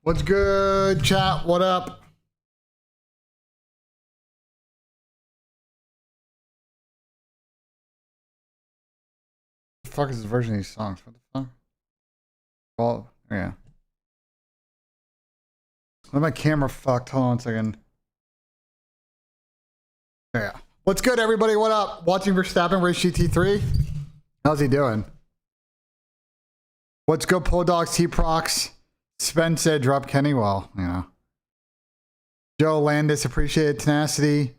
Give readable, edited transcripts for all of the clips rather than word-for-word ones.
What's good, chat? What up? What the fuck is this version of these songs? What the fuck? Well, yeah. Let my camera fucked. Hold on 1 second. Yeah. What's good, everybody? What up? Watching Verstappen race GT3? How's he doing? What's good, Pull Dogs, T-Prox? Spence said drop Kenny. Well, you know. Joe Landis, appreciate it. Tenacity.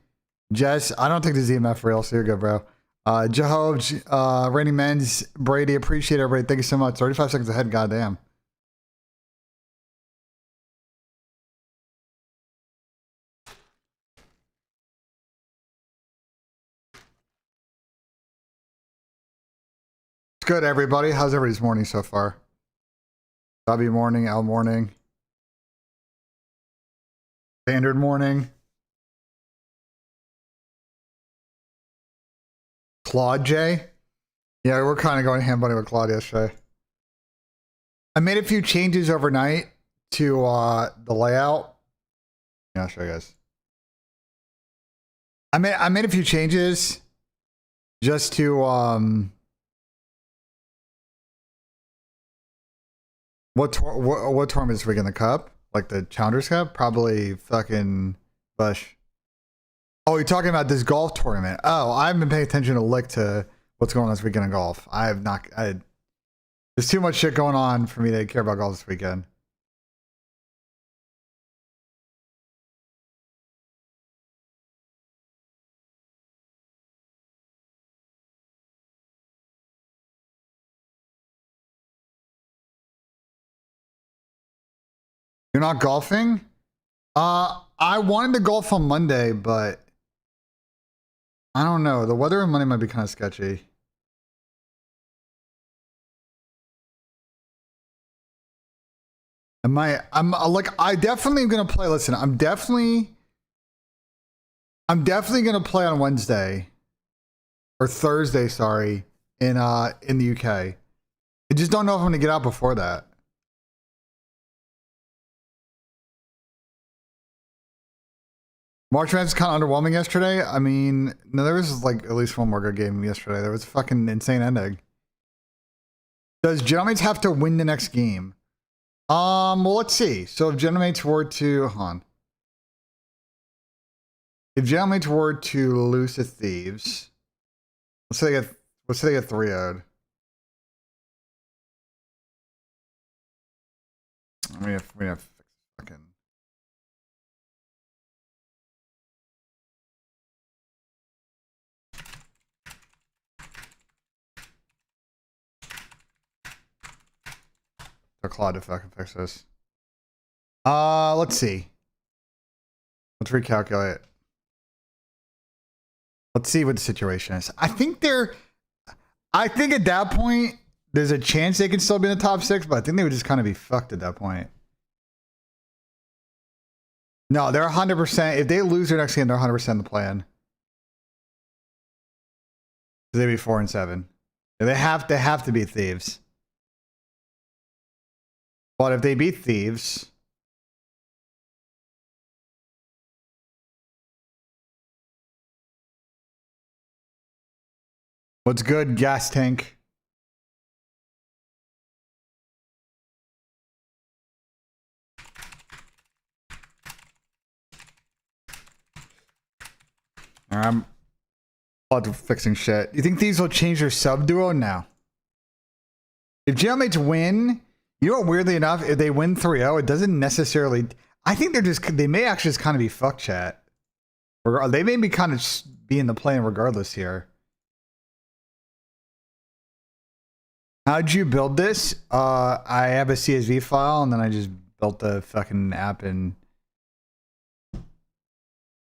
Jess, I don't think the ZMF real, so you're good, bro. Jehovah, Rainy Men's, Brady, appreciate everybody. Thank you so much. 35 seconds ahead, goddamn. It's good, everybody. How's everybody's morning so far? W morning, L morning. Standard morning. Claude J? Yeah, we're kind of going ham bunny with Claude yesterday. I made a few changes overnight to the layout. Yeah, I'll show you guys. I made a few changes just to what tournament is we in the cup? Like the Challengers Cup? Probably fucking Bush. Oh, you're talking about this golf tournament. Oh, I haven't been paying attention to lick to what's going on this weekend in golf. I have not. There's too much shit going on for me to care about golf this weekend. You're not golfing? I wanted to golf on Monday, but I don't know. The weather on Monday might be kind of sketchy. I'm like, I definitely am gonna play. Listen, I'm definitely gonna play on Wednesday or Thursday. Sorry, in the UK. I just don't know if I'm gonna get out before that. March Madness is kind of underwhelming yesterday. I mean, no, there was like at least one more good game yesterday. There was a fucking insane ending. Does Gentlemates have to win the next game? Well, let's see. So if Gentlemates were to, hold on. If Gentlemates were to lose to Thieves, let's say they get 3-0'd. We have to fix fucking. The Claude to fucking fix this. Let's see. Let's recalculate. Let's see what the situation is. I think at that point, there's a chance they could still be in the top 6, but I think they would just kind of be fucked at that point. No, they're 100%. If they lose their next game, they're 100% in the plan. They'd be 4-7. They have to beat Thieves. But if they beat Thieves, what's good, Gas Tank? I'm fixing shit. You think Thieves will change their sub duo? No. If Gentlemates win, you know, weirdly enough, if they win 3-0, it doesn't necessarily. I think they may actually just kind of be fuck chat. Or they may be kind of be in the plane regardless here. How'd you build this? I have a CSV file and then I just built the fucking app in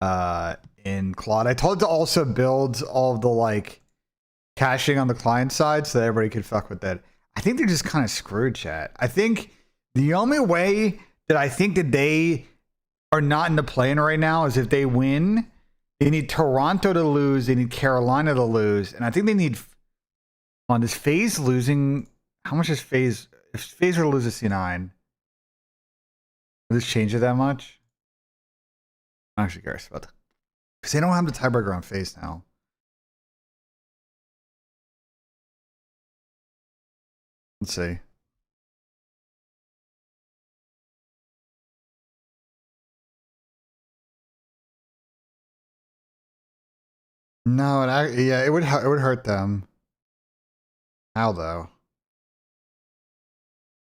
Claude. I told it to also build all of the like caching on the client side so that everybody could fuck with that. I think they're just kind of screwed, chat. I think the only way that I think that they are not in the play-in right now is if they win. They need Toronto to lose. They need Carolina to lose. And I think they need... On this FaZe losing... How much is FaZe... If FaZe were to lose a C9... Will this change it that much? I'm actually curious about that. Because they don't have the tiebreaker on FaZe now. Let's see. No, yeah, it would hurt them. How though?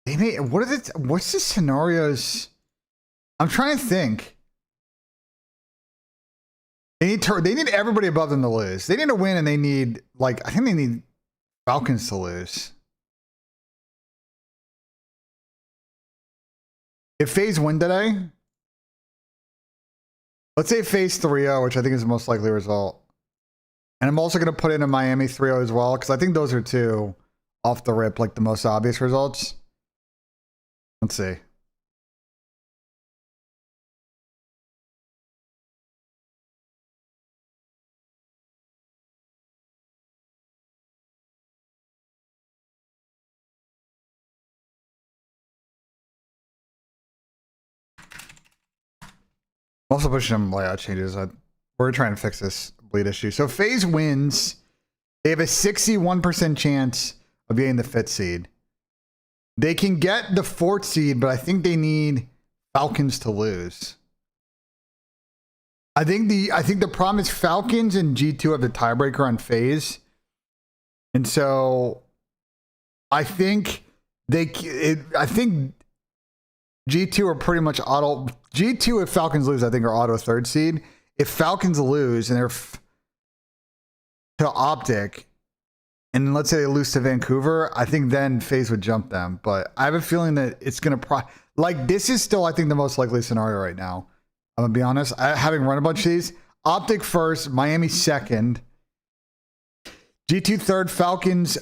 They may. What's the scenarios? I'm trying to think. They need everybody above them to lose. They need to win, and they need I think they need Falcons to lose. If FaZe win today, let's say FaZe 3-0, which I think is the most likely result. And I'm also going to put in a Miami 3-0 as well, because I think those are two off the rip, the most obvious results. Let's see. I'm also pushing some layout changes. We're trying to fix this bleed issue. So FaZe wins. They have a 61% chance of getting the 5th seed. They can get the 4th seed, but I think they need Falcons to lose. I think the problem is Falcons and G2 have the tiebreaker on FaZe. And so I think G2 are pretty much auto. G2, if Falcons lose, I think are auto 3rd seed. If Falcons lose and they're to Optic, and let's say they lose to Vancouver, I think then FaZe would jump them. But I have a feeling that it's going to this is still, I think, the most likely scenario right now. I'm going to be honest. Having run a bunch of these, Optic 1st, Miami 2nd, G2 3rd, Falcons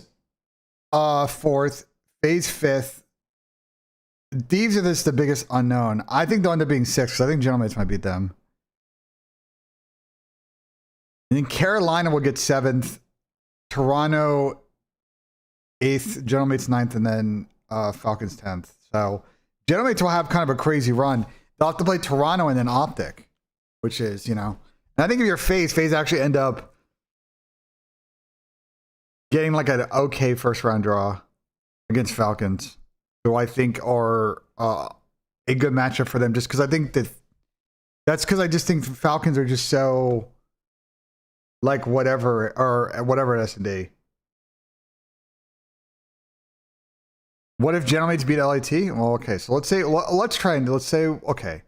4th, FaZe 5th. Thieves are the biggest unknown. I think they'll end up being 6th because I think Gentlemates might beat them. And then Carolina will get 7th, Toronto 8th, Gentlemates 9th, and then Falcons 10th. So Gentlemates will have kind of a crazy run. They'll have to play Toronto and then Optic, which is, And I think if you're FaZe actually end up getting an okay first round draw against Falcons, who I think are a good matchup for them, just because I think that's because I just think Falcons are just so whatever at S&D. What if Gentlemates beat LAT? Well, okay, so let's say okay.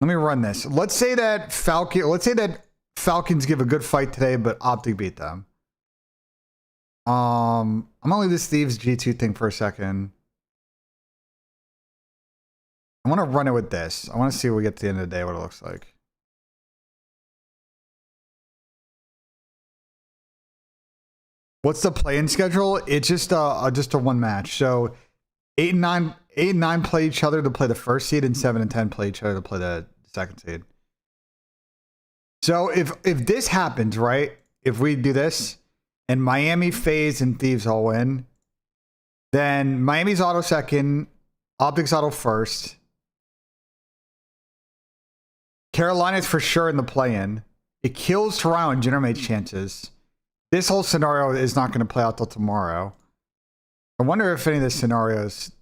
Let me run this. Let's say that Falcons give a good fight today, but Optic beat them. I'm gonna leave this Thieves G2 thing for a second. I want to run it with this. I want to see when we get to the end of the day what it looks like. What's the play-in schedule? It's just a one match. So 8 and 9 play each other to play the 1st seed, and 7 and 10 play each other to play the 2nd seed. So if this happens, right? If we do this, and Miami, FaZe, and Thieves all win, then Miami's auto 2nd, Optic's auto 1st. Carolina's for sure in the play-in. It kills Toronto and Gentlemates' chances. This whole scenario is not going to play out till tomorrow. I wonder if any of the scenarios...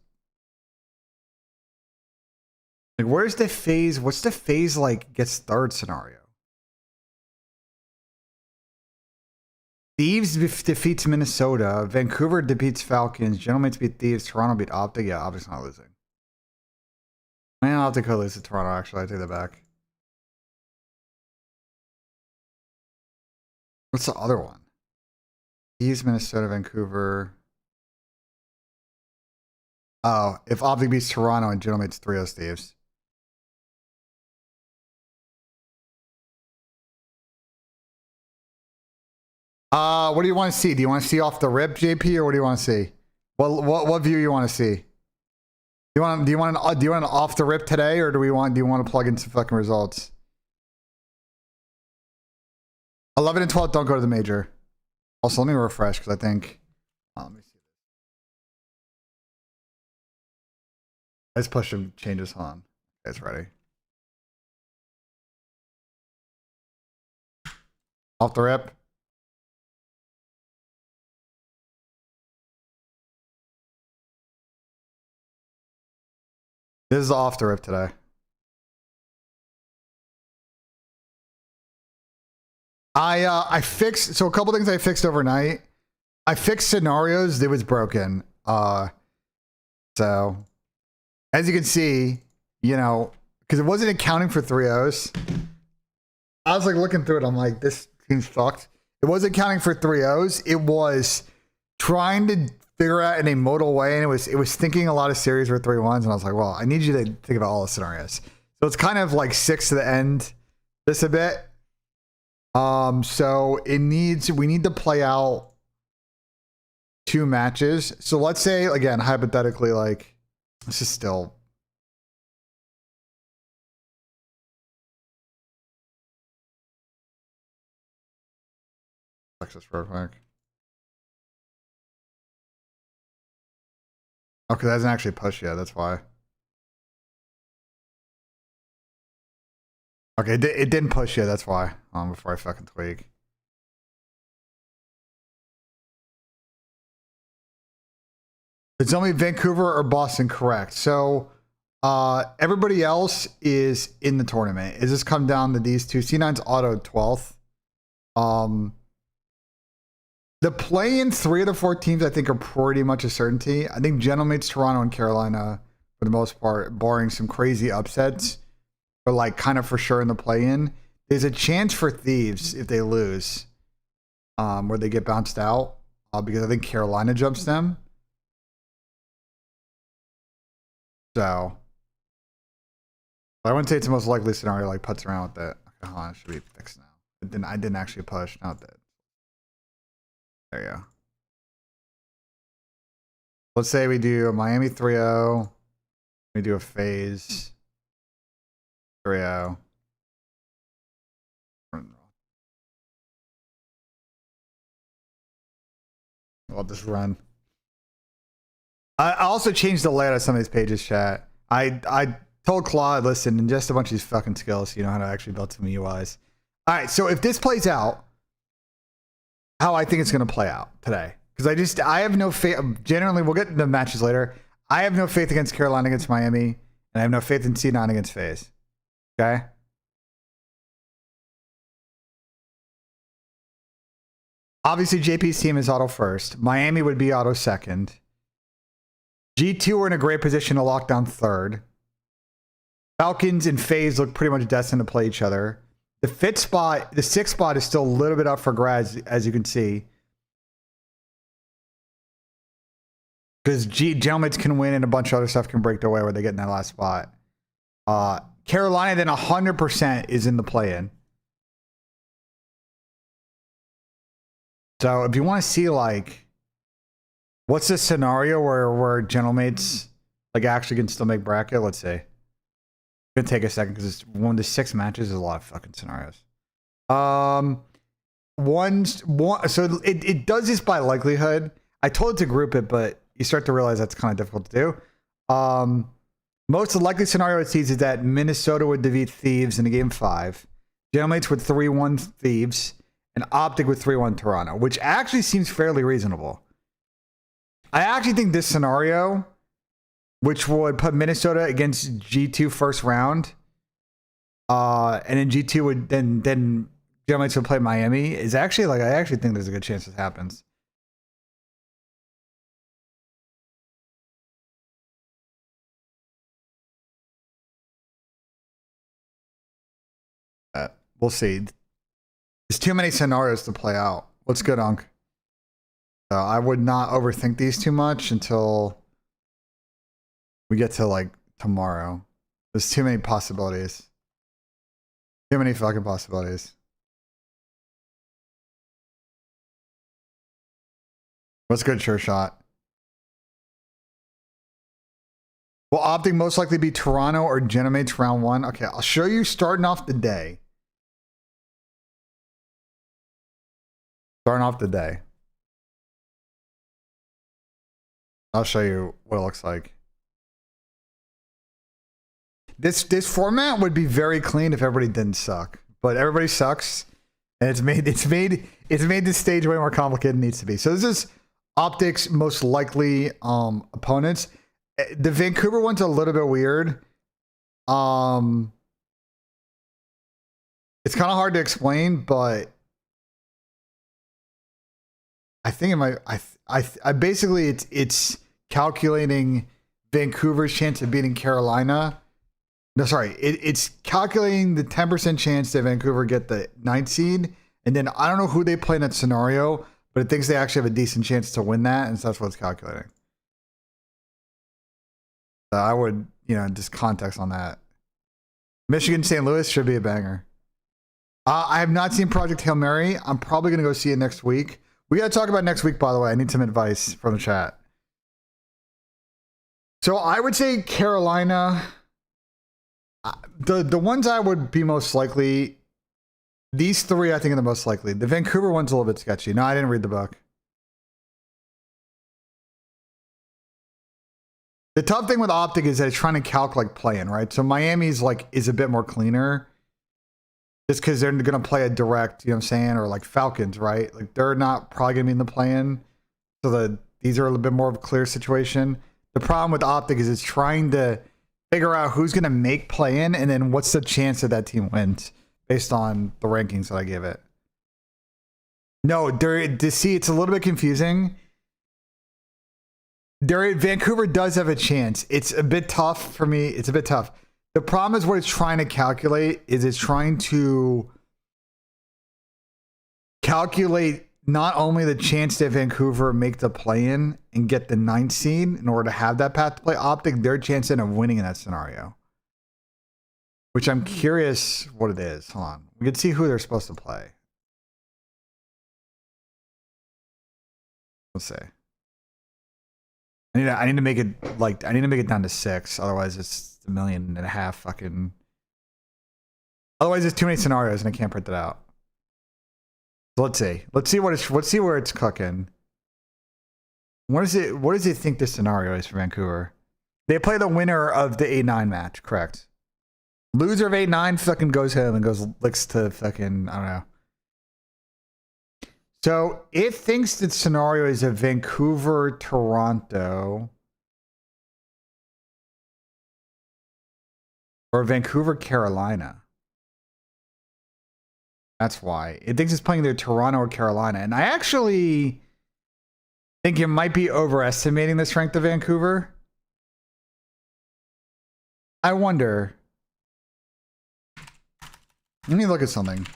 where's the FaZe? What's the FaZe gets 3rd scenario? Thieves defeats Minnesota. Vancouver defeats Falcons. Gentlemates beat Thieves. Toronto beat Optic. Yeah, Optic's not losing. Man, Optic could lose to Toronto, actually. I take that back. What's the other one? Thieves, Minnesota, Vancouver. Oh, if Optic beats Toronto and Gentlemates 3-0 Thieves. What do you want to see? Do you want to see off the rip, JP, or what do you want to see? What view you want to see? Do you want an off the rip today, or do you want to plug in some fucking results? 11 and 12 don't go to the major. Also, let me refresh because I think Let's push him. Changes on. It's ready. Off the rip. This is off the rip today. I fixed, so a couple things I fixed overnight. I fixed scenarios that was broken. So as you can see, you know, because it wasn't accounting for 3-0s. I was like looking through it. I'm like, this seems fucked. It wasn't counting for 3-0s. It was trying to figure out in a modal way, and it was thinking a lot of series were 3-1s, and I was like, well, I need you to think about all the scenarios. So it's kind of like 6 to the end, this a bit. So we need to play out 2 matches. So let's say, again, hypothetically, like, this is still. This real quick. Okay, that hasn't actually pushed yet. That's why. Okay, it didn't push yet. That's why. Before I fucking tweak. It's only Vancouver or Boston, correct? So, everybody else is in the tournament. Is this come down to these two? C9's auto 12th. The play-in 3 of the 4 teams, I think, are pretty much a certainty. I think Gentlemates, Toronto, and Carolina, for the most part, barring some crazy upsets, are like kind of for sure in the play-in. There's a chance for Thieves if they lose, where they get bounced out, because I think Carolina jumps them. So, I wouldn't say it's the most likely scenario. Like putts around with that. Okay, hold on, it should be fixed now. I didn't actually push. Now it did. There you go. Let's say we do a Miami 3-0. We do a phase 3-0. I'll just run. I also changed the layout of some of these pages, chat. I told Claude, listen, ingest a bunch of these fucking skills so you know how to actually build some UIs. All right, so if this plays out, how I think it's going to play out today. Because I have no faith. Generally, we'll get into matches later. I have no faith against Carolina against Miami, and I have no faith in C9 against FaZe. Okay? Obviously, JP's team is auto first. Miami would be auto second. G2 are in a great position to lock down third. Falcons and FaZe look pretty much destined to play each other. The 6th spot is still a little bit up for grabs, as you can see. Because Gentlemates can win and a bunch of other stuff can break their way where they get in that last spot. Carolina then 100% is in the play-in. So if you want to see like, what's the scenario where Gentlemates like actually can still make bracket? Let's see. It's gonna take a second because it's 1 to 6 matches is a lot of fucking scenarios. So it does this by likelihood. I told it to group it, but you start to realize that's kind of difficult to do. Most of the likely scenario it sees is that Minnesota would defeat Thieves in a game 5. Gentlemates with 3-1 Thieves, and Optic with 3-1 Toronto, which actually seems fairly reasonable. I actually think this scenario, which would put Minnesota against G2 first round, and then G2 would then Gentlemates would play Miami, is actually like, I actually think there's a good chance this happens. We'll see. There's too many scenarios to play out. What's good, Unc? I would not overthink these too much until we get to like tomorrow. There's too many possibilities. Too many fucking possibilities. What's good, sure shot? Will Optic most likely be Toronto or Gentlemates round 1? Okay, I'll show you starting off the day. Starting off the day. I'll show you what it looks like. this format would be very clean if everybody didn't suck, but everybody sucks, and it's made this stage way more complicated than it needs to be. So this is Optic's most likely opponents. The Vancouver one's a little bit weird. It's kind of hard to explain, but I think it might. I basically it's calculating Vancouver's chance of beating Carolina. No, sorry, it's calculating the 10% chance that Vancouver get the 9th seed, and then I don't know who they play in that scenario, but it thinks they actually have a decent chance to win that, and so that's what it's calculating. So I would, just context on that. Michigan St. Louis should be a banger. I have not seen Project Hail Mary. I'm probably going to go see it next week. We got to talk about next week, by the way. I need some advice from the chat. So I would say Carolina. The ones I would be most likely, these three I think are the most likely. The Vancouver one's a little bit sketchy. No, I didn't read the book. The tough thing with Optic is that it's trying to calculate play-in, right? So Miami's is a bit more cleaner. Just because they're going to play a direct, you know what I'm saying? Or like Falcons, right? Like they're not probably going to be in the play-in. So these are a little bit more of a clear situation. The problem with Optic is it's trying to figure out who's going to make play-in and then what's the chance that team wins based on the rankings that I give it. No, see, it's a little bit confusing. Vancouver does have a chance. It's a bit tough for me. It's a bit tough. The problem is what it's trying to calculate is it's trying to calculate not only the chance that Vancouver make the play-in and get the 9th seed in order to have that path to play Optic, their chance of winning in that scenario. Which I'm curious what it is. Hold on. We can see who they're supposed to play. Let's see. I need to make it I need to make it down to 6. Otherwise it's 1.5 million fucking. Otherwise there's too many scenarios and I can't print it out. So let's see. Let's see where it's cooking. What does it think this scenario is for Vancouver? They play the winner of the 8-9 match, correct? Loser of 8-9 fucking goes home and licks to fucking, I don't know. So it thinks that scenario is a Vancouver, Toronto, or Vancouver, Carolina. That's why. It thinks it's playing either Toronto or Carolina. And I actually think it might be overestimating the strength of Vancouver. I wonder. Let me look at something.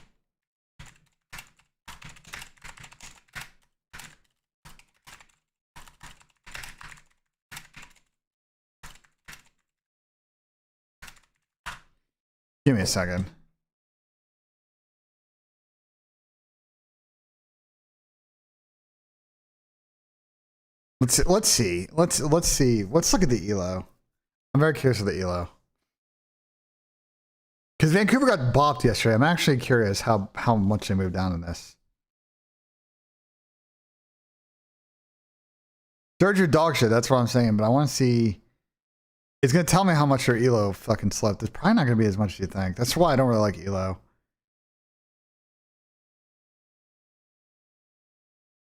Give me a second. Let's see. Let's see. Let's look at the ELO. I'm very curious of the ELO. Because Vancouver got bopped yesterday. I'm actually curious how much they moved down in this. Surge your dog shit, that's what I'm saying, but I want to see. It's going to tell me how much their ELO fucking slept. It's probably not going to be as much as you think. That's why I don't really like ELO.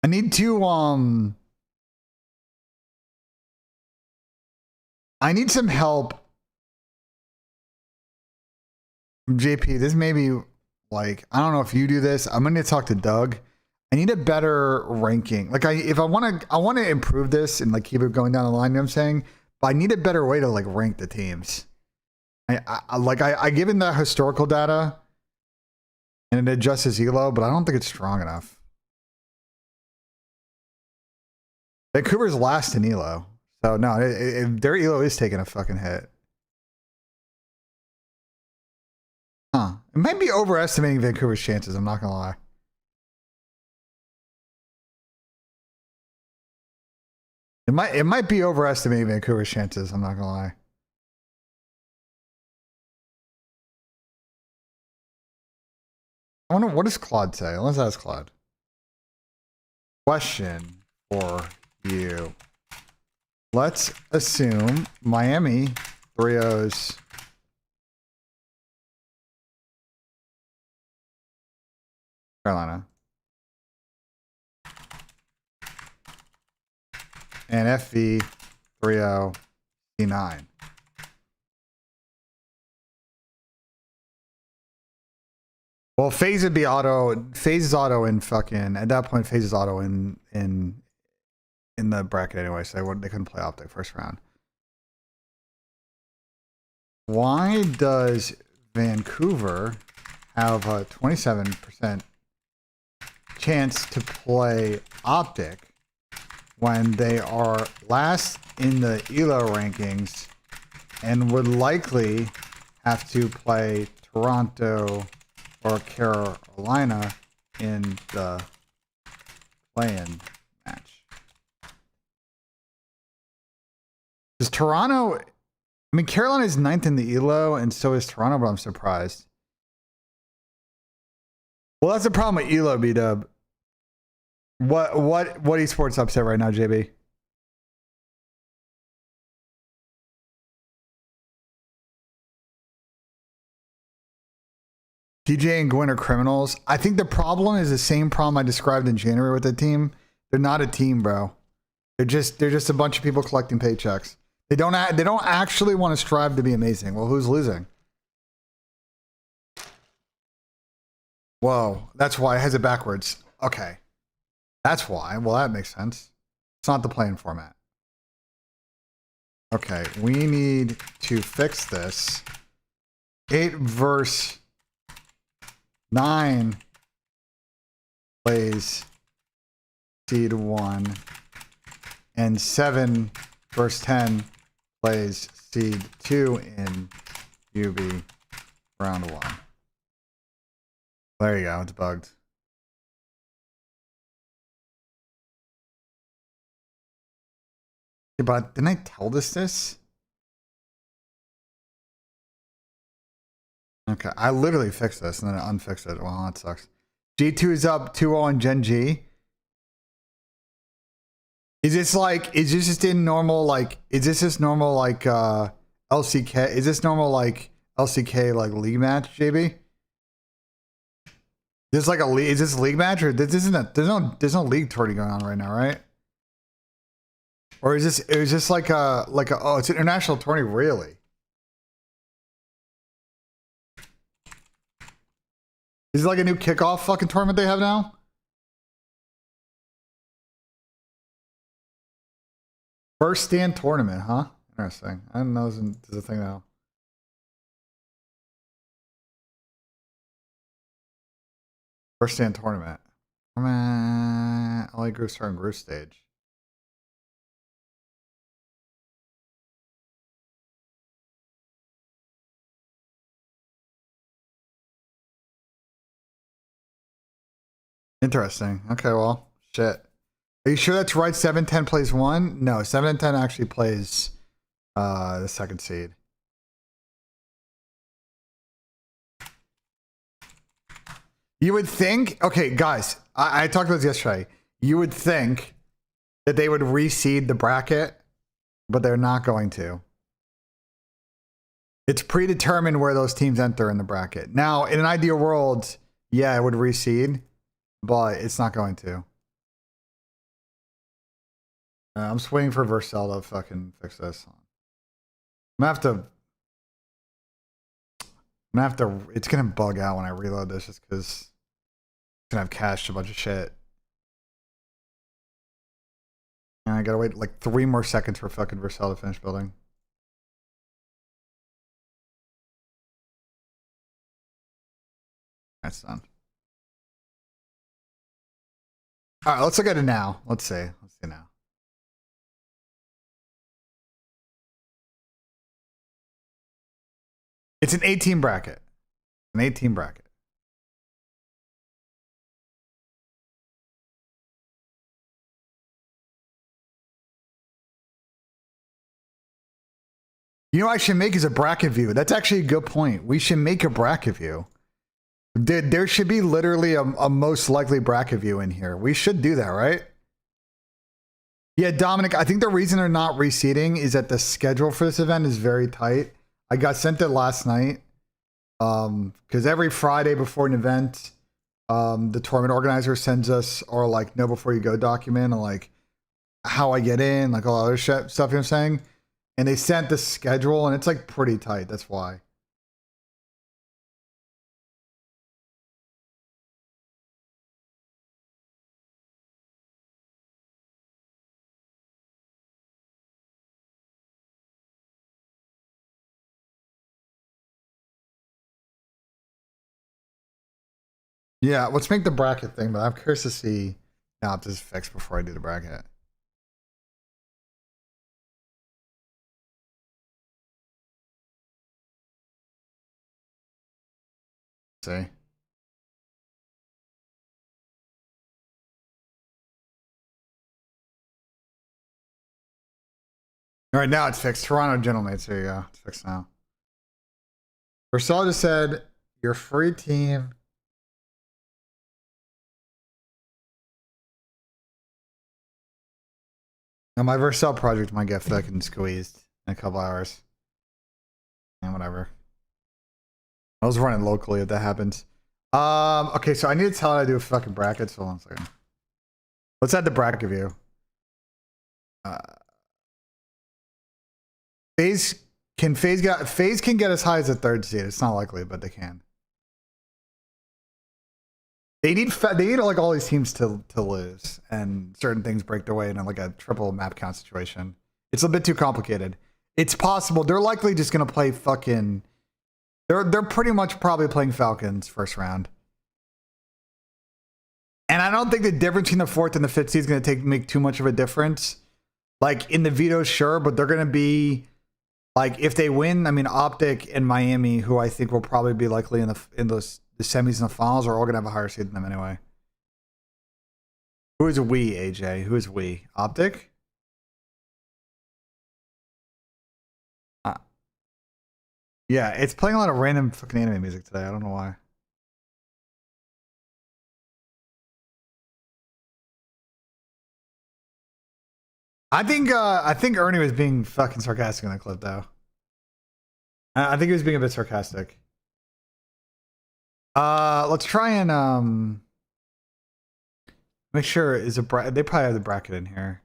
I need to, I need some help. JP, this may be I don't know if you do this. I'm going to talk to Doug. I need a better ranking. If I want to improve this and keep it going down the line, you know what I'm saying? But I need a better way to rank the teams. I give him the historical data and it adjusts his ELO, but I don't think it's strong enough. Vancouver's last in ELO. So no, their ELO is taking a fucking hit. Huh. It might be overestimating Vancouver's chances, I'm not gonna lie. It might be overestimating Vancouver's chances, I'm not gonna lie. I wonder, what does Claude say? Let's ask Claude. Question for you. Let's assume Miami 3-0s Carolina. And FV 30 C9. Well, phase would be auto. Phase is auto in fucking. At that point, phase is auto in the bracket anyway. So they couldn't play optic first round. Why does Vancouver have a 27% chance to play optic when they are last in the ELO rankings and would likely have to play Toronto or Carolina in the play-in match? Does Toronto... I mean, Carolina is 9th in the ELO, and so is Toronto, but I'm surprised. Well, that's the problem with ELO, B-Dub. What esports upset right now, JB? TJ and Gwyn are criminals. I think the problem is the same problem I described in January with the team. They're not a team, bro. They're just a bunch of people collecting paychecks. They don't actually want to strive to be amazing. Well, who's losing? Whoa, that's why it has it backwards. Okay. That's why. Well, that makes sense. It's not the playing format. Okay, we need to fix this. 8 verse 9 plays seed 1, and 7 verse 10 plays seed 2 in UB round 1. There you go, it's bugged. Yeah, but didn't I tell this? Okay, I literally fixed this and then I unfixed it. Well, that sucks. G2 is up 2-0 on Gen G. Is this just in normal, like, is this just normal, like, LCK? Is this normal, like, LCK, like, league match, JB? This like is this a league match, or this isn't a, there's no league tourney going on right now, right? Or is this like a oh, it's an international tourney, really? Is it like a new kickoff fucking tournament they have now? First stand tournament, huh? Interesting. I didn't know this is a thing now. First stand tournament. Only groups are in group stage. Interesting. Okay, well, shit. Are you sure that's right? 7-10 plays 1? No, 7-10 actually plays the second seed. You would think, okay, guys, I talked about this yesterday. You would think that they would reseed the bracket, but they're not going to. It's predetermined where those teams enter in the bracket. Now, in an ideal world, yeah, it would reseed, but it's not going to. I'm just waiting for Vercel to fucking fix this. I'm gonna have to, it's gonna bug out when I reload this just because it's gonna have cached a bunch of shit. And I gotta wait like 3 more seconds for fucking Vercel to finish building. That's done. Alright, let's look at it now. Let's see now. It's an 18 bracket. An 18 bracket. You know what I should make is a bracket view. That's actually a good point. We should make a bracket view. There should be literally a most likely bracket view in here. We should do that, right? Yeah, Dominic, I think the reason they're not reseeding is that the schedule for this event is very tight. I got sent it last night. Because every Friday before an event, the tournament organizer sends us our like know before you go document and like how I get in, like all other stuff, you know what I'm saying? And they sent the schedule and it's like pretty tight. That's why. Yeah, let's make the bracket thing, but I'm curious to see now if this is fixed before I do the bracket. See. All right, now it's fixed. Toronto Gentlemates. There you go. It's fixed now. Versal just said your free team. Now my Versal project might get fucking squeezed in a couple hours. And whatever. I was running locally if that happens. Okay, so I need to tell how to do fucking brackets. Hold on a second. Let's add the bracket view. FaZe can get as high as a third seed. It's not likely, but they can. They need like all these teams to lose, and certain things break their way in like a triple map count situation. It's a bit too complicated. It's possible they're likely just gonna play fucking. They're pretty much probably playing Falcons first round. And I don't think the difference between the fourth and the fifth seed is gonna make too much of a difference. Like in the veto, sure, but they're gonna be like if they win. I mean, Optic and Miami, who I think will probably be likely in the semis and the finals, are all gonna have a higher seed than them anyway. Who is we, AJ? Who is we? Optic? Yeah, it's playing a lot of random fucking anime music today. I don't know why. I think Ernie was being fucking sarcastic in that clip though. I think he was being a bit sarcastic. Let's try and make sure is a they probably have the bracket in here.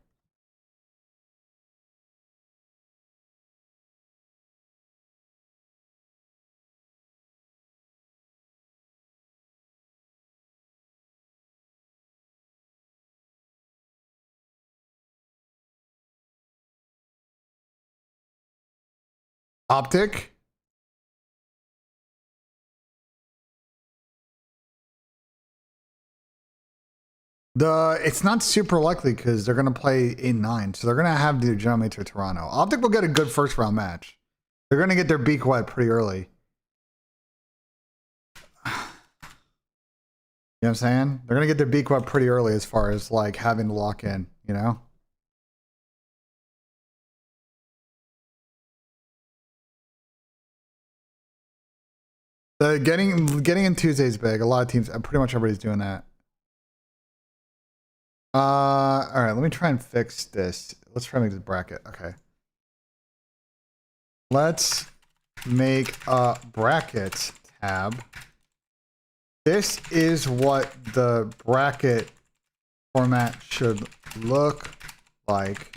Optic. It's not super likely because they're gonna play in 9, so they're gonna have the Gentlemates or Toronto. Optic will get a good first round match. They're gonna get their beak wet pretty early. You know what I'm saying? They're gonna get their beak wet pretty early as far as like having to lock in, you know? Getting in Tuesday's big. A lot of teams, pretty much everybody's doing that. All right, let me try and fix this. Let's try and make this bracket. Okay. Let's make a bracket tab. This is what the bracket format should look like.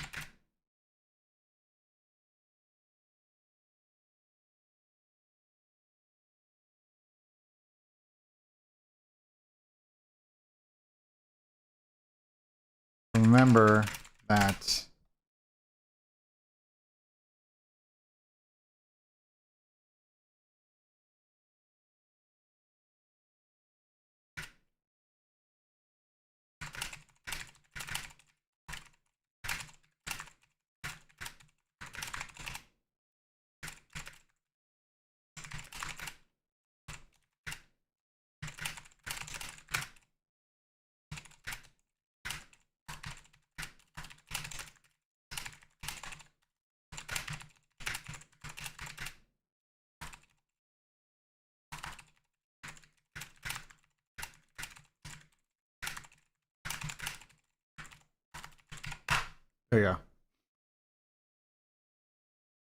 Remember that there you go.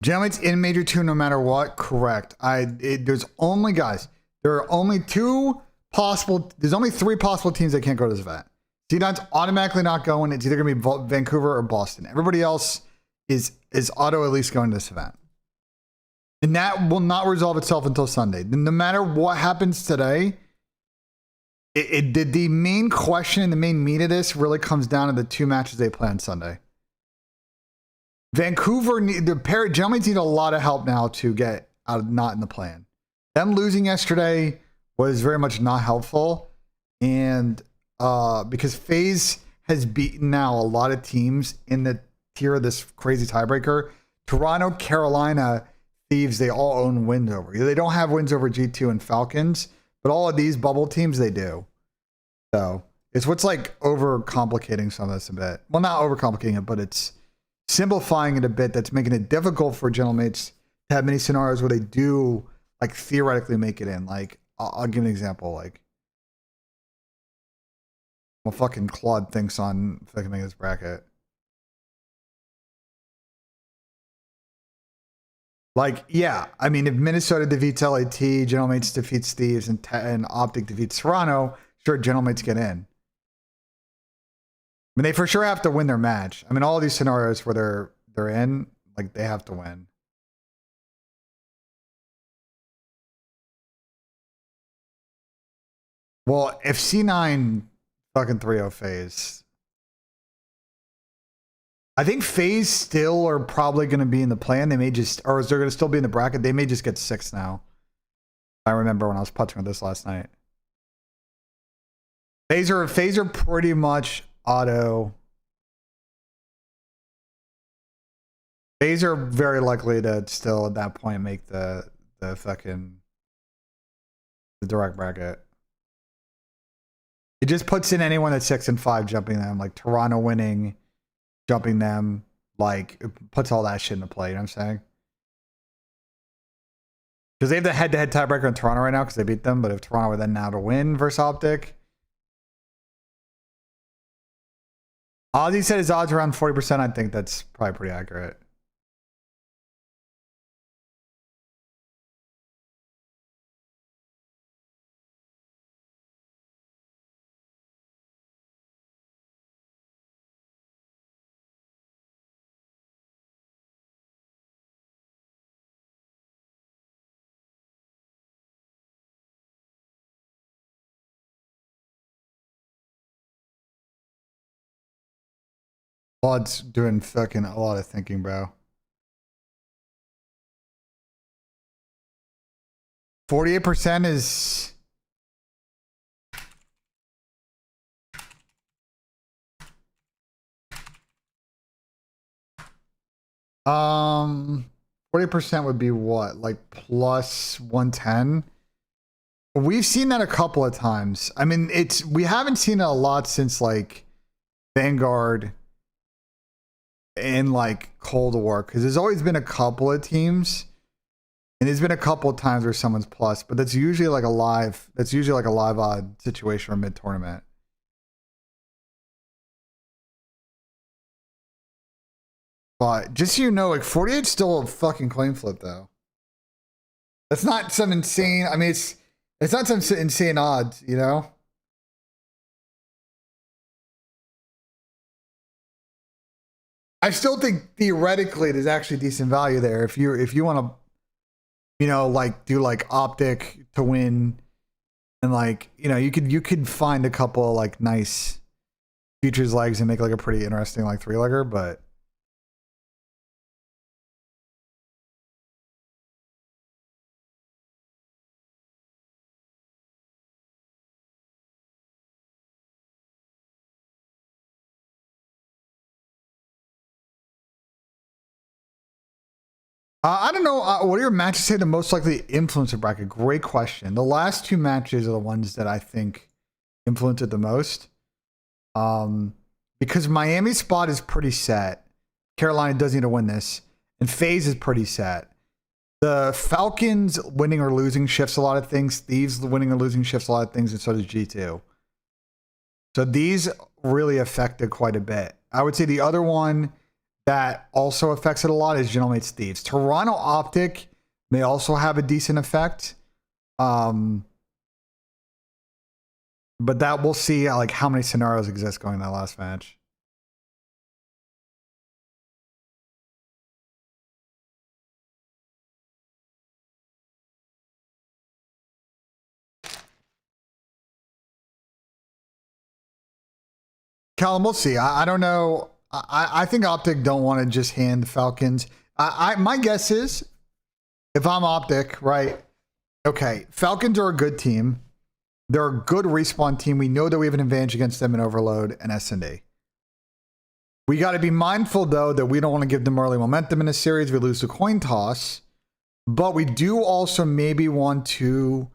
Gentlemates in Major 2 no matter what? Correct. There's only, guys, there are only 2 possible. There's only 3 possible teams that can't go to this event. C9's automatically not going. It's either going to be Vancouver or Boston. Everybody else is auto at least going to this event. And that will not resolve itself until Sunday. No matter what happens today, the main question and the main meat of this really comes down to the 2 matches they play on Sunday. Vancouver, gentlemen need a lot of help now to get out of not in the plan. Them losing yesterday was very much not helpful. And because FaZe has beaten now a lot of teams in the tier of this crazy tiebreaker. Toronto, Carolina, Thieves, they all own wins over. They don't have wins over G2 and Falcons, but all of these bubble teams, they do. So it's what's like overcomplicating some of this a bit. Well, not overcomplicating it, but it's simplifying it a bit. That's making it difficult for gentlemates to have many scenarios where they do like theoretically make it in. Like I'll give an example. Like, well, fucking Claude thinks on fucking making this bracket. Like, yeah, I mean, if Minnesota defeats LAT, gentlemates defeats Thieves, and Optic defeats Toronto, sure, gentlemates get in. I mean, they for sure have to win their match. I mean, all these scenarios where they're in, like, they have to win. Well, if C9 fucking 3-0 FaZe, I think FaZe still are probably going to be in the plan. They may just, or they're going to still be in the bracket. They may just get 6 now. I remember when I was punching with this last night. FaZe are pretty much auto. FaZe are very likely to still at that point make the direct bracket. It just puts in anyone at 6 and 5 jumping them, like Toronto winning, jumping them, like it puts all that shit into play. You know what I'm saying? Because they have the head-to-head tiebreaker in Toronto right now because they beat them. But if Toronto were then now to win versus Optic, Ozzy said his odds around 40%. I think that's probably pretty accurate. Claude's doing fucking a lot of thinking, bro. 48% is... Um, 40% would be what? Like plus 110? We've seen that a couple of times. I mean, we haven't seen it a lot since like Vanguard and like Cold War, because there's always been a couple of teams, and there's been a couple of times where someone's plus, but that's usually like a live odd situation or mid tournament. But just so you know, like 48 is still a fucking coin flip though. That's not some insane. I mean, it's not some insane odds, you know. I still think theoretically there's actually decent value there if you want to, you know, like do like Optic to win, and like, you know, you could find a couple of like nice futures legs and make like a pretty interesting like 3-legger, but I don't know. What are your matches say the most likely influence a bracket? Great question. The last 2 matches are the ones that I think influence it the most. Because Miami's spot is pretty set. Carolina does need to win this. And FaZe is pretty set. The Falcons winning or losing shifts a lot of things. Thieves winning or losing shifts a lot of things. And so does G2. So these really affected quite a bit. I would say the other one that also affects it a lot is gentlemates Thieves. Toronto Optic may also have a decent effect. But that we'll see like how many scenarios exist going in that last match. Callum, we'll see. I don't know. I think Optic don't want to just hand the Falcons. My guess is, if I'm Optic, right? Okay, Falcons are a good team. They're a good respawn team. We know that we have an advantage against them in Overload and S&D. We got to be mindful, though, that we don't want to give them early momentum in a series. We lose the coin toss. But we do also maybe want to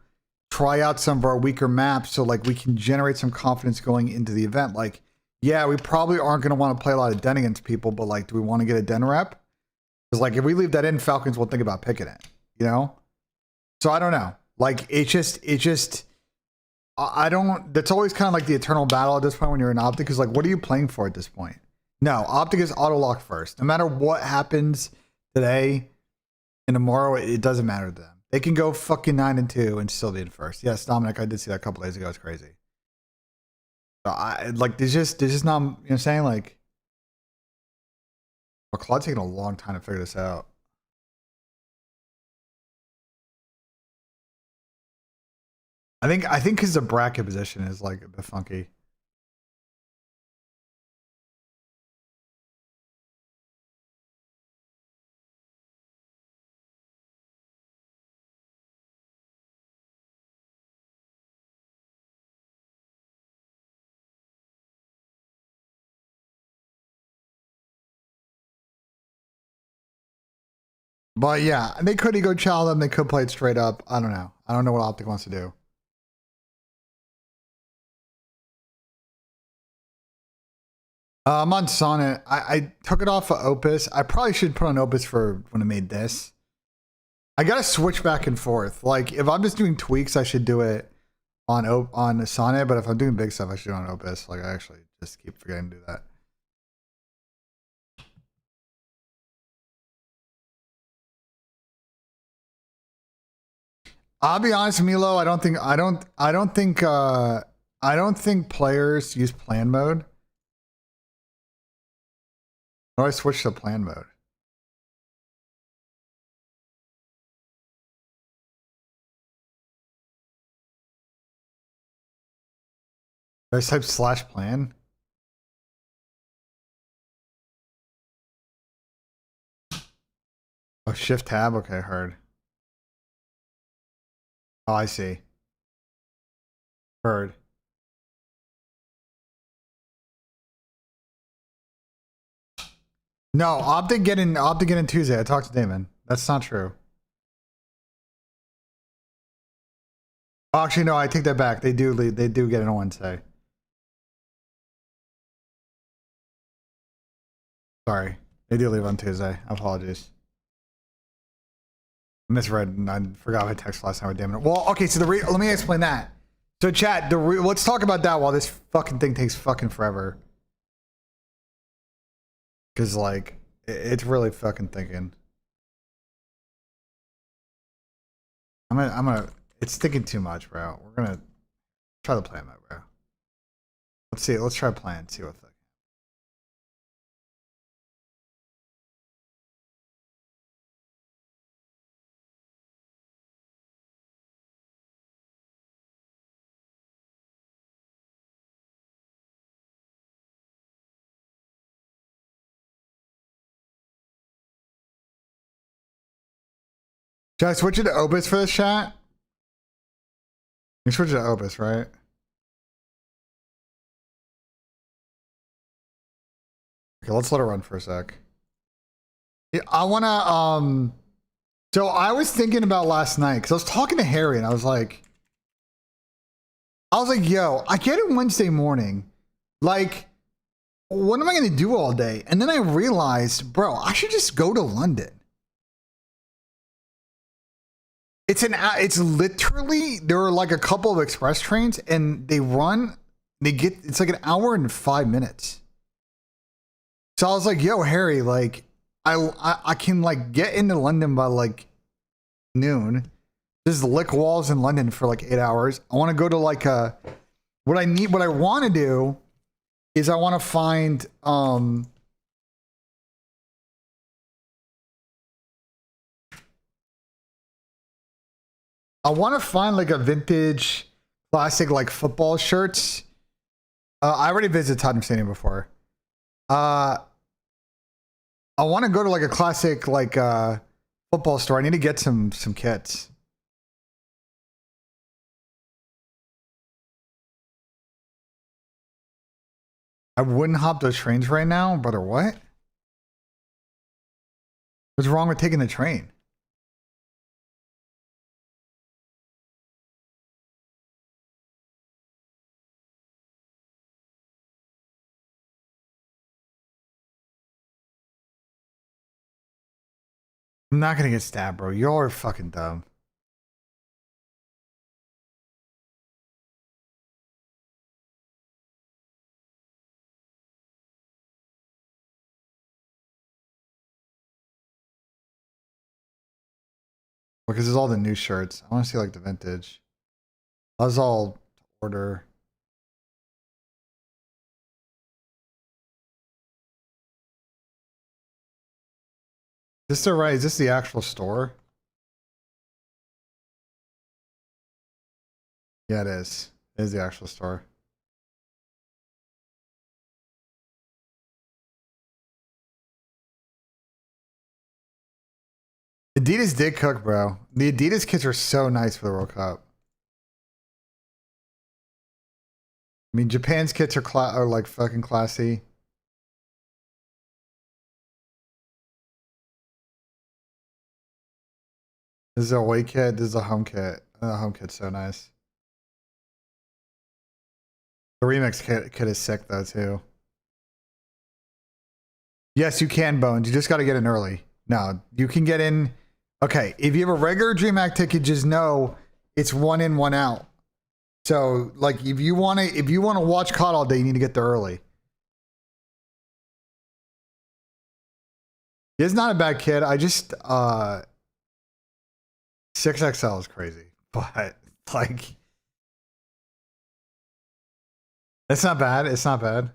try out some of our weaker maps so like we can generate some confidence going into the event. Like, yeah, we probably aren't going to want to play a lot of den against people, but like, do we want to get a den rep? Because like, if we leave that in, Falcons will think about picking it, you know? So I don't know. Like, it just, I don't, that's always kind of like the eternal battle at this point when you're in Optic, is like, what are you playing for at this point? No, Optic is auto lock first. No matter what happens today and tomorrow, it doesn't matter to them. They can go fucking 9-2 and still be in first. Yes, Dominic, I did see that a couple days ago. It's crazy. So I like, there's just not, you know what I'm saying? Like, well, Claude's taking a long time to figure this out. I think because the bracket position is like a bit funky. But yeah, they could ego chow them. They could play it straight up. I don't know. I don't know what Optic wants to do. I'm on Sonnet. I took it off of Opus. I probably should put on Opus for when I made this. I gotta switch back and forth. Like if I'm just doing tweaks, I should do it on Sonnet. But if I'm doing big stuff, I should do it on Opus. Like I actually just keep forgetting to do that. I'll be honest, Milo. I don't think players use plan mode. How do I switch to plan mode? Do I type /plan? Oh, shift tab. Okay, heard. Oh, I see. Heard. No, Optic get in Tuesday. I talked to Damon. That's not true. Oh, actually, no, I take that back. They do get in on Wednesday. Sorry. They do leave on Tuesday. Apologies. I misread and I forgot my text last time with Damon. Well, okay, so let me explain that. So chat, let's talk about that while this fucking thing takes fucking forever. Cause like it's really fucking thinking. I'm gonna it's thinking too much, bro. We're gonna try the plan mode, bro. Let's see, let's try plan, see what the should I switch it to Opus for this chat? You switch it to Opus, right? Okay, let's let it run for a sec. Yeah, I wanna so I was thinking about last night because I was talking to Harry and I was like, yo, I get it Wednesday morning. Like, what am I gonna do all day? And then I realized, bro, I should just go to London. It's literally, there are like a couple of express trains and it's like an hour and 5 minutes. So I was like, yo, Harry, like I can like get into London by like noon, just lick walls in London for like 8 hours. I want to go to like What I want to do is I want to find like a vintage classic like football shirts. I already visited Tottenham Stadium before. I want to go to like a classic like football store. I need to get some kits. I wouldn't hop those trains right now, brother. What? What's wrong with taking the train? I'm not gonna get stabbed, bro. You're fucking dumb. Because there's all the new shirts. I want to see like the vintage. I was all order. Is this the right? Is this the actual store? Yeah, it is. It is the actual store. Adidas did cook, bro. The Adidas kits are so nice for the World Cup. I mean, Japan's kits are like fucking classy. This is a away kit. This is a home kit. The home kit's so nice. The remix kit is sick though too. Yes, you can, Bones. You just got to get in early. No, you can get in. Okay, if you have a regular DreamHack ticket, just know it's one in, one out. So, like, if you want to watch COD all day, you need to get there early. It's not a bad kid. I just 6XL is crazy, but like, it's not bad. It's not bad.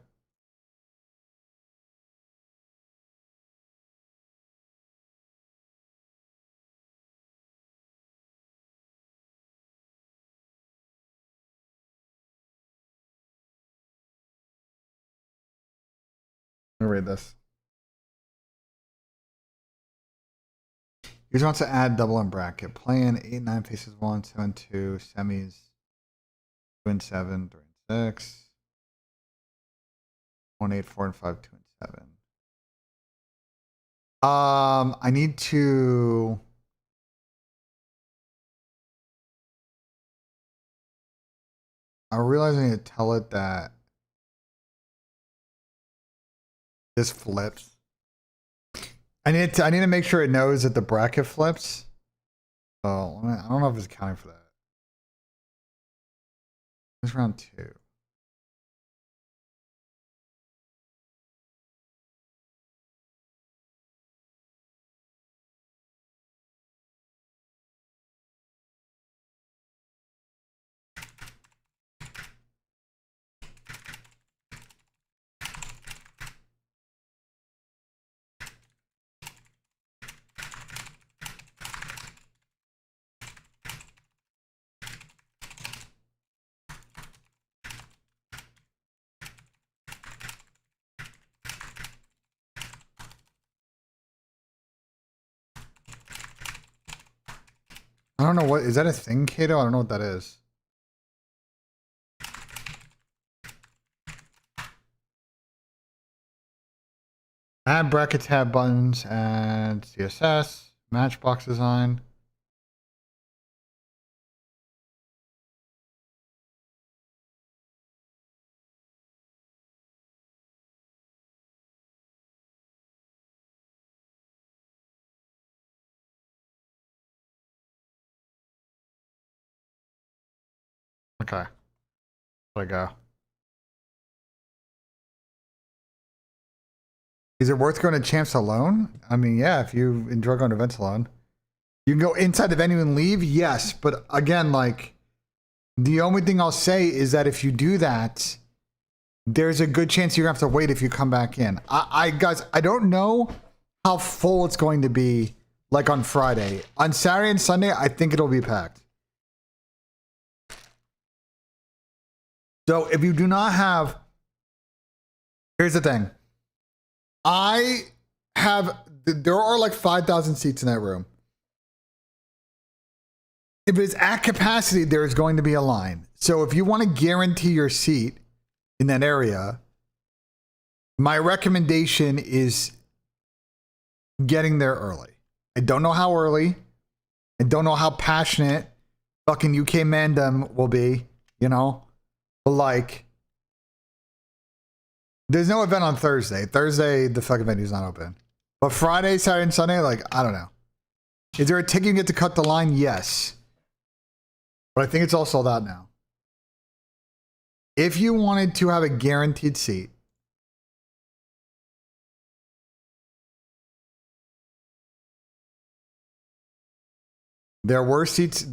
Let me read this. Here's wants to add double in bracket. Playing 8-9 faces 1, 7-2, semis 2 and 7, 3 and 6. 1, 8, 4 and 5, 2 and 7. I need to. I realize I need to tell it that this flips. I need to make sure it knows that the bracket flips. So I don't know if it's accounting for that. It's round 2. I don't know what is that a thing, Kato? I don't know what that is. Add bracket tab buttons and CSS, matchbox design. Okay. There we go. Is it worth going to champs alone? I mean, yeah, if you enjoy going to events alone. You can go inside the venue and leave, yes, but again, like The only thing I'll say is that if you do that, there's a good chance you're gonna have to wait if you come back in. Guys, I don't know how full it's going to be like on Friday. On Saturday and Sunday, I think it'll be packed. So if you do not have, here's the thing. There are like 5,000 seats in that room. If it's at capacity, there's going to be a line. So if you want to guarantee your seat in that area, my recommendation is getting there early. I don't know how early. I don't know how passionate fucking UK Mandem will be, you know? But like, there's no event on Thursday. Thursday, the fucking venue's not open. But Friday, Saturday, and Sunday, like, I don't know. Is there a ticket you get to cut the line? Yes. But I think it's all sold out now. If you wanted to have a guaranteed seat, there were tickets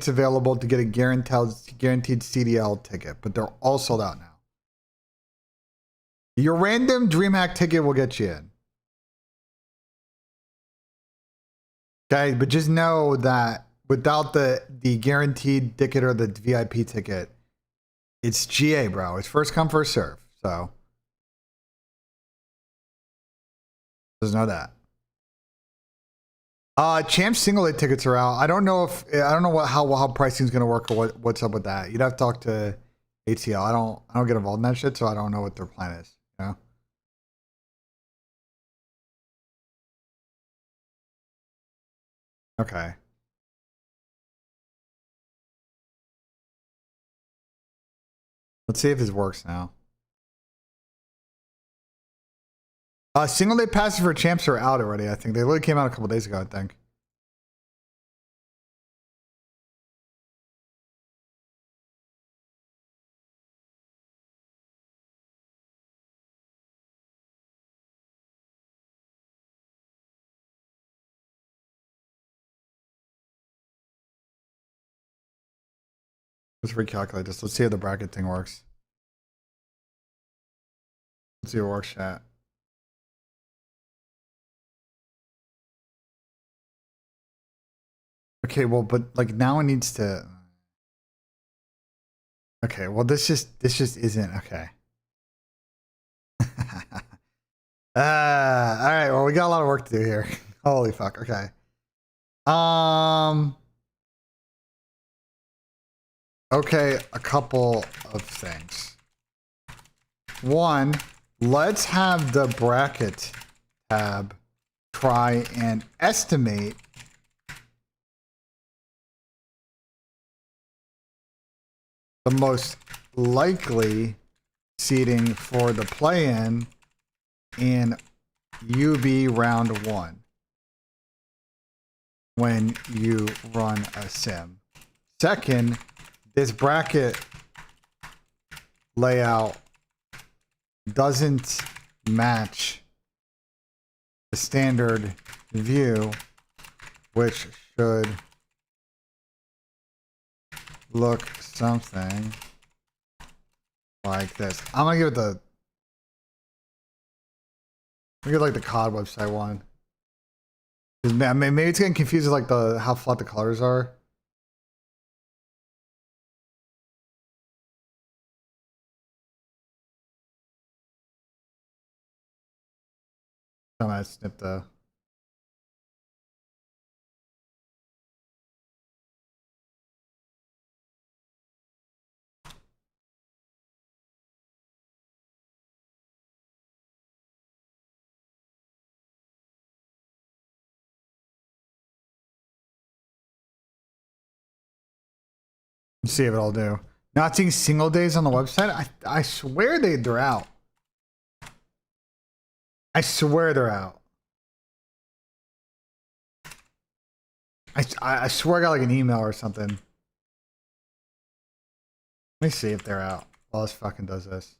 available to get a guaranteed CDL ticket, but they're all sold out now. Your random DreamHack ticket will get you in. Okay, but just know that without the guaranteed ticket or the VIP ticket, it's GA, bro. It's first come, first serve. So just know that. Champ single day tickets are out. I don't know how pricing is gonna work or what's up with that. You'd have to talk to ATL. I don't get involved in that shit, so I don't know what their plan is. You know? Okay. Let's see if this works now. Single day passes for champs are out already, I think. They literally came out a couple days ago, I think. Let's recalculate this. Let's see how the bracket thing works. Let's see how it works, chat. Okay, well, but like now it needs to. Okay, well this just isn't okay. All right. Well, we got a lot of work to do here. Holy fuck. Okay. Okay, a couple of things. One, let's have the bracket tab try and estimate the most likely seeding for the play-in in UB round 1 when you run a sim. Second, this bracket layout doesn't match the standard view, which should look something like this. I'm gonna give it the like the COD website one. Maybe it's getting confused with like how flat the colors are. I'm gonna snip the. Let's see if it'll do. Not seeing single days on the website. I swear they're out. I swear they're out. I swear I got like an email or something. Let me see if they're out while this fucking does this.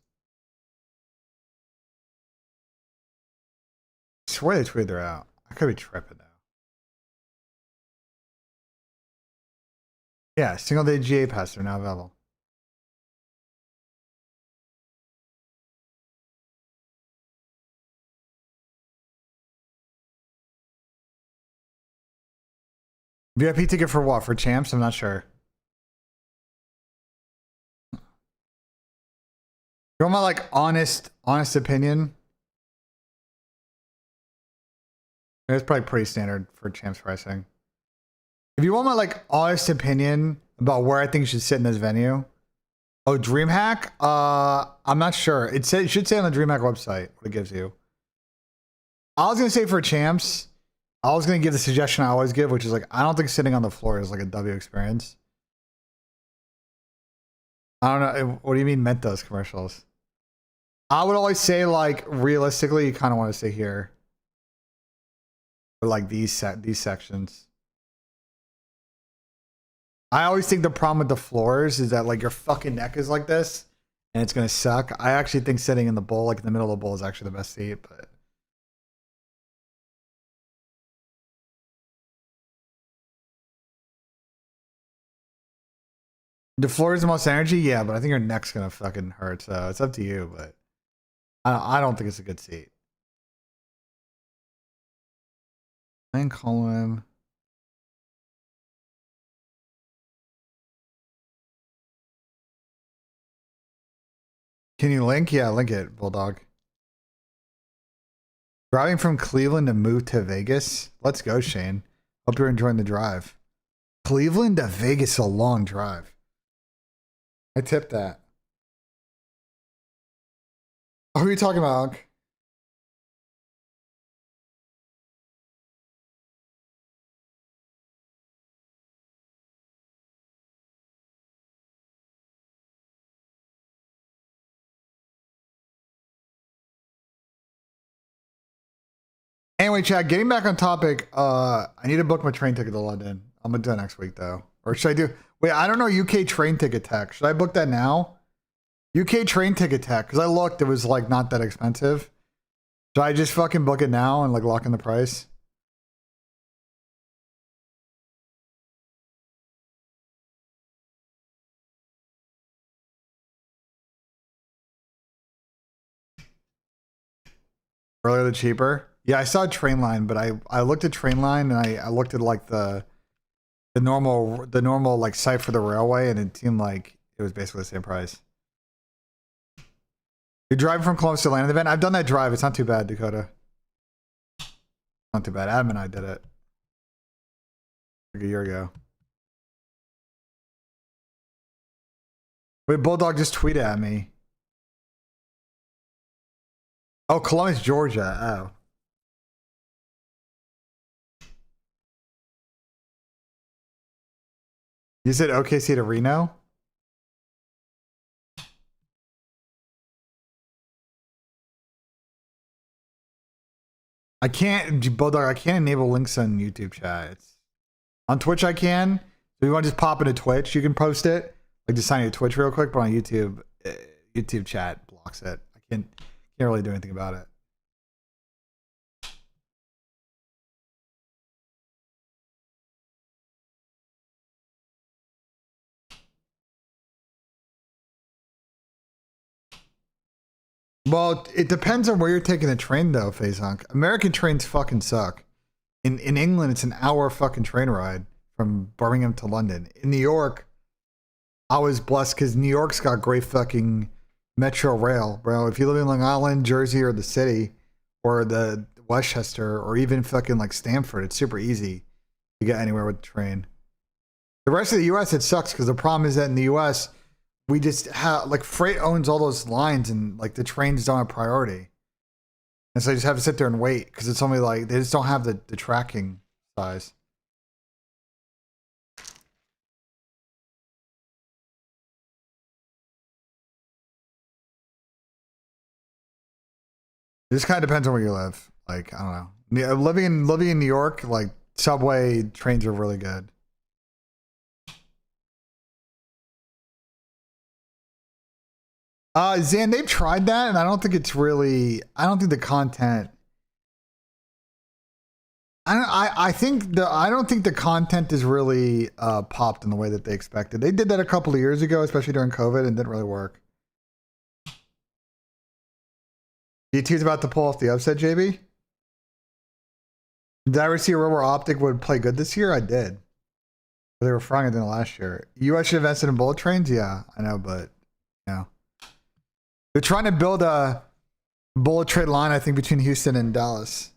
I swear they tweeted they're out. I could be tripping though. Yeah, single day GA pass are now available. VIP ticket for what? For champs? I'm not sure. You want my like honest opinion? It's probably pretty standard for champs pricing. If you want my like honest opinion about where I think you should sit in this venue, oh DreamHack, I'm not sure. It should say on the DreamHack website what it gives you. I was gonna say for champs, I was gonna give the suggestion I always give, which is like I don't think sitting on the floor is like a W experience. I don't know. What do you mean Mentos commercials? I would always say like realistically, you kind of want to stay here, or like these sections. I always think the problem with the floors is that like your fucking neck is like this, and it's gonna suck. I actually think sitting in the bowl, like in the middle of the bowl, is actually the best seat, but. The floor is the most energy, yeah, but I think your neck's gonna fucking hurt, so it's up to you, but I don't think it's a good seat. And call him. Can you link? Yeah, link it, Bulldog. Driving from Cleveland to move to Vegas. Let's go, Shane. Hope you're enjoying the drive. Cleveland to Vegas is a long drive. I tipped that. Oh, who are you talking about, Unc? Anyway, chat, getting back on topic, I need to book my train ticket to London. I'm gonna do it next week though. Or should I do wait, I don't know UK train ticket tech. Should I book that now? UK train ticket tech, because I looked, it was like not that expensive. Should I just fucking book it now and like lock in the price? Earlier the cheaper? Yeah, I saw Trainline, but I looked at Trainline and I looked at like the normal like site for the railway, and it seemed like it was basically the same price. You're driving from Columbus to Atlanta event? I've done that drive. It's not too bad, Dakota. Not too bad. Adam and I did it like a year ago. Wait, Bulldog just tweeted at me. Oh, Columbus, Georgia. Oh. You said OKC to Reno? I can't, Bulldog, I can't enable links on YouTube chat. It's, on Twitch I can. So you want to just pop into Twitch, you can post it. Like just sign your Twitch real quick, but on YouTube, YouTube chat blocks it. I can't really do anything about it. Well, it depends on where you're taking the train though, Faisonk. American trains fucking suck. In England, it's an hour fucking train ride from Birmingham to London. In New York, I was blessed because New York's got great fucking metro rail, bro. If you live in Long Island, Jersey, or the city, or the Westchester, or even fucking like Stamford, it's super easy to get anywhere with the train. The rest of the U.S. it sucks because the problem is that in the U.S. we just have like freight owns all those lines and like the trains don't have priority, and so you just have to sit there and wait because it's only like they just don't have the tracking size. It just kind of depends on where you live. Like I don't know, living in New York, like subway trains are really good. Zan, they've tried that, and I don't think it's really. I don't think the content. I think I don't think the content is really popped in the way that they expected. They did that a couple of years ago, especially during COVID, and didn't really work. G2's about to pull off the upset, JB. Did I ever see a world where Optic would play good this year? I did. They were frying it than last year. US should invest in bullet trains? Yeah, I know, but no. They're trying to build a bullet train line, I think, between Houston and Dallas.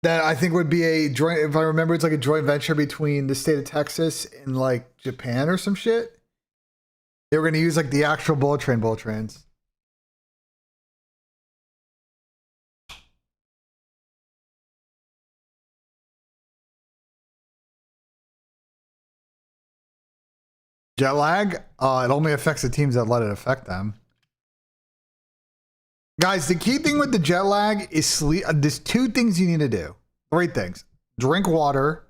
That I think would be a joint, if I remember, it's like a joint venture between the state of Texas and like Japan or some shit. They were going to use like the actual bullet trains. Jet lag, it only affects the teams that let it affect them. Guys, the key thing with the jet lag is sleep. There's two things you need to do. Three things. Drink water,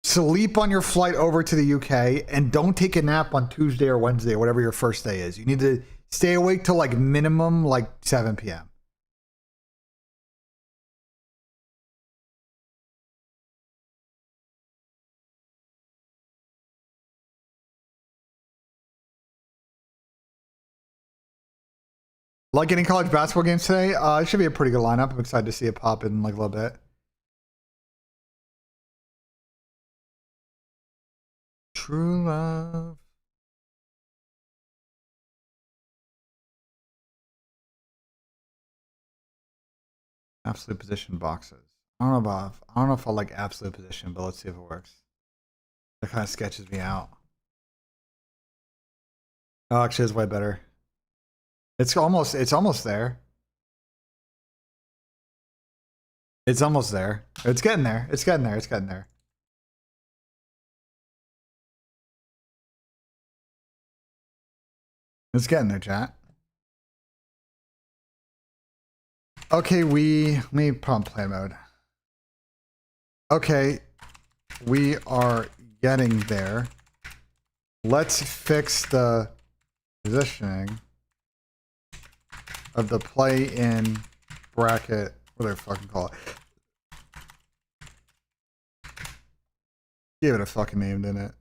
sleep on your flight over to the UK, and don't take a nap on Tuesday or Wednesday or whatever your first day is. You need to stay awake till like minimum like 7 p.m. Like any college basketball games today, it should be a pretty good lineup. I'm excited to see it pop in like a little bit. True love. Absolute position boxes. I don't know if I like absolute position, but let's see if it works. That kind of sketches me out. Oh, actually, it's way better. It's almost there. It's almost there. It's getting there. It's getting there. It's getting there. It's getting there, chat. Okay, let me put on play mode. Okay, we are getting there. Let's fix the positioning of the play-in bracket. What do I fucking call it? Give it a fucking name, didn't it?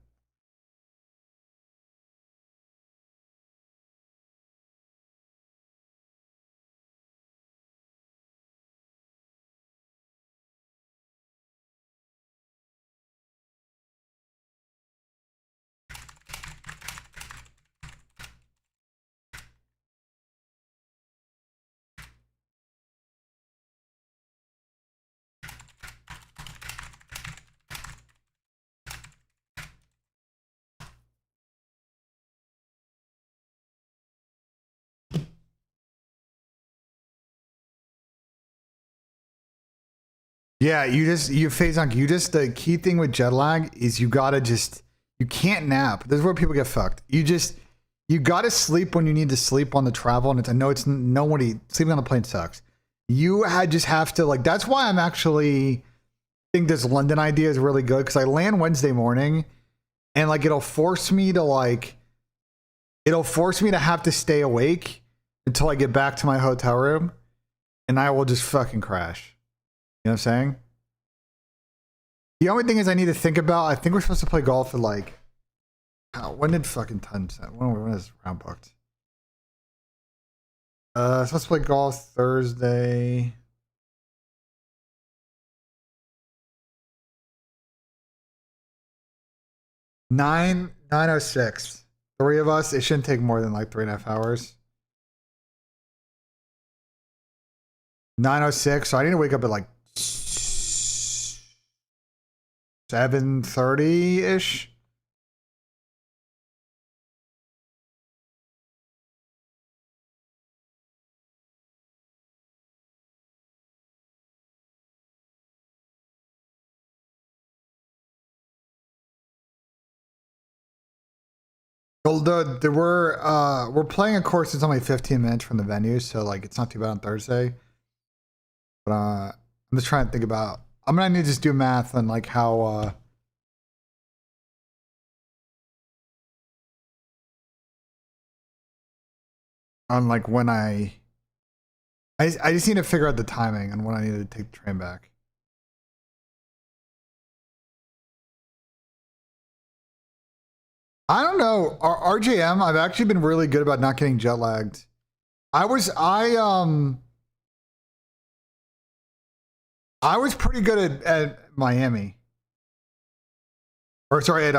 Yeah, the key thing with jet lag is you can't nap. This is where people get fucked. You gotta sleep when you need to sleep on the travel, and I know it's nobody sleeping on the plane sucks. Just have to like. That's why I'm actually think this London idea is really good because I land Wednesday morning, and like it'll force me to have to stay awake until I get back to my hotel room, and I will just fucking crash. You know what I'm saying? The only thing is I need to think about, I think we're supposed to play golf at like, when did fucking time set? When is round booked? Supposed to play golf Thursday. Nine oh six. Three of us. It shouldn't take more than like 3.5 hours. 9:06. So I need to wake up at like 7:30 ish. Well, we're playing a course that's only 15 minutes from the venue, so like it's not too bad on Thursday. But I'm just trying to think about. I'm gonna need to just do math on like how. On like when I I just need to figure out the timing and when I need to take the train back. I don't know. RJM, I've actually been really good about not getting jet lagged. I was pretty good at Miami. Or sorry, at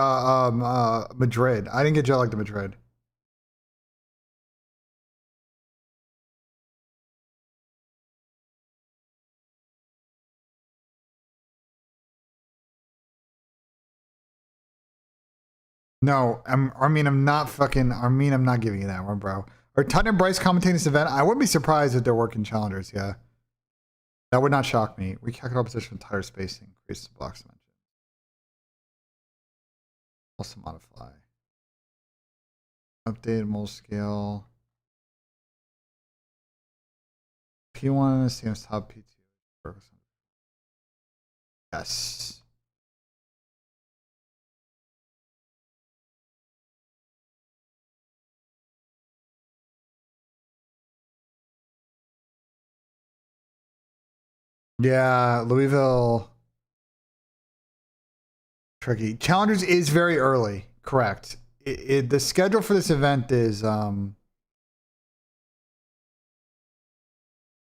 Madrid. I didn't get jet lagged to Madrid. No, I'm not giving you that one, bro. Are Tutton and Bryce commentating this event? I wouldn't be surprised if they're working challengers, yeah. That would not shock me. Recalculate position, tire spacing, increase the block dimension. Also modify. Updated mold scale. P1 is the top P2. Yes. Yeah, Louisville. Tricky. Challengers is very early. Correct. The schedule for this event is I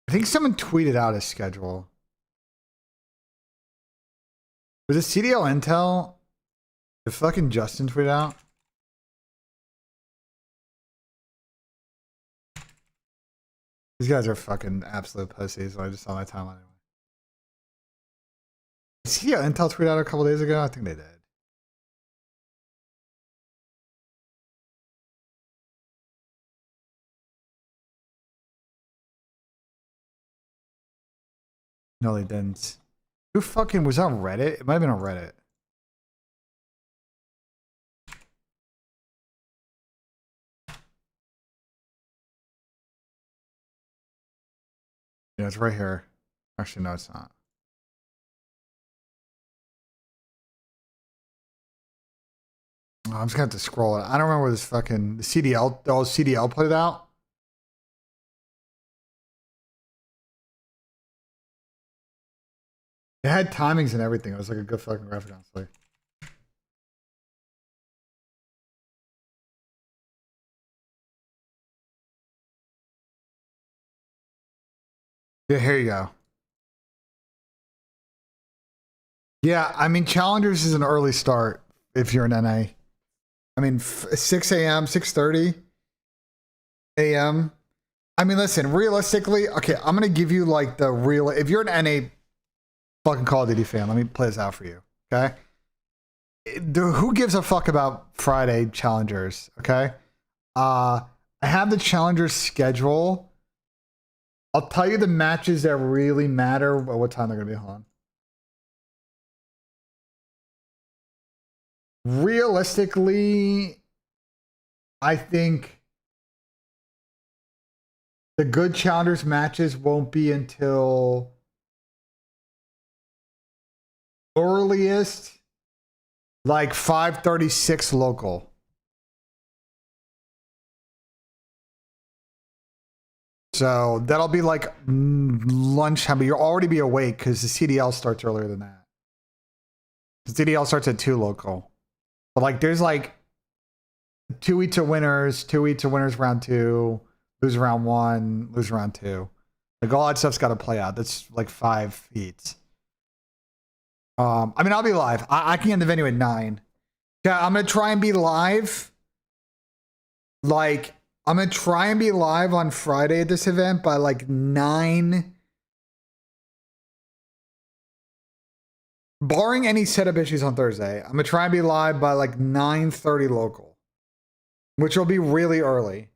think someone tweeted out a schedule. Was it CDL Intel? Did fucking Justin tweet out? These guys are fucking absolute pussies. So I just saw my timeline anyway. Did CDL Intel tweet out a couple days ago? I think they did. No, they didn't. Who fucking was on Reddit? It might have been on Reddit. Yeah, it's right here. Actually, no, it's not. Oh, I'm just gonna have to scroll it. I don't remember this fucking the CDL. Oh, CDL put it out. It had timings and everything. It was like a good fucking graphic, honestly. Yeah, here you go. Yeah, I mean, Challengers is an early start if you're an NA. I mean, 6 a.m., 6:30 a.m. I mean, listen, realistically, okay, I'm going to give you like the real, if you're an NA fucking Call of Duty fan, let me play this out for you, okay? Who gives a fuck about Friday Challengers, okay? I have the Challengers schedule. I'll tell you the matches that really matter, what time they're going to be on. Realistically, I think the good Challengers matches won't be until earliest like 5:36 local. So that'll be like lunchtime, but you'll already be awake because the CDL starts earlier than that. The CDL starts at 2 local. But like there's like 2 weeks of winners, 2 weeks of winners round 2, lose round 1, lose round 2. Like all that stuff's got to play out. That's like 5 heats. I mean, I'll be live. I can get in the venue at 9. Yeah, I'm gonna try and be live. Like, I'm gonna try and be live on Friday at this event by like 9. Barring any setup issues on Thursday, I'm gonna try and be live by like 9:30 local, which will be really early.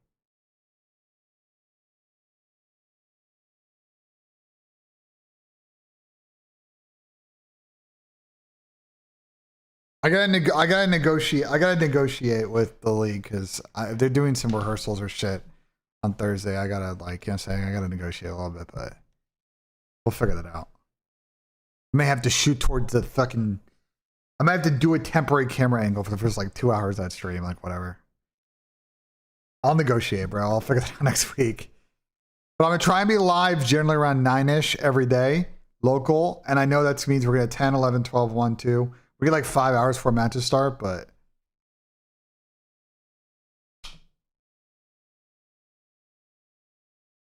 I gotta negotiate with the league because they're doing some rehearsals or shit on Thursday. I gotta like, you know what I'm saying? I gotta negotiate a little bit, but we'll figure that out. I may have to shoot towards the fucking. I might have to do a temporary camera angle for the first like 2 hours of that stream, like whatever. I'll negotiate, bro. I'll figure that out next week. But I'm going to try and be live generally around 9-ish every day, local. And I know that means we're going to 10, 11, 12, 1, 2. We get like 5 hours before matches start, but...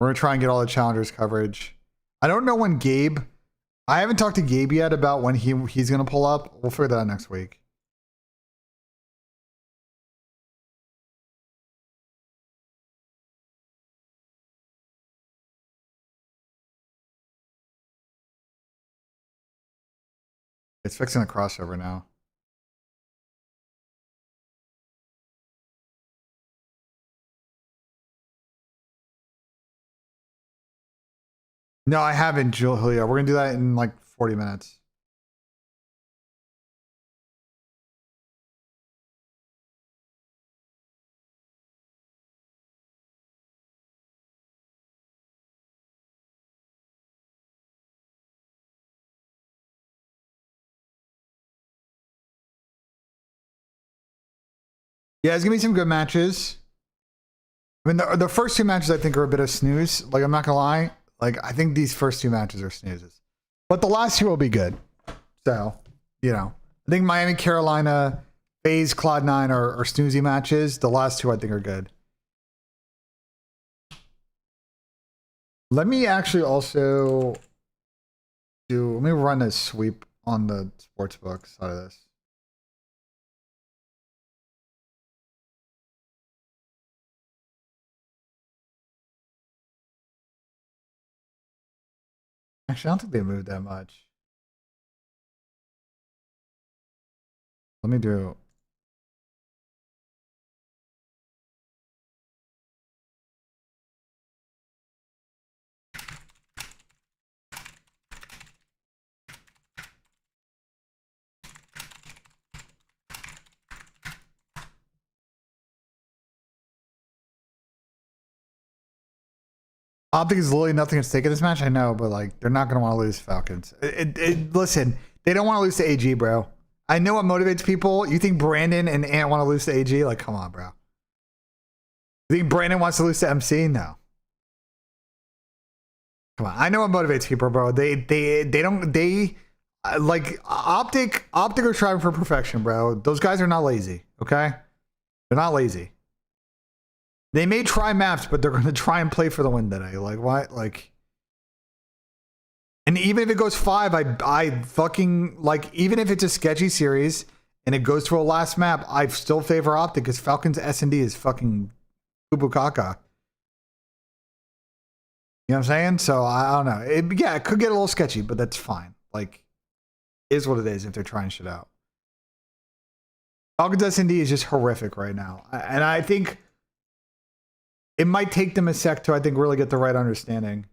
we're going to try and get all the challengers coverage. I don't know when Gabe... I haven't talked to Gabe yet about when he's going to pull up. We'll figure that out next week. It's fixing the crossover now. No, I haven't, Julia. We're going to do that in like 40 minutes. Yeah, it's going to be some good matches. I mean, the first 2 matches I think are a bit of snooze. Like, I'm not going to lie. Like, I think these first 2 matches are snoozes. But the last 2 will be good. So, you know. I think Miami, Carolina, FaZe, Cloud9 are snoozy matches. The last 2 I think are good. Let me actually also let me run a sweep on the sportsbook side of this. Actually, I don't think they moved that much. Let me do... Optic is literally nothing at stake in this match. I know, but like they're not going to want to lose Falcons. Listen, they don't want to lose to AG, bro. I know what motivates people. You think Brandon and Ant want to lose to AG? Like, come on, bro. You think Brandon wants to lose to MC? No. Come on. I know what motivates people, bro. They don't like Optic are striving for perfection, bro. Those guys are not lazy, okay? They're not lazy. They may try maps, but they're going to try and play for the win today. Like, what? Like, and even if it goes 5, I fucking, like, even if it's a sketchy series and it goes to a last map, I still favor Optic because Falcons S&D is fucking boo-boo-caca. You know what I'm saying? So, I don't know. Yeah, it could get a little sketchy, but that's fine. Like, it is what it is if they're trying shit out. Falcons S&D is just horrific right now. And I think... it might take them a sec to, I think, really get the right understanding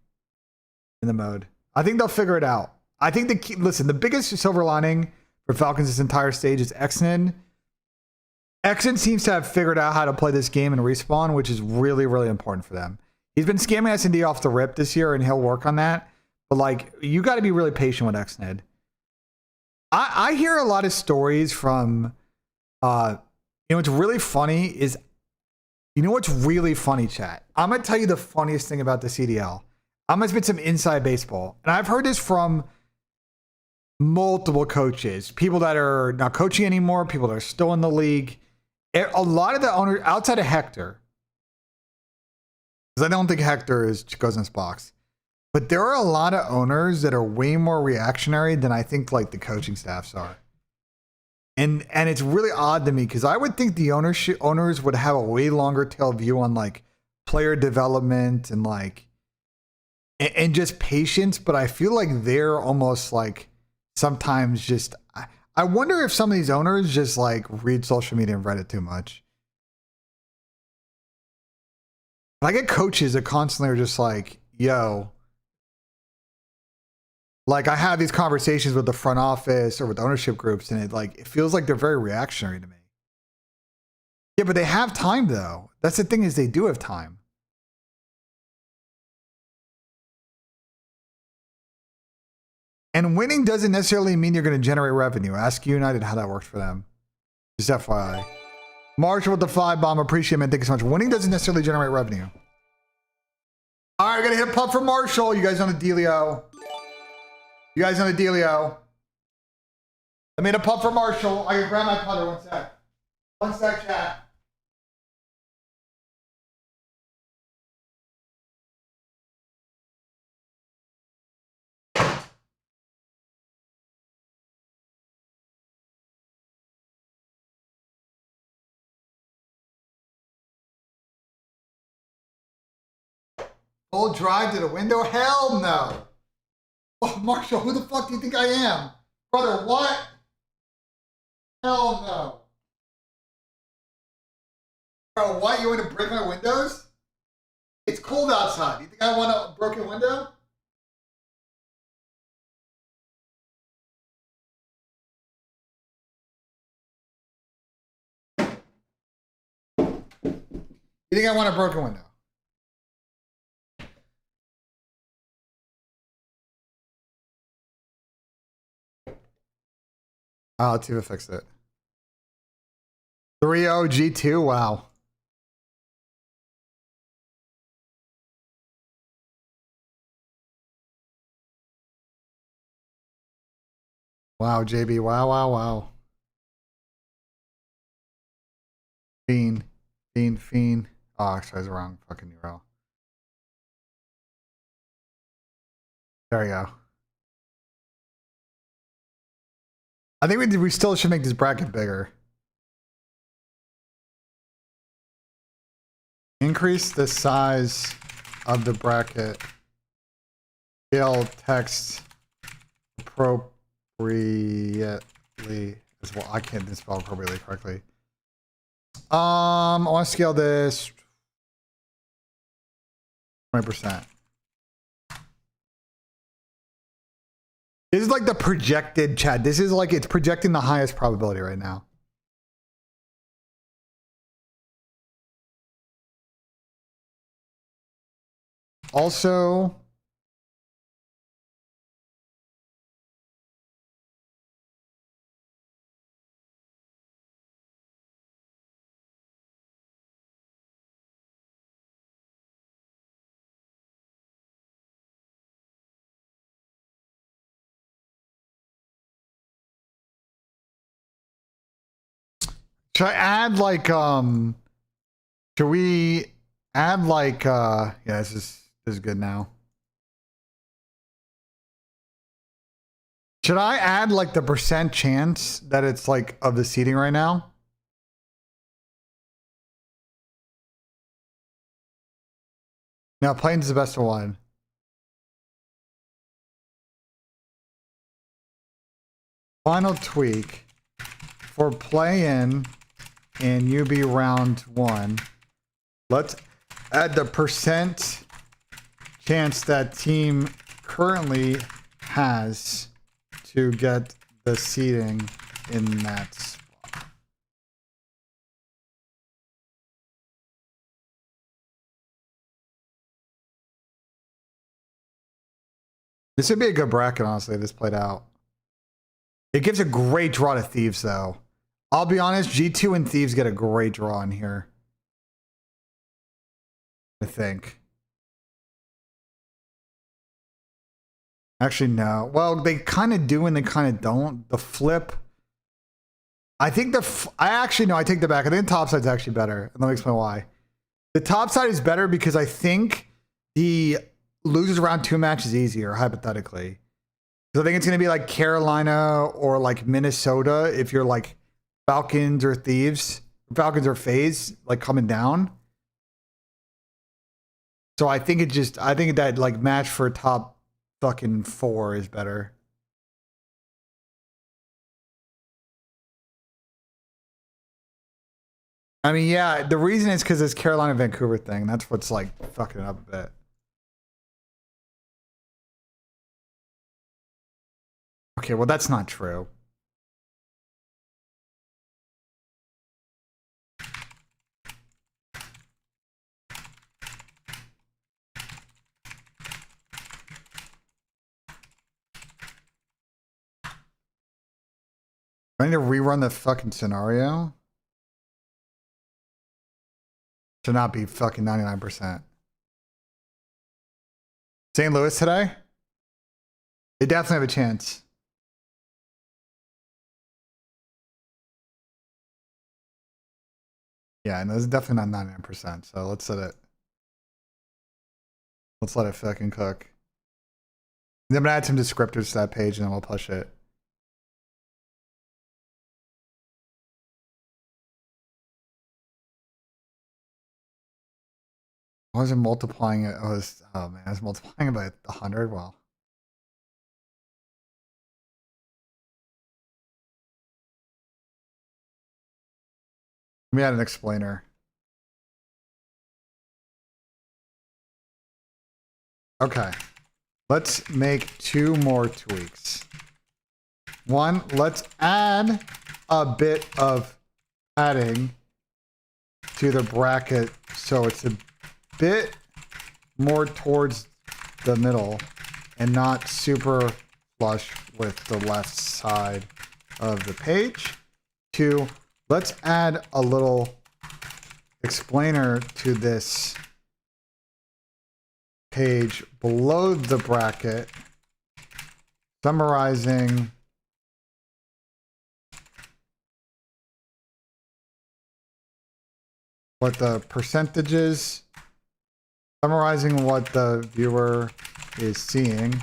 in the mode. I think they'll figure it out. I think the biggest silver lining for Falcons this entire stage is Exnen. Exnen seems to have figured out how to play this game and respawn, which is really, really important for them. He's been scamming S&D off the rip this year, and he'll work on that. But, like, you got to be really patient with Exnen. I hear a lot of stories from, what's really funny is, you know what's really funny, chat? I'm going to tell you the funniest thing about the CDL. I'm going to spit some inside baseball. And I've heard this from multiple coaches. People that are not coaching anymore. People that are still in the league. A lot of the owners, outside of Hector, because I don't think Hector goes in this box. But there are a lot of owners that are way more reactionary than I think like the coaching staffs are. And it's really odd to me because I would think the owners would have a way longer tail view on like player development and like and just patience. But I feel like they're almost like sometimes just. I wonder if some of these owners just like read social media and Reddit too much. I get coaches that constantly are just like, yo. Like I have these conversations with the front office or with ownership groups, and it feels like they're very reactionary to me. Yeah, but they have time though. That's the thing, is they do have time. And winning doesn't necessarily mean you're going to generate revenue. Ask United how that works for them. Just FYI. Marshall with the 5 bomb. Appreciate it, man. Thank you so much. Winning doesn't necessarily generate revenue. All right, I gotta hit a putt for Marshall. You guys on the dealio? You guys on the dealio? I made a putt for Marshall. I can grab my putter. One sec. One sec, chat. Full drive to the window? Hell no. Oh, Marshall, who the fuck do you think I am? Brother, what? Hell no. Bro, what? You want to break my windows? It's cold outside. You think I want a broken window? You think I want a broken window? Oh, let's see if it fixed it. 3-0 G2, wow. Wow, JB, wow, wow, wow. Fiend. Oh, actually, I was the wrong fucking URL. There we go. I think we still should make this bracket bigger. Increase the size of the bracket. Scale text appropriately as well. I can't spell appropriately correctly. I want to scale this 20%. This is like the projected, Chad. This is like it's projecting the highest probability right now. Also, should I add like should we add like yeah, this is good now. Should I add like the percent chance that it's like of the seating right now? No, plane's the best of one. Final tweak for play-in and UB round 1. Let's add the percent chance that team currently has to get the seating in that spot. This would be a good bracket, honestly, if this played out. It gives a great draw to Thieves, though. I'll be honest, G2 and Thieves get a great draw in here. I think. Actually, no. Well, they kind of do and they kind of don't. The flip. I think I actually, no, I take that back. I think the top side's actually better. And let me explain why. The top side is better because I think the losers round 2 match is easier, hypothetically. So I think it's going to be like Carolina or like Minnesota if you're like Falcons or Thieves. Falcons or FaZe, like coming down. So I think I think that like match for top fucking 4 is better. I mean, yeah, the reason is because this Carolina Vancouver thing. That's what's like fucking it up a bit. Okay, well, that's not true. I need to rerun the fucking scenario. To not be fucking 99%. St. Louis today? They definitely have a chance. Yeah, and it's definitely not 99%. So let's let it. Let's let it fucking cook. I'm gonna add some descriptors to that page and then we'll push it. I wasn't multiplying it. Oh man, I was multiplying it by 100. Wow. Let me add an explainer. Okay. Let's make 2 more tweaks. One, let's add a bit of padding to the bracket so it's a bit more towards the middle and not super flush with the left side of the page. 2, let's add a little explainer to this page below the bracket, summarizing what the percentage is, summarizing what the viewer is seeing.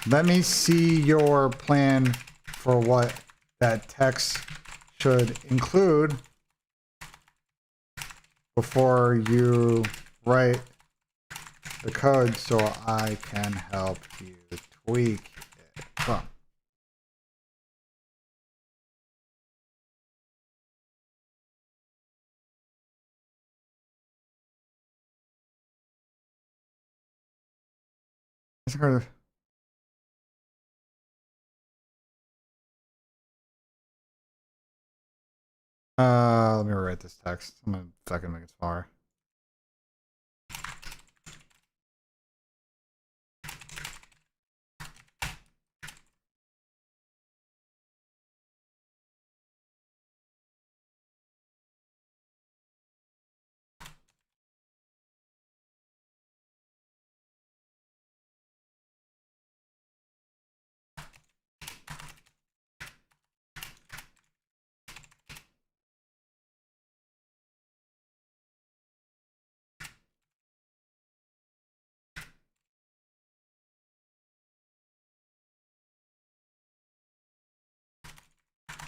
Let me see your plan for what that text should include before you write the code so I can help you tweak it. Boom. Let me rewrite this text. I'm gonna fucking make it smaller.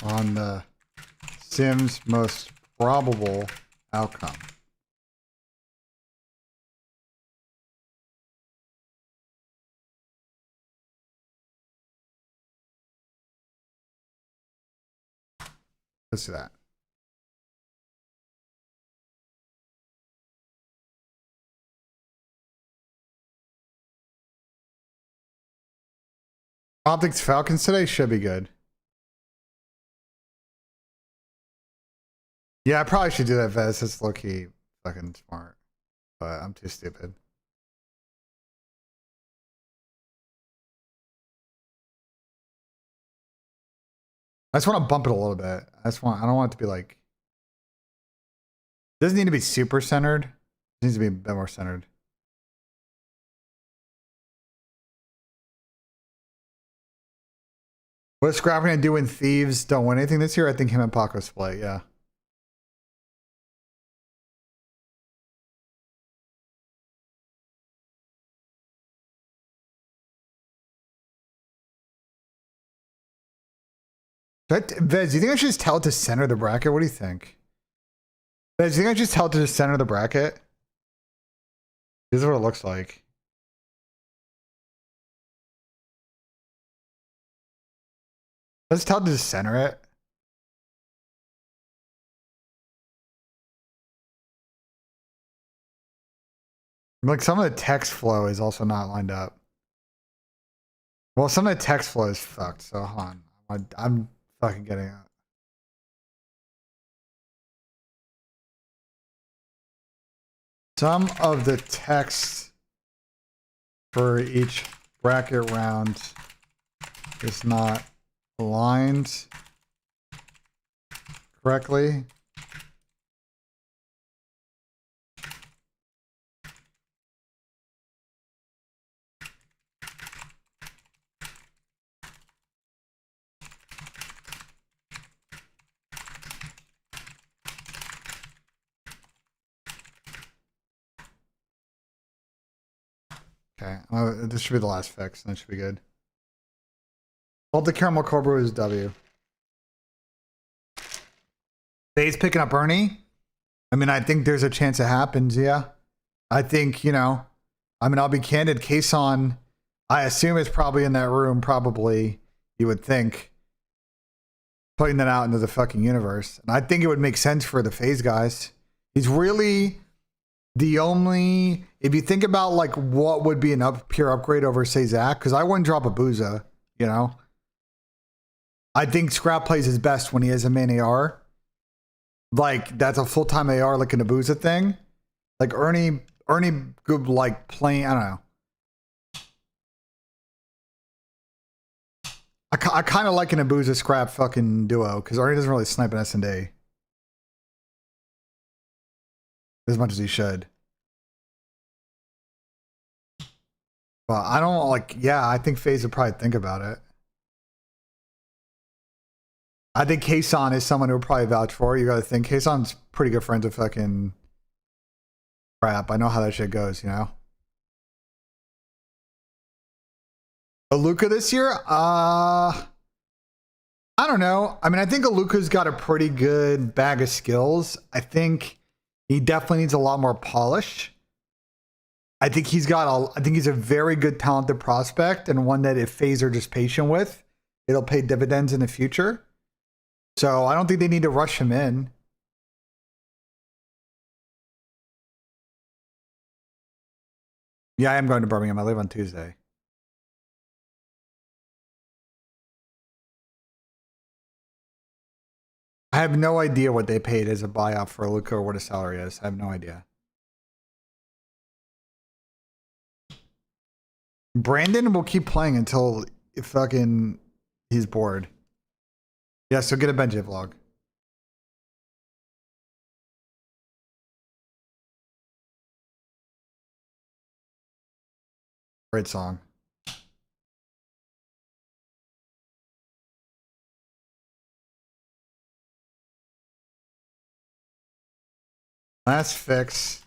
On the Sim's most probable outcome. Let's do that. Optics Falcons today should be good. Yeah, I probably should do that, Vez. It's low-key fucking smart. But I'm too stupid. I just want to bump it a little bit. I don't want it to be like, it doesn't need to be super centered. It needs to be a bit more centered. What's Scrap gonna do when Thieves don't win anything this year? I think him and Paco split, yeah. Vez, do you think I should just tell it to center the bracket? What do you think? Vez, do you think I should just tell it to center the bracket? This is what it looks like. Let's tell it to just center it. Like some of the text flow is also not lined up. Well, some of the text flow is fucked, so hold on. I'm fucking getting it. Some of the text for each bracket round is not aligned correctly. This should be the last fix. That should be good. Salted Caramel Cobra is W. FaZe picking up Ernie. I mean, I think there's a chance it happens, yeah. I think, you know, I mean, I'll be candid. Kason, I assume is probably in that room, probably, you would think, putting that out into the fucking universe. And I think it would make sense for the FaZe guys. He's really the only, if you think about like what would be an pure upgrade over, say, Zach, because I wouldn't drop a Booza, you know? I think Scrap plays his best when he has a main AR. Like, that's a full-time AR, like an Abuza thing. Like, Ernie good, like, playing, I don't know. I kind of like an Abuza Scrap fucking duo, because Ernie doesn't really snipe an S&D. As much as he should. But I don't, like, yeah, I think FaZe would probably think about it. I think Kason is someone who would probably vouch for it. You gotta think Kason's pretty good friends with fucking Crap. I know how that shit goes, you know? Aluka this year? I don't know. I mean, I think Aluka's got a pretty good bag of skills. I think he definitely needs a lot more polish. I think he's a very good talented prospect, and one that if FaZe are just patient with, it'll pay dividends in the future. So I don't think they need to rush him in. Yeah, I am going to Birmingham. I leave on Tuesday. I have no idea what they paid as a buyout for Luka or what his salary is. I have no idea. Brandon will keep playing until fucking he's bored. Yeah, so get a BENJ vlog. Great song. Last fix.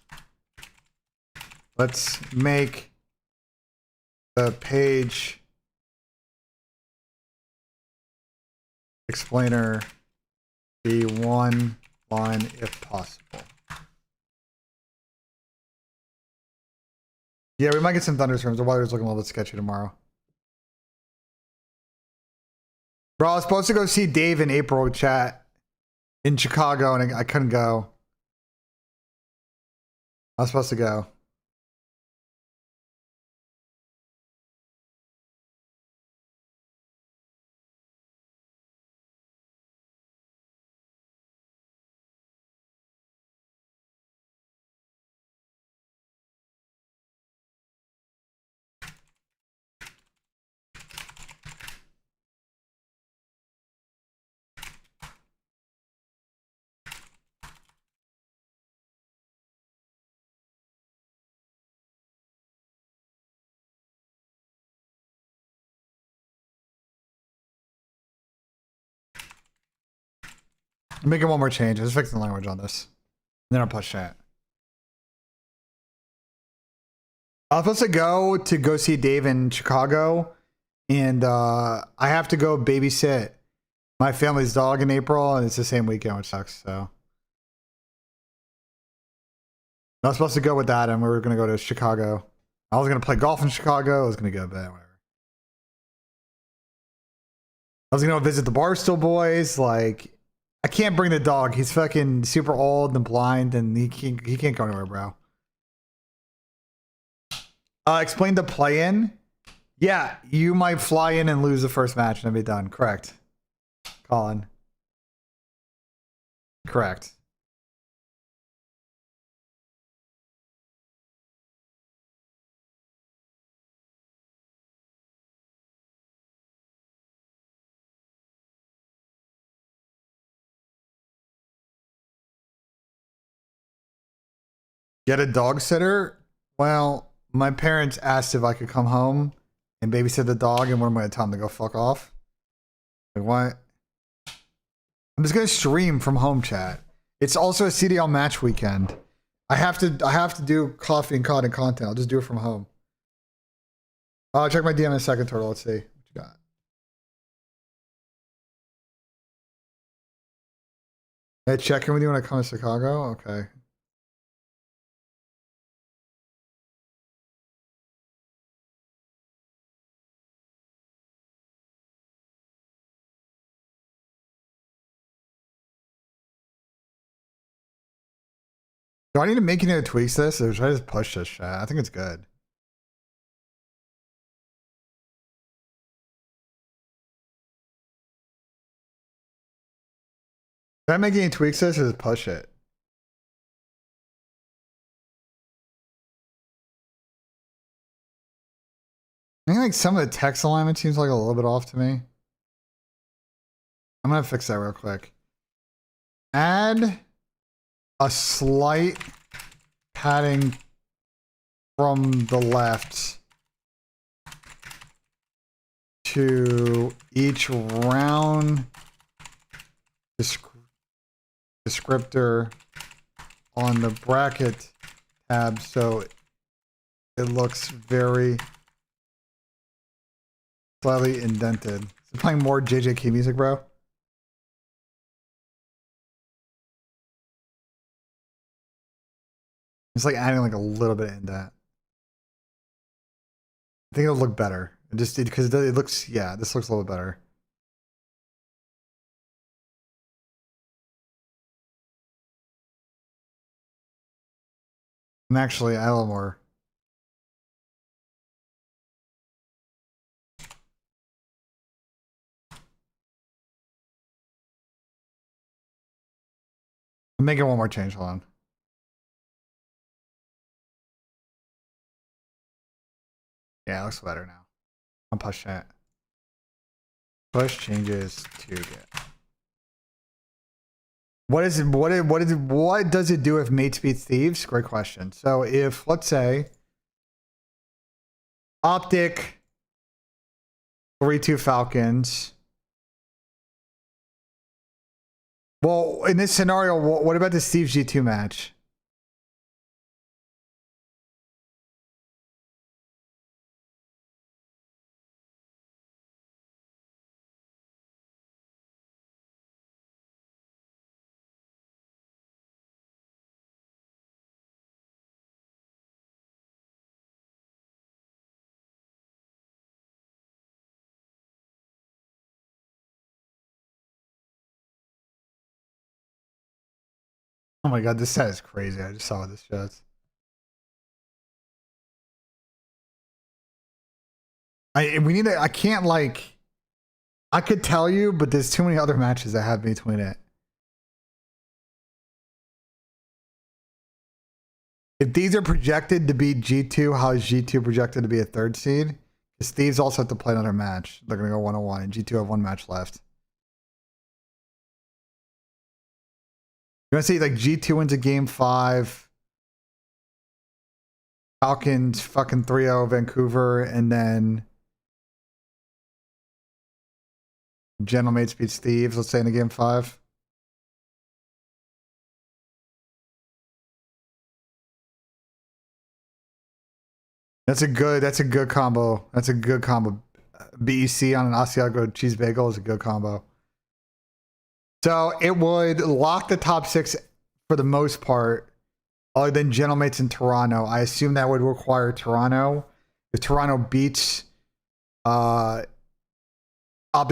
Let's make the page explainer be one line if possible. Yeah, we might get some thunderstorms. The weather's looking a little bit sketchy tomorrow. Bro, I was supposed to go see Dave in April chat in Chicago, and I couldn't go. I was supposed to go. I'm making one more change. I'm just fixing the language on this. And then I'll push chat. I was supposed to go see Dave in Chicago, and I have to go babysit my family's dog in April, and it's the same weekend, which sucks. So I was supposed to go with that, and we were going to go to Chicago. I was going to play golf in Chicago. I was going to go to bed, whatever. I was going to go visit the Barstool Boys. Like, I can't bring the dog. He's fucking super old and blind, and he can't go anywhere, bro. Explain the play-in. Yeah, you might fly in and lose the first match and then be done. Correct. Colin. Correct. Get a dog sitter? Well, my parents asked if I could come home and babysit the dog, and what am I going to tell them to go fuck off? Like, what? I'm just going to stream from home chat. It's also a CDL match weekend. I have to do coffee and COD and content. I'll just do it from home. I'll check my DM in a second, Turtle. Let's see what you got. Hey, check in with you when I come to Chicago. Okay. Do I need to make any tweaks to this, or should I just push this shit? I think it's good. Should I make any tweaks to this, or just push it? I think like some of the text alignment seems like a little bit off to me. I'm gonna fix that real quick. Add a slight padding from the left to each round descriptor on the bracket tab so it looks very slightly indented. Is it playing more JJK music, bro? It's like adding like a little bit in that. I think it'll look better. Because it looks, yeah, this looks a little better. And actually add a little more. Make it one more change, hold on. Yeah, it looks better now. I'll push that. Push changes to get. What is it? What does it do if mates beat thieves? Great question. So if, let's say, Optic 3-2 Falcons. Well, in this scenario, what about the Steve G2 match? Oh my god, this set is crazy. I just saw this shows. I can't like, I could tell you, but there's too many other matches that have between it. If these are projected to be G2, how is G2 projected to be a third seed? Because Thieves also have to play another match. They're going to go 1-1, and G2 have one match left. You want to see like G2 wins a game 5. Falcons fucking 3-0 Vancouver, and then Gentlemates beats Thieves, let's say in a game 5. That's a good combo. That's a good combo. BEC on an Asiago cheese bagel is a good combo. So it would lock the top 6 for the most part, other than Gentlemates in Toronto. I assume that would require Toronto. If Toronto beats Optic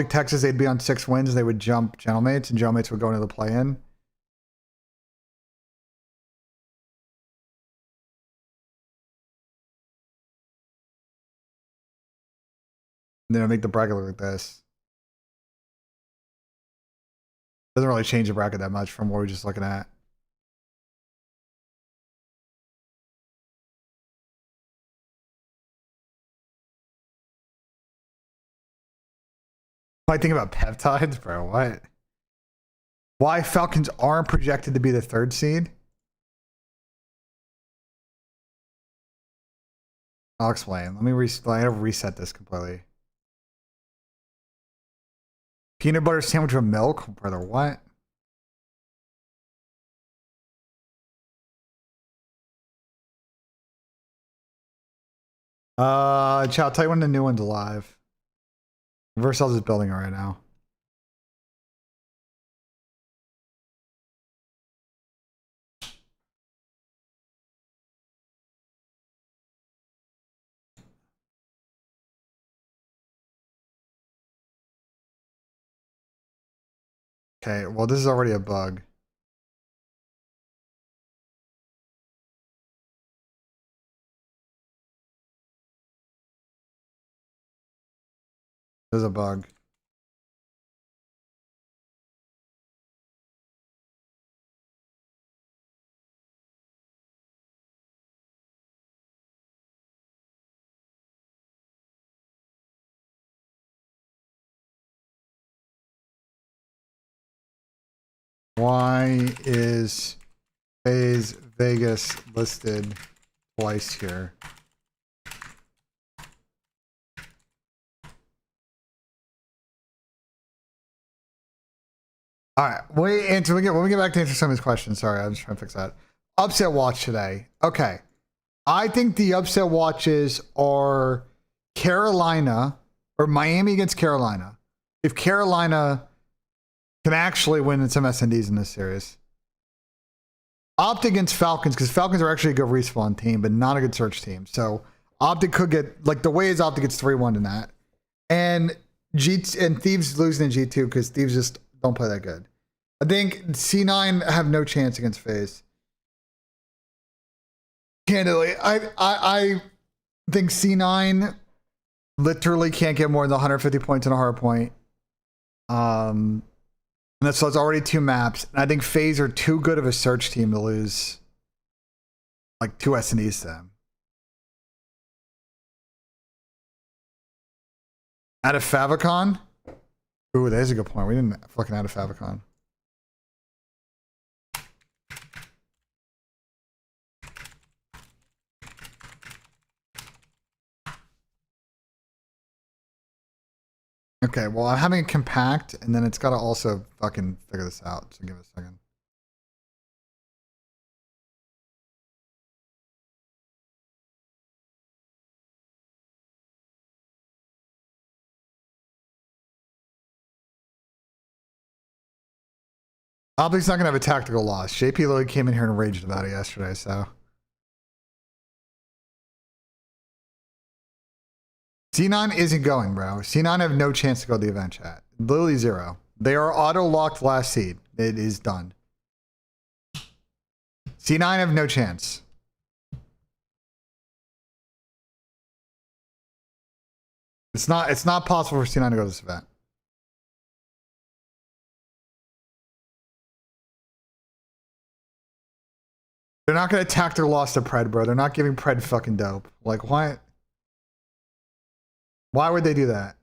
Texas, they'd be on 6 wins. They would jump Gentlemates, and Gentlemates would go into the play-in. And then I'll make the bracket look like this. Doesn't really change the bracket that much from what we're just looking at. I think about peptides, bro. What? Why Falcons aren't projected to be the 3rd seed? I'll explain. Let me reset this completely. Peanut butter sandwich with milk? Brother, what? Chat, I'll tell you when the new one's live. Vercel's is building it right now. Okay, well, this is already a bug. There's a bug. Why is FaZe Vegas listed twice here? All right, wait, answer. When we get back to answer some of these questions, sorry, I'm just trying to fix that. Upset watch today. Okay, I think the upset watches are Carolina or Miami against Carolina. If Carolina can actually win some SNDs in this series. Opt against Falcons because Falcons are actually a good respawn team, but not a good search team. So Optic could get, like, the way is Optic gets 3-1 in that. And Thieves losing in G2 because Thieves just don't play that good. I think C9 have no chance against FaZe. Candidly, I think C9 literally can't get more than 150 points in a hard point. And so it's already 2 maps. And I think FaZe are too good of a search team to lose like 2 SNEs to them. Out of Favicon? Ooh, there's a good point. We didn't fucking add a Favicon. Okay, well, I'm having a compact, and then it's got to also fucking figure this out. So give it a second. Optic's not going to have a tactical loss. JP literally came in here and raged about it yesterday, so. C9 isn't going, bro. C9 have no chance to go to the event chat. Literally 0. They are auto-locked last seed. It is done. C9 have no chance. It's not possible for C9 to go to this event. They're not going to tactical loss to Pred, bro. They're not giving Pred fucking dope. Like, why? Why would they do that?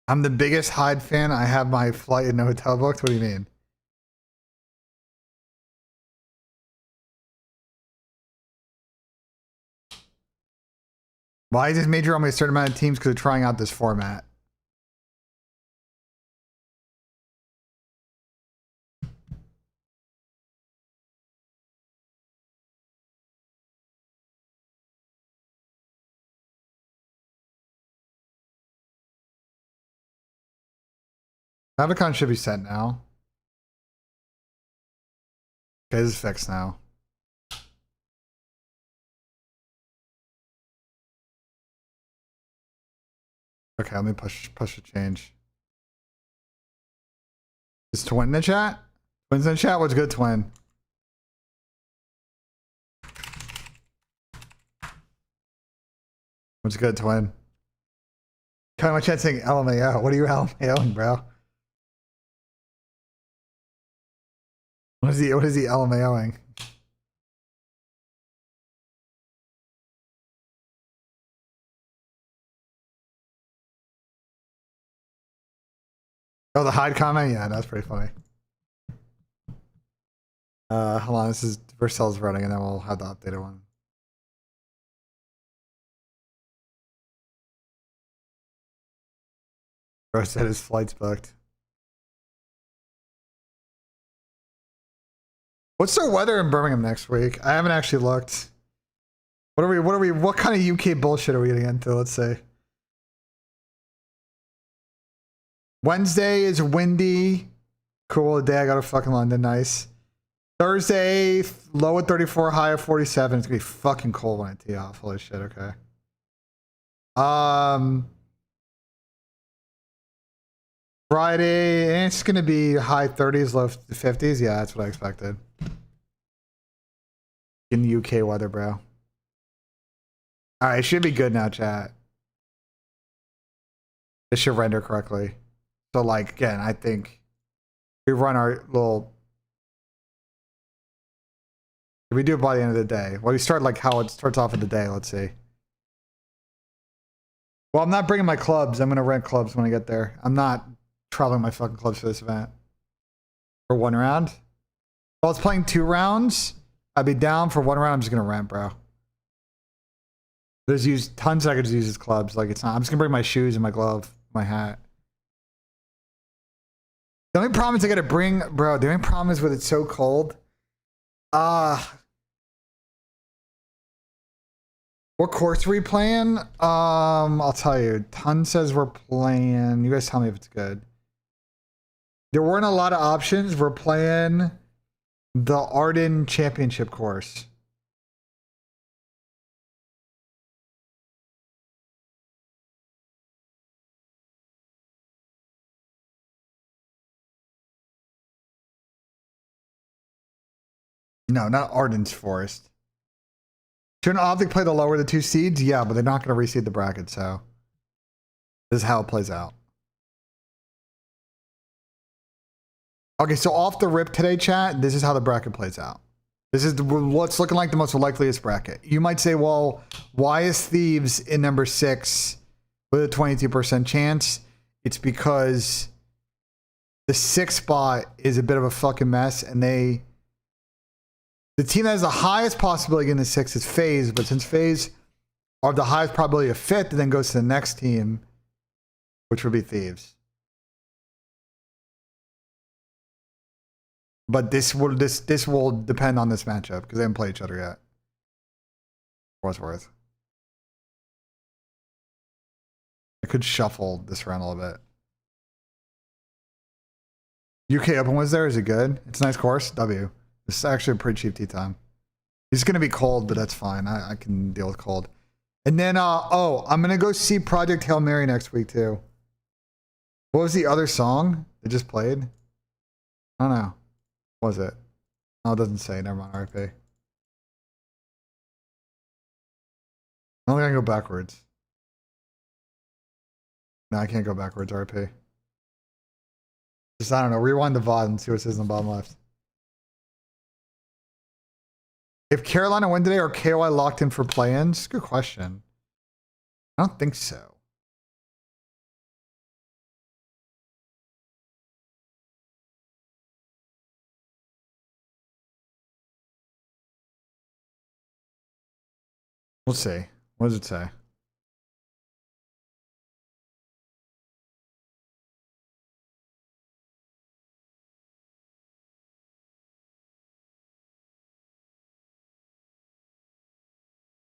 I'm the biggest Hyde fan. I have my flight and no hotel booked. What do you mean? Why is this major only a certain amount of teams because they're trying out this format? Navicon should be set now. Okay, this is fixed now. Okay, let me push the change. Is Twin in the chat? Twin's in the chat? What's good, Twin? What's good, Twin? Kind of my chat saying LMAO. What are you LMAOing, bro? What is he LMAOing? Oh, the hide comment? Yeah, that's pretty funny. Hold on, this is Vercel's running, and then we'll have the updated one. Bro said his flight's booked. What's the weather in Birmingham next week? I haven't actually looked. What kind of UK bullshit are we getting into? Let's say. Wednesday is windy. Cool day. I got to fucking London. Nice. Thursday, low at 34, high at 47. It's gonna be fucking cold when I tee off. Holy shit, okay. Friday, it's gonna be high 30s, low 50s. Yeah, that's what I expected. In UK weather, bro. Alright, it should be good now, chat. It should render correctly. So, like, again, I think we run our little... If we do it by the end of the day. Well, we start like how it starts off in the day, let's see. Well, I'm not bringing my clubs. I'm going to rent clubs when I get there. I'm not traveling my fucking clubs for this event. For one round? If I was playing 2 rounds, I'd be down. For 1 round, I'm just going to rent, bro. There's tons I could just use as clubs. Like, it's not. I'm just going to bring my shoes and my glove, my hat. The only problem is I got to bring, bro, the only problem is with it's so cold. What course are we playing? I'll tell you. Ton says we're playing. You guys tell me if it's good. There weren't a lot of options. We're playing the Arden Championship course. No, not Arden's Forest. Shouldn't Optic play the lower of the 2 seeds? Yeah, but they're not going to reseed the bracket, so this is how it plays out. Okay, so off the rip today, chat, this is how the bracket plays out. This is what's looking like the most likeliest bracket. You might say, well, why is Thieves in number 6 with a 22% chance? It's because the 6th spot is a bit of a fucking mess, and the team that has the highest possibility in the 6 is FaZe, but since FaZe are the highest probability of 5th, then goes to the next team, which would be Thieves. But this will depend on this matchup because they haven't played each other yet. For what's worth. I could shuffle this round a little bit. UK Open was there. Is it good? It's a nice course. W. This is actually a pretty cheap tee time. It's going to be cold, but that's fine. I can deal with cold. And then, oh, I'm going to go see Project Hail Mary next week, too. What was the other song that just played? I don't know. What was it? Oh, it doesn't say. Never mind, RP. I don't think I can go backwards. No, I can't go backwards, RP. Just, I don't know. Rewind the VOD and see what it says in the bottom left. If Carolina win today, are KOI locked in for play-ins? Good question. I don't think so. We'll see. What does it say?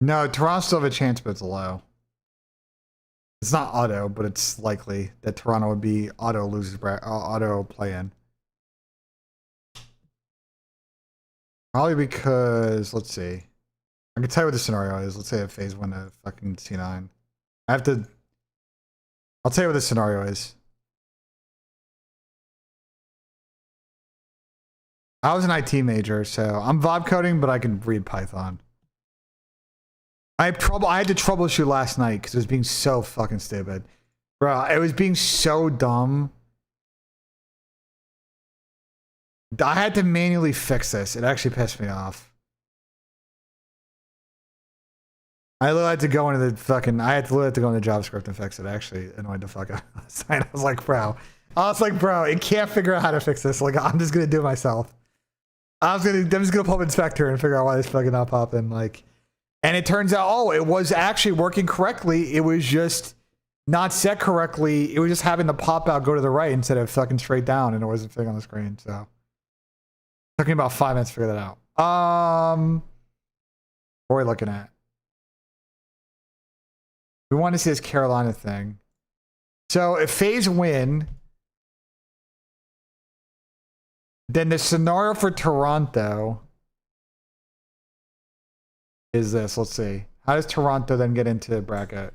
No, Toronto still have a chance, but it's low. It's not auto, but it's likely that Toronto would be auto play-in. Probably because, let's see. I can tell you what the scenario is. Let's say if FaZe win a fucking C9. I'll tell you what the scenario is. I was an IT major, so I'm VOD coding, but I can read Python. I had to troubleshoot last night because it was being so fucking stupid. Bro, it was being so dumb. I had to manually fix this. It actually pissed me off. I literally had to go into the fucking... I had to literally have to go into JavaScript and fix it. It actually annoyed the fuck out of the site. I was like, bro, I was like, bro, it can't figure out how to fix this. Like, I'm just gonna do it myself. I'm just gonna pull up Inspector and figure out why this fucking not popping. Like, and it turns out, oh, it was actually working correctly. It was just not set correctly. It was just having the pop out go to the right instead of fucking straight down, and it wasn't fitting on the screen. So, it took me about 5 minutes to figure that out. What are we looking at? We want to see this Carolina thing. So if FaZe win, then the scenario for Toronto is this. Let's see. How does Toronto then get into the bracket?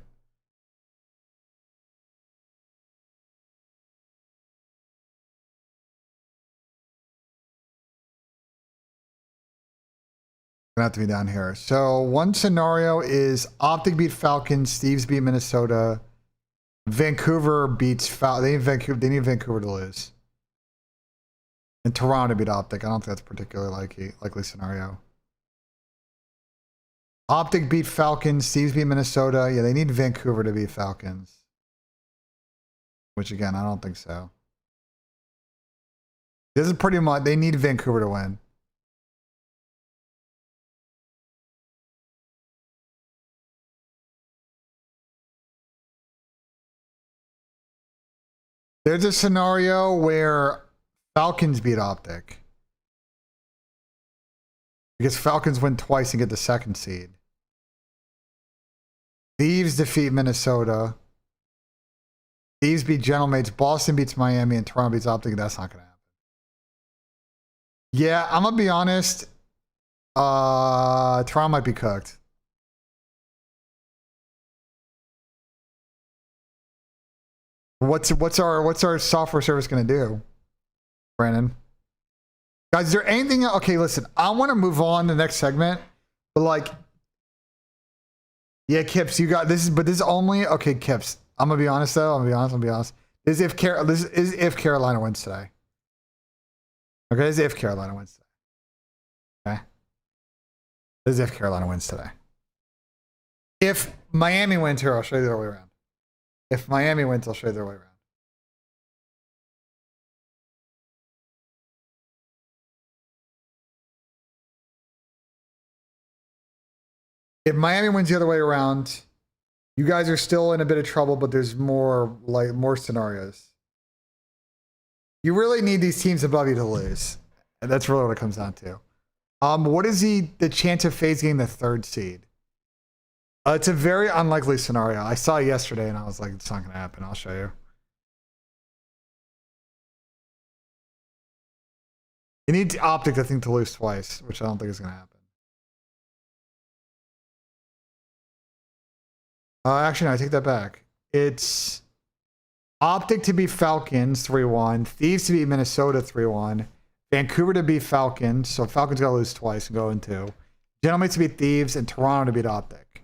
Gonna have to be down here. So one scenario is Optic beat Falcons, Thieves beat Minnesota, Vancouver beats they need Vancouver to lose. And Toronto beat Optic. I don't think that's a particularly likely scenario. Optic beat Falcons, Thieves beat Minnesota. Yeah, they need Vancouver to beat Falcons. Which again, I don't think so. This is pretty much, they need Vancouver to win. There's a scenario where Falcons beat Optic. Because Falcons win twice and get the second seed. Thieves defeat Minnesota. Thieves beat Gentlemates. Boston beats Miami. And Toronto beats Optic. That's not going to happen. Yeah, I'm going to be honest. Toronto might be cooked. What's our software service going to do, Brandon? Guys, is there anything? Okay, listen. I want to move on to the next segment, but like, yeah, Kips, you got this. But this is only okay, Kips. I'm gonna be honest though. I'm gonna be honest. This is if Carolina wins today. Okay, this is if Carolina wins today. Okay, this is if Carolina wins today. If Miami wins here, I'll show you the other way around. If Miami wins, I'll show you the other way around. If Miami wins the other way around, you guys are still in a bit of trouble, but there's more scenarios. You really need these teams above you to lose. And that's really what it comes down to. What is the chance of FaZe getting the third seed? It's a very unlikely scenario. I saw it yesterday and I was like, it's not going to happen. I'll show you. You need Optic, I think, to lose twice, which I don't think is going to happen. Actually, no, I take that back. It's Optic to beat Falcons 3-1, Thieves to beat Minnesota 3-1, Vancouver to beat Falcons, so Falcons got to lose twice and go in 2. Gentlemen to beat Thieves and Toronto to beat Optic.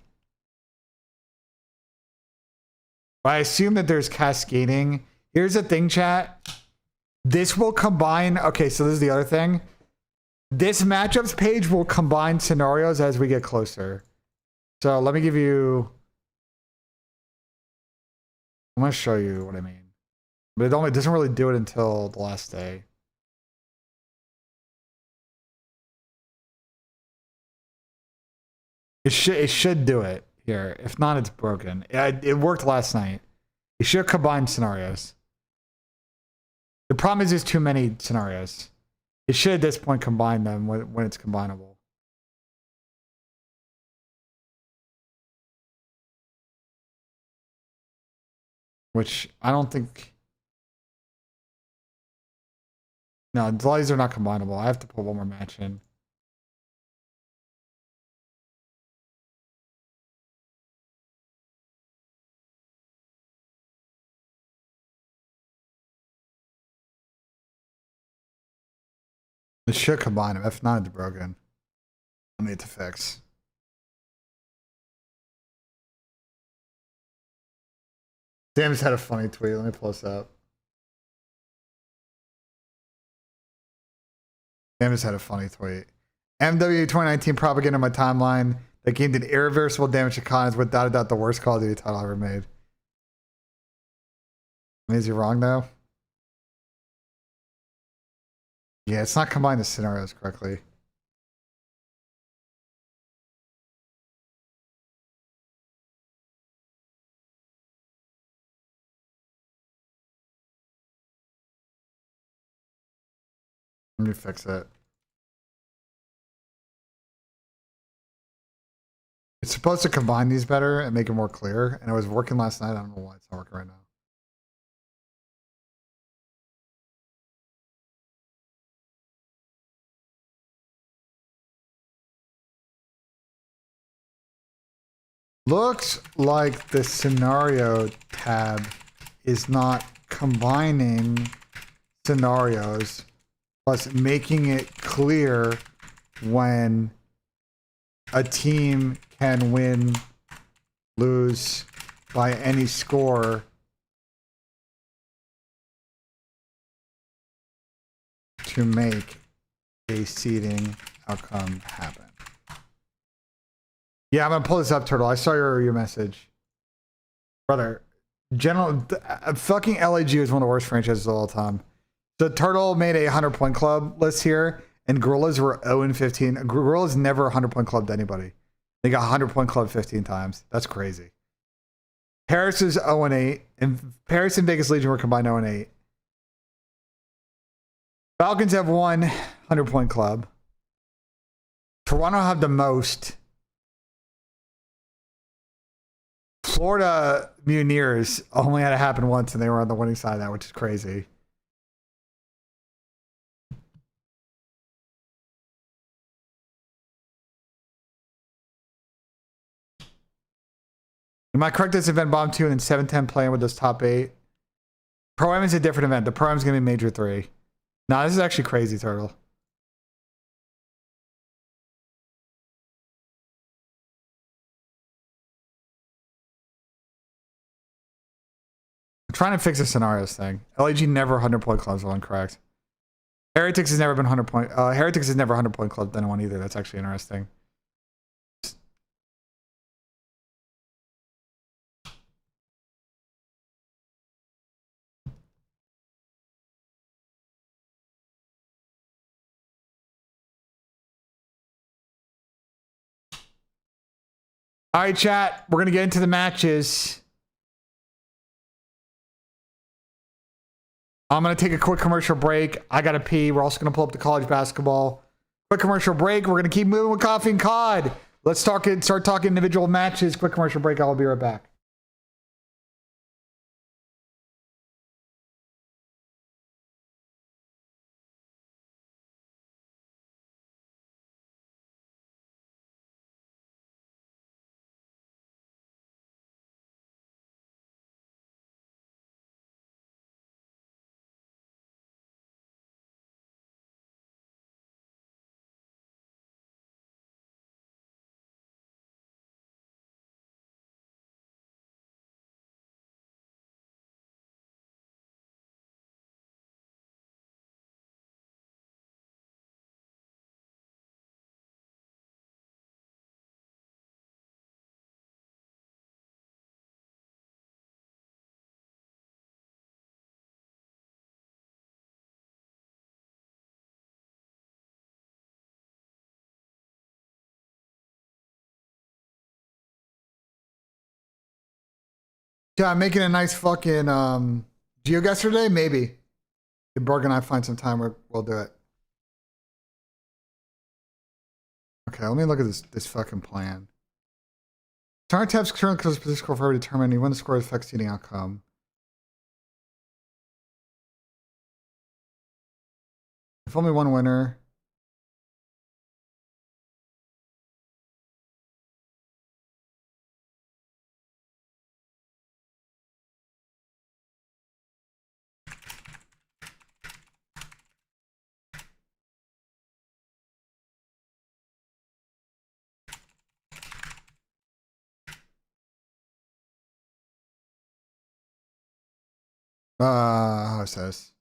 But I assume that there's cascading. Here's the thing, chat. This will combine. Okay, so this is the other thing. This matchups page will combine scenarios as we get closer. So let me give you. I'm going to show you what I mean. But it doesn't really do it until the last day. It should do it here. If not, it's broken. It worked last night. It should combine scenarios. The problem is there's too many scenarios. It should at this point combine them when it's combinable. Which I don't think. No, these are not combinable. I have to put one more match in. It should combine them. If not, it's broken. I need to fix. Sam just had a funny tweet. Let me pull this up. Sam just had a funny tweet. MW 2019 propaganda on my timeline. That game did irreversible damage to Cons, without a doubt the worst Call of Duty title ever made. Is he wrong though? Yeah, it's not combining the scenarios correctly. Let me fix it. It's supposed to combine these better and make it more clear, and it was working last night. I don't know why it's not working right now. Looks like the scenario tab is not combining scenarios, plus making it clear when a team can win, lose by any score to make a seeding outcome happen. Yeah, I'm gonna pull this up, Turtle. I saw your message, brother. Fucking LAG is one of the worst franchises of all time. So Turtle made a 100-point club list here, and Gorillas were 0-15. Gorillas never 100-point clubbed anybody. They got 100-point club 15 times. That's crazy. Paris is 0-8, and Paris and Vegas Legion were combined 0-8. Falcons have one 100-point club. Toronto have the most. Florida Mutineers only had it happen once, and they were on the winning side of that, which is crazy. Am I correct? This event bomb 2 and then 7-10 playing with those top 8. Pro-Am is a different event. The Pro-Am is going to be major 3. Nah, this is actually crazy, Turtle. I'm trying to fix the scenarios thing. LAG never 100-point clubs are incorrect. Heretics has never been 100-point. Heretics has never 100-point clubbed anyone either. That's actually interesting. All right, chat. We're going to get into the matches. I'm going to take a quick commercial break. I got to pee. We're also going to pull up the college basketball. Quick commercial break. We're going to keep moving with coffee and COD. Let's start talking individual matches. Quick commercial break. I'll be right back. Yeah, I'm making a nice fucking GeoGuessr today. Maybe. If Berg and I find some time, we'll do it. Okay, let me look at this fucking plan. Target tabs current close position score for every determined. When the score affects seeding outcome. If only one winner. How it says.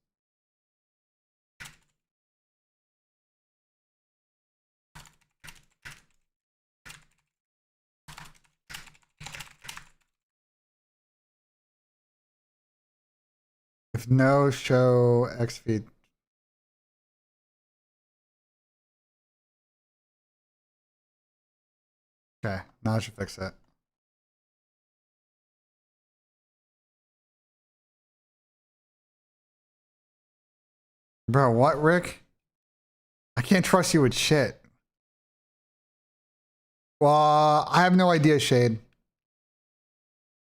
If no, show X feed. Okay, now I should fix it. Bro, what, Rick? I can't trust you with shit. Well, I have no idea, Shade.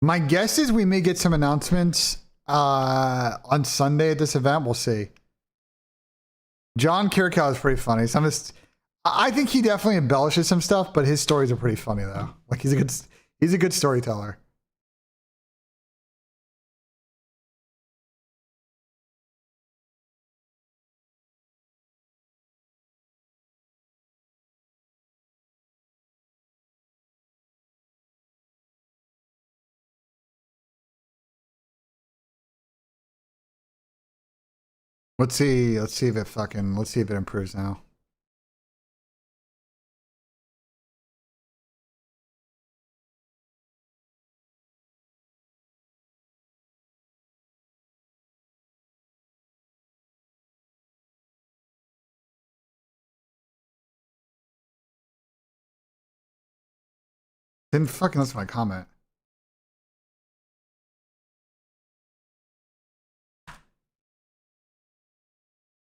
My guess is we may get some announcements on Sunday at this event. We'll see. John Kirkow is pretty funny. I think he definitely embellishes some stuff, but his stories are pretty funny though. Like he's a good storyteller. Let's see if it improves now. Didn't fucking listen to my comment.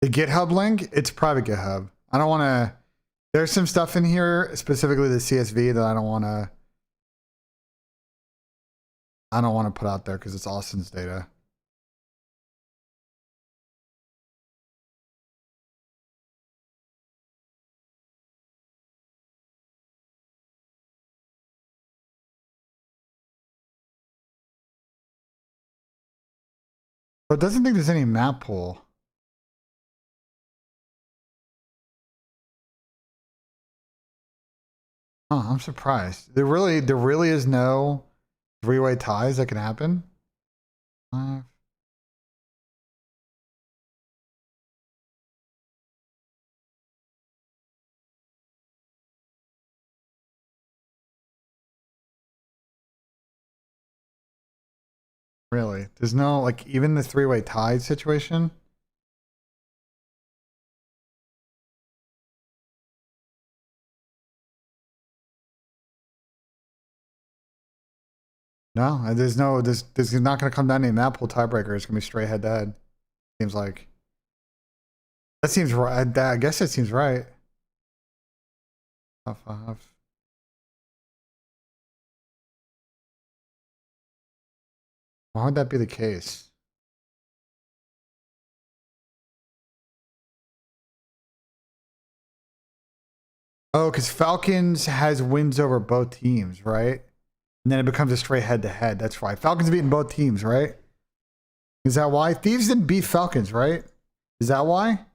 The GitHub link, it's private GitHub. I don't want to. There's some stuff in here, specifically the CSV, that I don't want to put out there because it's Austin's data. But it doesn't think there's any map pool. Oh, I'm surprised. There really is no three-way ties that can happen. Really? There's no, like, even the three-way tie situation? No, there's not going to come down to any map pool tiebreaker. It's going to be straight head to head. Seems like. That seems right. I guess that seems right. Why would that be the case? Oh, because Falcons has wins over both teams, right? And then it becomes a straight head to head. That's right. Falcons beating both teams, right? Is that why? Thieves didn't beat Falcons, right? Is that why?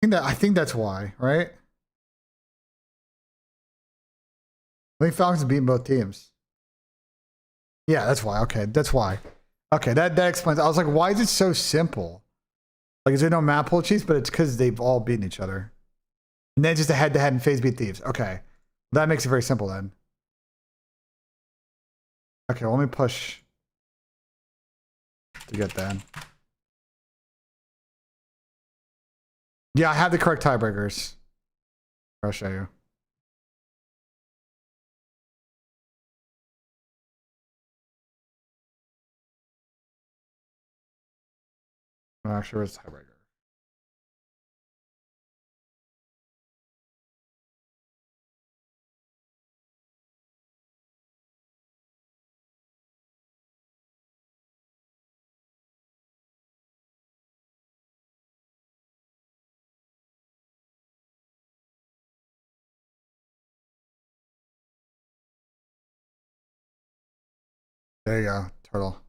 I think that's why, right? I think Falcons beating both teams. Yeah, that's why. Okay, that's why. Okay, that explains. I was like, why is it so simple? Like, is there no map pool cheats? But it's because they've all beaten each other. And then just a head to head and phase beat thieves. Okay. That makes it very simple then. Okay, let me push to get that. Yeah, I have the correct tiebreakers. I'll show you. I'm not sure it's tiebreaker. There you go, turtle.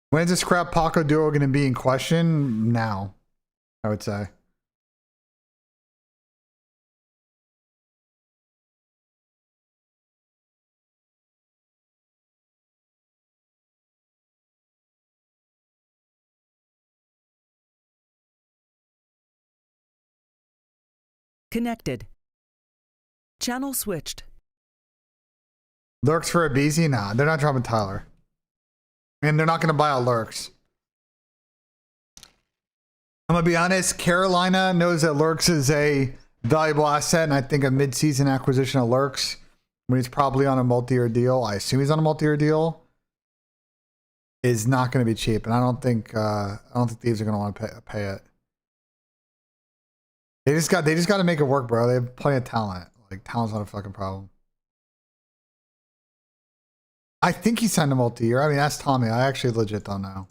When's the scrap Paco duo going to be in question? Now, I would say. Connected. Channel switched. Lurks for a BZ? Nah, they're not dropping Tyler. And they're not going to buy out Lurks. I'm going to be honest, Carolina knows that Lurks is a valuable asset, and I think a mid-season acquisition of Lurks, when he's probably on a multi-year deal, I assume he's on a multi-year deal, is not going to be cheap, and I don't think thieves are going to want to pay it. They just got to make it work, bro. They have plenty of talent. Like, talent's not a fucking problem. I think he signed a multi-year. I mean, that's Tommy. I actually legit don't know.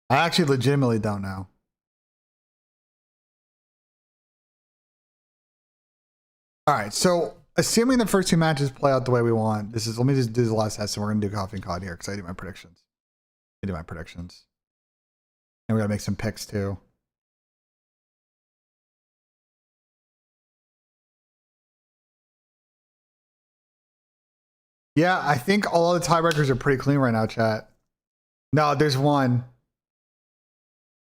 I actually legitimately don't know. All right, so assuming the first two matches play out the way we want, let me just do the last test, and we're gonna do coffee and COD here because I do my predictions. And we gotta make some picks too. Yeah, I think all of the tiebreakers are pretty clean right now, chat. No, there's one.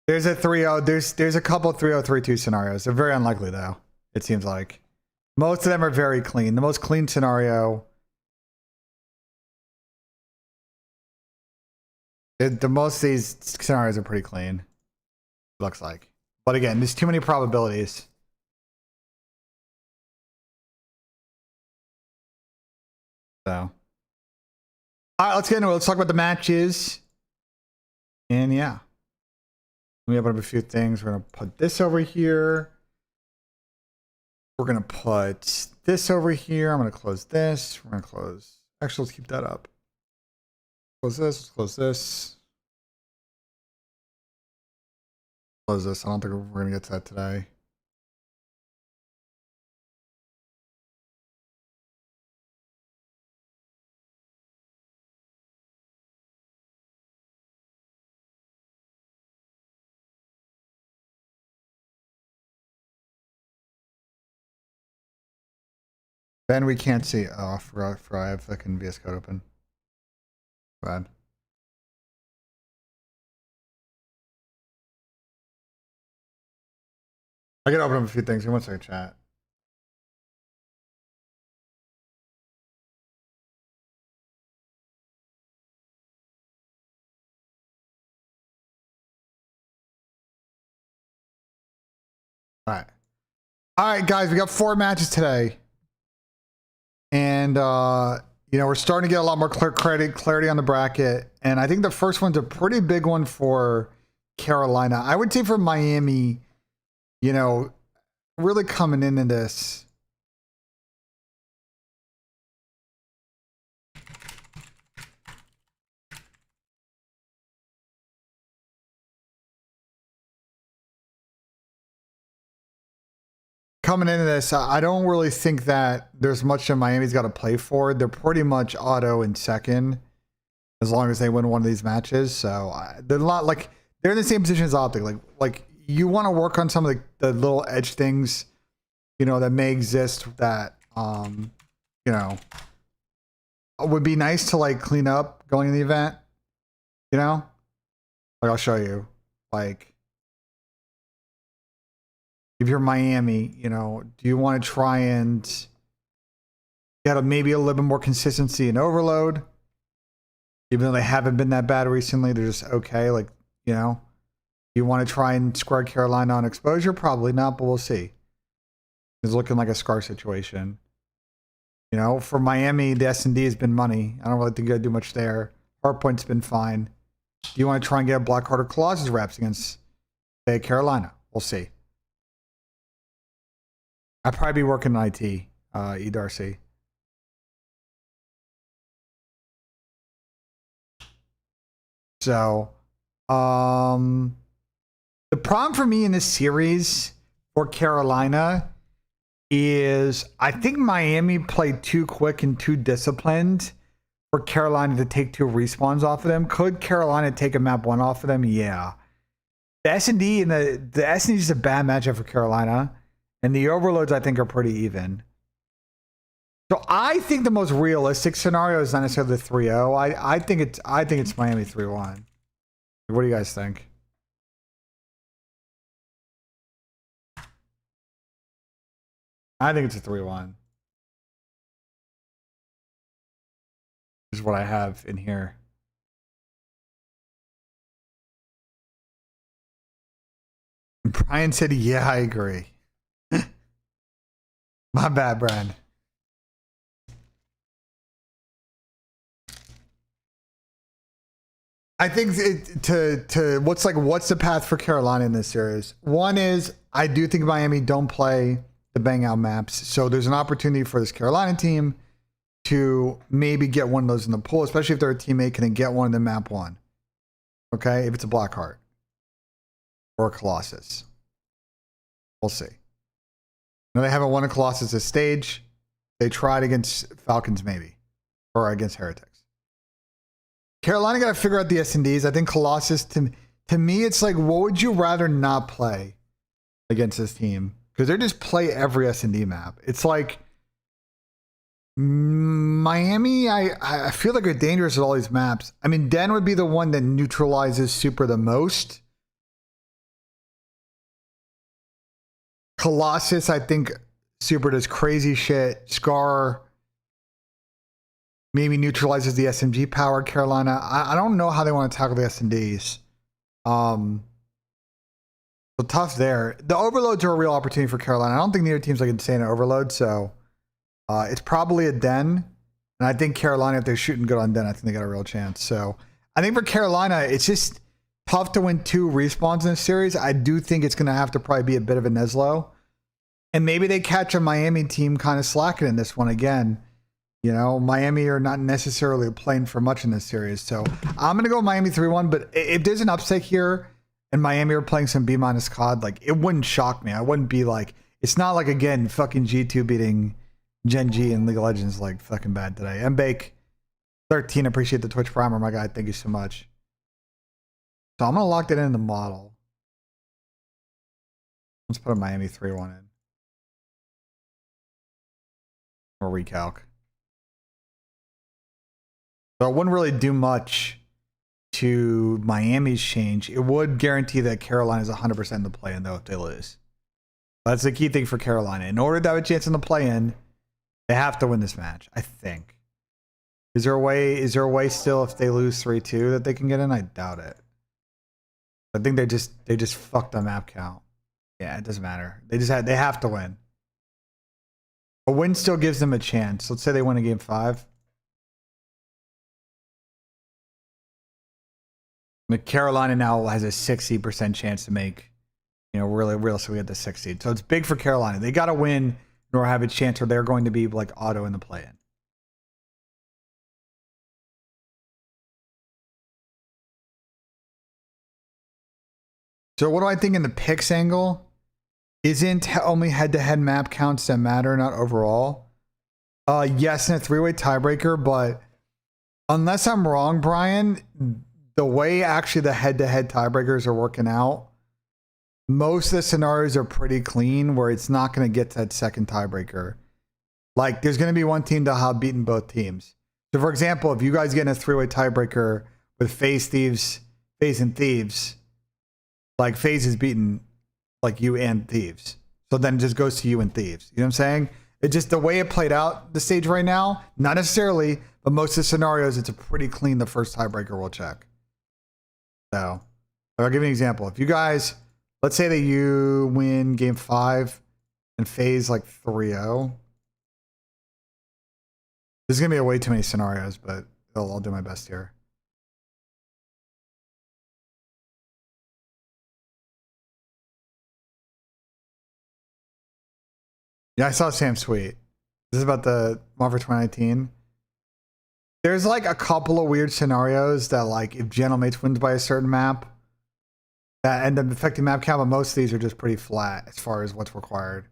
There's a 3-0. There's a couple 3-0, 3-2 scenarios. They're very unlikely though, it seems like. Most of them are very clean. The most clean scenario, the most of these scenarios are pretty clean, looks like. But again, there's too many probabilities. So, all right, let's get into it. Let's talk about the matches. And yeah, we have a few things. We're gonna put this over here. We're gonna put this over here. I'm gonna close this. We're gonna close. Actually, let's keep that up. Close this. Let's close this. Close this. I don't think we're gonna get to that today. Ben, we can't see. Oh, I forgot. I have fucking VS Code open. Bad. I gotta open up a few things. Give me 1 second, chat. All right. All right, guys, we got 4 matches today. And, you know, we're starting to get a lot more clarity on the bracket. And I think the first one's a pretty big one for Carolina. I would say for Miami, you know, really coming into this. I don't really think that there's much that Miami's got to play for. They're pretty much auto in second as long as they win one of these matches. So they're not like they're in the same position as Optic. Like you want to work on some of the little edge things, you know, that may exist that you know, would be nice to like clean up going in the event. You know, like I'll show you. Like, if you're Miami, you know, do you want to try and get maybe a little bit more consistency in overload? Even though they haven't been that bad recently, they're just okay. Like, you know, you want to try and square Carolina on exposure? Probably not, but we'll see. It's looking like a Scar situation. You know, for Miami, the S&D has been money. I don't really think you got to do much there. Hardpoint's been fine. Do you want to try and get Blackheart or Colossus reps against, say, Carolina? We'll see. I'd probably be working in IT, E. Darcy. So, the problem for me in this series for Carolina is I think Miami played too quick and too disciplined for Carolina to take 2 respawns off of them. Could Carolina take a map 1 off of them? Yeah. The S&D and the S&D is a bad matchup for Carolina. And the overloads, I think, are pretty even. So I think the most realistic scenario is not necessarily the 3-0. I think it's Miami 3-1. What do you guys think? I think it's a 3-1. Is what I have in here. Brian said, yeah, I agree. My bad, Brian. I think what's the path for Carolina in this series? One is I do think Miami don't play the bang out maps. So there's an opportunity for this Carolina team to maybe get one of those in the pool, especially if they're a teammate, can they get one in the map one? Okay, if it's a Blackheart or a Colossus. We'll see. No, they haven't won a Colossus this stage. They tried against Falcons maybe, or against Heretics. Carolina got to figure out the S&Ds. I think Colossus, to me, it's like, what would you rather not play against this team? Because they just play every S&D map. It's like Miami, I feel like they're dangerous at all these maps. I mean, Den would be the one that neutralizes Super the most. Colossus, I think Super does crazy shit. Scar maybe neutralizes the SMG power. Carolina, I don't know how they want to tackle the S&Ds. So tough there. The overloads are a real opportunity for Carolina. I don't think neither team's like insane at overload, so it's probably a Den. And I think Carolina, if they're shooting good on Den, I think they got a real chance. So I think for Carolina, it's just tough to win 2 respawns in this series. I do think it's going to have to probably be a bit of a Neslo. And maybe they catch a Miami team kind of slacking in this one again. You know, Miami are not necessarily playing for much in this series. So I'm going to go Miami 3-1. But if there's an upset here and Miami are playing some B- COD, like, it wouldn't shock me. I wouldn't be like, it's not like, again, fucking G2 beating Gen G and League of Legends like fucking bad today. Mbake 13, appreciate the Twitch primer, my guy. Thank you so much. So I'm going to lock that in the model. Let's put a Miami 3-1 in. Or recalc. So it wouldn't really do much to Miami's change. It would guarantee that Carolina is 100% in the play-in, though, if they lose. That's the key thing for Carolina. In order to have a chance in the play-in, they have to win this match, I think. Is there a way still, if they lose 3-2, that they can get in? I doubt it. I think they just fucked the map count. Yeah, it doesn't matter. They have to win. A win still gives them a chance. Let's say they win a game 5. Carolina now has a 60% chance to make, you know, really realistically at the 6th seed. So it's big for Carolina. They got to win or have a chance, or they're going to be like auto in the play-in. So what do I think in the picks angle? Isn't only head-to-head map counts that matter, not overall? Yes, in a 3-way tiebreaker, but unless I'm wrong, Brian, the way actually the head-to-head tiebreakers are working out, most of the scenarios are pretty clean where it's not going to get to that second tiebreaker. Like, there's going to be one team that'll have beaten both teams. So, for example, if you guys get in a 3-way tiebreaker with FaZe and Thieves, like, FaZe is beaten like you and Thieves. So then it just goes to you and Thieves. You know what I'm saying? It's just the way it played out the stage right now, not necessarily, but most of the scenarios, it's a pretty clean, the first tiebreaker will check. So I'll give you an example. If you guys, let's say that you win game 5 and FaZe like 3-0. There's going to be way too many scenarios, but I'll do my best here. Yeah, I saw Sam's tweet. This is about the mod for 2019. There's like a couple of weird scenarios that, like, if Gentlemates wins by a certain map, that end up affecting map count, but most of these are just pretty flat as far as what's required.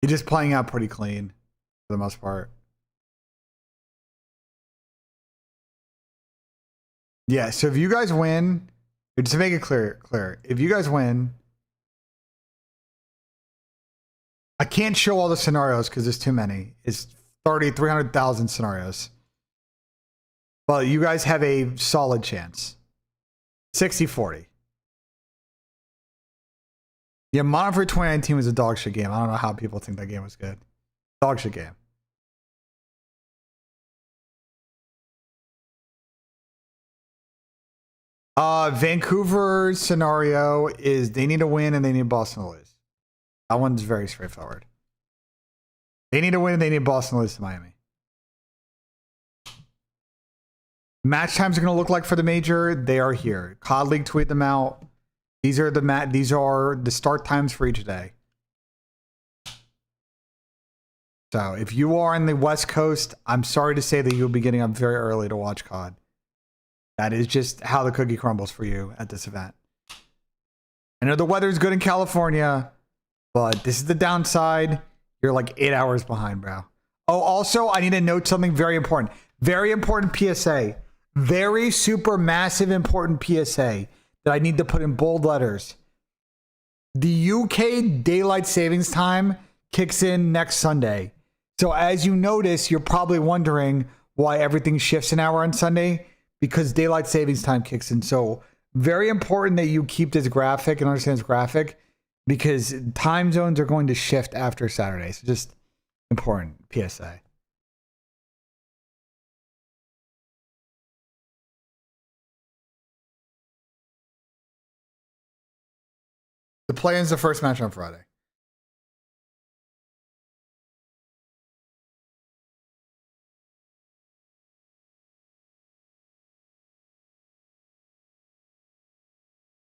You're just playing out pretty clean for the most part. Yeah, so if you guys win, just to make it clear, if you guys win, I can't show all the scenarios because there's too many. It's 300,000 scenarios. But you guys have a solid chance. 60-40. Yeah, Modern Warfare 2019 was a dog shit game. I don't know how people think that game was good. Dog shit game. Vancouver's scenario is they need to win and they need Boston to lose. That one's very straightforward. They need to win and they need Boston to lose to Miami. Match times are going to look like for the major. They are here. COD League tweet them out. These are the start times for each day. So if you are in the West Coast, I'm sorry to say that you'll be getting up very early to watch COD. That is just how the cookie crumbles for you at this event. I know the weather's good in California, but this is the downside. You're like 8 hours behind, bro. Oh, also, I need to note something very important. Very important PSA. Very super massive important PSA that I need to put in bold letters. The UK daylight savings time kicks in next Sunday. So as you notice, you're probably wondering why everything shifts an hour on Sunday, because daylight savings time kicks in. So very important that you keep this graphic and understand this graphic, because time zones are going to shift after Saturday. So just important PSA. The play-in's the first match on Friday.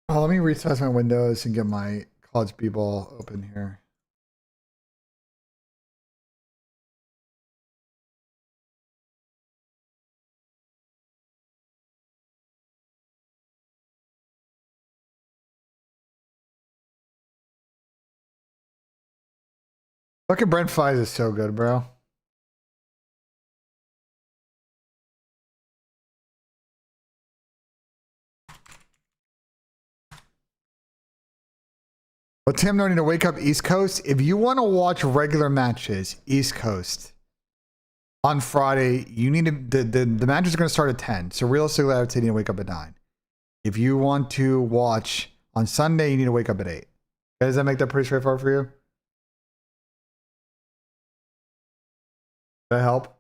Oh, let me resize my windows and get my college b-ball open here. Fucking Brent Fies is so good, bro. But Tim, no need to wake up East Coast. If you want to watch regular matches, East Coast, on Friday, you need to, the matches are going to start at 10. So realistically, I would say you need to wake up at 9. If you want to watch on Sunday, you need to wake up at 8. Does that make that pretty straightforward for you? Does that help?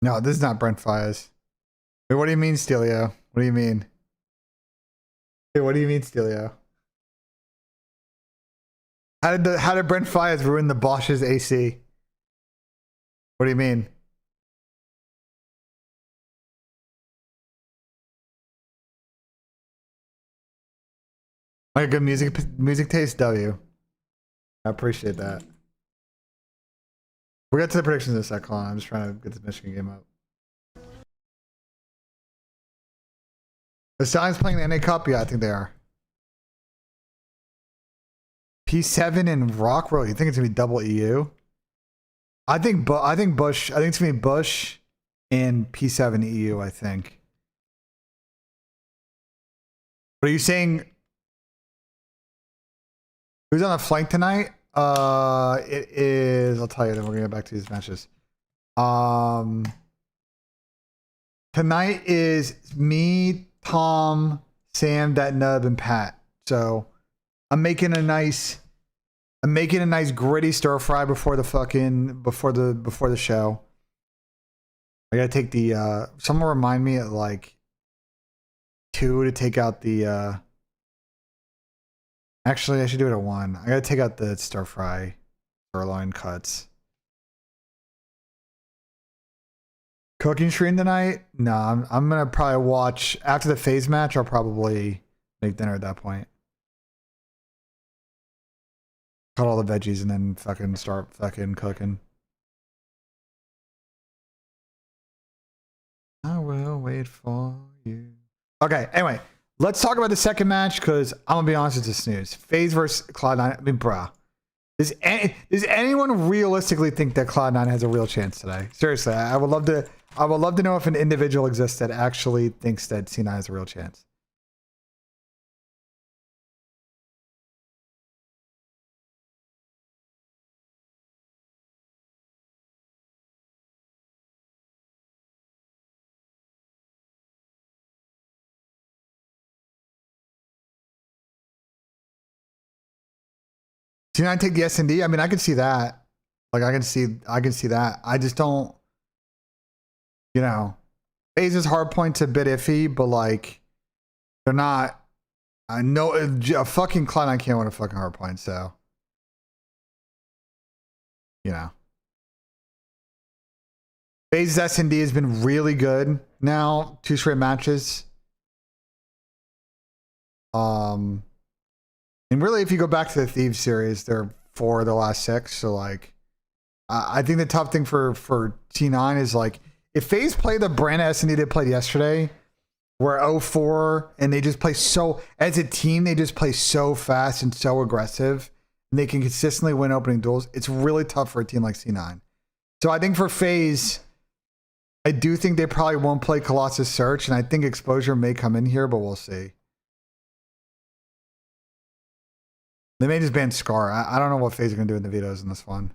No, this is not Brent Fies. Wait, what do you mean, Stelio? What do you mean? Hey, what do you mean, Stelio? How did Brent Fies ruin the Bosch's AC? What do you mean? Like a good music taste, W. I appreciate that. We'll get to the predictions in a sec. Hold on, I'm just trying to get this Michigan game up. The Stallions playing the NA Cup? Yeah, I think they are. P7 and Rockwell. You think it's gonna be double EU? I think Bush. I think it's gonna be Bush and P7 EU. I think. What are you saying? Who's on the flank tonight? It is. I'll tell you. Then we're gonna get back to these matches. Tonight is me, Tom, Sam, that nub, and Pat. So I'm making a nice gritty stir fry before the show. I gotta take the someone remind me at like 2 to take out the actually I should do it at 1. I gotta take out the stir fry sirloin cuts. Cooking stream tonight? No, I'm gonna probably watch after the phase match. I'll probably make dinner at that point. Cut all the veggies and then fucking start fucking cooking. I will wait for you. Okay, anyway, let's talk about the second match because I'm gonna be honest, it's a snooze. FaZe versus Cloud9. I mean, bruh. Does anyone realistically think that Cloud9 has a real chance today? Seriously, I would love to know if an individual exists that actually thinks that C9 has a real chance. C9 take the S&D? I mean, I can see that. Like, I can see that. I just don't, you know, FaZe's hard point's a bit iffy, but like, they're not. I know a fucking Cloud9 can't win a fucking hard point, so you know. FaZe's S&D has been really good now, 2 straight matches. And really, if you go back to the Thieves series, they're 4 of the last 6. So like, I think the tough thing for T9 is like, if FaZe play the brand S&D they played yesterday, where 0-4 and they just play so, as a team, they just play so fast and so aggressive, and they can consistently win opening duels. It's really tough for a team like C9. So I think for FaZe, I do think they probably won't play Colossus Search, and I think Exposure may come in here, but we'll see. They may just ban Scar. I don't know what FaZe are going to do in the vetoes in this one.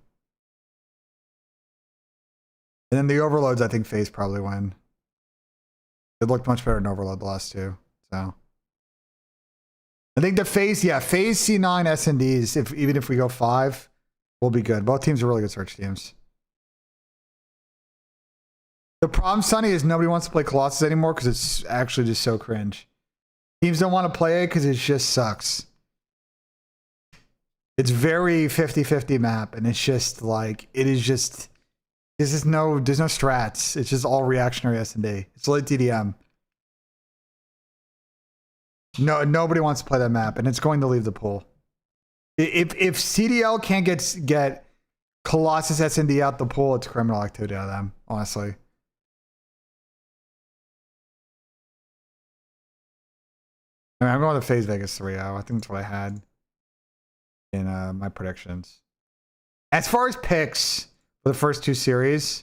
And then the Overloads, I think FaZe probably win. It looked much better than Overload the last 2. So I think the FaZe, yeah, FaZe C9 S&Ds, even if we go 5, will be good. Both teams are really good search teams. The problem, Sonny, is nobody wants to play Colossus anymore because it's actually just so cringe. Teams don't want to play it because it just sucks. It's very 50-50 map, and it's just like, it is just, there's no strats. It's just all reactionary S&D. It's like TDM. No, nobody wants to play that map, and it's going to leave the pool. If CDL can't get Colossus S&D out the pool, it's criminal activity out of them, honestly. I mean, I'm going to FaZe Vegas 3-0. I think that's what I had in my predictions. As far as picks for the first 2 series,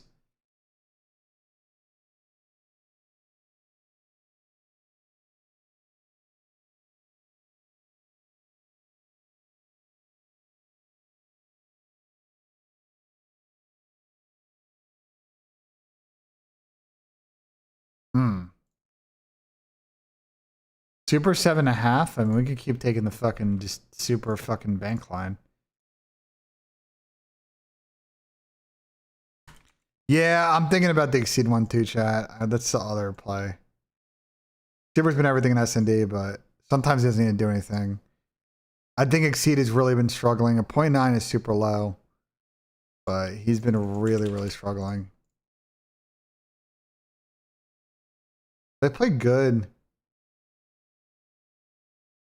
Super 7.5. I mean, we could keep taking the fucking just super fucking bank line. Yeah, I'm thinking about the Exceed 1 too, chat. That's the other play. Super's been everything in S&D, but sometimes he doesn't need to do anything. I think Exceed has really been struggling. A 0.9 is super low, but he's been really, really struggling. They played good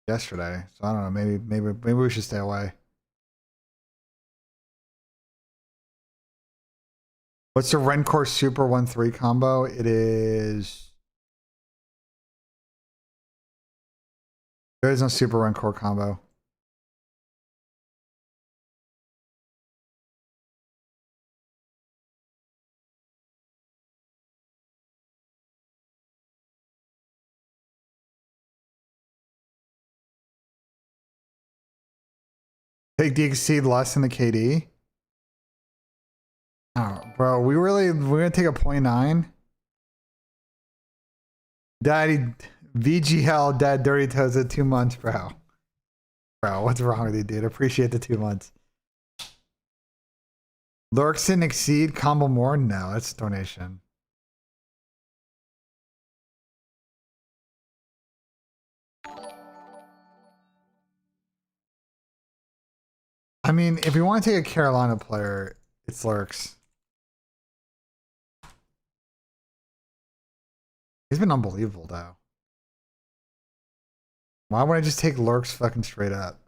yesterday, so I don't know. Maybe we should stay away. What's the Rencor Super 1-3 combo? It is. There is no Super Rencor combo. Take the Exceed less than the KD. Oh, bro, we're gonna take a 0.9. Daddy VGL Dad Dirty Toes at 2 months, bro. Bro, what's wrong with you, dude? Appreciate the 2 months. Lurks and Exceed combo more? No, it's donation. I mean, if you want to take a Carolina player, it's Lurks. He's been unbelievable, though. Why would I just take Lurks fucking straight up?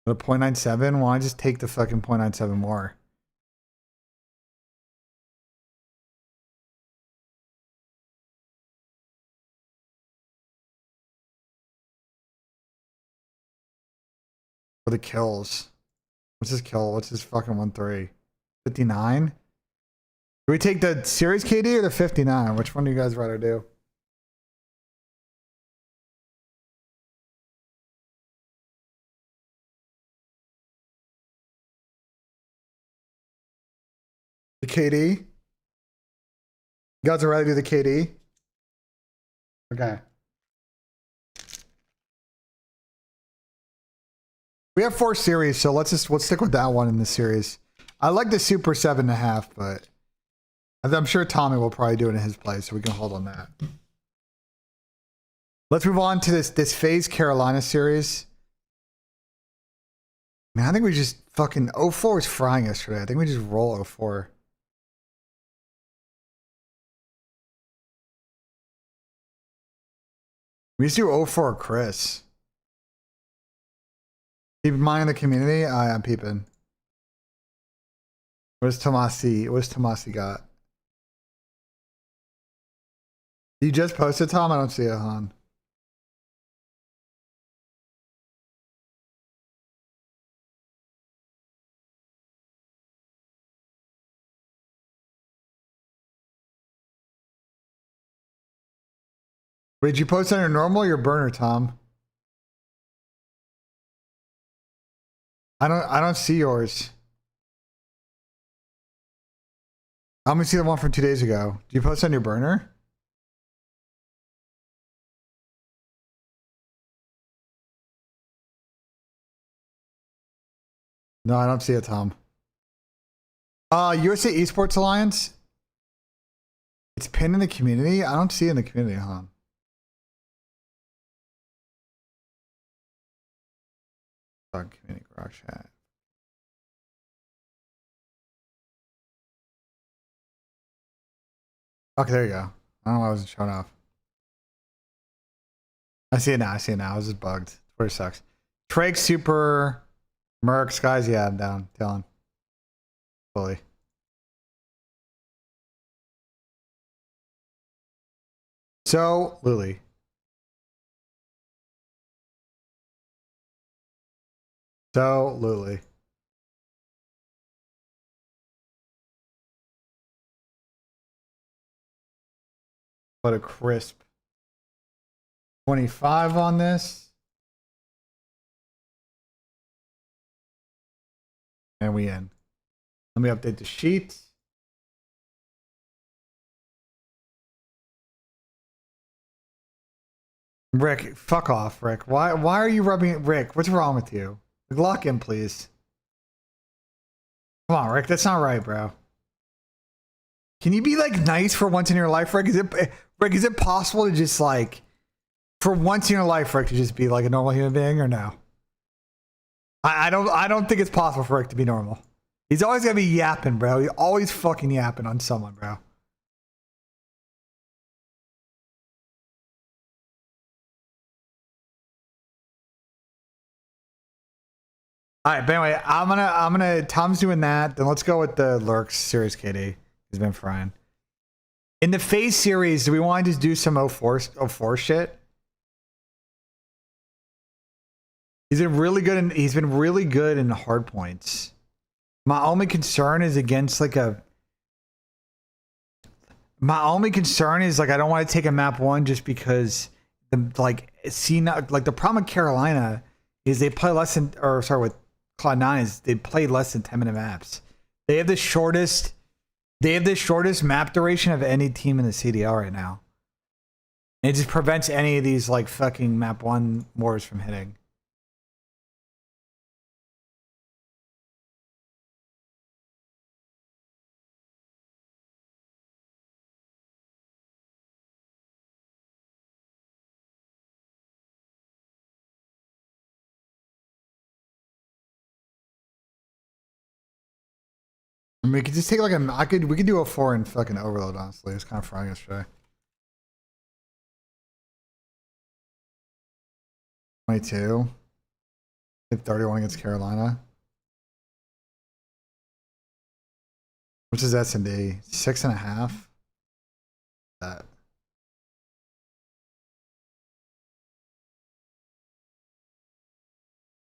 The 0.97? Why just take the fucking 0.97 more? For the kills. What's his kill? What's his fucking 1-3? 59? Do we take the series KD or the 59? Which one do you guys rather do? The KD? You guys would rather do the KD? Okay. We have 4 series, so let's stick with that one in the series. I like the Super 7.5, but I'm sure Tommy will probably do it in his place, so we can hold on that. Let's move on to this FaZe Carolina series. Man, I think we just fucking 04 was frying yesterday. I think we just roll 04. We just do 04 Chris. Keep in mind in the community. I'm peeping. Where's Tomasi? What's Tomasi got? You just posted, Tom? I don't see it, hon. Wait, did you post on your normal or your burner, Tom? I don't see yours. I'm gonna see the one from 2 days ago. Did you post on your burner? No, I don't see it, Tom. USA Esports Alliance. It's pinned in the community. I don't see it in the community, huh? Community garage chat. Okay, there you go. I don't know why I wasn't showing off. I see it now. I see it now. I was just bugged. Twitter sucks. Trake Super Mercs, guys. Yeah, I'm down. Dylan. Fully. So, Lily. So, Lily. What a crisp 25 on this. And we in. Let me update the sheet. Rick, fuck off, Rick. Why are you rubbing it? Rick, what's wrong with you? Lock in, please. Come on, Rick. That's not right, bro. Can you be like nice for once in your life, Rick? Is it possible to just like for once in your life, Rick, to just be like a normal human being or no? I don't think it's possible for Rick to be normal. He's always gonna be yapping, bro. He's always fucking yapping on someone, bro. All right, but anyway, I'm gonna Tom's doing that. Then let's go with the Lurks series KD. He's been frying. In the FaZe series, do we want to just do some 04 shit? He's been really good in hard points. My only concern is against like a my only concern is like I don't want to take a map 1 just because the the problem with Carolina is they play less than with Cloud9 is they play less than 10-minute maps. They have the shortest map duration of any team in the CDL right now. And it just prevents any of these like fucking map 1 wars from hitting. I mean, we could just take like we could do a 4 and fucking overload, honestly. It's kind of frying yesterday. 22. Hit 31 against Carolina. Which is S&D? 6.5. That.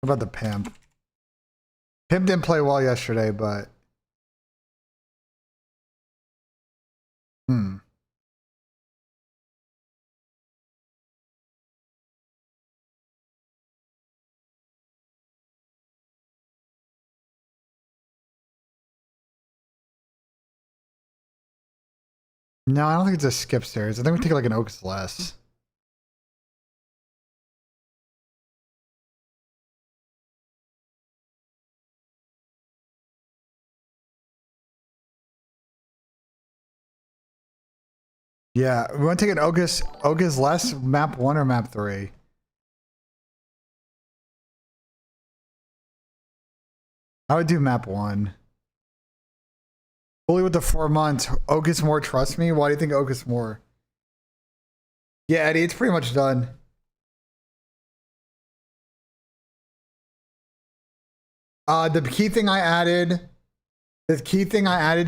What about the Pimp? Pimp didn't play well yesterday, but no, I don't think it's a skip stairs. I think we take like an Oaks less. Yeah, we want to take an Ogas less, map 1 or map 3? I would do map 1. Fully with the 4 months. Ogas more, trust me. Why do you think Ogas more? Yeah, Eddie, it's pretty much done. The key thing I added,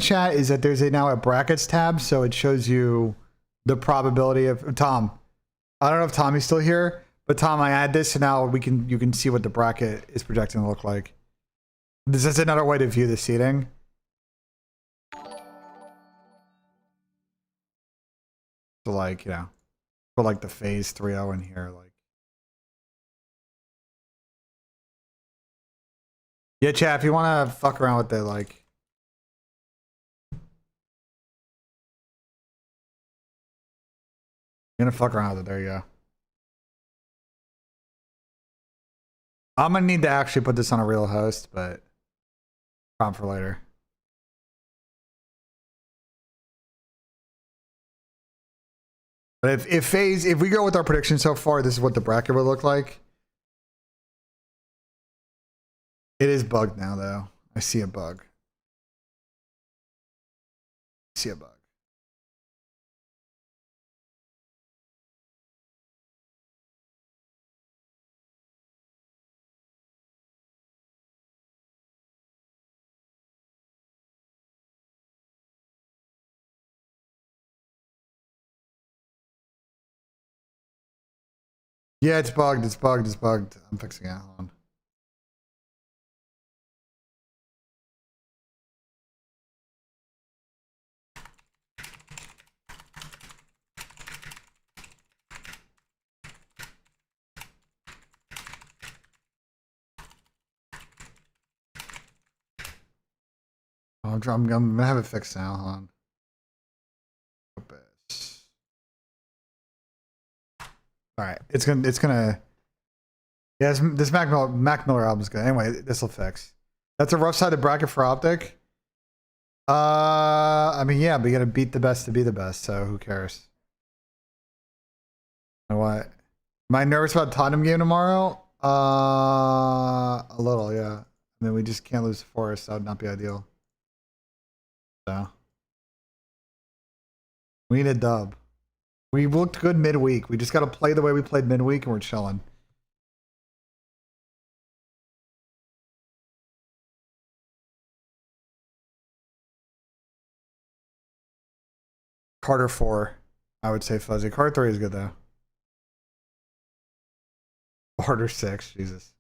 chat, is that there's now a brackets tab, so it shows you the probability of Tom. I don't know if Tommy's still here, but Tom, I add this, so now you can see what the bracket is projecting to look like. This is another way to view the seating. So like, you know, put like the phase 3-0 in here, like. Yeah, chat, if you want to fuck around with it, like. You're gonna fuck around with it, there you go. I'm gonna need to actually put this on a real host, but prompt for later. But if we go with our prediction so far, this is what the bracket would look like. It is bugged now, though. I see a bug. I see a bug. Yeah, it's bugged. It's bugged. It's bugged. I'm fixing it. Hold on. I'm gonna have it fixed now. Hold on. All right, it's gonna. Yeah, this Mac Miller album's good. Anyway, this will fix. That's a rough sided bracket for Optic. I mean, yeah, but you gotta beat the best to be the best. So who cares? You know what? Am I nervous about the Tottenham game tomorrow? A little, yeah. I mean, we just can't lose to Forest. That would not be ideal. So we need a dub. We looked good midweek. We just got to play the way we played midweek, and we're chilling. Carter 4, I would say fuzzy. Carter 3 is good though. Carter 6, Jesus.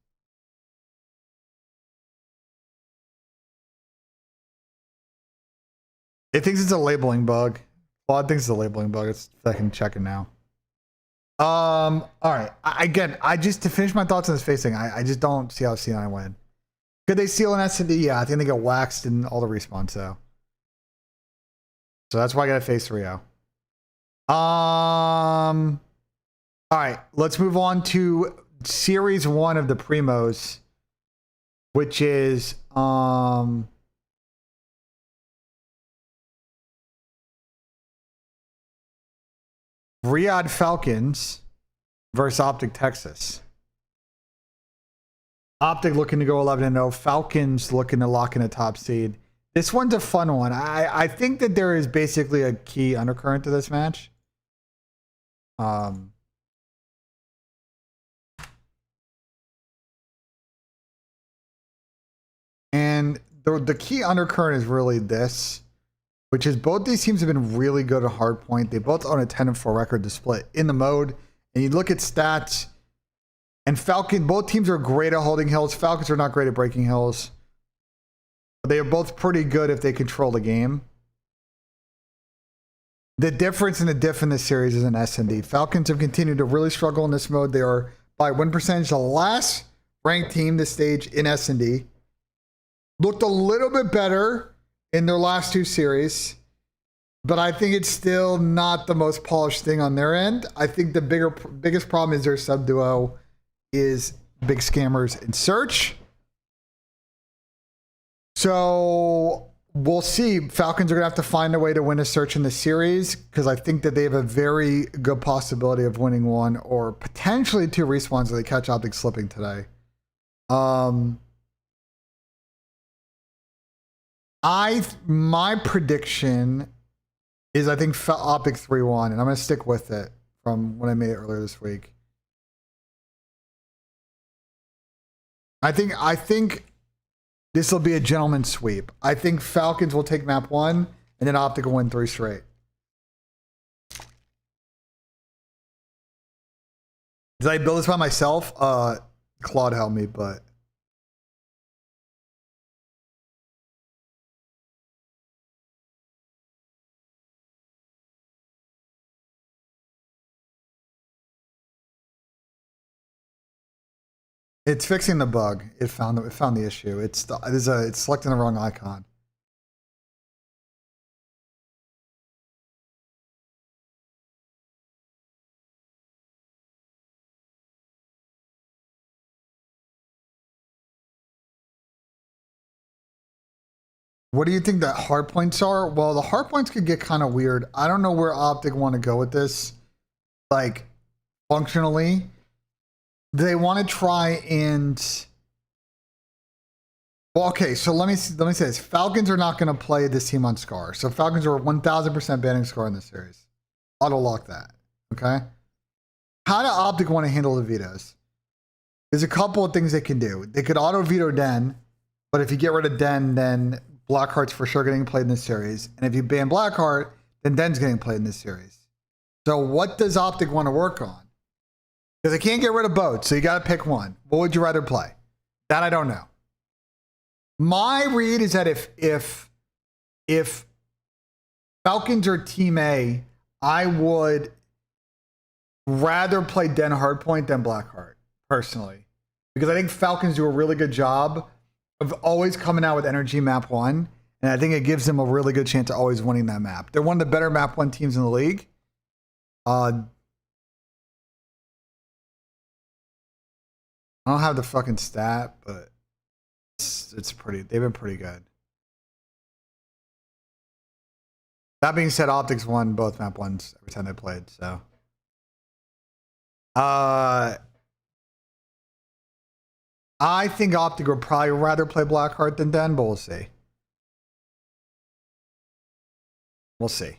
It thinks it's a labeling bug. Claude thinks it's a labeling bug. It's fucking checking now. All right. Again, to finish my thoughts on this face thing, I just don't see how C9 win. Could they steal an S&D? Yeah, I think they get waxed in all the respawns, so that's why I got to face 3-0. All right, let's move on to series 1 of the Primos, which is Riyadh Falcons versus Optic Texas. Optic looking to go 11-0. Falcons looking to lock in a top seed. This one's a fun one. I think that there is basically a key undercurrent to this match. And the key undercurrent is really this, which is both these teams have been really good at hardpoint. They both own a 10-4 record to split in the mode. And you look at stats, and both teams are great at holding hills. Falcons are not great at breaking hills. But they are both pretty good if they control the game. The difference in the diff in this series is an S&D. Falcons have continued to really struggle in this mode. They are, by win percentage, the last ranked team this stage in S&D. Looked a little bit better in their last two series, but I think it's still not the most polished thing on their end. I think the biggest problem is their sub duo is big scammers in search. So we'll see. Falcons are going to have to find a way to win a search in the series, because I think that they have a very good possibility of winning one or potentially two respawns if they catch Optic slipping today. My prediction is I think Optic 3-1, and I'm going to stick with it from when I made it earlier this week. I think this will be a gentleman's sweep. I think Falcons will take map 1, and then Optic will win 3 straight. Did I build this by myself? Claude helped me, but... It's fixing the bug. It found the issue. It's selecting the wrong icon. What do you think that hard points are? Well, the hard points could get kind of weird. I don't know where Optic want to go with this. Like, functionally, they want to try and... Well, okay, so let me say this. Falcons are not going to play this team on Scar. So Falcons are 1,000% banning Scar in this series. Auto lock that, okay? How do Optic want to handle the vetoes? There's a couple of things they can do. They could auto veto Den, but if you get rid of Den, then Blackheart's for sure getting played in this series. And if you ban Blackheart, then Den's getting played in this series. So what does Optic want to work on? Because they can't get rid of both, so you got to pick one. What would you rather play? That I don't know. My read is that if Falcons are Team A, I would rather play Den Hardpoint than Blackheart, personally. Because I think Falcons do a really good job of always coming out with energy map 1, and I think it gives them a really good chance of always winning that map. They're one of the better map 1 teams in the league. I don't have the fucking stat, but it's pretty. They've been pretty good. That being said, Optics won both map 1s every time they played. So, I think Optic would probably rather play Blackheart than Den, but we'll see. We'll see.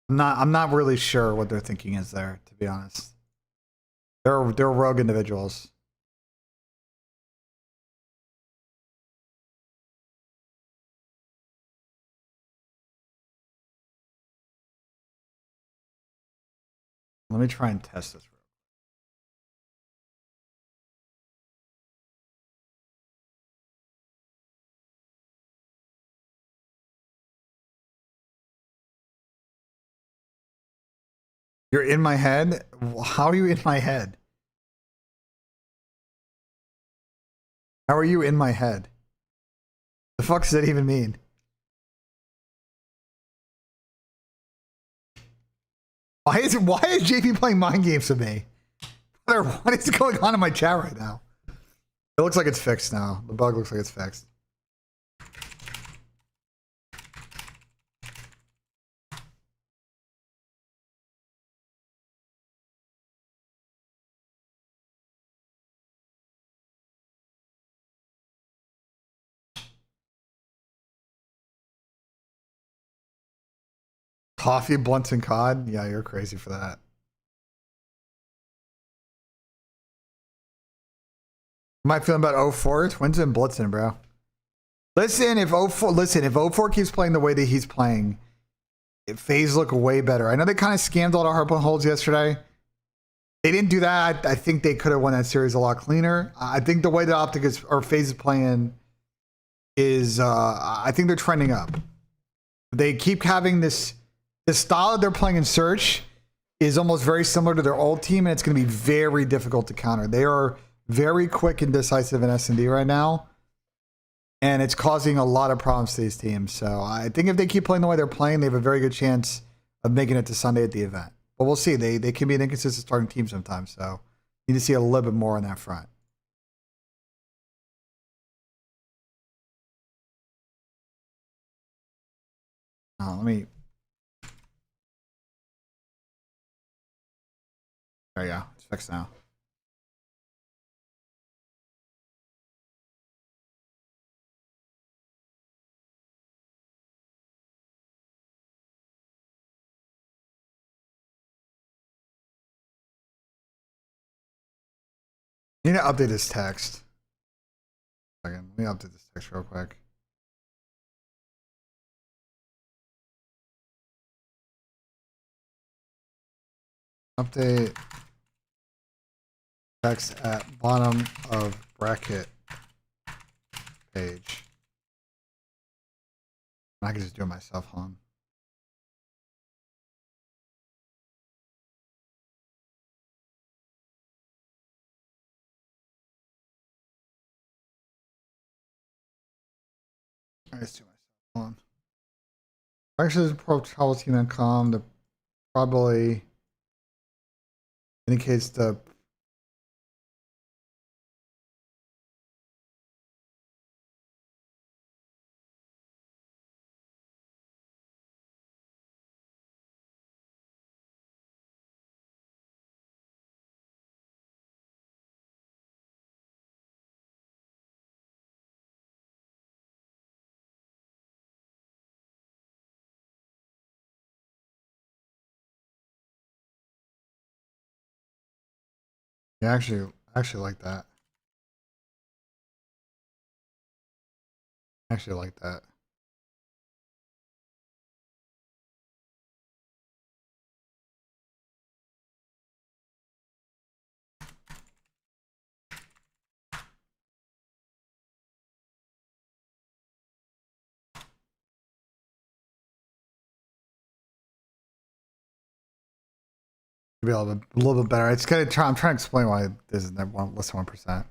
I'm not really sure what their thinking is there, to be honest. They're rogue individuals. Let me try and test this. You're in my head? How are you in my head? How are you in my head? The fuck does that even mean? Why is JP playing mind games with me? What is going on in my chat right now? It looks like it's fixed now. The bug looks like it's fixed. Coffee, blunts, and COD? Yeah, you're crazy for that. Am I feeling about 04? Twins and Blitzen, bro. Listen, if O4 keeps playing the way that he's playing, FaZe look way better. I know they kind of scammed all the hardpoint holds yesterday. They didn't do that. I think they could have won that series a lot cleaner. I think the way the Optic is or FaZe is playing is, I think they're trending up. They keep having this style that they're playing in Search is almost very similar to their old team, and it's going to be very difficult to counter. They are very quick and decisive in S&D right now, and it's causing a lot of problems to these teams. So I think if they keep playing the way they're playing, they have a very good chance of making it to Sunday at the event. But we'll see. They can be an inconsistent starting team sometimes, so you need to see a little bit more on that front. Let me... There you go. It's fixed now. You need to update this text. Let me update this text real quick. Update text at bottom of bracket page. I can just do it myself, hon. I just do it myself, hon. Actually, pro travel team.com. The probably indicates the yeah, actually like that. Actually like that. Be a little bit better. It's kind of I'm trying to explain why this is less than 1%.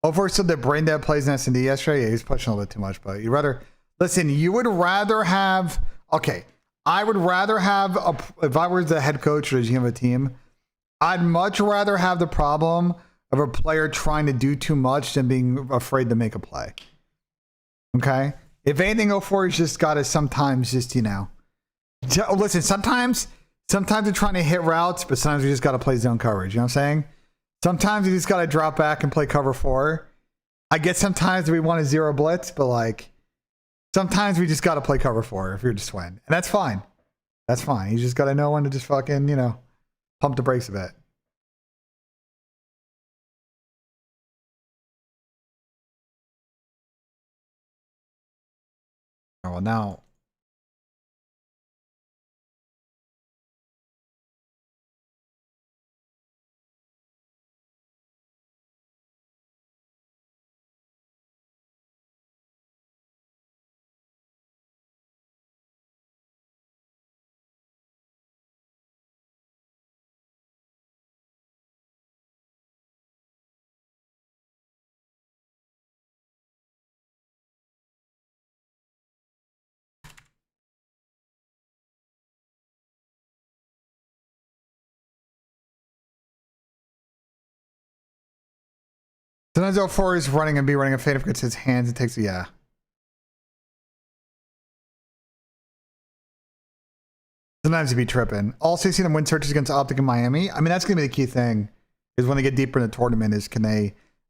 Over said that brain dead plays in S&D yesterday. Yeah, he's pushing a little bit too much, but you rather listen. You would rather have I would rather have if I was the head coach or the GM of a team, I'd much rather have the problem of a player trying to do too much than being afraid to make a play. Okay, if anything, 04 has just got to sometimes just listen. Sometimes they're trying to hit routes, but sometimes we just got to play zone coverage. You know what I'm saying? Sometimes you just got to drop back and play cover 4. I guess sometimes we want a 0 blitz, but like sometimes we just got to play cover 4 if you're just win. And that's fine. That's fine. You just got to know when to just fucking, pump the brakes a bit. Oh, well, now. Sometimes 04 is running and be running a fade if it's his hands. It takes, yeah. Sometimes he'd be tripping. Also, you see them win searches against Optic in Miami. I mean, that's going to be the key thing is when they get deeper in the tournament is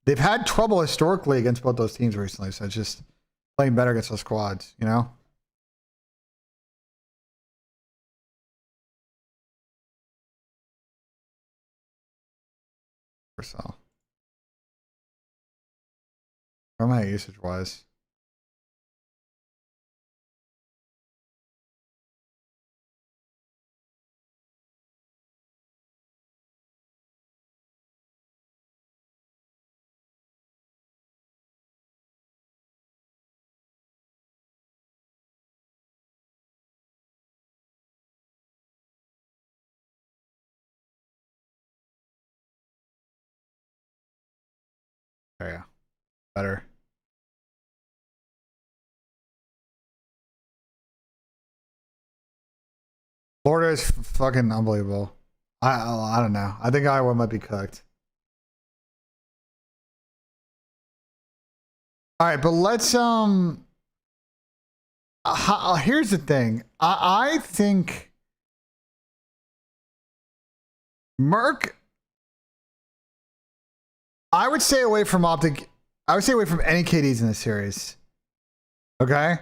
they've had trouble historically against both those teams recently. So it's just playing better against those squads, Or so. Where am I usage wise? There you go. Better. Florida is fucking unbelievable. I don't know. I think Iowa might be cooked. All right, but let's here's the thing. I think Merc. I would stay away from Optic. I would stay away from any KDs in this series. Okay.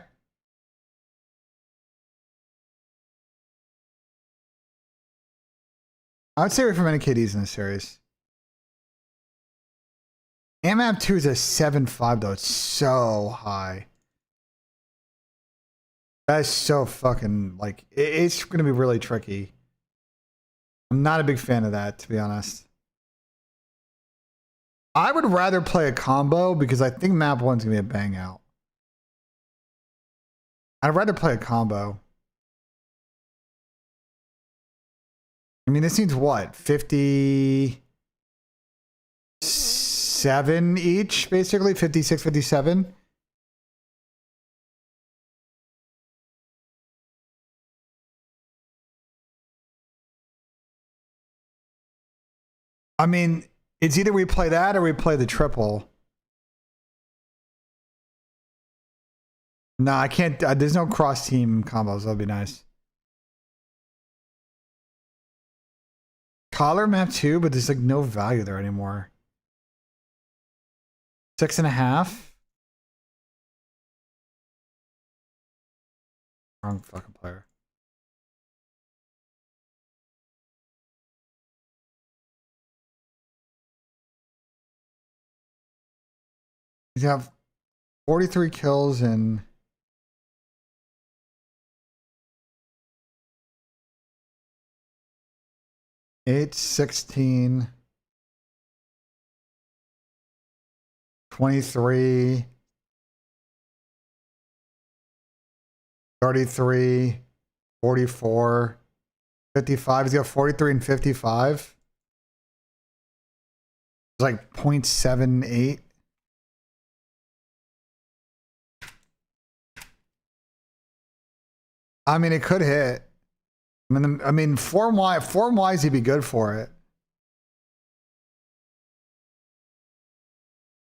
I would stay away from any KDs in this series. AMAP 2 is a 7.5 though. It's so high. That is so fucking like it's gonna be really tricky. I'm not a big fan of that, to be honest. I would rather play a combo because I think map 1's gonna be a bang out. I'd rather play a combo. I mean, this needs what? 57 each, basically? 56, 57? I mean, it's either we play that or we play the triple. No, I can't. There's no cross team combos. That'd be nice. Collar map 2, but there's like no value there anymore. 6.5. Wrong fucking player. He's have 43 kills and eight, 16, 23, 33, 44, 55. He's got 43 and 55. It's like 0.78. I mean, it could hit. I mean, form wise, he'd be good for it.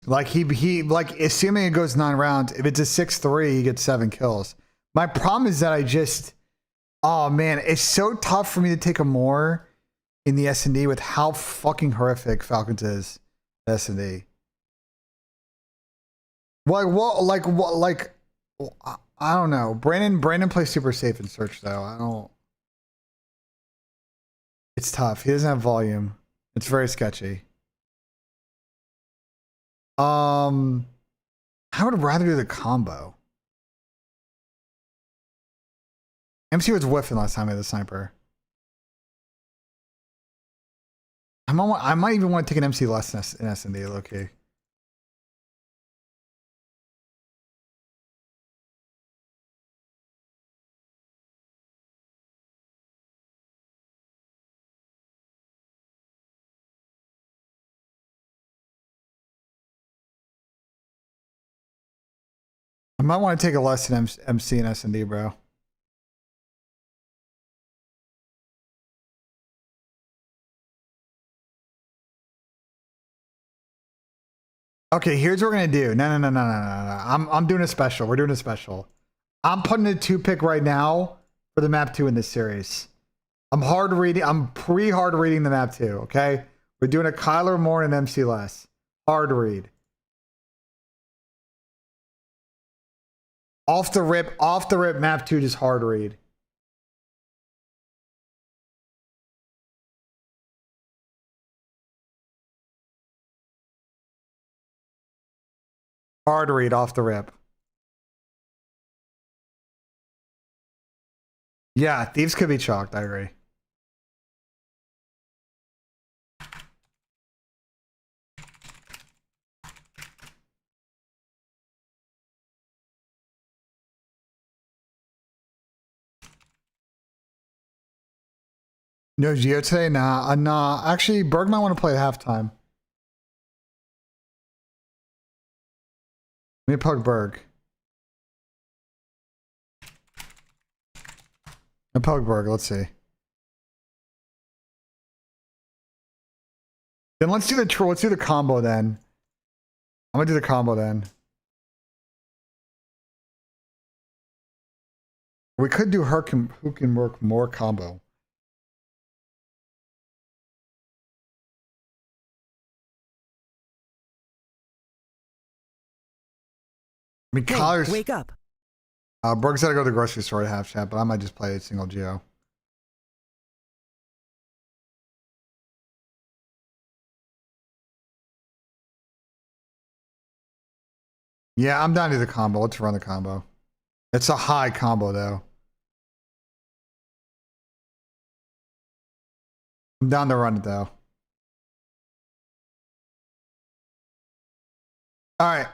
Like he like assuming it goes 9 rounds. If it's a 6-3, he gets 7 kills. My problem is that oh man, it's so tough for me to take a more in the S&D with how fucking horrific Falcons is. S&D. Like I don't know. Brandon plays super safe in search though. I don't. It's tough. He doesn't have volume. It's very sketchy. I would rather do the combo. MC was whiffing last time I had the sniper. I might even want to take an MC less in S&D, low-key. I might want to take a lesson MC and S&D, bro. Okay, here's what we're gonna do. No. I'm doing a special. We're doing a special. I'm putting a 2-pick right now for the map 2 in this series. I'm pre-hard reading the map 2, okay? We're doing a Kyler more and an MC less. Hard read. Off the rip, map 2 just hard read. Hard read off the rip. Yeah, thieves could be chalked, I agree. No Geo today? Nah. Actually, Berg might want to play at halftime. Let me plug Berg. And Pugberg, let's see. Then let's do the combo then. I'm gonna do the combo then. We could do who can work more combo. I mean, Collar's... Wake up. Berg's gotta go to the grocery store to half chat, but I might just play a single Geo. Yeah, I'm down to the combo. Let's run the combo. It's a high combo though. I'm down to run it though. All right.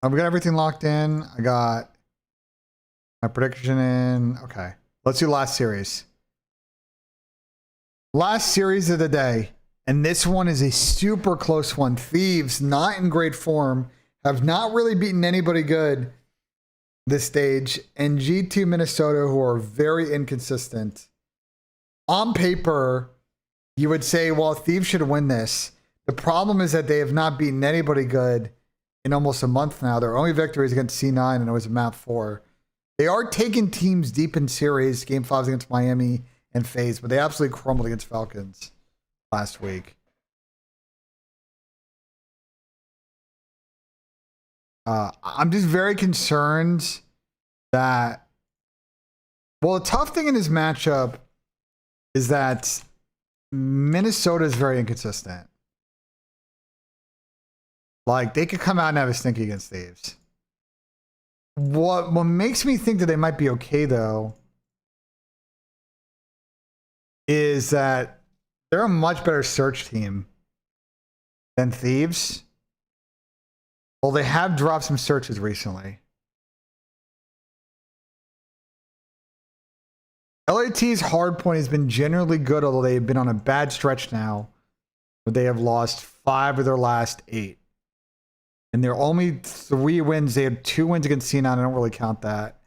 We got everything locked in. I got my prediction in. Okay. Let's do last series. Last series of the day. And this one is a super close one. Thieves, not in great form, have not really beaten anybody good this stage. And G2 Minnesota, who are very inconsistent. On paper, you would say, well, Thieves should win this. The problem is that they have not beaten anybody good in almost a month now. Their only victory is against C9, and it was map 4. They are taking teams deep in series. Game 5 against Miami and FaZe, but they absolutely crumbled against Falcons last week. I'm just very concerned that... Well, the tough thing in this matchup is that Minnesota is very inconsistent. Like, they could come out and have a stinky against Thieves. What makes me think that they might be okay, though, is that they're a much better search team than Thieves. Well, they have dropped some searches recently. LAT's hard point has been generally good, although they've been on a bad stretch now, where they have lost 5 of their last 8. And they're only 3 wins. They had 2 wins against C9. I don't really count that.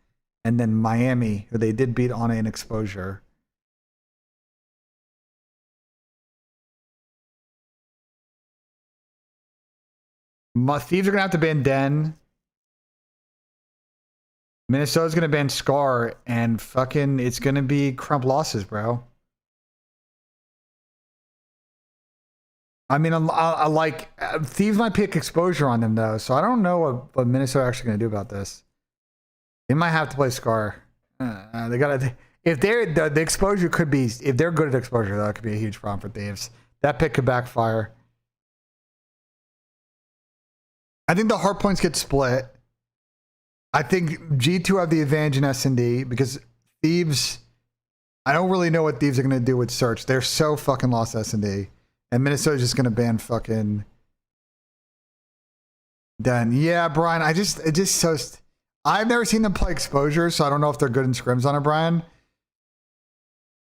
And then Miami, who they did beat on an exposure. Thieves are going to have to ban Den. Minnesota's going to ban Scar. And fucking, it's going to be crump losses, bro. I mean, I like... Thieves might pick exposure on them, though. So I don't know what Minnesota are actually going to do about this. They might have to play Scar. They gotta... If they're... The exposure could be... If they're good at exposure, that could be a huge problem for Thieves. That pick could backfire. I think the hard points get split. I think G2 have the advantage in S&D because Thieves... I don't really know what Thieves are going to do with search. They're so fucking lost S&D. And Minnesota's just going to ban fucking Den. Yeah, Brian, it just so... I've never seen them play exposure, so I don't know if they're good in scrims on it, Brian.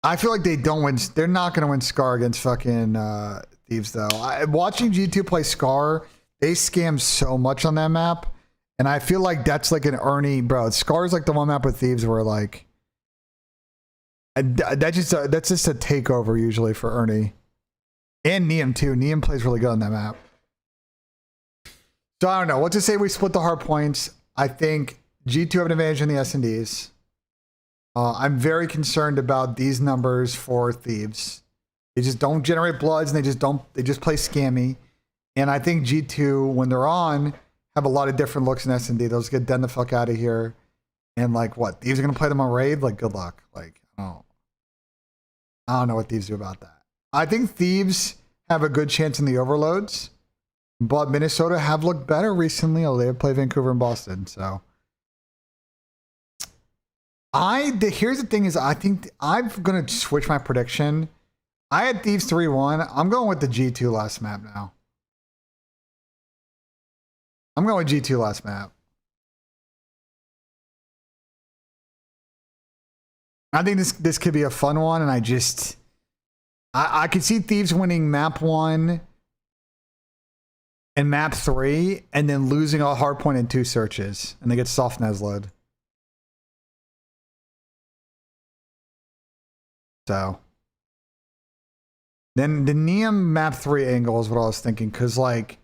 I feel like they don't win. They're not going to win Scar against fucking Thieves, though. Watching G2 play Scar, they scam so much on that map. And I feel like that's like an Ernie... Bro, Scar's like the one map with Thieves where like... That's just a takeover usually for Ernie. And Nissim too. Nissim plays really good on that map. So I don't know. Let's just say we split the hard points. I think G2 have an advantage in the S&Ds. I'm very concerned about these numbers for Thieves. They just don't generate bloods and they just play scammy. And I think G2, when they're on, have a lot of different looks in S&D. Those get Den the fuck out of here. And like what? Thieves are gonna play them on raid? Like good luck. Like, I don't know what Thieves do about that. I think Thieves have a good chance in the overloads, but Minnesota have looked better recently, although they have played Vancouver and Boston. So here's the thing is I think I'm going to switch my prediction. I had Thieves 3-1. I'm going with the G2 last map now. I'm going with G2 last map. I think this could be a fun one, and I could see Thieves winning map 1 in map 3 and then losing a hard point in 2 searches, and they get soft Nesloed. So then the Nissim map 3 angle is what I was thinking, because like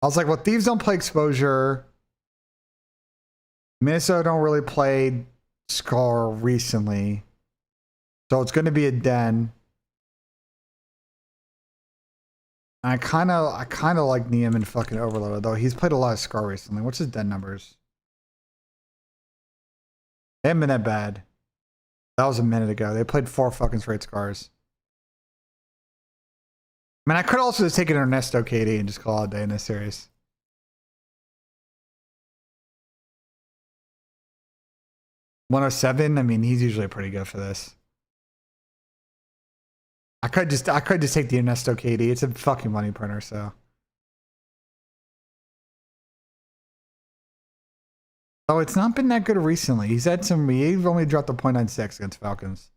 I was like, well, Thieves don't play exposure. Minnesota don't really play Scar recently. So it's going to be a den. I kind of like Nissim and fucking Overloaded, though. He's played a lot of Scar recently. What's his den numbers? They haven't been that bad. That was a minute ago. They played 4 fucking straight Scars. I mean, I could also just take an Ernesto KD and just call it a day in this series. $107. I mean, he's usually pretty good for this. I could just take the Ernesto KD. It's a fucking money printer, so. Oh, it's not been that good recently. He's had some. He's only dropped a .96 against Falcons.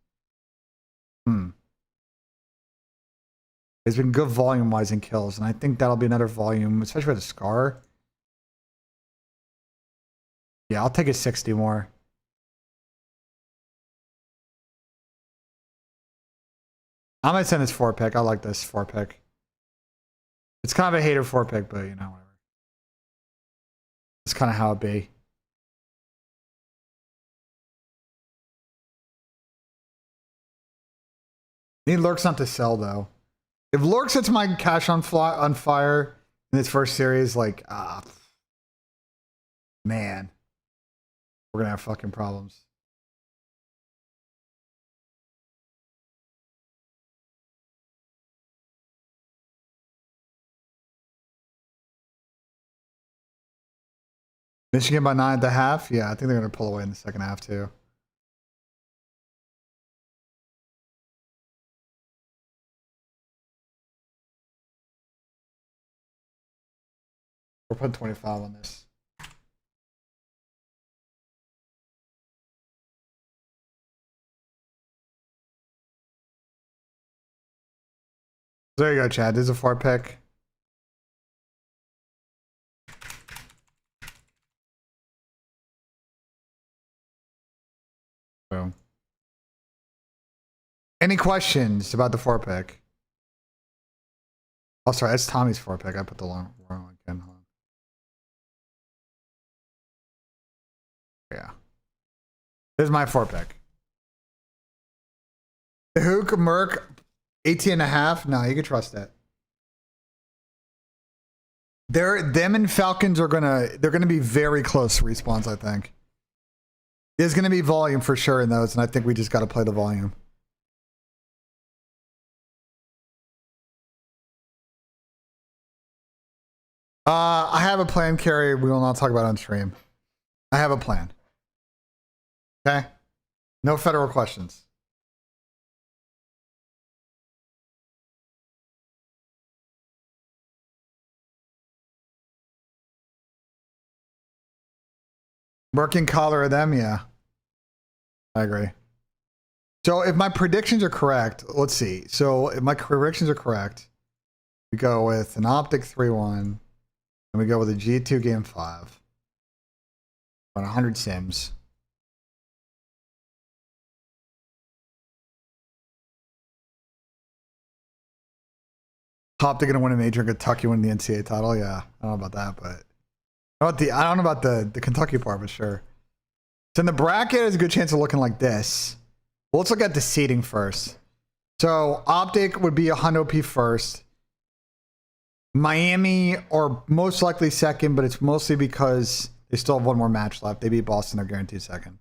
He's been good volume wise in kills, and I think that'll be another volume, especially with a Scar. Yeah, I'll take a 60 more. I might send this 4-pick. I like this 4-pick. It's kind of a hater 4-pick, but you know, whatever. It's kind of how it be. Need Lurks not to sell though. If Lurk sets my cash on fire in this first series, like, man, we're gonna have fucking problems. Michigan by 9.5. Yeah, I think they're gonna pull away in the second half too. We're putting 25 on this. There you go, Chad. This is a 4-pick. Boom. Any questions about the 4-pick? Oh, sorry, that's Tommy's 4-pick. I put the wrong one again. Hold on. Yeah. This is my 4-pick. The Hook, Merc, 18.5. No, you can trust that. Them and Falcons they're gonna be very close respawns, I think. There's gonna be volume for sure in those, and I think we just gotta play the volume. I have a plan, Carrie. We will not talk about it on stream. I have a plan. Okay? No federal questions. Working collar of them, yeah. I agree. So if my predictions are correct, let's see. So if my predictions are correct, we go with an Optic 3-1, and we go with a G2 Game 5. On 100 sims. Optic gonna win a major, Kentucky win the NCAA title. Yeah, I don't know about that, but I don't know about the Kentucky part, but sure. So in the bracket, there's a good chance of looking like this. Well, let's look at the seeding first. So Optic would be a Hundo P first. Miami are most likely second, but it's mostly because they still have one more match left. They beat Boston, they're guaranteed second.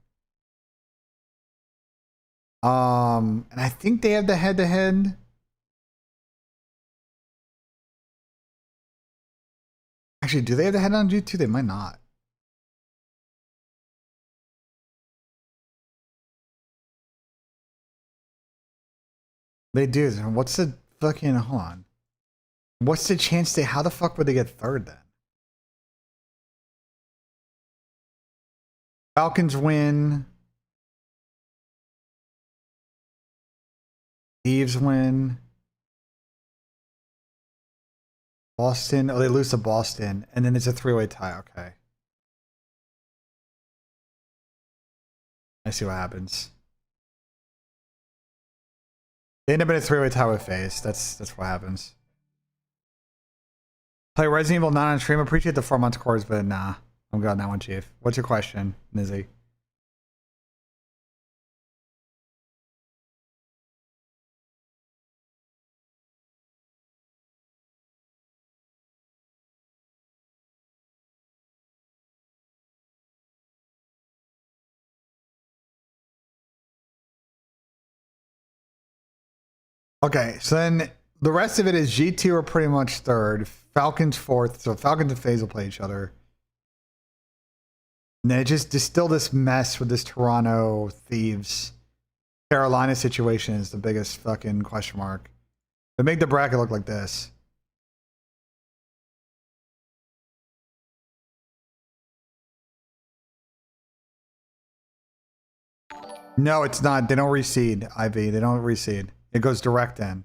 And I think they have the head-to-head. Actually, do they have the head on G2? They might not. They do. What's the fucking, hold on. What's the chance they, how the fuck would they get third then? Falcons win. Thieves win. Boston. Oh, they lose to Boston. And then it's a 3-way tie. Okay. I see what happens. They end up in a 3-way tie with FaZe. That's what happens. Play Resident Evil 9 on stream. Appreciate the 4 months course, but nah. I'm good on that one, Chief. What's your question, Nizzy? Okay, so then the rest of it is G2 are pretty much third, Falcons fourth, so Falcons and FaZe will play each other. And then it just still this mess with this Toronto Thieves Carolina situation is the biggest fucking question mark. They make the bracket look like this. No, it's not. They don't reseed, IV. They don't reseed. It goes direct in.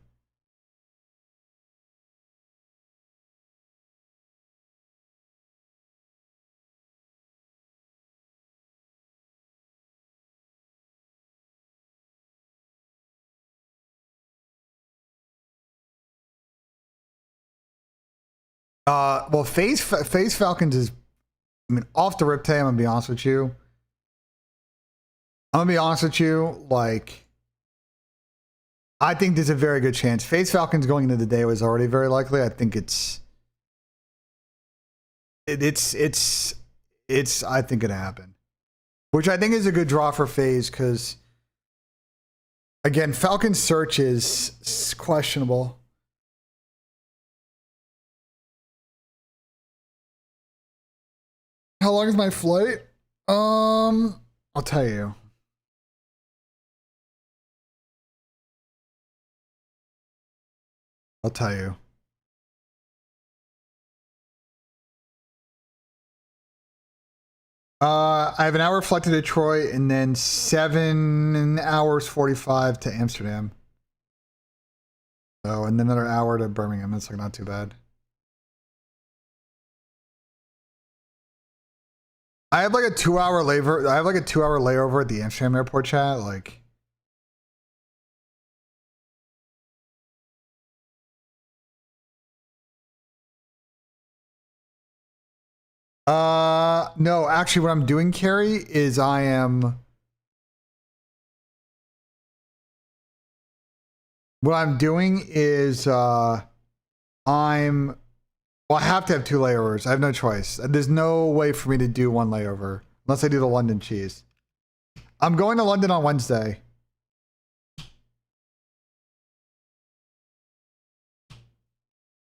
Well, FaZe Falcons is, I mean, off the rip today, I'm gonna be honest with you. Like, I think there's a very good chance. FaZe Falcons going into the day was already very likely. I think it's I think it'll happen. Which I think is a good draw for FaZe, because again, Falcons search is questionable. How long is my flight? I'll tell you. I have an hour flight to Detroit and then 7 hours 45 to Amsterdam. So, and then another hour to Birmingham. That's like not too bad. I have like a 2-hour layover. I have like a 2-hour layover at the Amsterdam airport, chat. Like, no, actually what I'm doing, Carrie, is what I'm doing is well, I have to have 2 layovers. I have no choice. There's no way for me to do 1 layover unless I do the London cheese. I'm going to London on Wednesday.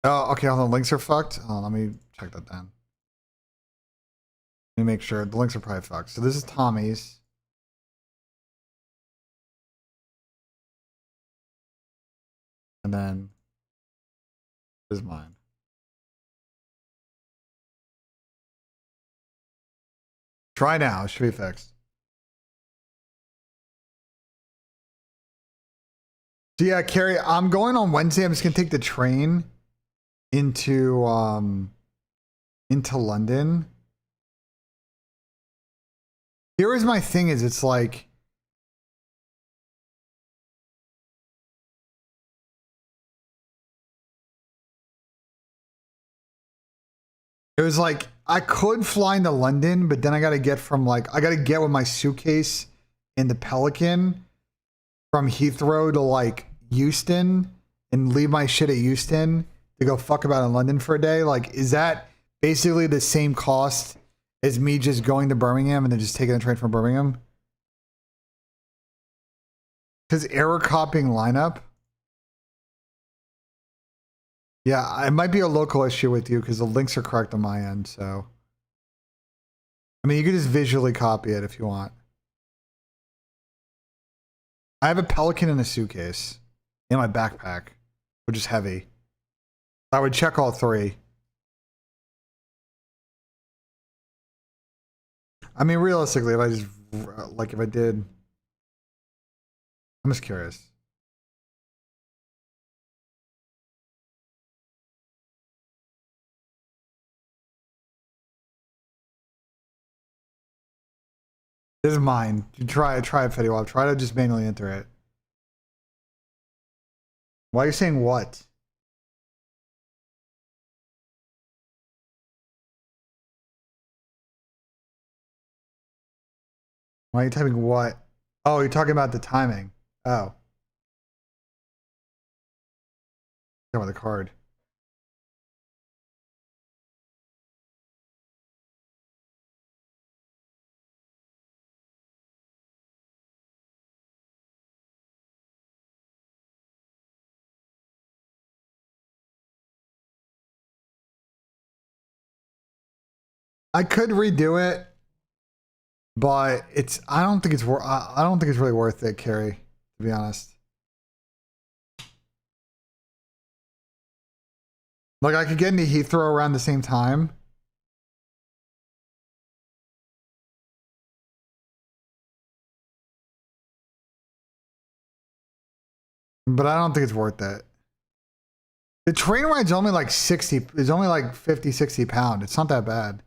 Oh, okay. All the links are fucked. Oh, let me check that then. Let me make sure. The links are probably fucked. So this is Tommy's. And then this is mine. Try now. It should be fixed. So yeah, Carrie, I'm going on Wednesday. I'm just gonna take the train into London. Here is my thing: is it's like it was like I could fly into London, but then I gotta get with my suitcase in the Pelican from Heathrow to like Euston and leave my shit at Euston to go fuck about in London for a day. Like, is that basically the same cost as me just going to Birmingham and then just taking a train from Birmingham? Because error copying lineup. Yeah, it might be a local issue with you because the links are correct on my end. So, I mean, you could just visually copy it if you want. I have a Pelican in a suitcase in my backpack, which is heavy. I would check all 3. I mean, realistically, if I did, I'm just curious. This is mine. You try it, Fetty. Try to just manually enter it. Why are you saying what? Why are you typing what? Oh, you're talking about the timing. Oh. Talking about the card. I could redo it, but I don't think it's really worth it, Carrie, to be honest. Like I could get into Heathrow around the same time. But I don't think it's worth it. The train ride's only like 60, it's only like 50, 60 pounds. It's not that bad.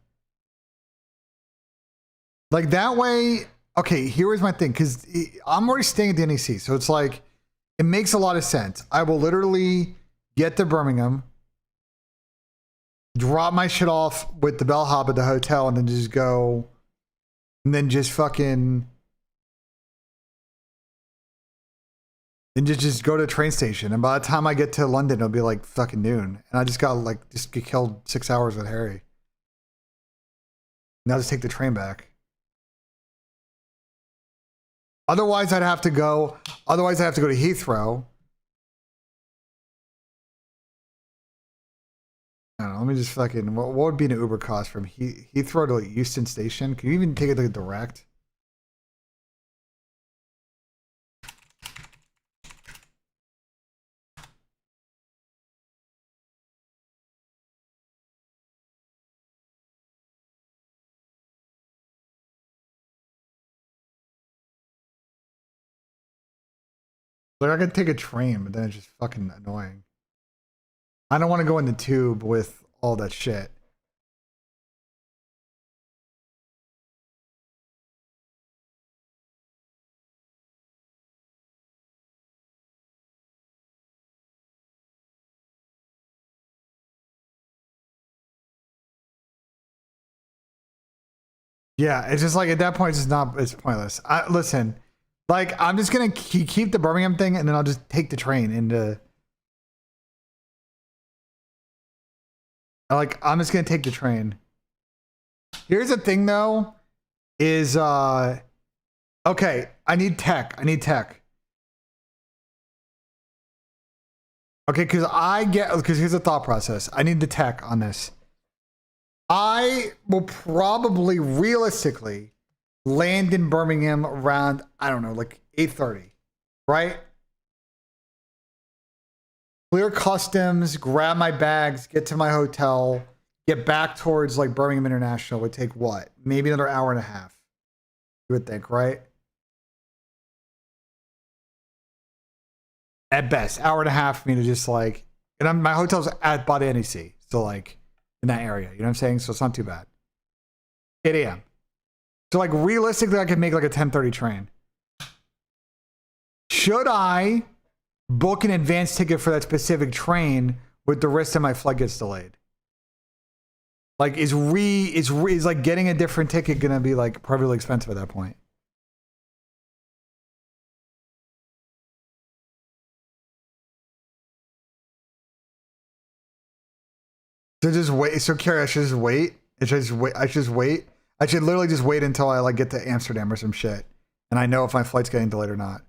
Like that way, okay, here is my thing, because I'm already staying at the NEC, so it's like, it makes a lot of sense. I will literally get to Birmingham, drop my shit off with the bellhop at the hotel, and then just go, and then just fucking, and just go to the train station. And by the time I get to London, it'll be like fucking noon. And I just got like, just get killed 6 hours with Harry. Now just take the train back. Otherwise, I'd have to go to Heathrow. I don't know, let me just fucking, what would be an Uber cost from Heathrow to Euston Station? Can you even take it like direct? Like I could take a train, but then it's just fucking annoying. I don't want to go in the tube with all that shit. Yeah, it's just like at that point, it's pointless. Listen, like I'm just gonna keep the Birmingham thing, and then I'll just take the train into. Like I'm just gonna take the train. Here's the thing, though, is okay. I need tech. Okay, because here's the thought process. I need the tech on this. I will probably realistically land in Birmingham around, I don't know, like 8:30, right? Clear customs, grab my bags, get to my hotel, get back towards like Birmingham International would take what? Maybe another hour and a half. You would think, right? At best, hour and a half for me to just like, and my hotel's by the NEC, so like in that area, you know what I'm saying? So it's not too bad. 8 a.m. So like realistically, I could make like a 10:30 train. Should I book an advance ticket for that specific train with the risk that my flight gets delayed? Like is like getting a different ticket gonna be like prohibitively expensive at that point? So just wait. So Carrie, I should just wait. I should just wait. I should literally just wait until I like get to Amsterdam or some shit, and I know if my flight's getting delayed or not.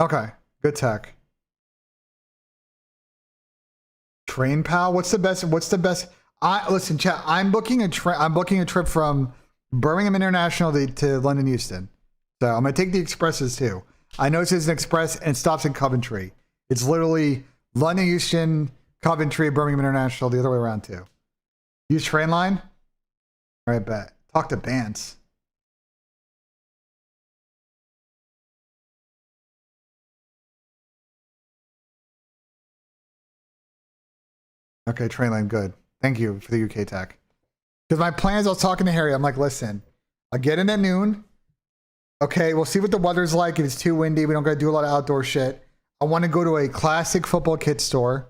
Okay, good tech. Train pal. What's the best? I listen, chat. I'm booking a trip from Birmingham International to London Euston. So I'm gonna take the expresses too. I know it says an express and it stops in Coventry. It's literally London Euston, Coventry, Birmingham International, the other way around too. Use train line. All right, bet. Talk to Bance. Okay, train lane, good. Thank you for the UK tech. Because my plans, I was talking to Harry. I'm like, listen, I'll get in at noon. Okay, we'll see what the weather's like. If it's too windy, we don't gotta do a lot of outdoor shit. I want to go to a classic football kit store.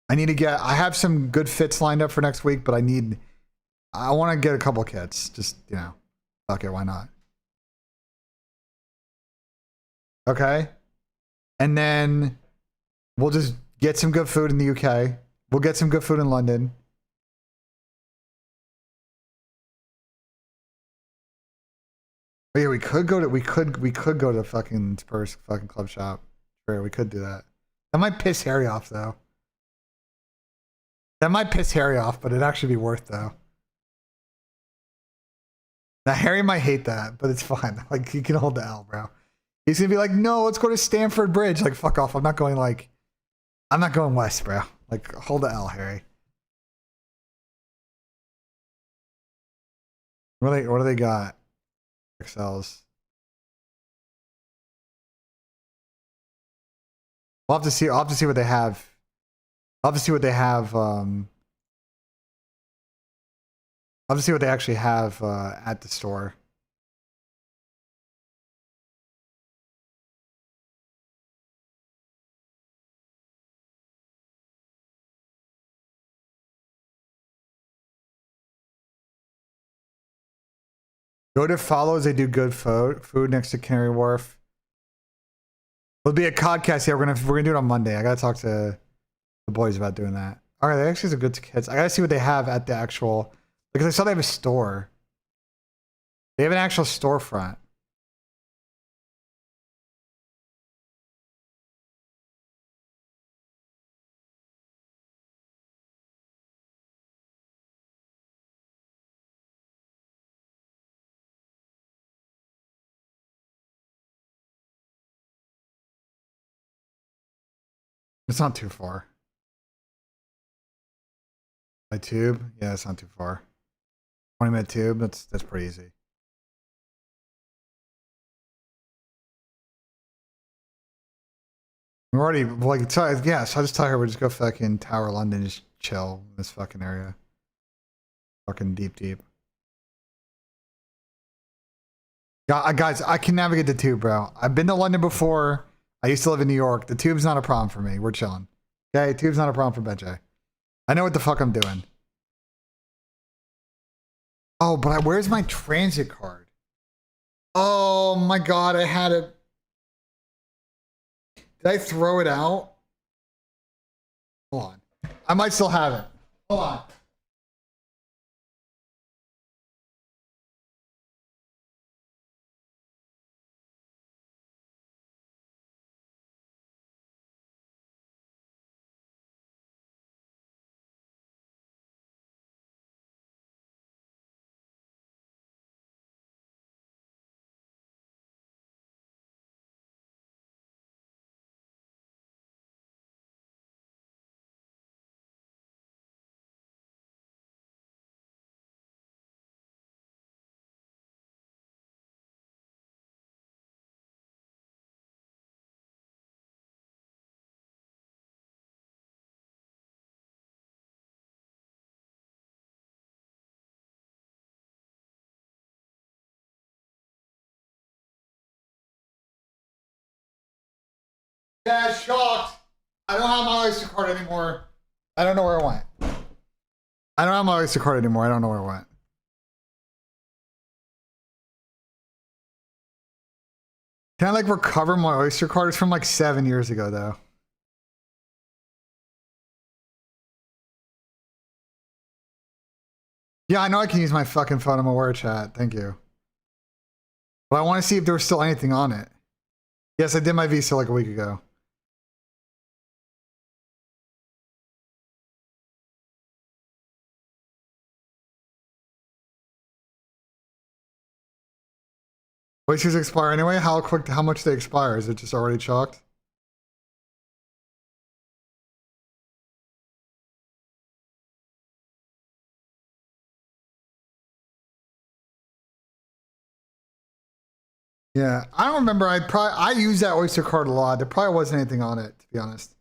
I have some good fits lined up for next week, but I want to get a couple kits. Just, you know, fuck it, why not? Okay. And then we'll just get some good food in the UK. We'll get some good food in London. Oh yeah, we could go to fucking Spurs fucking club shop. Sure, we could do that. That might piss Harry off though. That might piss Harry off, but it'd actually be worth though. Now Harry might hate that, but it's fine. Like he can hold the L, bro. He's gonna be like, no, let's go to Stamford Bridge. Like, fuck off. I'm not going west, bro. Like, hold the L, Harry. What do they got? XLs. I'll have to see what they have. I'll have to see what they have. I'll have to see what they actually have at the store. Go to Follows. They do good food next to Canary Wharf. It'll be a podcast. Yeah, we're gonna do it on Monday. I gotta talk to the boys about doing that. All right, they actually have good kits. I gotta see what they have at the actual, because I saw they have a store. They have an actual storefront. It's not too far. By tube? Yeah, it's not too far. 20-minute tube, that's pretty easy. We're already, like, yeah, so I just tell her we'll just go fucking Tower London, just chill in this fucking area. Fucking deep. Guys, I can navigate the tube, bro. I've been to London before. I used to live in New York. The tube's not a problem for me. We're chilling. Okay, tube's not a problem for BENJ. I know what the fuck I'm doing. Oh, but where's my transit card? Oh my god, I had it. Did I throw it out? Hold on. I might still have it. Hold on. Yeah, shocked. I don't have my Oyster card anymore. I don't know where it went. I don't have my Oyster card anymore. I don't know where it went. Can I like recover my Oyster card? It's from like 7 years ago though. Yeah, I know I can use my fucking phone in my word chat. Thank you. But I want to see if there was still anything on it. Yes, I did my Visa like a week ago. Oysters expire anyway? How much they expire? Is it just already chalked? Yeah, I don't remember. I used that Oyster card a lot. There probably wasn't anything on it, to be honest.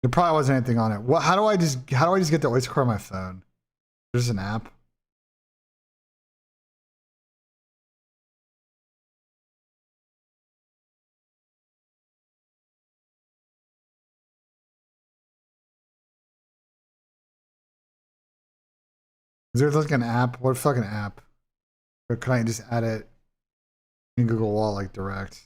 There probably wasn't anything on it. What? How do I just get the Oyster card on my phone? There's an app. Is there like an app? What fucking app? Or can I just add it in Google Wallet like direct?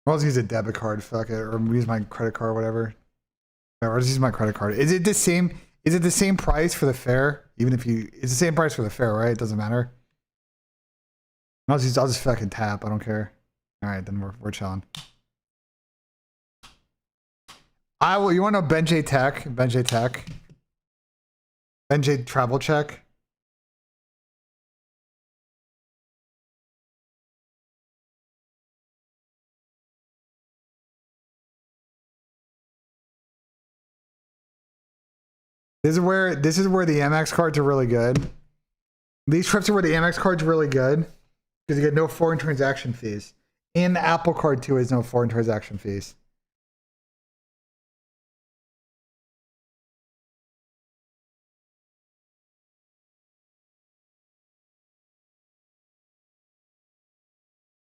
I'll just use a debit card, fuck it, or use my credit card, whatever. Or just use my credit card. Is it the same? Is it the same price for the fare? Even if you, it's the same price for the fare, right? It doesn't matter. I'll just fucking tap. I don't care. All right, then we're chilling. I will. You want to know BENJ Tech? BENJ Tech. BENJ Travel Check. This is where the Amex cards are really good. These trips are where the Amex cards are really good because you get no foreign transaction fees. And the Apple Card too has no foreign transaction fees.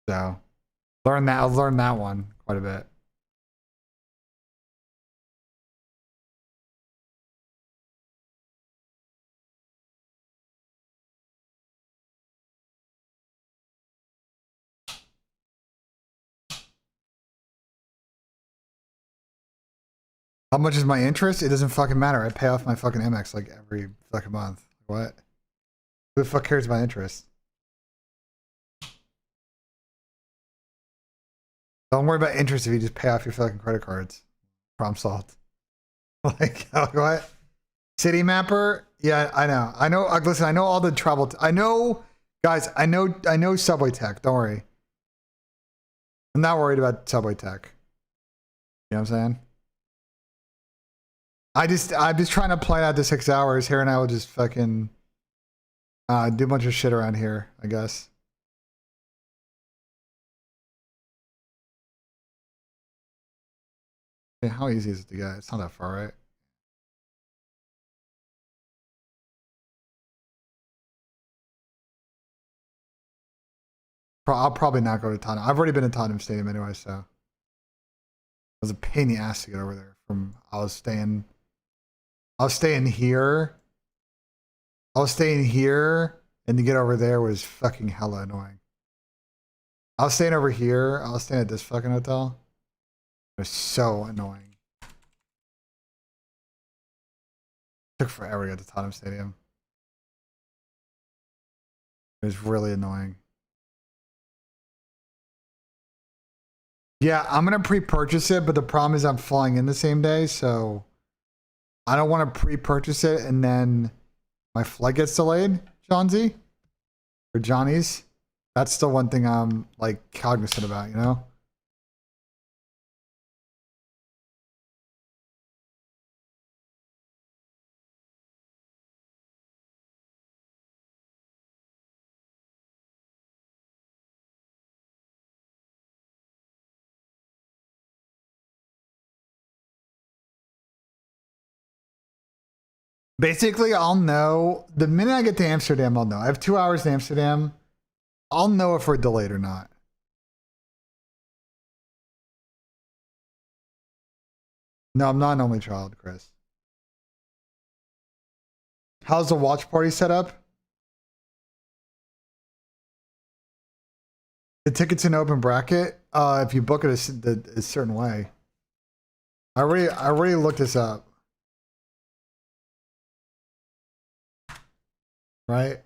So learn that. I've learned that one quite a bit. How much is my interest? It doesn't fucking matter. I pay off my fucking Amex like every fucking month. What? Who the fuck cares about interest? Don't worry about interest if you just pay off your fucking credit cards. Problem solved. Like, what? City Mapper? Yeah, I know. I know. Listen, I know all the travel. I know, guys. I know Subway Tech. Don't worry. I'm not worried about Subway Tech. You know what I'm saying? I'm just trying to plan out the 6 hours here, and I will just fucking do a bunch of shit around here, I guess. Okay, how easy is it to get? It's not that far, right? I'll probably not go to Tottenham. I've already been to Tottenham Stadium anyway, so it was a pain in the ass to get over there. I was staying here. And to get over there was fucking hella annoying. I was staying over here. I was staying at this fucking hotel. It was so annoying. It took forever to get to Tottenham Stadium. It was really annoying. Yeah, I'm gonna pre-purchase it, but the problem is I'm flying in the same day, so I don't want to pre-purchase it and then my flight gets delayed, John Z. Or Johnny's. That's still one thing I'm like cognizant about, you know? Basically, I'll know the minute I get to Amsterdam, I'll know. I have 2 hours to Amsterdam. I'll know if we're delayed or not. No, I'm not an only child, Chris. How's the watch party set up? The ticket's in open bracket. If you book it a certain way. I already looked this up. Right?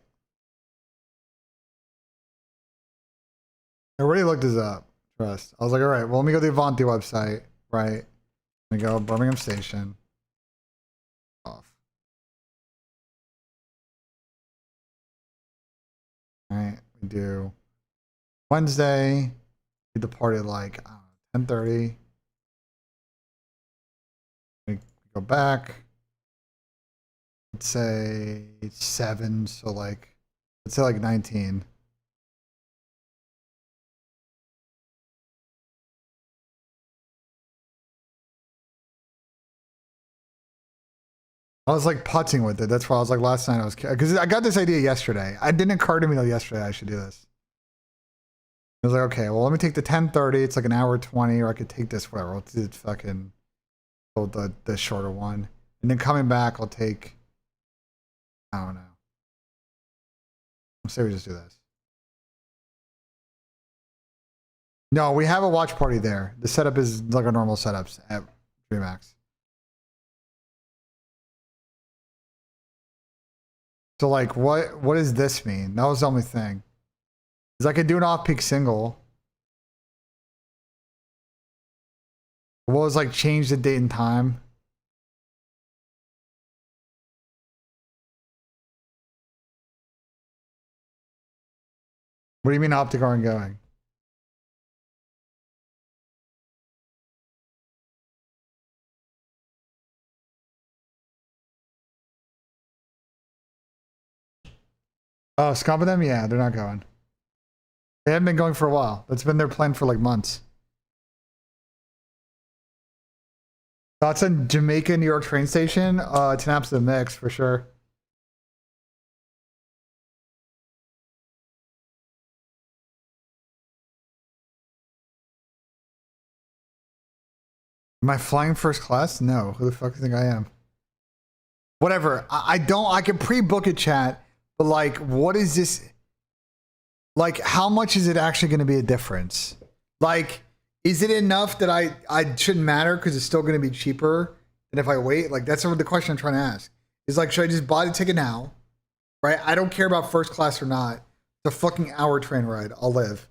I already looked this up. Trust. I was like, all right, well, let me go to the Avanti website. Right? Let me go Birmingham Station. Off. All right. We do Wednesday. We the party at like, I don't know, 10:30. We go back. let's say 7, so like, let's say like 19. I was like putzing with it. That's why I was like last night I was, because I got this idea yesterday. It didn't occur to me till yesterday I should do this. I was like, okay, well, let me take the 10:30. It's like an hour 20, or I could take this, whatever. I'll do fucking the shorter one. And then coming back, I'll take, I don't know. Let's say we just do this. No, we have a watch party there. The setup is like our normal setups at DreamHack. So like, what does this mean? That was the only thing. Is I could do an off-peak single. What was like change the date and time? What do you mean optic aren't going? Oh, scum with them? Yeah, they're not going. They haven't been going for a while. That's been their plan for like months. Thoughts on Jamaica, New York train station? It's an absolute mix for sure. Am I flying first class? No. Who the fuck do you think I am? Whatever. I can pre-book it, chat, but like, what is this? Like, how much is it actually going to be a difference? Like, is it enough that I shouldn't matter because it's still going to be cheaper than if I wait? Like, that's the question I'm trying to ask. Is like, should I just buy the ticket now? Right? I don't care about first class or not. It's a fucking hour train ride. I'll live.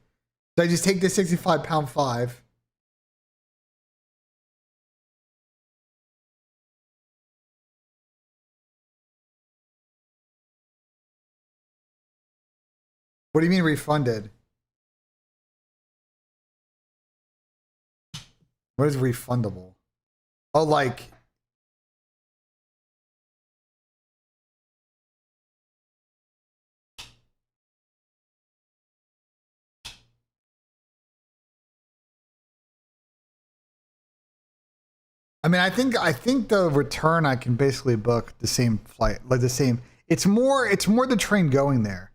So I just take the 65 pound 5. What do you mean refunded? What is refundable? Oh, like, I mean, I think the return I can basically book the same flight, like the same. It's more the train going there,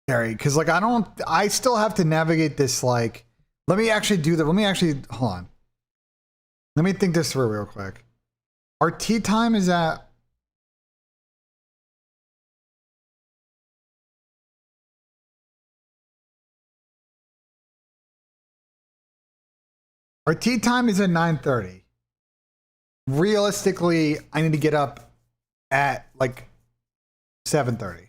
Gary, because like I still have to navigate this. Like, let me actually hold on. Let me think this through real quick. Our tea time is at. Our tea time is at 9:30. Realistically, I need to get up at like 7:30.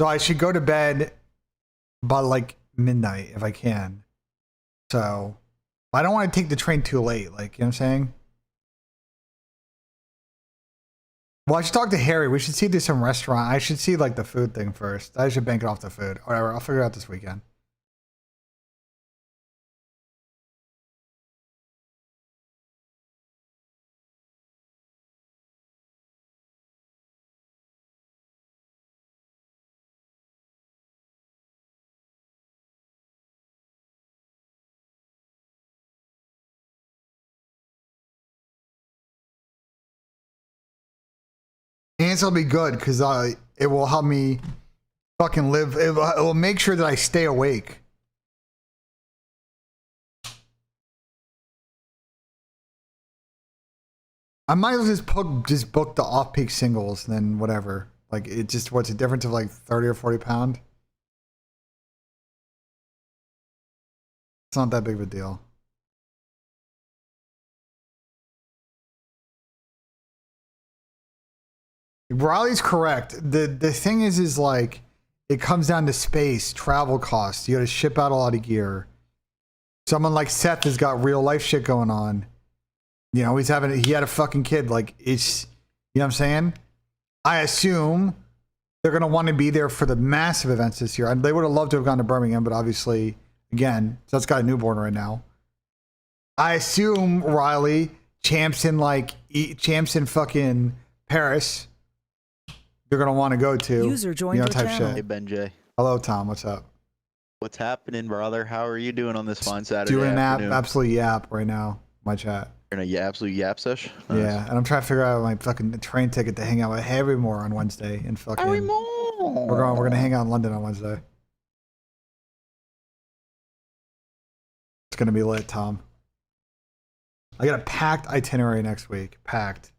So I should go to bed by like midnight if I can. So I don't want to take the train too late. Like, you know what I'm saying? Well, I should talk to Harry. We should see there's some restaurant. I should see like the food thing first. I should bank it off the food. Whatever. I'll figure it out this weekend. And it'll be good because it will help me fucking live. It will make sure that I stay awake. I might as well just book the off-peak singles and then whatever. Like, it just, what's the difference of like 30 or 40 pound? It's not that big of a deal. Riley's correct. The thing is like, it comes down to space, travel costs. You got to ship out a lot of gear. Someone like Seth has got real life shit going on. You know, he had a fucking kid. Like, it's, you know what I'm saying? I assume they're going to want to be there for the massive events this year. They would have loved to have gone to Birmingham, but obviously, again, that's got a newborn right now. I assume Riley, champs in fucking Paris, you're going to want to go to. User joined your type channel. shit. Hey, BENJ. Hello, Tom. What's up? What's happening, brother? How are you doing on this fine Saturday Doing an afternoon? absolute yap right now. My chat. You're in a absolute yap sesh? Nice. Yeah, and I'm trying to figure out my fucking train ticket to hang out with Harry Moore on Wednesday. And fucking, Harry Moore. we're gonna hang out in London on Wednesday. It's gonna be lit, Tom. I got a packed itinerary next week. Packed.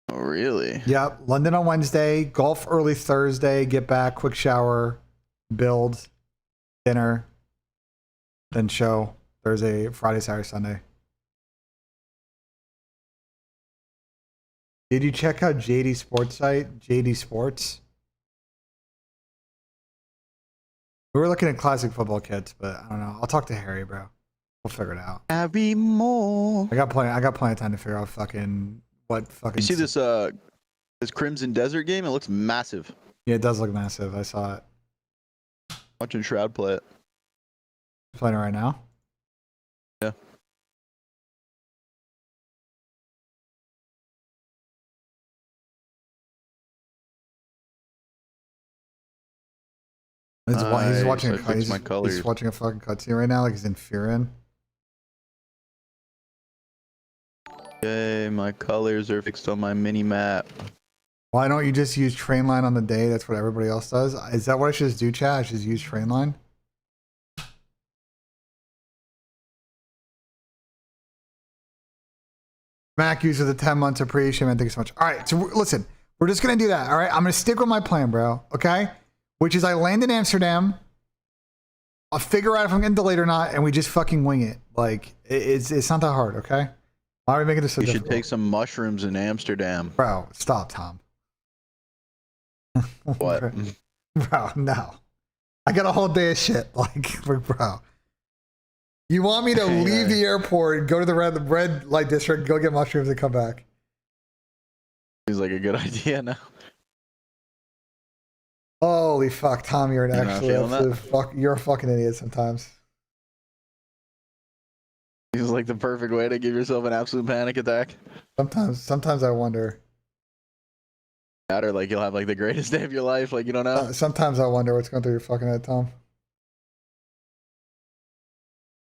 Oh, really? Yep. London on Wednesday, golf early Thursday, get back, quick shower, build, dinner, then show Thursday, Friday, Saturday, Sunday. Did you check out JD Sports site? JD Sports? We were looking at classic football kits, but I don't know. I'll talk to Harry, bro. We'll figure it out. Harry Moore. I got plenty of time to figure out what fucking. You see this Crimson Desert game? It looks massive. Yeah, it does look massive. I saw it. Watching Shroud play it. Playing it right now. Yeah. He's watching I fixed my colors. he's watching a fucking cutscene right now, like he's in Furin. Okay, my colors are fixed on my mini map. Why don't you just use Trainline on the day? That's what everybody else does. Is that what I should just do, chat? I should just use Trainline? Mac user the 10 months appreciation, man. Thank you so much. All right, so listen, we're just gonna do that. All right, I'm gonna stick with my plan, bro. Okay, which is I land in Amsterdam. I'll figure out if I'm getting delayed or not, and we just fucking wing it. Like it's not that hard. Okay, why are we making this so You difficult? should take some mushrooms in Amsterdam. Bro, stop, Tom. What? Bro, no. I got a whole day of shit. Like, bro. You want me to leave the airport, go to the red light district, go get mushrooms, and come back? Seems like a good idea now. Holy fuck, Tom, you're an You're not feeling absolute fuck. You're a fucking idiot sometimes. Seems like the perfect way to give yourself an absolute panic attack. Sometimes I wonder. Or like you'll have like the greatest day of your life, like you don't know. Sometimes I wonder what's going through your fucking head, Tom.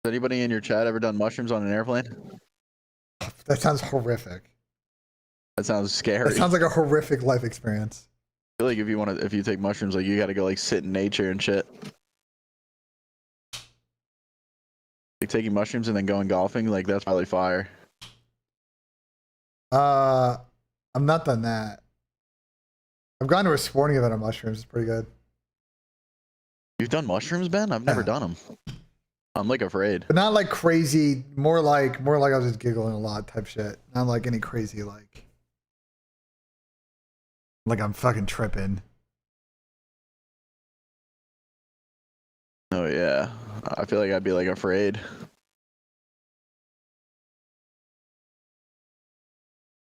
Has anybody in your chat ever done mushrooms on an airplane? That sounds horrific. That sounds scary. That sounds like a horrific life experience. I feel like if you take mushrooms, like you got to go like sit in nature and shit. Like taking mushrooms and then going golfing, like that's probably fire. I'm not done that. I've gone to a sporting event on mushrooms. It's pretty good. You've done mushrooms, Ben? I've never done them. I'm like afraid. But not like crazy. More like I was just giggling a lot type shit. Not like any crazy like I'm fucking tripping. Oh yeah, I feel like I'd be like afraid.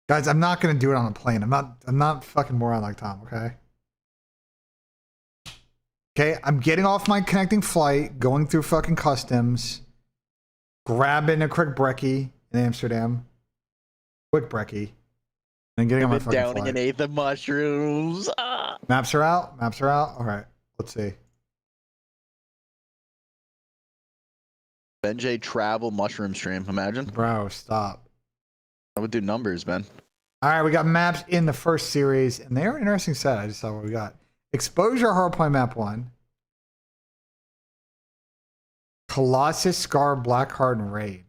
Guys, I'm not gonna do it on a plane. I'm not fucking moron like Tom, okay? Okay, I'm getting off my connecting flight, going through fucking customs, grabbing a quick brekkie in Amsterdam. Quick brekkie. And getting on my fucking Downing flight. an eighth of mushrooms. Ah. Maps are out. Maps are out. All right, let's see. BENJ travel mushroom stream. Imagine. Bro, stop. I would do numbers, man. All right, we got maps in the first series, and they're an interesting set. I just saw what we got. Exposure Hardpoint Map 1. Colossus, Scar, Blackheart, and Raid.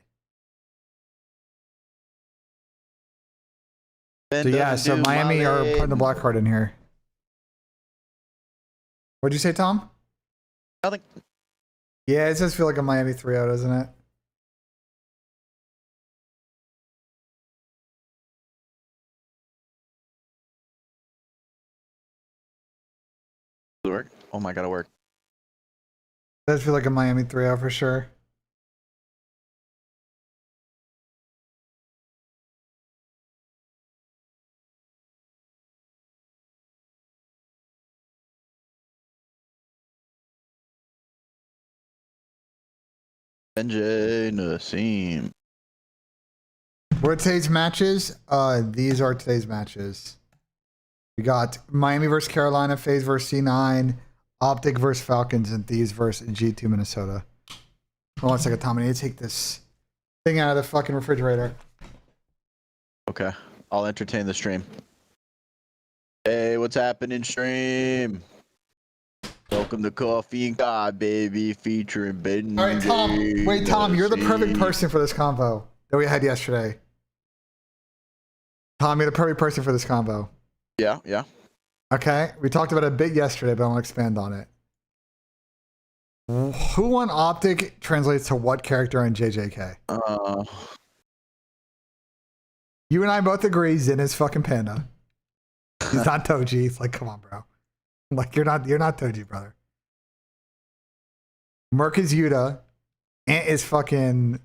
Ben So yeah, doesn't so do Miami are Molly. putting the Blackheart in here. What'd you say, Tom? Nothing. Yeah, it does feel like a Miami 3-0, doesn't it? Work. Oh my god, it worked. It does feel like a Miami 3-0 for sure. BENJ, Nissim. Where are today's matches? These are today's matches. We got Miami versus Carolina, FaZe versus C9, Optic versus Falcons, and Thieves versus G2 Minnesota. Hold on a second, Tom. I need to take this thing out of the fucking refrigerator. Okay, I'll entertain the stream. Hey, what's happening, stream? Welcome to Coffee and God, baby, featuring BENJ. All right, Tom. Wait, Tom, you're the perfect person for this combo that we had yesterday. Tom, you're the perfect person for this combo. Yeah. Okay, we talked about it a bit yesterday, but I want to expand on it. Who on Optic translates to what character on JJK? You and I both agree Zin is fucking Panda. He's not Toji. It's like, come on, bro. Like, you're not Toji, brother. Merc is Yuta. Ant is fucking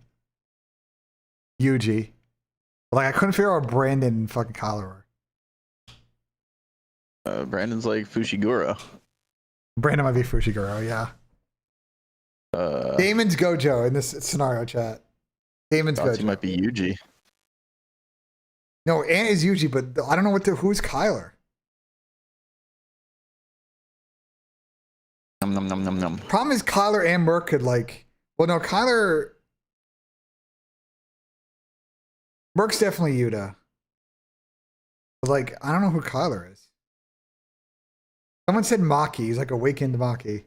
Yuji. Like, I couldn't figure out Brandon and fucking Kyler. Brandon's like Fushiguro. Brandon might be Fushiguro, yeah. Damon's Gojo in this scenario chat. Damon's Gojo. He might be Yuji. No, Ant is Yuji, but I don't know who's Kyler. Nom. Problem is Kyler and Merc could like. Well, no, Merc's definitely Yuta. But like, I don't know who Kyler is. Someone said Maki. He's like awakened Maki.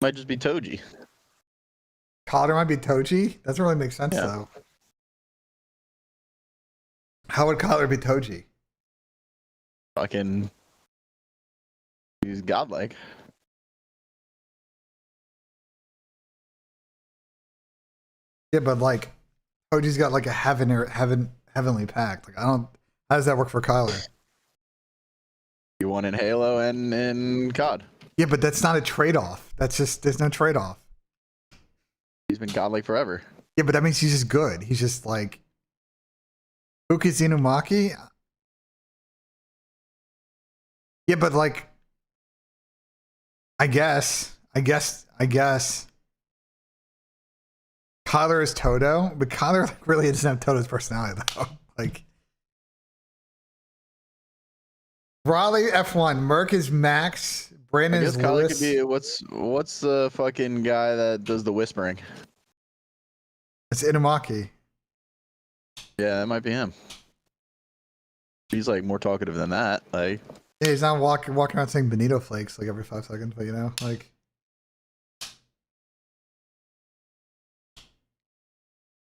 Might just be Toji. Kyler might be Toji? Doesn't really make sense though. How would Kyler be Toji? Fucking, he's godlike. Yeah, but like, Toji's got like a heavenly pact. Like, I don't. How does that work for Kyler? You won in Halo and in COD. Yeah, but that's not a trade-off. That's just there's no trade-off. He's been godlike forever. Yeah, but that means he's just good. He's just like Ukis Inumaki. Yeah, but like, I guess Kyler is Toto, but Kyler like, really doesn't have Toto's personality though. Like, Raleigh F1, Merc is Max, Brandon is Kyler Lewis. could be what's the fucking guy that does the whispering? It's Inumaki. Yeah, that might be him. He's like more talkative than that. Like, yeah, he's not walking around saying Bonito flakes like every 5 seconds, but you know, like.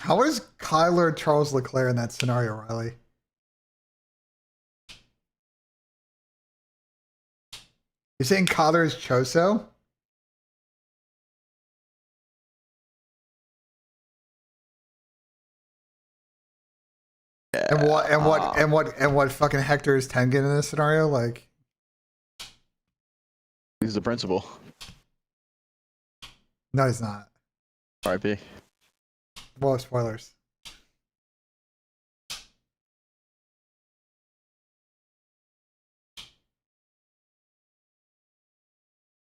How is Kyler Charles Leclerc in that scenario, Riley? You're saying Kyler is Choso? yeah, And what fucking Hector is Tengen in this scenario? Like, he's the principal. no, he's not. R.I.P. Well, spoilers.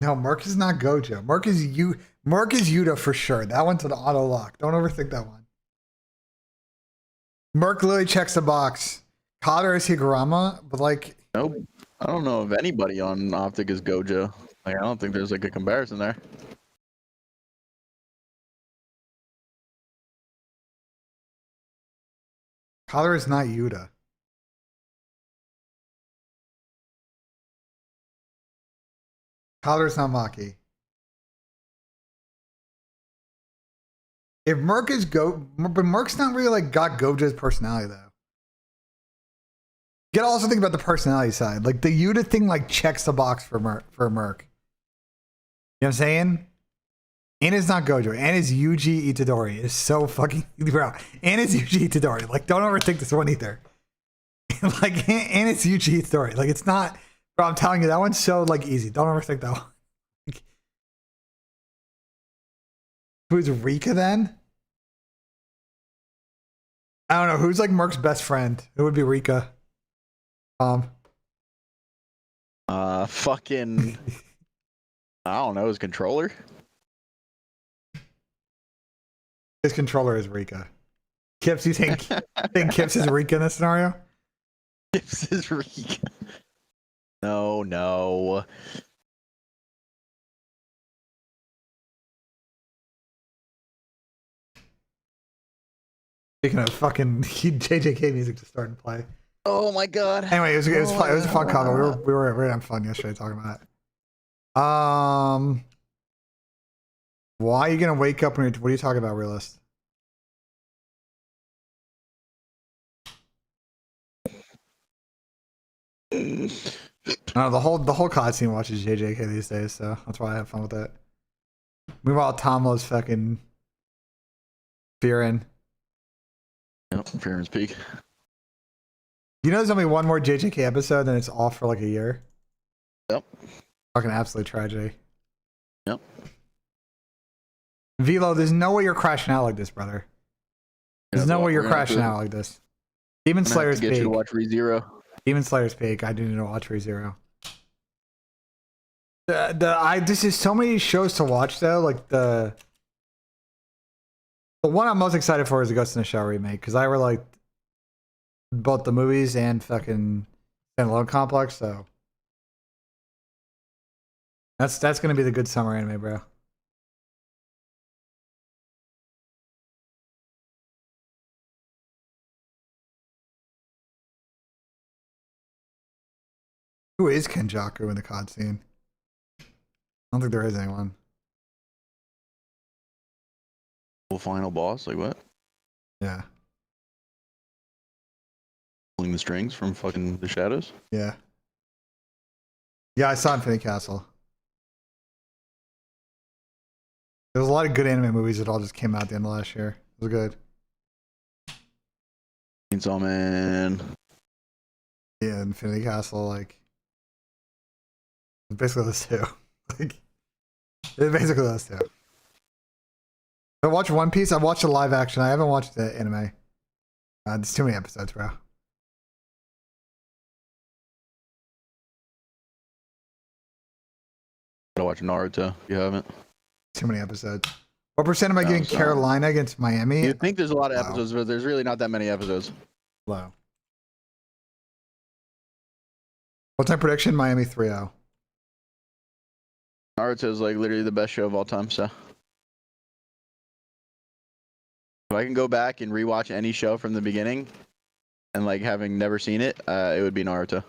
No, Merc is not Gojo. Merc is Yuta for sure. That one's an auto lock. Don't overthink that one. Merc literally checks the box. Cotter is Higurama, but like, Nope. I don't know if anybody on Optic is Gojo. Like, I don't think there's like a comparison there. Cotter is not Yuta. Cotter is not Maki. If Merc is but Merc's not really like got Gojo's personality though. You gotta also think about the personality side. Like the Yuta thing like checks the box for Merc. You know what I'm saying? And it's not Gojo. And it's Yuji Itadori. It's so fucking bro. And it's Yuji Itadori. Like, don't overthink this one either. Like, and it's Yuji Itadori. Like, it's not. Bro, I'm telling you, that one's so like easy. Don't overthink that one. Like, who's Rika then? I don't know. Who's like Merc's best friend? It would be Rika. Fucking. I don't know. His controller. His controller is Rika. Kips, you think Kips is Rika in this scenario? This is Rika. No, no. Speaking of fucking JJK music to start and play. Oh my god. Anyway, it was fun. It was a fun comment. We were having fun yesterday talking about it. Why are you gonna wake up when you're, what are you talking about, realist? No, the whole COD scene watches JJK these days, so that's why I have fun with it. Meanwhile, Tomlo's fucking fearing. Yep, Fearing's Peak. You know, there's only one more JJK episode, and it's off for like a year. Yep. Fucking absolute tragedy. Yep. Velo, there's no way you're crashing out like this, brother. There's no way you're crashing out like this. Demon Slayer's Peak. Get you to watch ReZero. Demon Slayer's Peak. I do need to watch ReZero. This is so many shows to watch though. Like the one I'm most excited for is the Ghost in the Shell remake because I were like both the movies and fucking standalone complex. So that's gonna be the good summer anime, bro. Who is Kenjaku in the COD scene? I don't think there is anyone. Final boss? Like what? Yeah. Pulling the strings from fucking the shadows? Yeah. Yeah, I saw Infinity Castle. There was a lot of good anime movies that all just came out at the end of last year. It was good. Chainsaw Man. Yeah, Infinity Castle, like basically those two. Like it's basically those two. I watched One Piece. I watched the live action. I haven't watched the anime. There's too many episodes, bro. Gotta watch Naruto. If you haven't. Too many episodes. What percent am I getting Carolina against Miami? You'd think there's a lot of episodes, but there's really not that many episodes. Low. What's my prediction? Miami 3-0. Naruto is like literally the best show of all time, so. If I can go back and rewatch any show from the beginning and like having never seen it, it would be Naruto.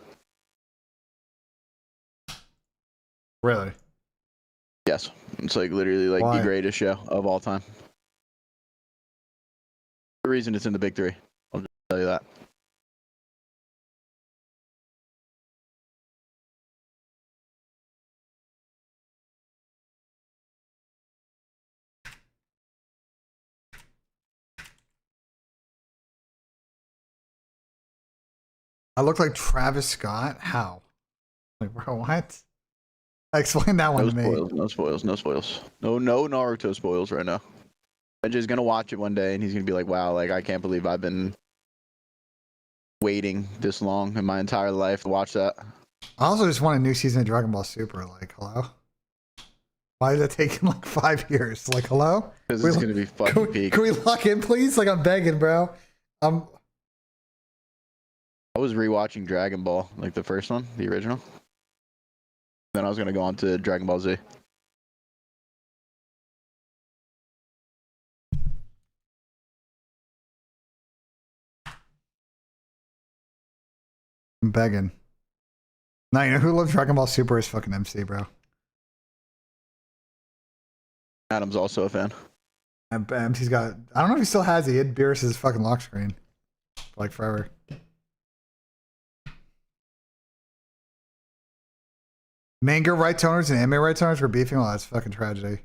Really? Yes. It's like literally like Why? the greatest show of all time. The reason it's in the big three. I'll just tell you that. I look like Travis Scott? How? Like, bro, what? Explain that one No to me. spoils, no spoils, no spoils. No Naruto spoils right now. Benji's gonna watch it one day and he's gonna be like, wow, like I can't believe I've been waiting this long in my entire life to watch that. I also just want a new season of Dragon Ball Super. Like, hello? Why is it taking like 5 years? Like, hello? Because it's gonna be fucking peak. Can we lock in, please? Like, I'm begging, bro. I was rewatching Dragon Ball, like the first one, the original. Then I was gonna go on to Dragon Ball Z. I'm begging. Now, you know who loves Dragon Ball Super is fucking MC, bro. Adam's also a fan. And MC's got, I don't know if he still has it. He had Beerus's fucking lock screen. For like forever. Manga rights owners and anime rights owners were beefing. Oh, that's fucking tragedy.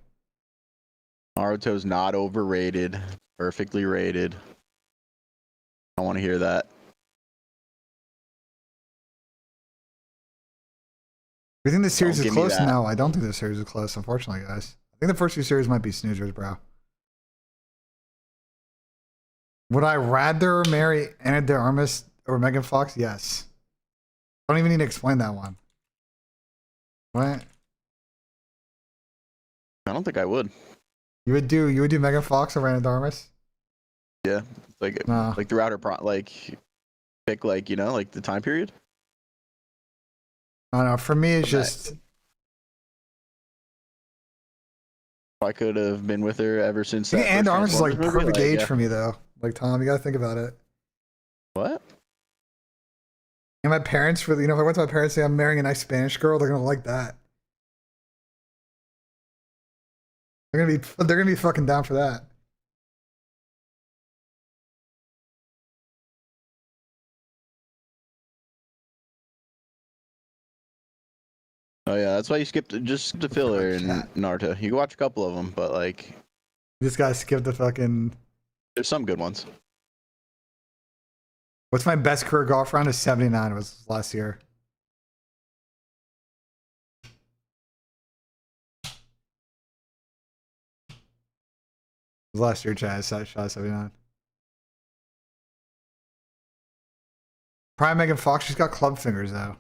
Naruto's not overrated. Perfectly rated. I want to hear that. You think this series Don't is give me close? that. No, I don't think this series is close, unfortunately, guys. I think the first few series might be snoozers, bro. Would I rather marry Anna de Armas or Megan Fox? Yes. I don't even need to explain that one. What? I don't think I would. You would do Megan Fox or Random Darmus? Yeah, like No. like throughout her like pick like you know like the time period. I don't know. For me, it's Okay. just I could have been with her ever since I that think Ann first Darmus is like Transformers movie. perfect age Yeah. for me though. Like Tom, you gotta think about it. What? And my parents really, if I went to my parents and say I'm marrying a nice Spanish girl, they're gonna like that. They're gonna be fucking down for that. Oh yeah, that's why you skip the filler in chat. Naruto. You can watch a couple of them, but like This guy skipped the fucking. there's some good ones. What's my best career golf round? Is 79. It was last year. It was last year, Chad. Shot 79. Prime Megan Fox, she's got club fingers though.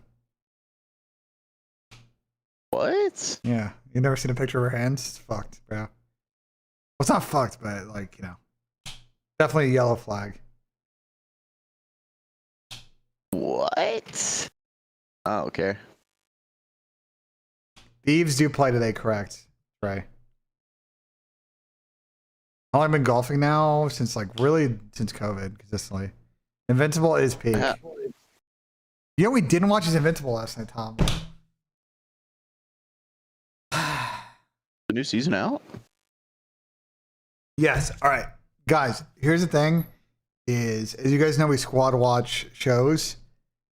What? Yeah. You never seen a picture of her hands? It's fucked, bro. Well, it's not fucked, but like, definitely a yellow flag. What? Oh, okay. Thieves do play today, correct? Right. How long have I been golfing now? Since COVID, consistently. Invincible is peak. Yeah. You know what we didn't watch is Invincible last night, Tom. The new season out? Yes. All right. Guys, here's the thing is, as you guys know, we squad watch shows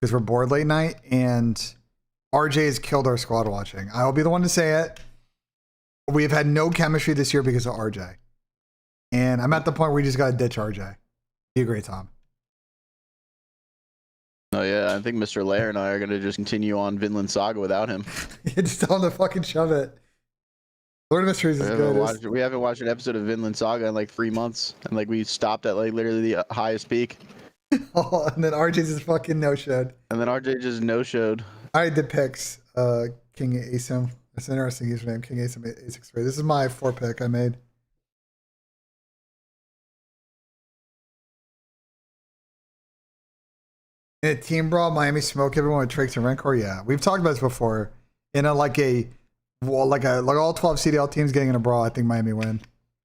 because we're bored late night, and RJ has killed our squad watching. I'll be the one to say it. We have had no chemistry this year because of RJ. And I'm at the point where we just got to ditch RJ. You agree, Tom? Oh yeah, I think Mr. Lair and I are gonna just continue on Vinland Saga without him. Just tell him to fucking shove it. Lord of Mysteries is good. We haven't watched an episode of Vinland Saga in like 3 months, and like we stopped at like literally the highest peak. Oh, and then RJ's just fucking no-showed. And then RJ just no-showed. I did picks. King Asim. That's an interesting username. King Asim 863. This is my 4 pick I made. In a team brawl, Miami smoke everyone with Trakes and Rancor. Yeah, we've talked about this before. In a like all 12 CDL teams getting in a brawl, I think Miami win.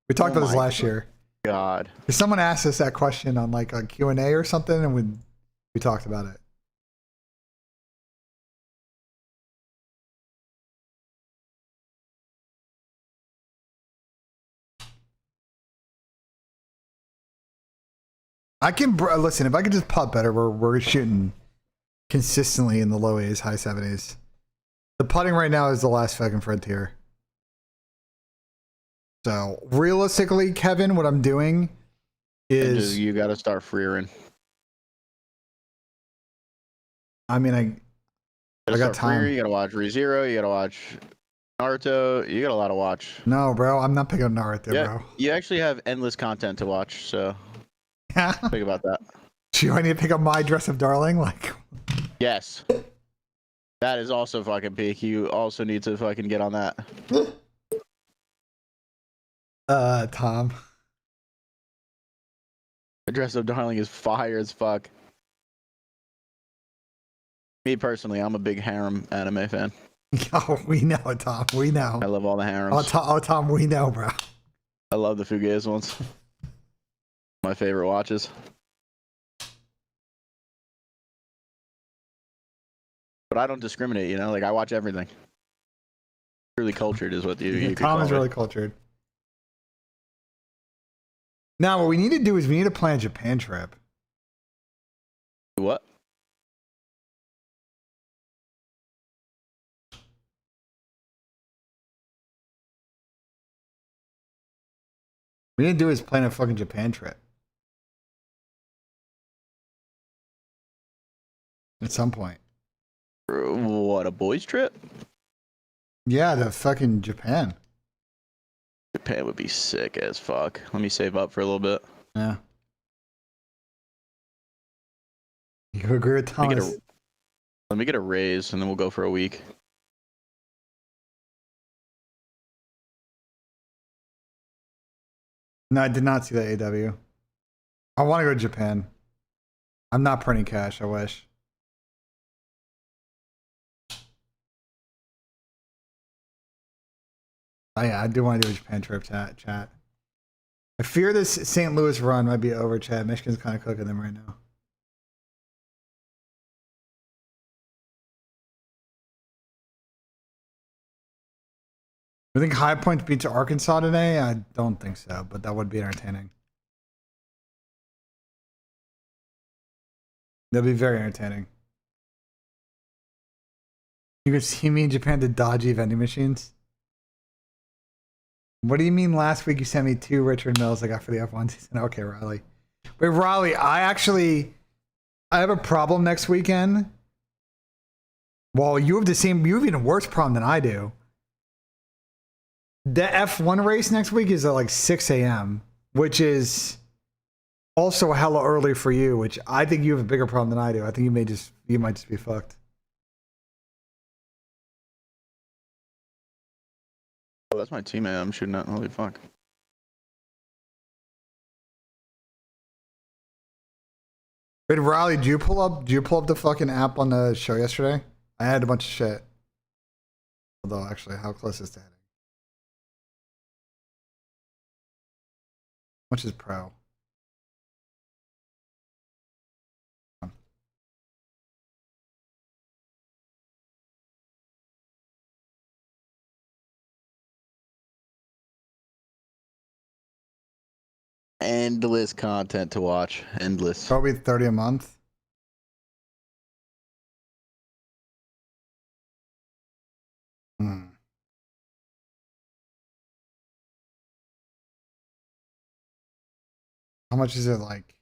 We talked about this last year. God. If someone asked us that question on like a Q&A or something, and we talked about it. I can listen. If I could just putt better, we're shooting consistently in the low 80s, high 70s. The putting right now is the last fucking frontier. So realistically, Kevin, what I'm doing is you got to start freeing. I mean, I got time. You got to watch ReZero. You got to watch Naruto. You got a lot to watch. No, bro, I'm not picking up Naruto, bro. You actually have endless content to watch, so think about that. Do I need to pick up my Dress of Darling? Like, yes. That is also fucking peak. You also need to fucking get on that. Tom. The Dress of Darling is fire as fuck. Me personally, I'm a big harem anime fan. Oh, we know, Tom. We know. I love all the harems. Tom, we know, bro. I love the Fugazi ones. My favorite watches. But I don't discriminate, you know? Like, I watch everything. Truly cultured is what you could Tom call is me. really cultured. Now, what we need to do is we need to plan a Japan trip. What? We need to do is plan a fucking Japan trip. At some point. What, a boys trip? Yeah, to fucking Japan. Japan would be sick as fuck. Let me save up for a little bit. Yeah. You agree with Thomas? Let me get a raise and then we'll go for a week. No, I did not see that AW. I want to go to Japan. I'm not printing cash. I wish. Oh, yeah, I do want to do a Japan trip, chat. I fear this St. Louis run might be over, chat. Michigan's kind of cooking them right now. I think High Point beat to Arkansas today. I don't think so, but that would be entertaining. That'd be very entertaining. You could see me in Japan to dodgy vending machines. What do you mean last week you sent me 2 Richard Mills I got for the F1 season? Okay, Riley. Wait, Riley, I have a problem next weekend. Well, you have even a worse problem than I do. The F1 race next week is at like 6 a.m., which is also hella early for you, which I think you have a bigger problem than I do. I think you might just be fucked. Oh, that's my teammate. I'm shooting at. Holy fuck. Wait, Riley, did you pull up the fucking app on the show yesterday? I had a bunch of shit. Although, actually, how close is that? How much is pro? Endless content to watch. Endless. Probably 30 a month. How much is it like?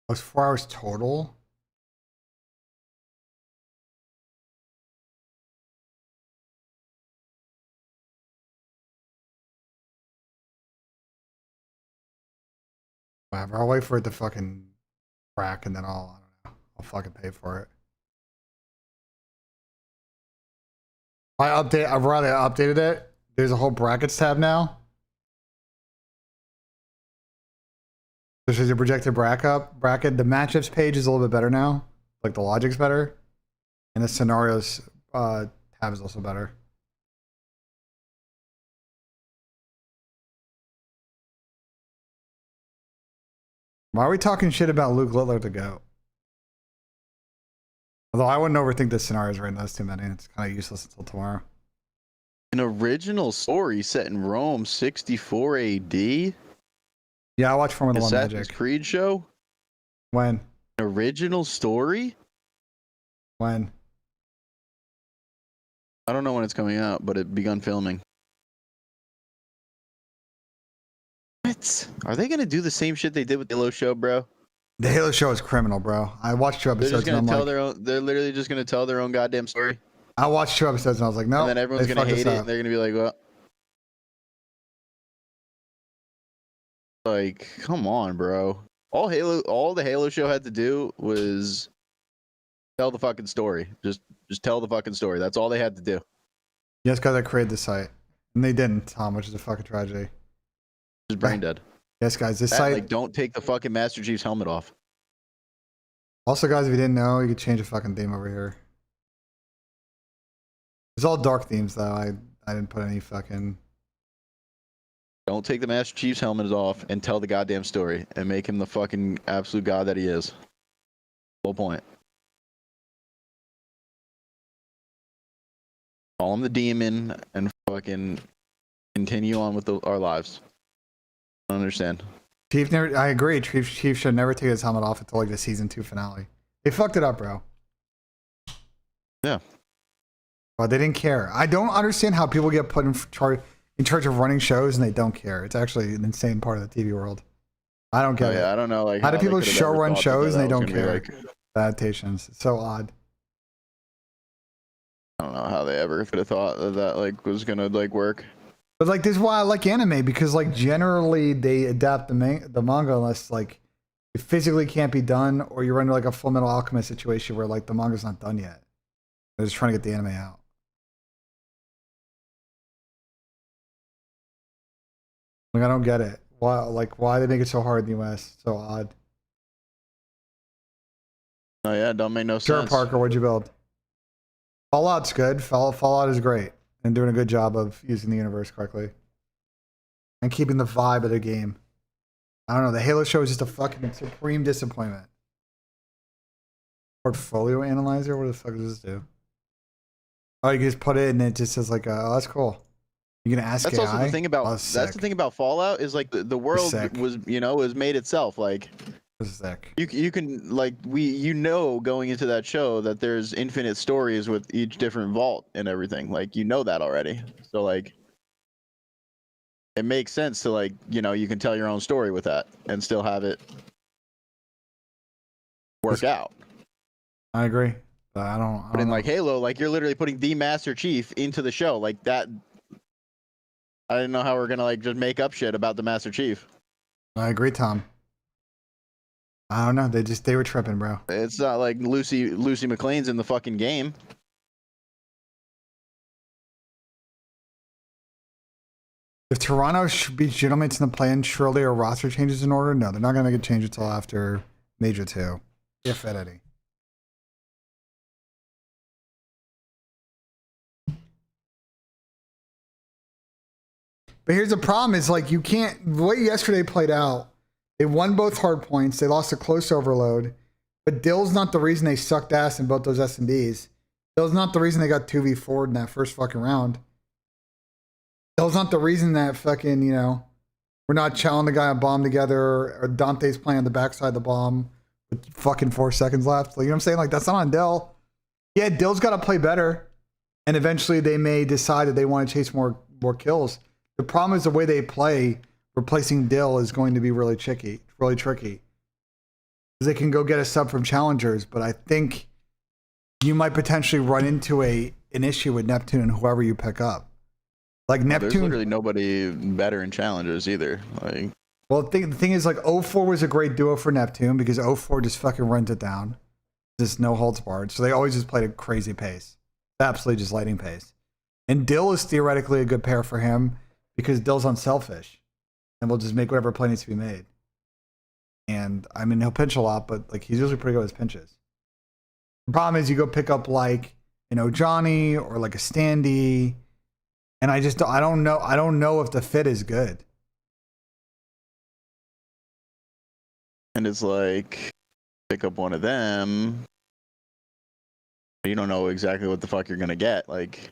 Oh, it's 4 hours total. Whatever. I'll wait for it to fucking crack and then I don't know. I'll fucking pay for it. I've rather updated it. There's a whole brackets tab now. There's a projected bracket. The matchups page is a little bit better now. Like the logic's better. And the scenarios tab is also better. Why are we talking shit about Luke Littler to go? Although I wouldn't overthink the scenarios right now. That's too many. It's kind of useless until tomorrow. An original story set in Rome, 64 AD? Yeah, I watch Formula 1 Assassin's Magic. Creed show? When? An original story? When? I don't know when it's coming out, but it begun filming. What? Are they gonna do the same shit they did with the Halo show, bro? The Halo show is criminal, bro. I watched 2 They're episodes just gonna and I'm tell like, their own. They're literally just gonna tell their own goddamn story. I watched 2 episodes and I was like, no. And then everyone's gonna hate it, and they're gonna be like, "Well, like, come on, bro." All the Halo show had to do was tell the fucking story. Just tell the fucking story. That's all they had to do. Yes, guys, I created the site. And they didn't, Tom, which is a fucking tragedy. Just brain dead. Yes, guys, this site. Like, don't take the fucking Master Chief's helmet off. Also, guys, if you didn't know, you could change the fucking theme over here. It's all dark themes, though. I didn't put any fucking. Don't take the Master Chief's helmet off and tell the goddamn story and make him the fucking absolute god that he is. Whole point. Call him the demon and fucking continue on with our lives. I don't understand. Chief never. I agree. Chief should never take his helmet off until like the season 2 finale. They fucked it up, bro. Yeah. Well, they didn't care. I don't understand how people get put in charge of running shows and they don't care. It's actually an insane part of the TV world. I don't get it. I don't know. Like, how do people show run shows and they don't care? Like, adaptations. It's so odd. I don't know how they ever could have thought that like was gonna like work. But like, this is why I like anime, because like generally they adapt the manga unless like it physically can't be done, or you're under like a Full Metal Alchemist situation where like the manga's not done yet. They're just trying to get the anime out. Like, I don't get it. Why they make it so hard in the US? So odd. Oh yeah, don't make no Sure, sense. Parker, what'd you build? Fallout's good. Fallout is great. And doing a good job of using the universe correctly. And keeping the vibe of the game. I don't know. The Halo show is just a fucking supreme disappointment. Portfolio analyzer? What the fuck does this do? Oh, you can just put it and it just says like, oh, that's cool. You can ask That's AI? also the thing about Oh, that's the thing about Fallout is like the world sick. was was made itself. Like This is sick. you can like going into that show that there's infinite stories with each different vault and everything. Like that already. So like it makes sense to like you can tell your own story with that and still have it work out. I agree. But I don't But in know. like Halo, like you're literally putting the Master Chief into the show like that. I didn't know how we're gonna like just make up shit about the Master Chief. I agree, Tom. I don't know. They were tripping, bro. It's not like Lucy McLean's in the fucking game. If Toronto beats Gentleman's in the play-in, surely a roster changes in order? No, they're not going to make a change until after Major 2. If at any. But here's the problem is like you can't, the way yesterday played out, they won both hard points. They lost a close overload. But Dill's not the reason they sucked ass in both those S&Ds. Dill's not the reason they got 2v4'd in that first fucking round. Dill's not the reason that fucking, we're not chowing the guy a bomb together or Dante's playing on the backside of the bomb with fucking 4 seconds left. Like, you know what I'm saying? Like, that's not on Dill. Yeah, Dill's got to play better. And eventually they may decide that they want to chase more kills. The problem is the way they play, replacing Dill is going to be really tricky. Because they can go get a sub from challengers, but I think you might potentially run into an issue with Neptune and whoever you pick up. Like Neptune, there's literally nobody better in challengers either. Like, well, the thing is, like 04 was a great duo for Neptune because 04 just fucking runs it down, just no holds barred. So they always just played a crazy pace, absolutely just lightning pace. And Dill is theoretically a good pair for him because Dill's unselfish, and will just make whatever play needs to be made. And I mean, he'll pinch a lot, but like he's usually pretty good with his pinches. The problem is you go pick up like Johnny or like a Standy, and I don't know if the fit is good. and it's like pick up one of them. You don't know exactly what the fuck you're gonna get. Like,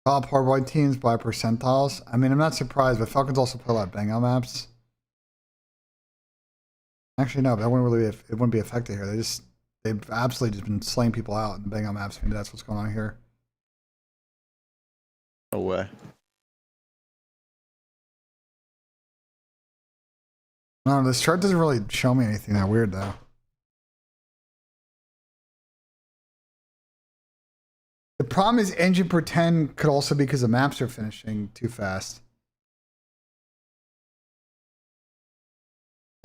Top hardboiled teams by percentiles. I mean, I'm not surprised, but Falcons also play a lot of bang out maps. Actually, no, that wouldn't really it wouldn't be affected here. They've absolutely just been slaying people out in the bang out maps. Maybe that's what's going on here. no way. No, this chart doesn't really show me anything that weird though. The problem is engine per 10 could also be because the maps are finishing too fast.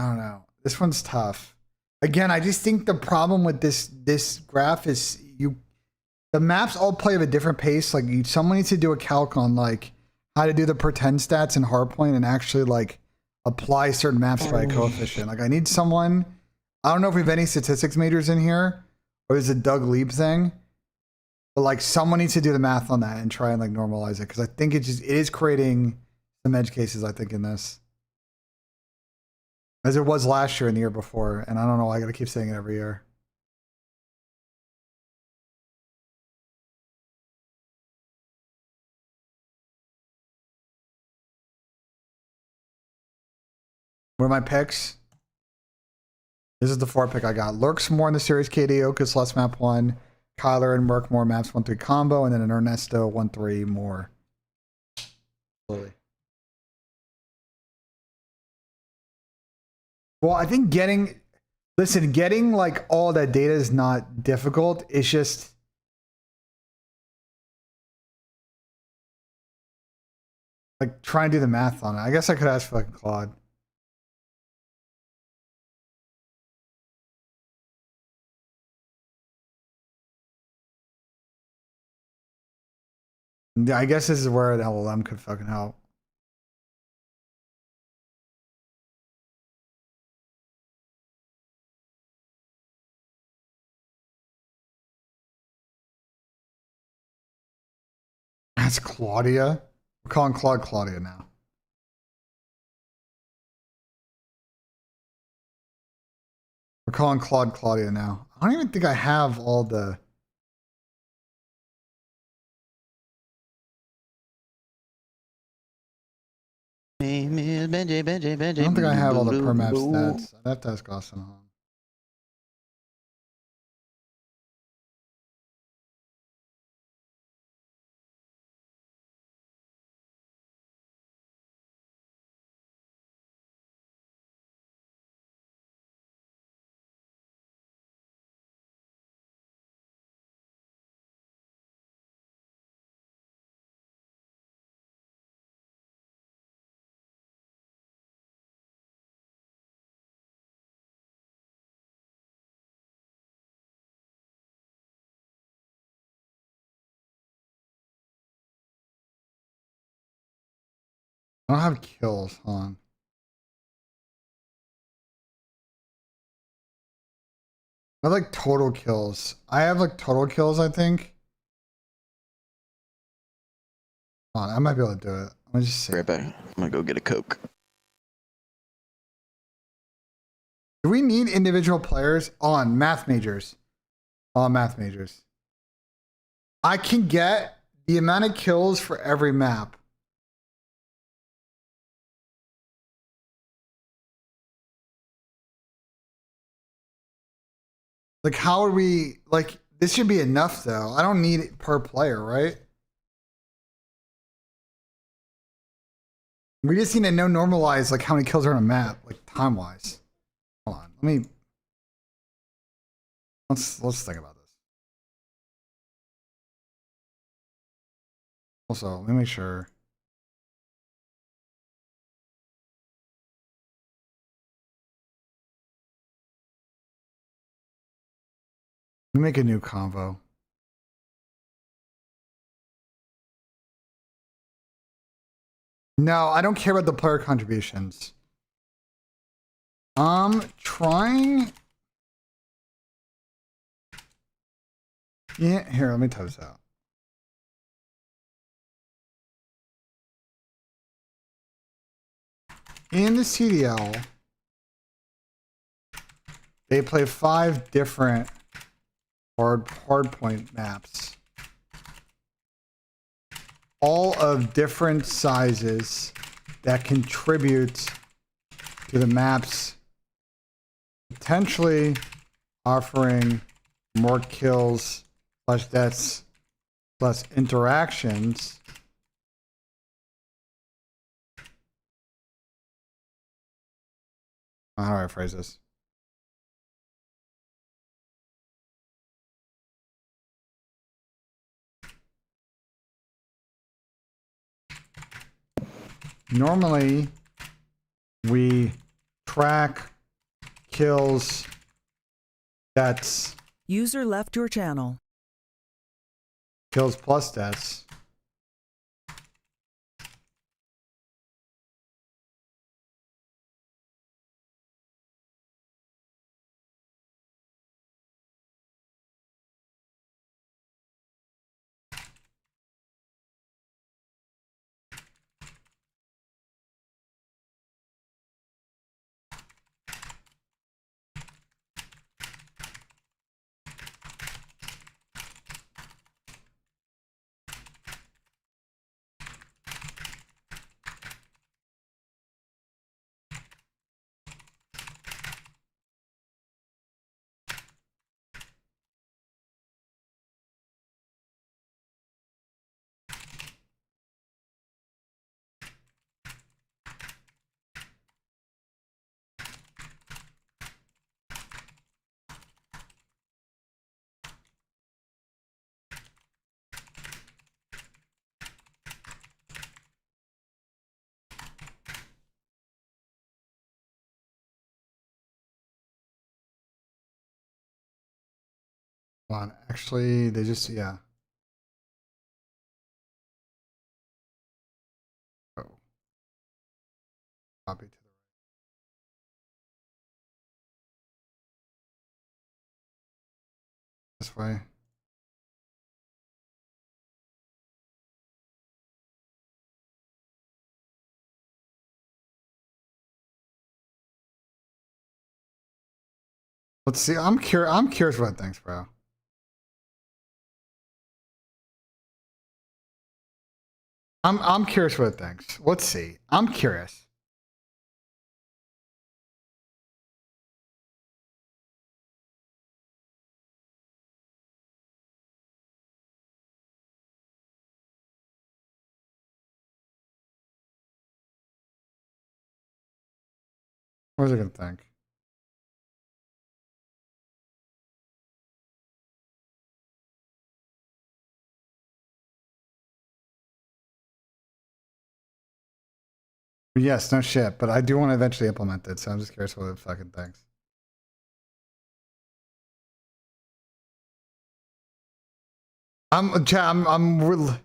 I don't know. This one's tough. Again, I just think the problem with this graph is the maps all play at a different pace. Like someone needs to do a calc on like how to do the per 10 stats in hardpoint and actually like apply certain maps by a coefficient. Like I need someone. I don't know if we have any statistics majors in here or is it Doug Lieb thing. But like someone needs to do the math on that and try and like normalize it because I think it is creating some edge cases. I think in this, as it was last year and the year before, and I don't know. I got to keep saying it every year. What are my picks? This is the 4 pick I got. Lurks more in the series. KD Okus less map 1. Kyler and Merc more maps 1-3 combo, and then an Ernesto 1-3 more. Slowly. Well, I think getting like all that data is not difficult. It's just like try and do the math on it. I guess I could ask fucking Claude. Yeah, I guess this is where the LLM could fucking help. That's Claudia. We're calling Claude Claudia now. We're calling Claude Claudia now. I don't even think I have all the. Name is Benji, Benji, Benji. I don't think I have all the per map stats. I'd have to ask Austin Hong. I don't have kills. Hold on. I have like total kills. I have like total kills, I think. Hold on, I might be able to do it. Let me just see. Right back. I'm gonna go get a Coke. Do we need individual players on math majors? On math majors. I can get the amount of kills for every map. Like, how are we, like, this should be enough, though. I don't need it per player, right? We just need to know normalize, like, how many kills are on a map, like, time-wise. Hold on, let me, let's think about this. Also, let me make sure. Let me make a new convo. No, I don't care about the player contributions. Trying. Yeah, here, let me type this out. In the CDL, they play 5 different hardpoint maps. All of different sizes that contribute to the maps, potentially offering more kills, plus deaths, plus interactions. How do I phrase this? Normally, we track kills, deaths, User left your channel. kills plus deaths. Hold on. Actually, they just, yeah. Oh. Copy to the right. This way. Let's see. I'm curious what it thinks, bro. I'm curious what it thinks. Let's see. I'm curious. What is it gonna think? Yes, no shit, but I do want to eventually implement it, so I'm just curious what it fucking thinks. I'm real.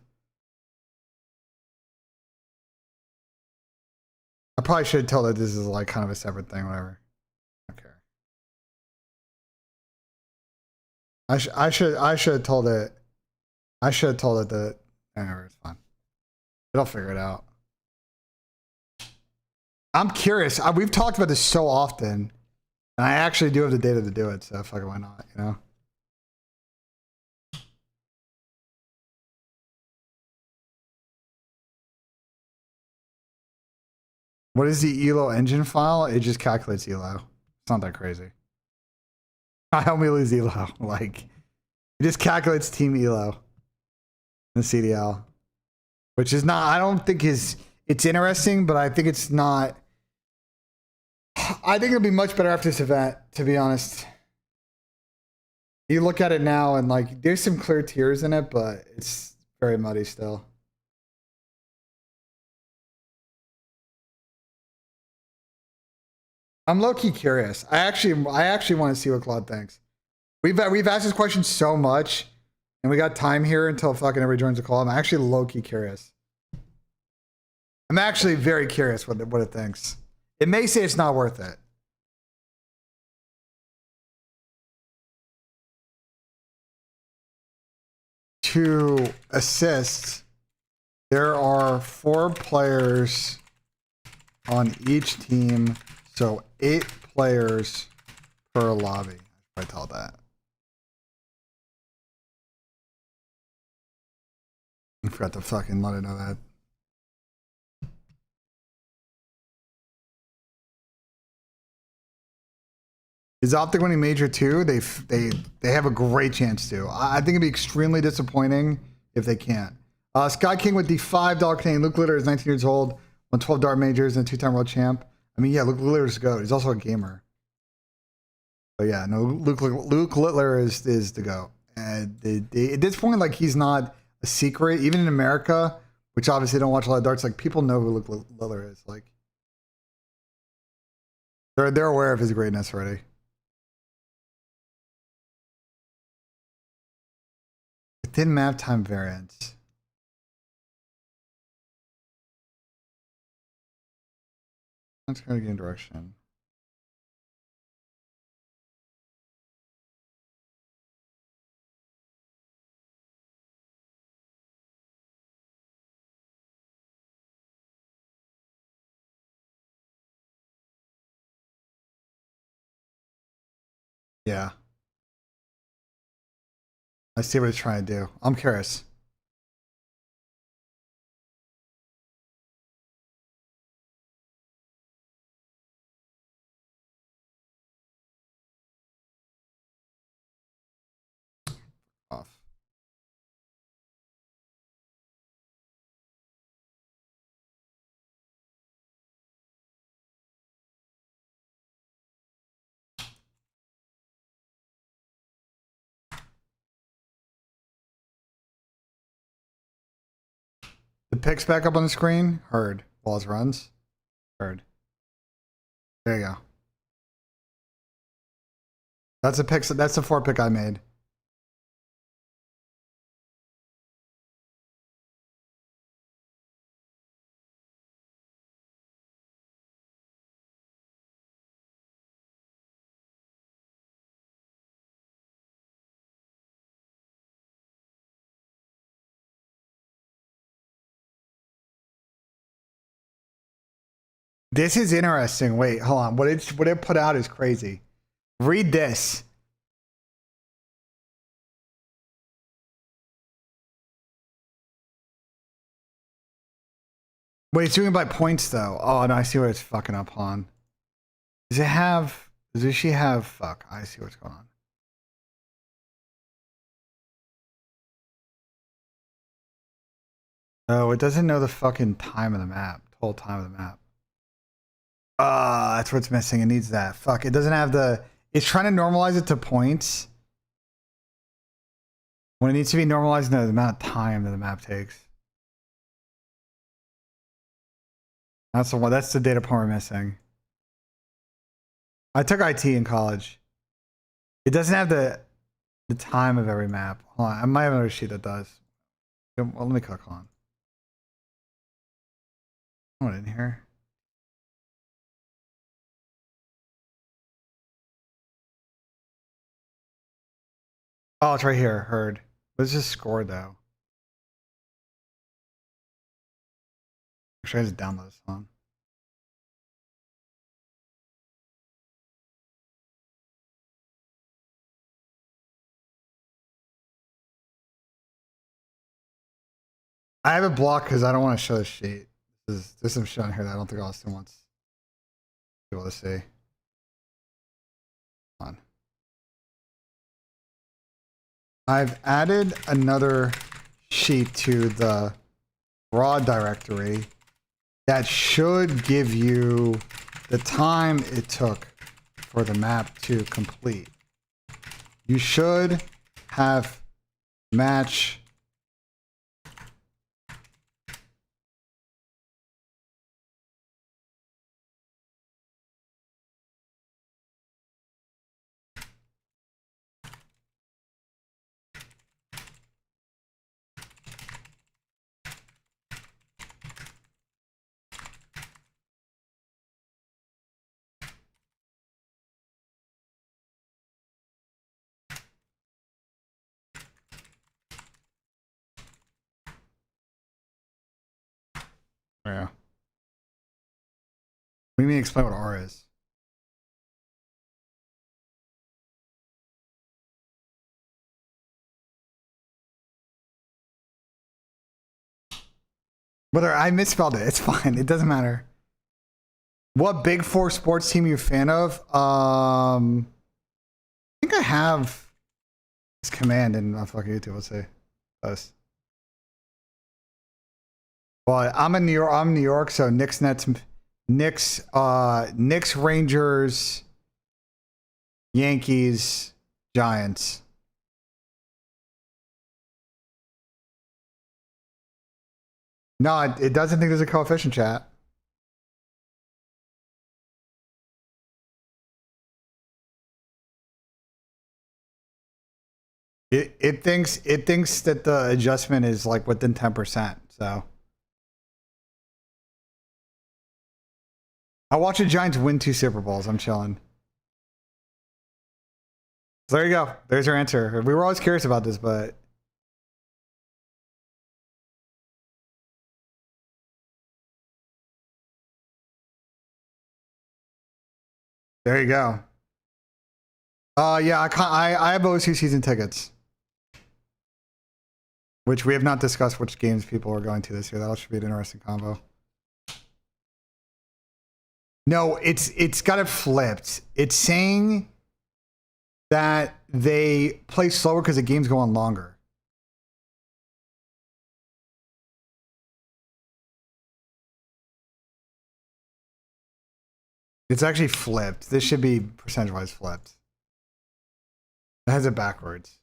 I probably should tell that this is like kind of a separate thing, whatever. Okay. I should have told it. I should have told it that. Anyway, it's fine. It'll figure it out. I'm curious. We've talked about this so often, and I actually do have the data to do it. So fucking why not? You know. What is the ELO engine file? It just calculates ELO. It's not that crazy. I only lose ELO. Like, it just calculates team ELO in the CDL, which is not. I don't think it's interesting, but I think it's not. I think it'll be much better after this event, to be honest. You look at it now, and like, there's some clear tiers in it, but it's very muddy still. I'm low-key curious. I actually want to see what Claude thinks. We've asked this question so much, and we got time here until fucking everybody joins the call. I'm actually low-key curious. I'm actually very curious what it thinks. It may say it's not worth it. To assist, there are 4 players on each team, so 8 players per lobby. I tell that. I forgot to fucking let it know that. Is Optic winning Major 2? They have a great chance to. I think it'd be extremely disappointing if they can't. Sky King with the $5 Canadian. Luke Litter is 19 years old, won 12 dart majors and a 2-time world champ. I mean, yeah, Luke Littler's a GOAT. He's also a gamer. But yeah, no, Luke Littler is the GOAT. And at this point, like, he's not a secret, even in America, which obviously don't watch a lot of darts. Like, people know who Luke Littler is. Like, they're aware of his greatness already. Within map time variance. Let's go to game direction. Yeah. I see what it's trying to do. I'm curious. Off. The picks back up on the screen. Heard. Walls runs. Heard. There you go. That's a pick. That's the 4 pick I made. This is interesting. Wait, hold on. What it put out is crazy. Read this. Wait, it's doing it by points though. Oh no, I see what it's fucking up on. Does it have? Does she have? Fuck, I see what's going on. Oh, it doesn't know the fucking time of the map. Total time of the map. Ah, that's what's missing. It needs that. Fuck, it doesn't have the. It's trying to normalize it to points. When it needs to be normalized to the amount of time that the map takes. That's the one. That's the data point we're missing. I took IT in college. It doesn't have the time of every map. Hold on, I might have another sheet that does. Well, let me click on. What in here? Oh, it's right here. Heard. What's this score though? Actually, I just download this one. I have it blocked because I don't want to show the sheet. There's some shit on here that I don't think Austin wants to be able to see. Hold on. I've added another sheet to the raw directory that should give you the time it took for the map to complete. You should have match yeah. What do you mean explain what R is? Whether I misspelled it, it's fine. It doesn't matter. What Big Four sports team are you a fan of? I think I have this command in fucking YouTube. Let's see. Us. Well, I'm in New York. I'm New York, so Knicks, Nets, Knicks, Rangers, Yankees, Giants. No, it doesn't think there's a coefficient, chat. It thinks that the adjustment is like within 10%. So I watch the Giants win 2 Super Bowls. I'm chilling. So there you go. There's your answer. We were always curious about this, but there you go. Yeah, I have OSU season tickets, which we have not discussed which games people are going to this year. That should be an interesting combo. No, it's got it flipped. It's saying that they play slower because the games go on longer. It's actually flipped. This should be percentage-wise flipped. It has it backwards.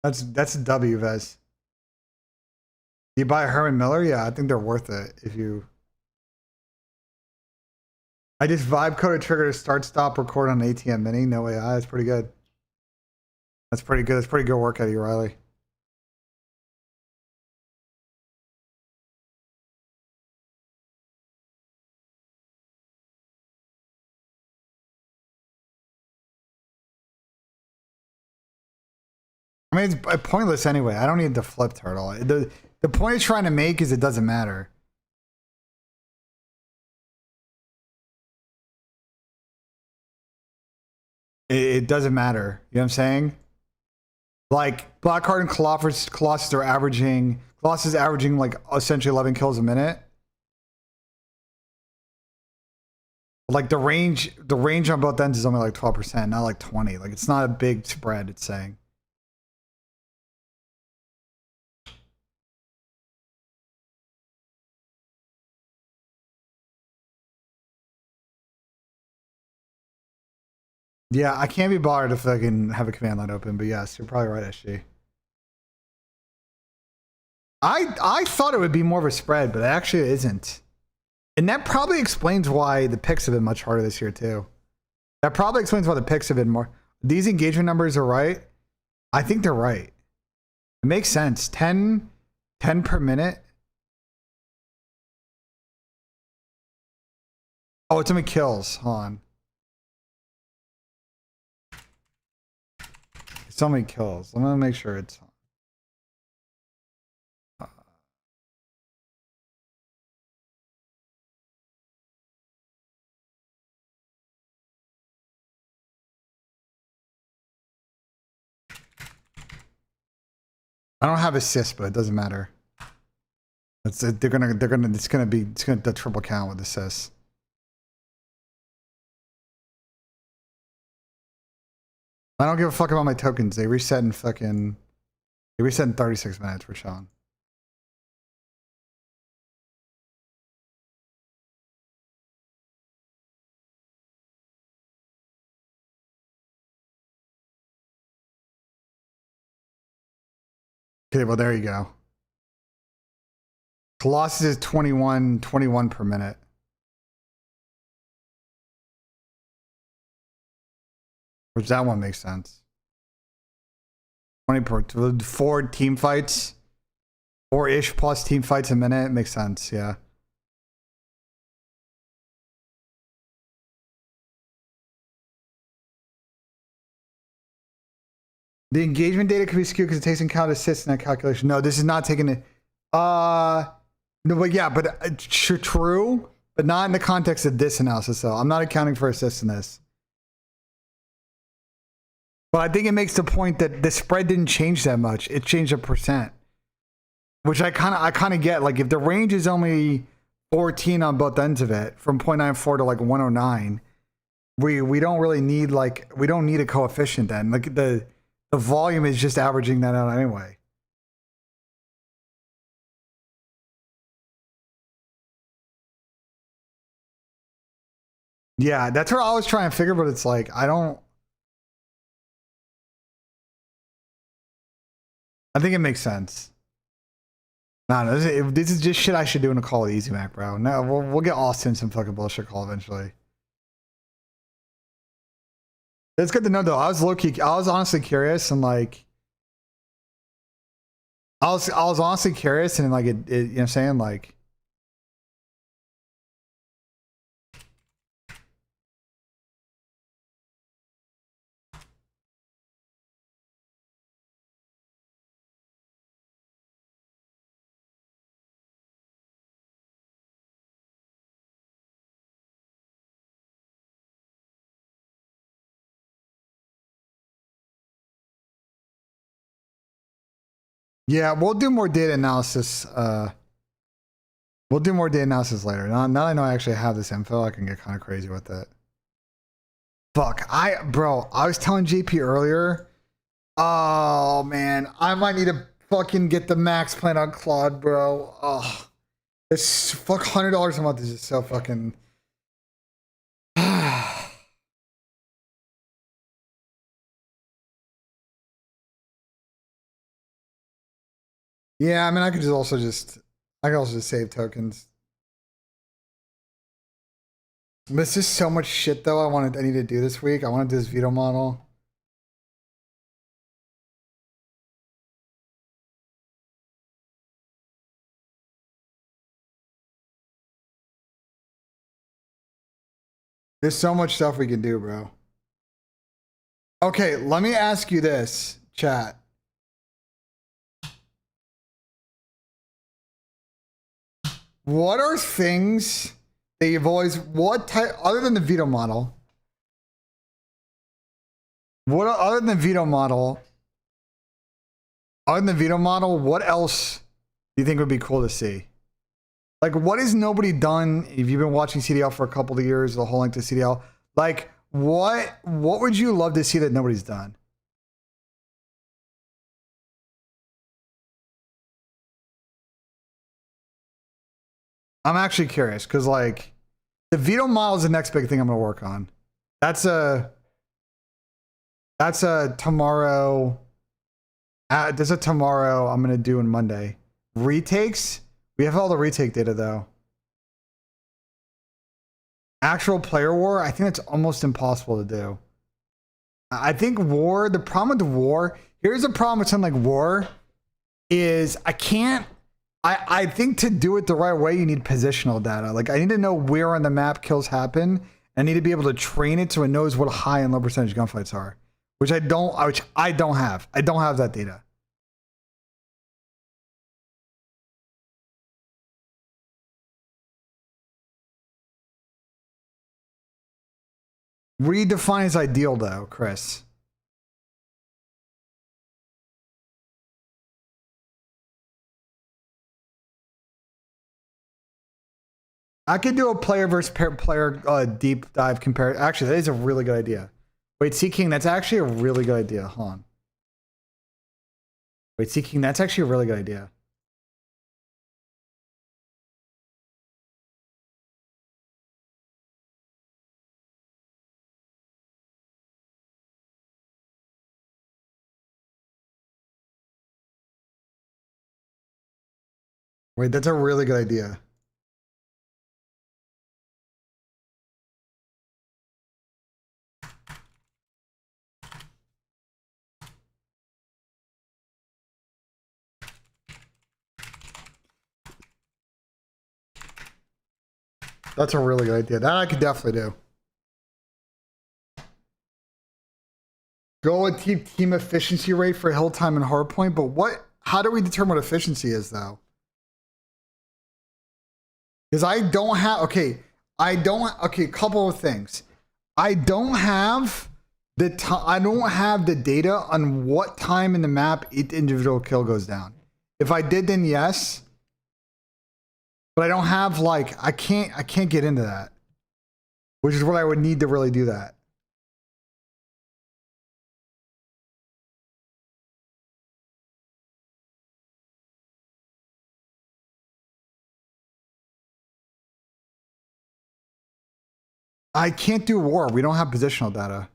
That's a W, Vez. You buy a Herman Miller? Yeah, I think they're worth it if you. I just vibe coded trigger to start, stop, record on ATM Mini. No AI. That's pretty good. That's pretty good. That's pretty good work out of you, Riley. I mean, it's pointless anyway. I don't need the flip turtle. The The point it's trying to make is it doesn't matter. It doesn't matter. You know what I'm saying? Like Blackheart and Colossus are averaging. Colossus is averaging like essentially 11 kills a minute. Like the range on both ends is only like 12%, not like 20. Like it's not a big spread. It's saying. Yeah, I can't be bothered if I can have a command line open, but yes, you're probably right, SG. I thought it would be more of a spread, but it actually isn't. And that probably explains why the picks have been much harder this year too. That probably explains why the picks have been more. These engagement numbers are right. I think they're right. It makes sense. 10 per minute. Oh, it's only kills. Hold on. It's only kills. I'm gonna make sure it's. I don't have assist, but it doesn't matter. It's gonna be the triple count with assists. I don't give a fuck about my tokens. They reset in 36 minutes for Sean. Okay, well there you go. Colossus is 21 per minute. Which that one makes sense. 20 per 4 team fights. 4-ish plus team fights a minute. Makes sense, yeah. The engagement data could be skewed because it takes into account assists in that calculation. No, this is not taking it. No, but yeah, but true, but not in the context of this analysis, though. I'm not accounting for assists in this. But I think it makes the point that the spread didn't change that much. It changed a percent, which I kind of get. Like if the range is only 14 on both ends of it, from 0.94 to like 109, we don't really need we don't need a coefficient then. Like the volume is just averaging that out anyway. Yeah, that's what I was trying to figure, but it's like I think it makes sense. No, this is just shit I should do in a call with Easy Mac, bro. No, we'll get Austin some fucking bullshit call eventually. It's good to know though. I was honestly curious and like I was honestly curious and like it you know what I'm saying, like yeah, we'll do more data analysis. We'll do more data analysis later. Now that I know I actually have this info, I can get kind of crazy with it. Fuck, bro, I was telling JP earlier. Oh man, I might need to fucking get the max plan on Claude, bro. Oh, this fuck $100 a month is just so fucking. Yeah, I mean, I could also just save tokens. But it's just so much shit though. I need to do this week. I want to do this veto model. There's so much stuff we can do, bro. Okay, let me ask you this, chat. What are things that you've always, what type, other than the veto model, other than the veto model, what else do you think would be cool to see? Like, what has nobody done? If you've been watching CDL for a couple of years, the whole length of CDL, like, what would you love to see that nobody's done? I'm actually curious because, like, the veto model is the next big thing I'm gonna work on. That's a tomorrow. There's a tomorrow I'm gonna do on Monday. Retakes. We have all the retake data though. Actual player war. I think it's almost impossible to do. I think war. The problem with the war. Here's the problem with something like war. Is I can't. I think to do it the right way, you need positional data. Like, I need to know where on the map kills happen. I need to be able to train it so it knows what high and low percentage gunfights are, which I don't have. I don't have that data. Redefine is ideal though, Chris. I could do a player versus player deep dive compare. Actually, that is a really good idea. Wait, Sea King, that's actually a really good idea. Hold on. Wait, Sea King, that's actually a really good idea. Wait, that's a really good idea. That's a really good idea. That I could definitely do. Go with team efficiency rate for hill time and hardpoint, but what? How do we determine what efficiency is though? Because I don't have. Okay, Okay, couple of things. I don't have the I don't have the data on what time in the map each individual kill goes down. If I did, then yes. But I don't have, like, I can't get into that, which is what I would need to really do that. I can't do war. We don't have positional data.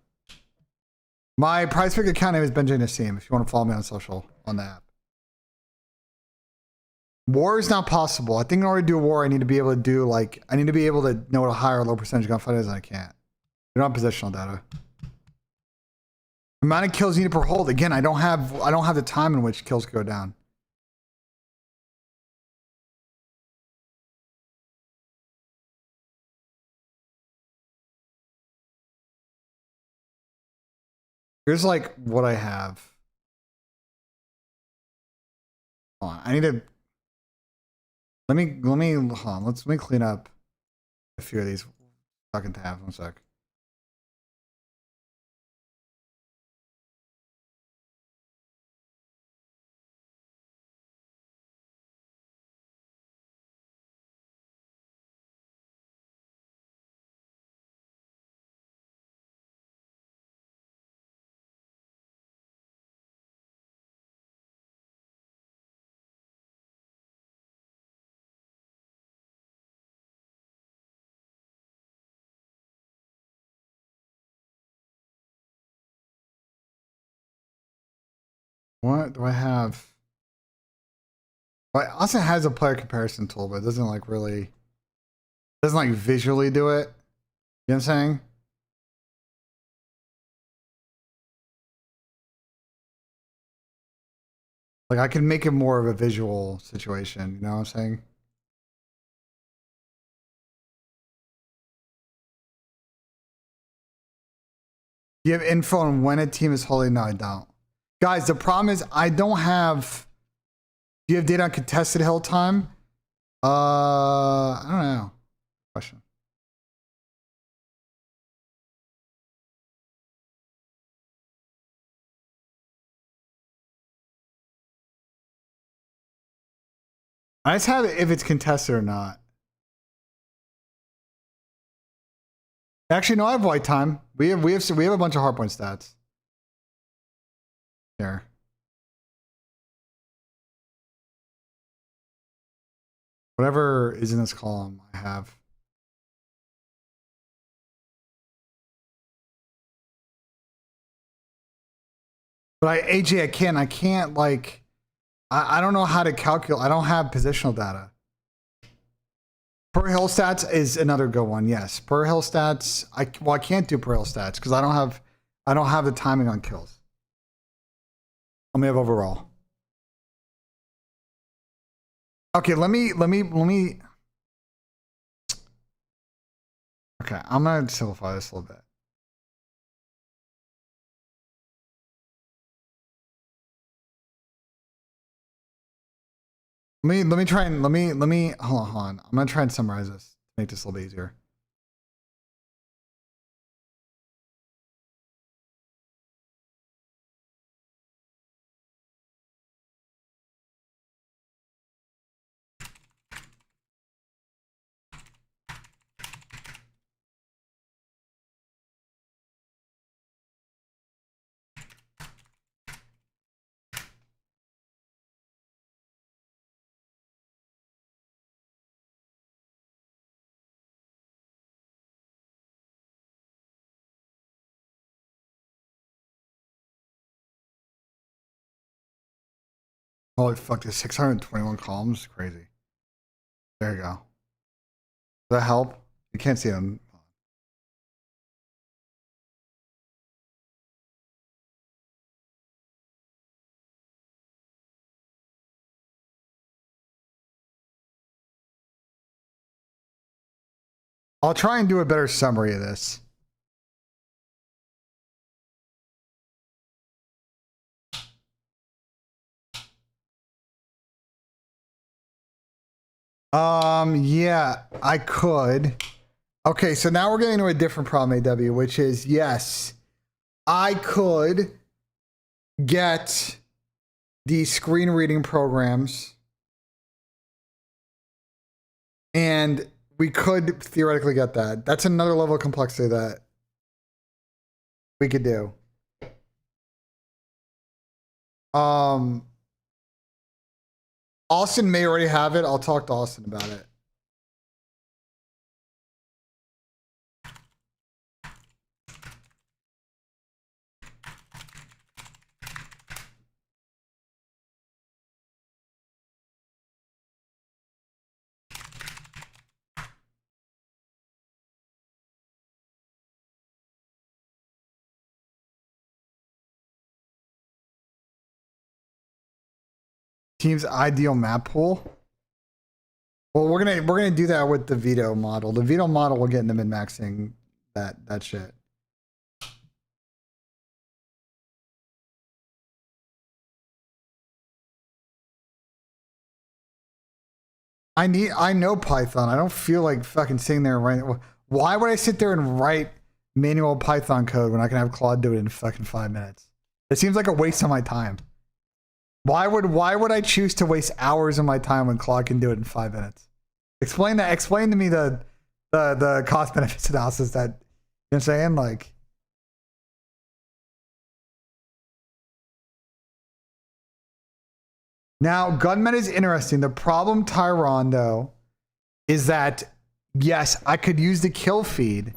My prize pick account name is BENJ Nissim. If you want to follow me on social on the app. War is not possible. I think in order to do war, I need to be able to do, like, I need to be able to know what a high or low percentage gunfight is, and I can't. We don't have positional data. Amount of kills needed per hold. Again, I don't have the time in which kills go down. Here's, like, what I have. Hold on. I need to. Let me hold on. Let me clean up a few of these fucking tabs. 1 sec. What do I have? Well, it also has a player comparison tool, but it doesn't, like, really, doesn't, like, visually do it. You know what I'm saying? Like, I can make it more of a visual situation. You know what I'm saying? Do you have info on when a team is holding? No, I don't. Guys, the problem is I don't have. Do you have data on contested hill time? I don't know. Question. I just have it if it's contested or not. Actually, no, I have white time. We have a bunch of hardpoint stats. Here. Whatever is in this column, I have. But AJ, I can't like, I don't know how to calculate. I don't have positional data. Per hill stats is another good one. Yes, per hill stats. I can't do per hill stats because I don't have the timing on kills. Let me have overall. Okay, let me. Okay, I'm gonna simplify this a little bit. Let me try and let me hold on. I'm gonna try and summarize this to make this a little bit easier. Holy fuck, this 621 columns is crazy. There you go. Does that help? You can't see them. I'll try and do a better summary of this. Yeah, I could. Okay, so now we're getting to a different problem, AW, which is yes, I could get the screen reading programs and we could theoretically get that. That's another level of complexity that we could do. Austin may already have it. I'll talk to Austin about it. Team's ideal map pool. Well, we're gonna do that with the veto model. The veto model will get into min-maxing that shit. I know Python. I don't feel like fucking sitting there and writing. Why would I sit there and write manual Python code when I can have Claude do it in fucking 5 minutes? It seems like a waste of my time. Why would I choose to waste hours of my time when Claude can do it in 5 minutes? Explain that. Explain to me the cost benefits analysis that, you know what I'm saying? Like, now gunmen is interesting. The problem, Tyron, though, is that yes, I could use the kill feed,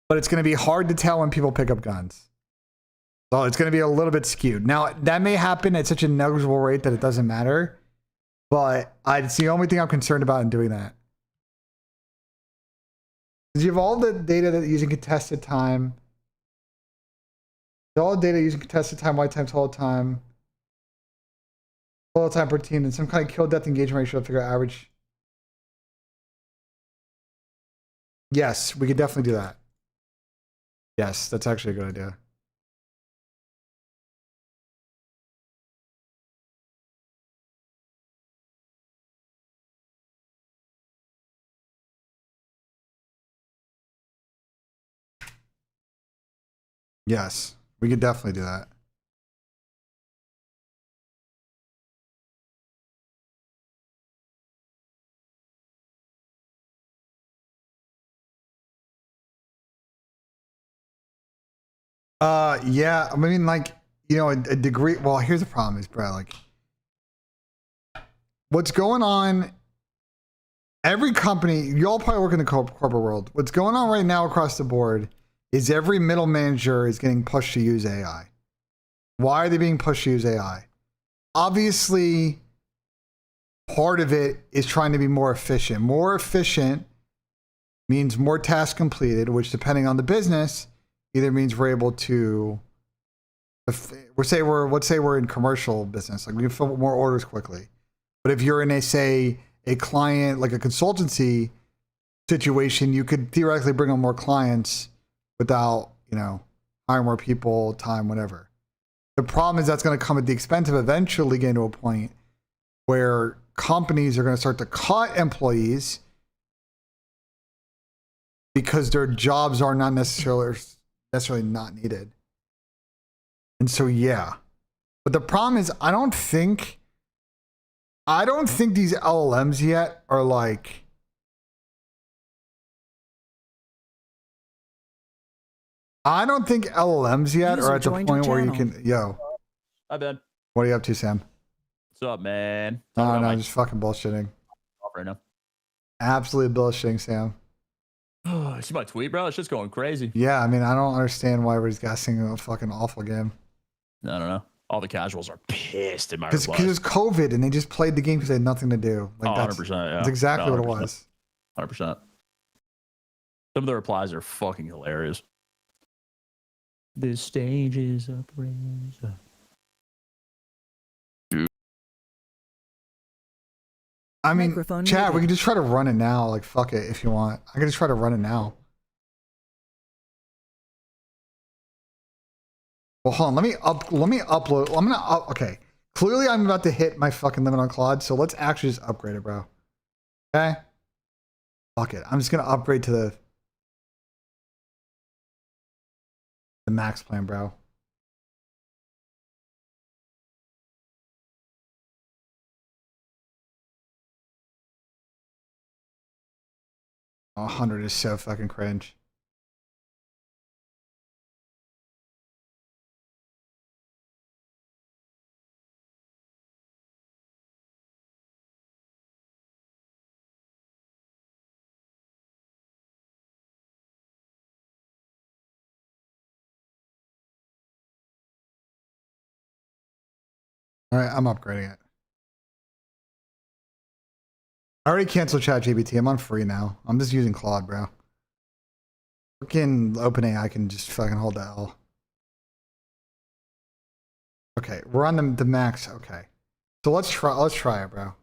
but it's going to be hard to tell when people pick up guns. So it's going to be a little bit skewed. Now that may happen at such a negligible rate that it doesn't matter, but it's the only thing I'm concerned about in doing that. Because you have all the data that using contested time. All the data using contested time, white time, total time per team, and some kind of kill death engagement ratio to figure out average. Yes, we could definitely do that. Yes, that's actually a good idea. Yes, we could definitely do that. Yeah, I mean, like, you know, a degree. Well, here's the problem is, bro, like, what's going on, every company, you all probably work in the corporate world. What's going on right now across the board is every middle manager is getting pushed to use AI. Why are they being pushed to use AI? Obviously, part of it is trying to be more efficient. More efficient means more tasks completed, which, depending on the business, either means we're able to, let's say we're in commercial business, like we can fill more orders quickly. But if you're in a client, like a consultancy situation, you could theoretically bring on more clients without, you know, hiring more people, time, whatever. The problem is that's going to come at the expense of eventually getting to a point where companies are going to start to cut employees because their jobs are not necessarily not needed. And so, yeah. But the problem is, I don't think these LLMs yet are like, I don't think LLMs yet User are at the joined your point where you channel. can, yo, Hi, Ben. what are you up to, Sam? What's up, man? No, no, just fucking bullshitting. Off right now. Absolutely bullshitting, Sam. See my tweet, bro? It's just going crazy. Yeah, I mean, I don't understand why everybody's guessing a fucking awful game. I don't know. All the casuals are pissed in my Because replies. it was COVID and they just played the game because they had nothing to do. Like, 100%. Yeah. that's exactly what it was. 100%. Some of the replies are fucking hilarious. This stage is upraised. I mean, Microphone Chad, we muted. can just try to run it now. Like, fuck it if you want. I can just try to run it now. Well, hold on. Let me upload. I'm gonna okay. Clearly, I'm about to hit my fucking limit on Claude, so let's actually just upgrade it, bro. Okay. Fuck it. I'm just gonna upgrade to the max plan, bro. Oh, 100 is so fucking cringe. All right, I'm upgrading it. I already canceled ChatGPT. I'm on free now. I'm just using Claude, bro. Fucking OpenAI can just fucking hold the L. Okay, we're on the max. Okay, so let's try it, bro.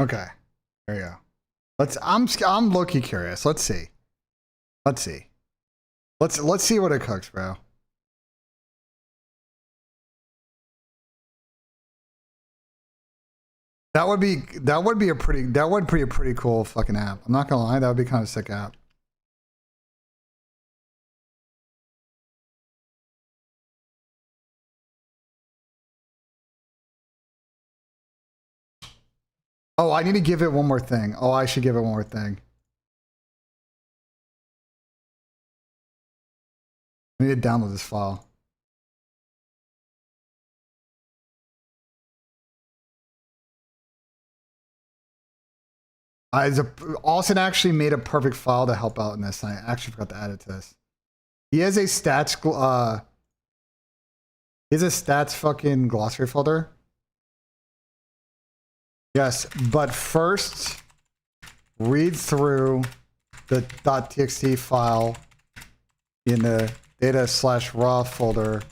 Okay, there you go. I'm low-key curious. Let's see. Let's see what it cooks, bro. That would be a pretty cool fucking app. I'm not gonna lie, that would be kind of sick app. Oh, I need to give it one more thing. Oh, I should give it one more thing. I need to download this file. Austin actually made a perfect file to help out in this. I actually forgot to add it to this. He has a stats fucking glossary folder. Yes, but first read through the .txt file in the data/raw folder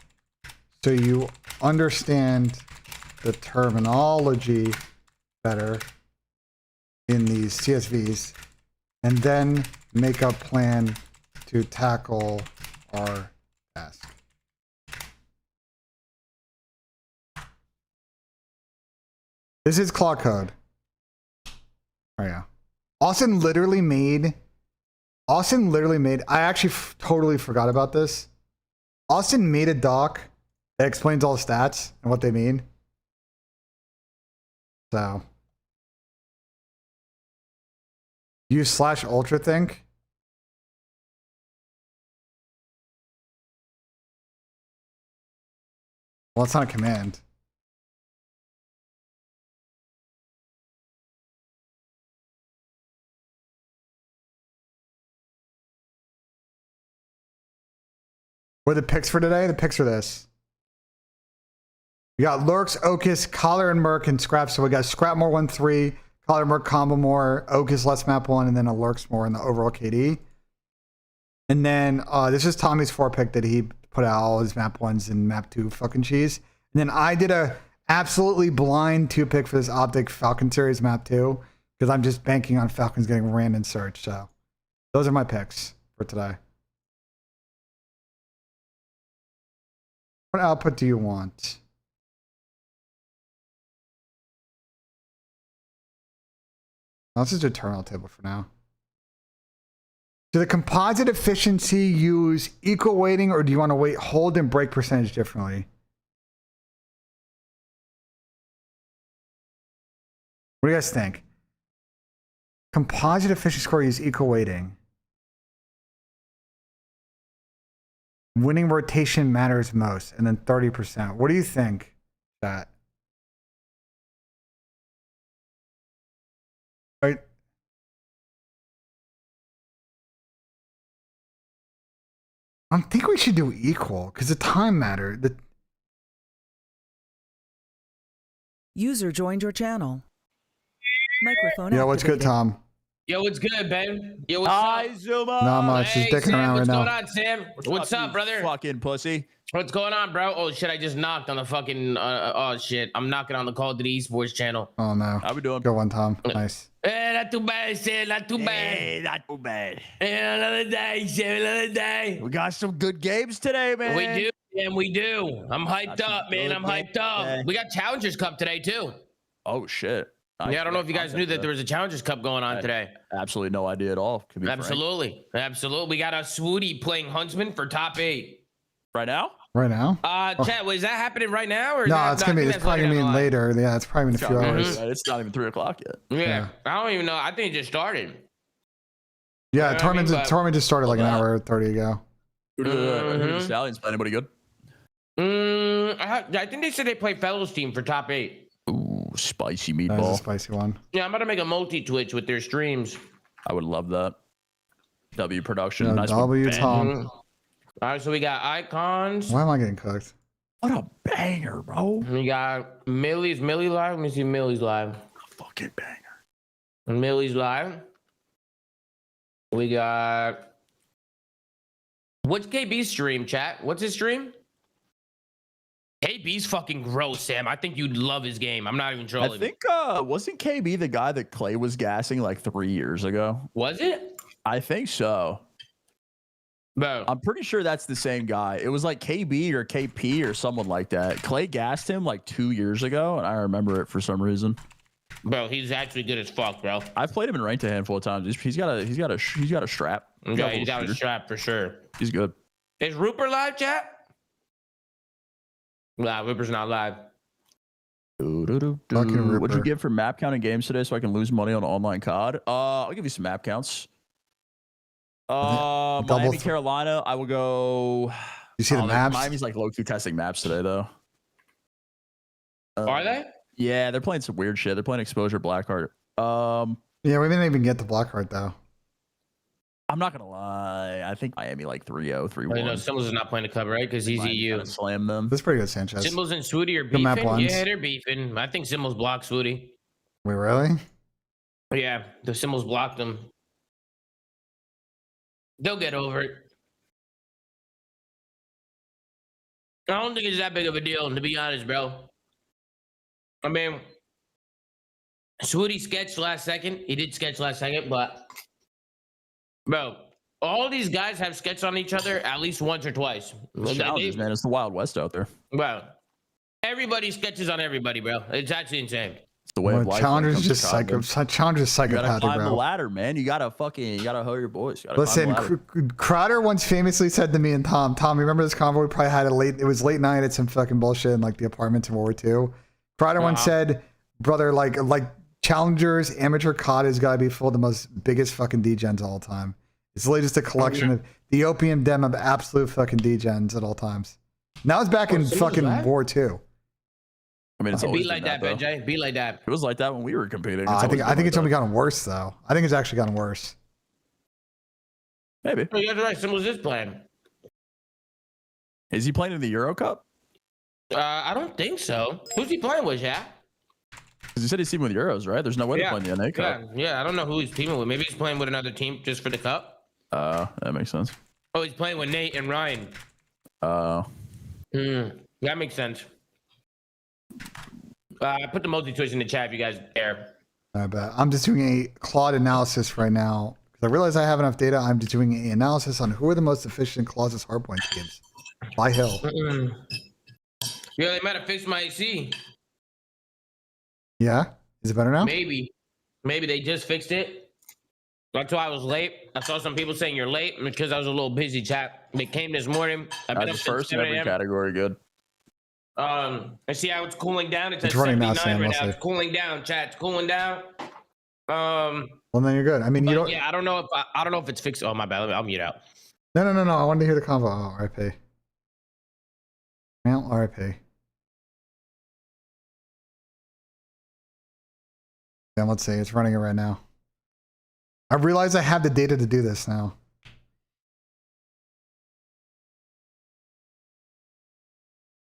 so you understand the terminology better in these CSVs, and then make a plan to tackle our task. This is Claude code. Oh yeah. Austin literally made, I actually totally forgot about this. Austin made a doc that explains all the stats and what they mean. So use /ultrathink. Well, it's not a command. What are the picks for today? The picks are this. We got Lurks, Ocus, Collar, and Merc, and Scrap. So we got Scrap more 1-3, Collar, Merc combo more, Ocus less map 1, and then a Lurks more in the overall KD. And then this is Tommy's 4-pick that he put out all his map 1s and map 2 fucking cheese. And then I did a absolutely blind 2-pick for this Optic Falcon series map 2 because I'm just banking on Falcons getting random search. So those are my picks for today. What output do you want? Let's just do a terminal table for now. Do the composite efficiency use equal weighting, or do you want to weight hold and break percentage differently? What do you guys think? Composite efficiency score use equal weighting. Winning rotation matters most, and then 30%. What do you think, chat? Right. I think we should do equal because the time matter. User joined your channel. Microphone Yeah, what's good, activated. Tom? Yo, what's good, Ben? Yo, what's Hi, up? Zuma. Not much. Just dicking Sam, around right what's now. going on, Sam? What's up, you brother? Fucking pussy. What's going on, bro? Oh shit, I just knocked on the fucking oh shit. I'm knocking on the Call to the Esports channel. Oh no. How we doing? Good one, Tom. Nice. Not too bad, Sam. Not too bad. Hey, not too bad. Another day, Sam. Another day. We got some good games today, man. We do, and we do. I'm hyped Got some up, man. good I'm hyped up. games. We got Challengers Cup today too. Oh shit. Yeah, I don't know if you guys knew that there was a Challengers Cup going on today. Absolutely no idea at all. To be frank. Absolutely. We got a Swooty playing Huntsman for top 8. Right now? Right now? Chat, is that happening right now? Or is No, that, it's I gonna be. think It's that's probably gonna be later down the line. later. Yeah, it's probably in a few hours. It's not even 3 o'clock yet. Yeah. I don't even know. I think it just started. Yeah, Yeah, tournament just started like an hour 30 ago. Who do the Stallions play? Anybody good? I think they said they play Fellows team for top 8. Ooh, spicy That was a meatball. spicy one. Yeah, I'm about to make a multi-Twitch with their streams. I would love that. W production. No, Nice one, W Ben. Tom. All right, so we got Icons. Why am I getting cooked? What a banger, bro. We got Millie live. Let me see Millie's live. Fucking banger. Millie's live. We got. What's KB's stream, chat? What's his stream? KB's fucking gross, Sam. I think you'd love his game. I'm not even trolling. I think wasn't KB the guy that Clay was gassing like 3 years ago? Was it? I think so. Bro. I'm pretty sure that's the same guy. It was like KB or KP or someone like that. Clay gassed him like 2 years ago, and I remember it for some reason. Bro, he's actually good as fuck, bro. I've played him in ranked a handful of times. He's got a strap. Yeah, he's little got a shooter. strap for sure. He's good. Is Rupert live, chat? Nah, Rupert's not live. Fucking What'd you Rupert. give for map counting games today so I can lose money on online COD? I'll give you some map counts. Miami, Carolina, I will go. You see the maps? Miami's like low-key testing maps today, though. Are they? Yeah, they're playing some weird shit. They're playing Exposure Blackheart. Yeah, we didn't even get the block card though. I'm not gonna lie. I think Miami like 3-0, 3-1. You know, Symbols is not playing the cup, right? Because he's Miami EU. kinda slam them. That's pretty good, Sanchez. Symbols and Swooty are Good map beefing. ones. Yeah, they're beefing. I think Symbols blocked Swooty. Wait, really? Yeah, the Symbols blocked them. They'll get over it. I don't think it's that big of a deal, to be honest, bro. I mean, Swooty sketched last second. He did sketch last second, but bro, all these guys have sketched on each other at least once or twice. It's challenges, man. It's the Wild West out there. Bro, everybody sketches on everybody, bro. It's actually insane. It's the way of life. Challengers just psycho. Challengers You gotta psychopathic, climb the bro. ladder, man. You gotta hoe your boys. You gotta Listen, climb the ladder. Crowder once famously said to me and Tom, you remember this convo we probably had it was late night at some fucking bullshit in like the apartments in World War II. Crowder once said, brother, like challengers, amateur COD has got to be full of the most biggest fucking degens of all time. It's literally just a collection of the opium den of absolute fucking degens at all times. Now it's back in fucking War II. I mean, it's Be always like been that, BenJ. Be like that. It was like that when we were competing. I think it's only gotten worse though. I think it's actually gotten worse. Maybe. Oh, you guys are right. Symbols is playing. Is he playing in the Euro Cup? I don't think so. Who's he playing with, yeah? Because he said he's teaming with Euros, right? There's no way to play in the NA Cup. Yeah, I don't know who he's teaming with. Maybe he's playing with another team just for the cup. That makes sense. Oh, he's playing with Nate and Ryan. That makes sense. I put the multi-twitch in the chat if you guys care. I bet. I'm just doing a Claude analysis right now. Because I realize I have enough data. I'm just doing an analysis on who are the most efficient Colossus hardpoint teams. By Hill. Yeah, they might have fixed my AC. Yeah? Is it better now? Maybe they just fixed it. That's why I was late. I saw some people saying you're late because I was a little busy, chat. They came this morning. I've been up Just since first in 7 every a.m. category, good. I see how it's cooling down. It's at running now, 79 Sam, right mostly. now. It's cooling down, chat. It's cooling down. Well, then you're good. I mean, you don't. Yeah, I don't know if it's fixed. Oh my bad. I'll mute out. No. I wanted to hear the convo. Oh, RIP. Well, RIP. Then let's see. It's running it right now. I realize I have the data to do this now.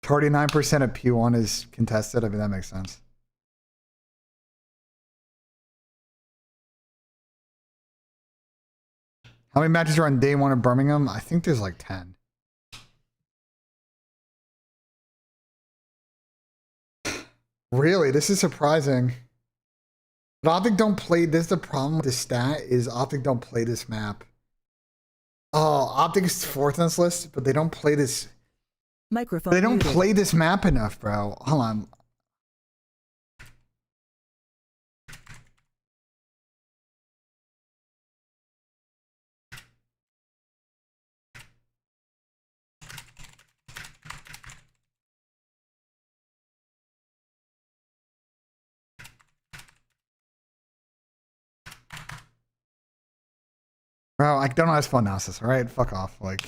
$39% of P1 is contested. I mean, that makes sense. How many matches are on day one of Birmingham? I think there's like 10. Really? This is surprising. But Optic don't play. This is the problem with the stat is Optic don't play this map. Oh, Optic is fourth on this list, but they don't play this. Microphone They don't muted. play this map enough, bro. Hold on. Bro, I don't know how to spell analysis, all right? Fuck off. Like,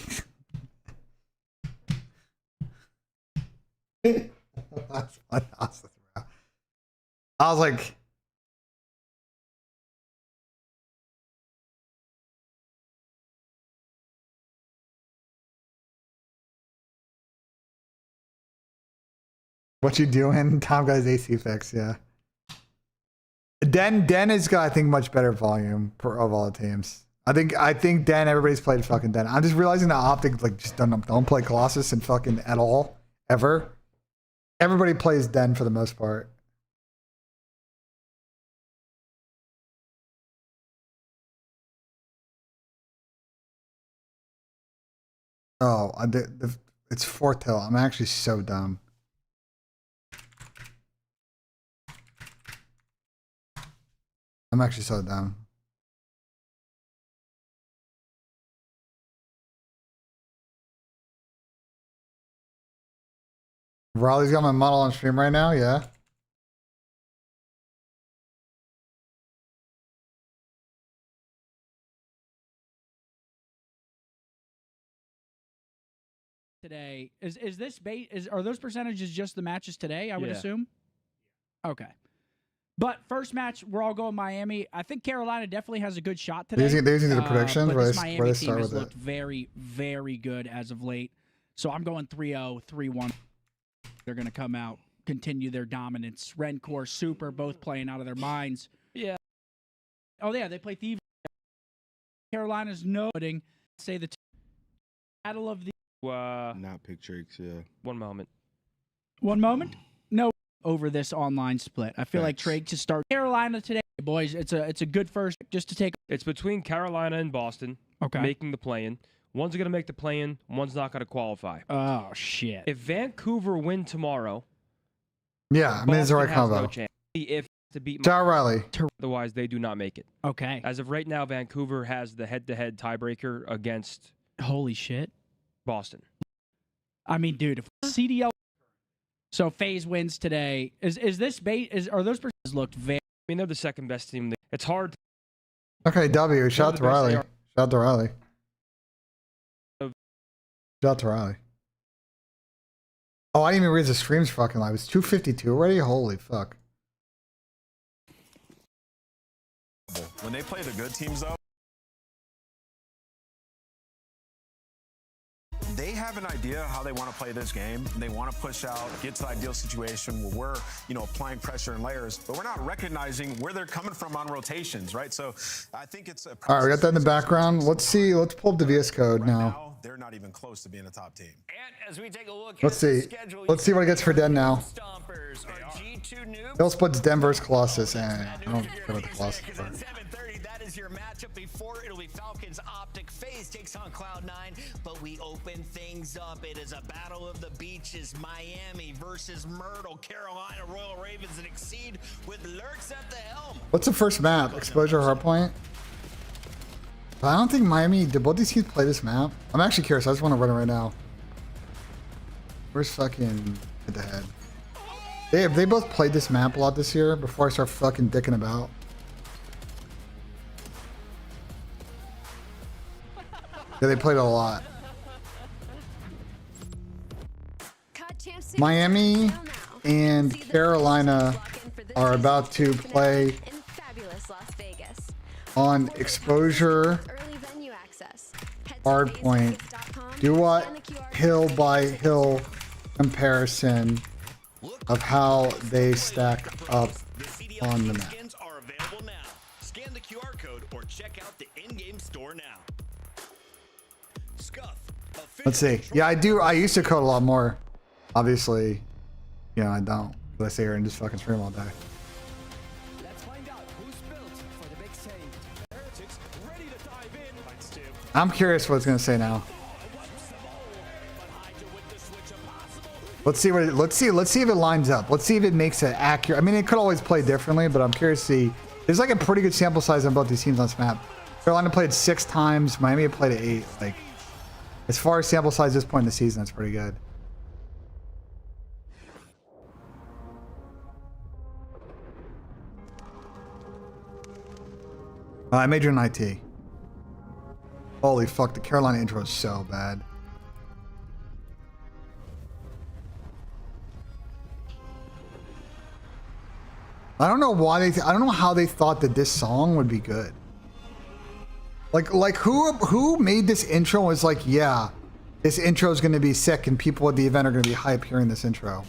that's analysis, bro. I was like, what you doing? Tom guy's AC fix, yeah. Den has got, I think, much better volume of all the teams. I think Den, everybody's played fucking Den. I'm just realizing that Optic like just don't play Colossus and fucking at all ever. Everybody plays Den for the most part. Oh, it's fourth hill. I'm actually so dumb. I'm actually so dumb. Raleigh's got my model on stream right now, yeah. Today is this bait are those percentages just the matches today? I would assume. Okay, But first match, we're all going Miami. I think Carolina definitely has a good shot today. They're using the predictions but where this they Miami team start has with looked it. very, very good as of late. So I'm going 3-0, 3-1. They're going to come out, continue their dominance. Rencor, Super, both playing out of their minds. Yeah. Oh, yeah, they play Thieves. Carolina's noting, say the battle of the... Not Pick Tricks, yeah. One moment. One moment? No. Over this online split. I feel like Thanks. Drake to start Carolina today. Boys, it's a good first just to take. It's between Carolina and Boston Okay. making the play-in. One's going to make the play-in. One's not going to qualify. Oh, shit. If Vancouver win tomorrow, Yeah, I mean, it's the right Boston has combo. no chance. If to beat Ja Riley. otherwise they do not make it. Okay. As of right now, Vancouver has the head-to-head tiebreaker against Holy shit. Boston. I mean, dude, if CDL. So FaZe wins today. Is this bait? Are those percentages looked very? I mean, they're the second best team. It's hard. Okay, W. Shout out the to best Riley. they Shout are. out to Riley. Shout out to Riley. Oh, I didn't even read the streams fucking live. It's 2:52 already? Holy fuck. When they play the good teams, though, they have an idea how they want to play this game. They want to push out, get to the ideal situation where we're, applying pressure and layers, but we're not recognizing where they're coming from on rotations, right? So I think it's a All right, we got that in the background. Let's pull up the VS Code now. They're not even close to being a top team. And as we take a look Let's at the see. schedule, Let's see what it gets for Den now. Stompers are G2 noobs. Bill splits Denver's Colossus, and I don't care about the Colossus part. 7:30, that is your matchup before it'll be Falcons Optic. FaZe takes on Cloud9, but we open things up. It is a battle of the beaches. Miami versus Myrtle. Carolina Royal Ravens and Exceed with Lurks at the helm. What's the first map? Exposure Hardpoint? I don't think Miami... Did both these teams play this map? I'm actually curious. I just want to run it right now. Where's fucking head-to-head? They both played this map a lot this year before I start fucking dicking about. Yeah, they played it a lot. Miami and Carolina are about to play on Exposure Hardpoint. Do what hill by hill comparison of how they stack up on the map. Are available now. Scan the QR code or check out the in-game store now. Scuff. Let's see. Yeah, I do. I used to code a lot more. Obviously, I don't. I sit here and just fucking stream all day. Let's find out who's built for the big stage. Heretics ready to dive in. Fights two. I'm curious what it's gonna say now. Let's see if it lines up. Let's see if it makes it accurate. I mean, it could always play differently, but I'm curious to see. There's like a pretty good sample size on both these teams on this map. Carolina played 6 times. Miami had played it 8. Like, as far as sample size at this point in the season, that's pretty good. I majored in IT. Holy fuck, the Carolina intro is so bad. I don't know why I don't know how they thought that this song would be good. Like who made this intro and was like, yeah, this intro is going to be sick and people at the event are going to be hype hearing this intro.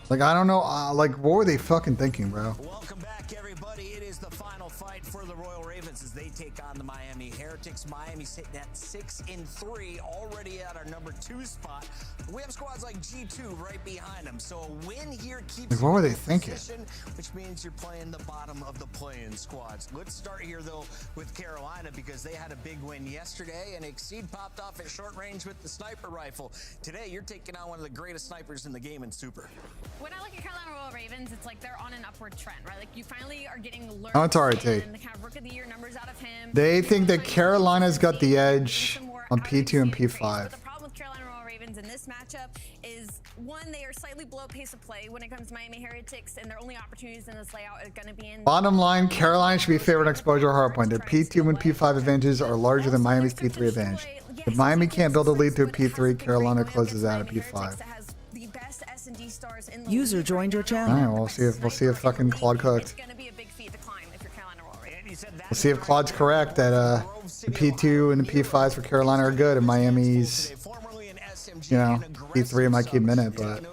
Like, I don't know, like, what were they fucking thinking, bro? Welcome back, everybody. It is the final fight for the Royal Ravens as they take on the Miami Heretics. Miami sitting at 6-3, already at our number 2 spot. We have squads like G2 right behind them, so a win here keeps Like, what were you they in thinking? position, which means you're playing the bottom of the play-in squads. Let's start here, though, with Carolina because they had a big win yesterday, and Exceed popped off at short range with the sniper rifle. Today, you're taking on one of the greatest snipers in the game in Super. When I look at Carolina Royal Ravens, it's like they're on an upward trend, right? Like you finally are getting Lurks Oh, it's RT. and the kind of Rook of the Year numbers out of him. They think that Like, Carolina's got the edge some more on out of P2 and Exceed's face. P5. But the problem with Carolina Royal Ravens in this matchup is, one, they are slightly below pace of play when it comes to Miami Heretics, and their only opportunities in this layout are going to be in... Bottom line, Carolina should be favored in exposure hardpoint. Their P2 and P5 advantages are larger than Miami's P3 advantage. If Miami can't build a lead through P3, Carolina closes out at P5. S&D stars in the User league joined your right now. channel. All right, we'll see if fucking Claude cooked. It's going to be a big feat to climb if you're Carolina Roll Raiders. We'll see if Claude's correct that the P2 and the P5s for Carolina are good, and Miami's, you know, P3 might keep minute, but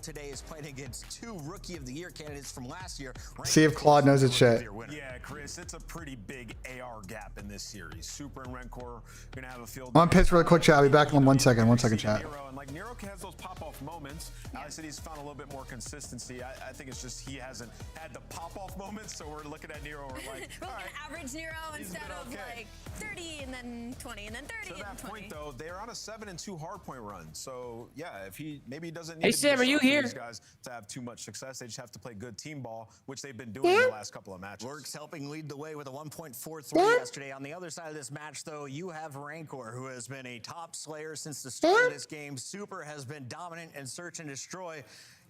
today is playing against 2 Rookie of the Year candidates from last year. see if Claude knows his shit. Yeah, Chris, it's a pretty big AR gap in this series. Super and Rencor gonna have a field. I'm pitch really quick, chat. I'll be back in 1 second. 1 second, chat. And like Nero has those pop-off moments. I said he's found a little bit more consistency. I think it's just he hasn't had the pop-off moments. So we're looking at Nero. We're like, we're looking at average Nero instead of like 30 and then 20 and then 30 to and that 20. point though, they're on a 7-2 hardpoint run. So yeah, if he maybe he doesn't need Hey to Sam, are you disrupt here? these guys to have too much success. They just have to play good team ball, which they've been doing in the last couple of matches. Lurks helping lead the way with a 1.43 yesterday. On the other side of this match, though, you have Rancor, who has been a top slayer since the start of this game. Super has been dominant in search and destroy.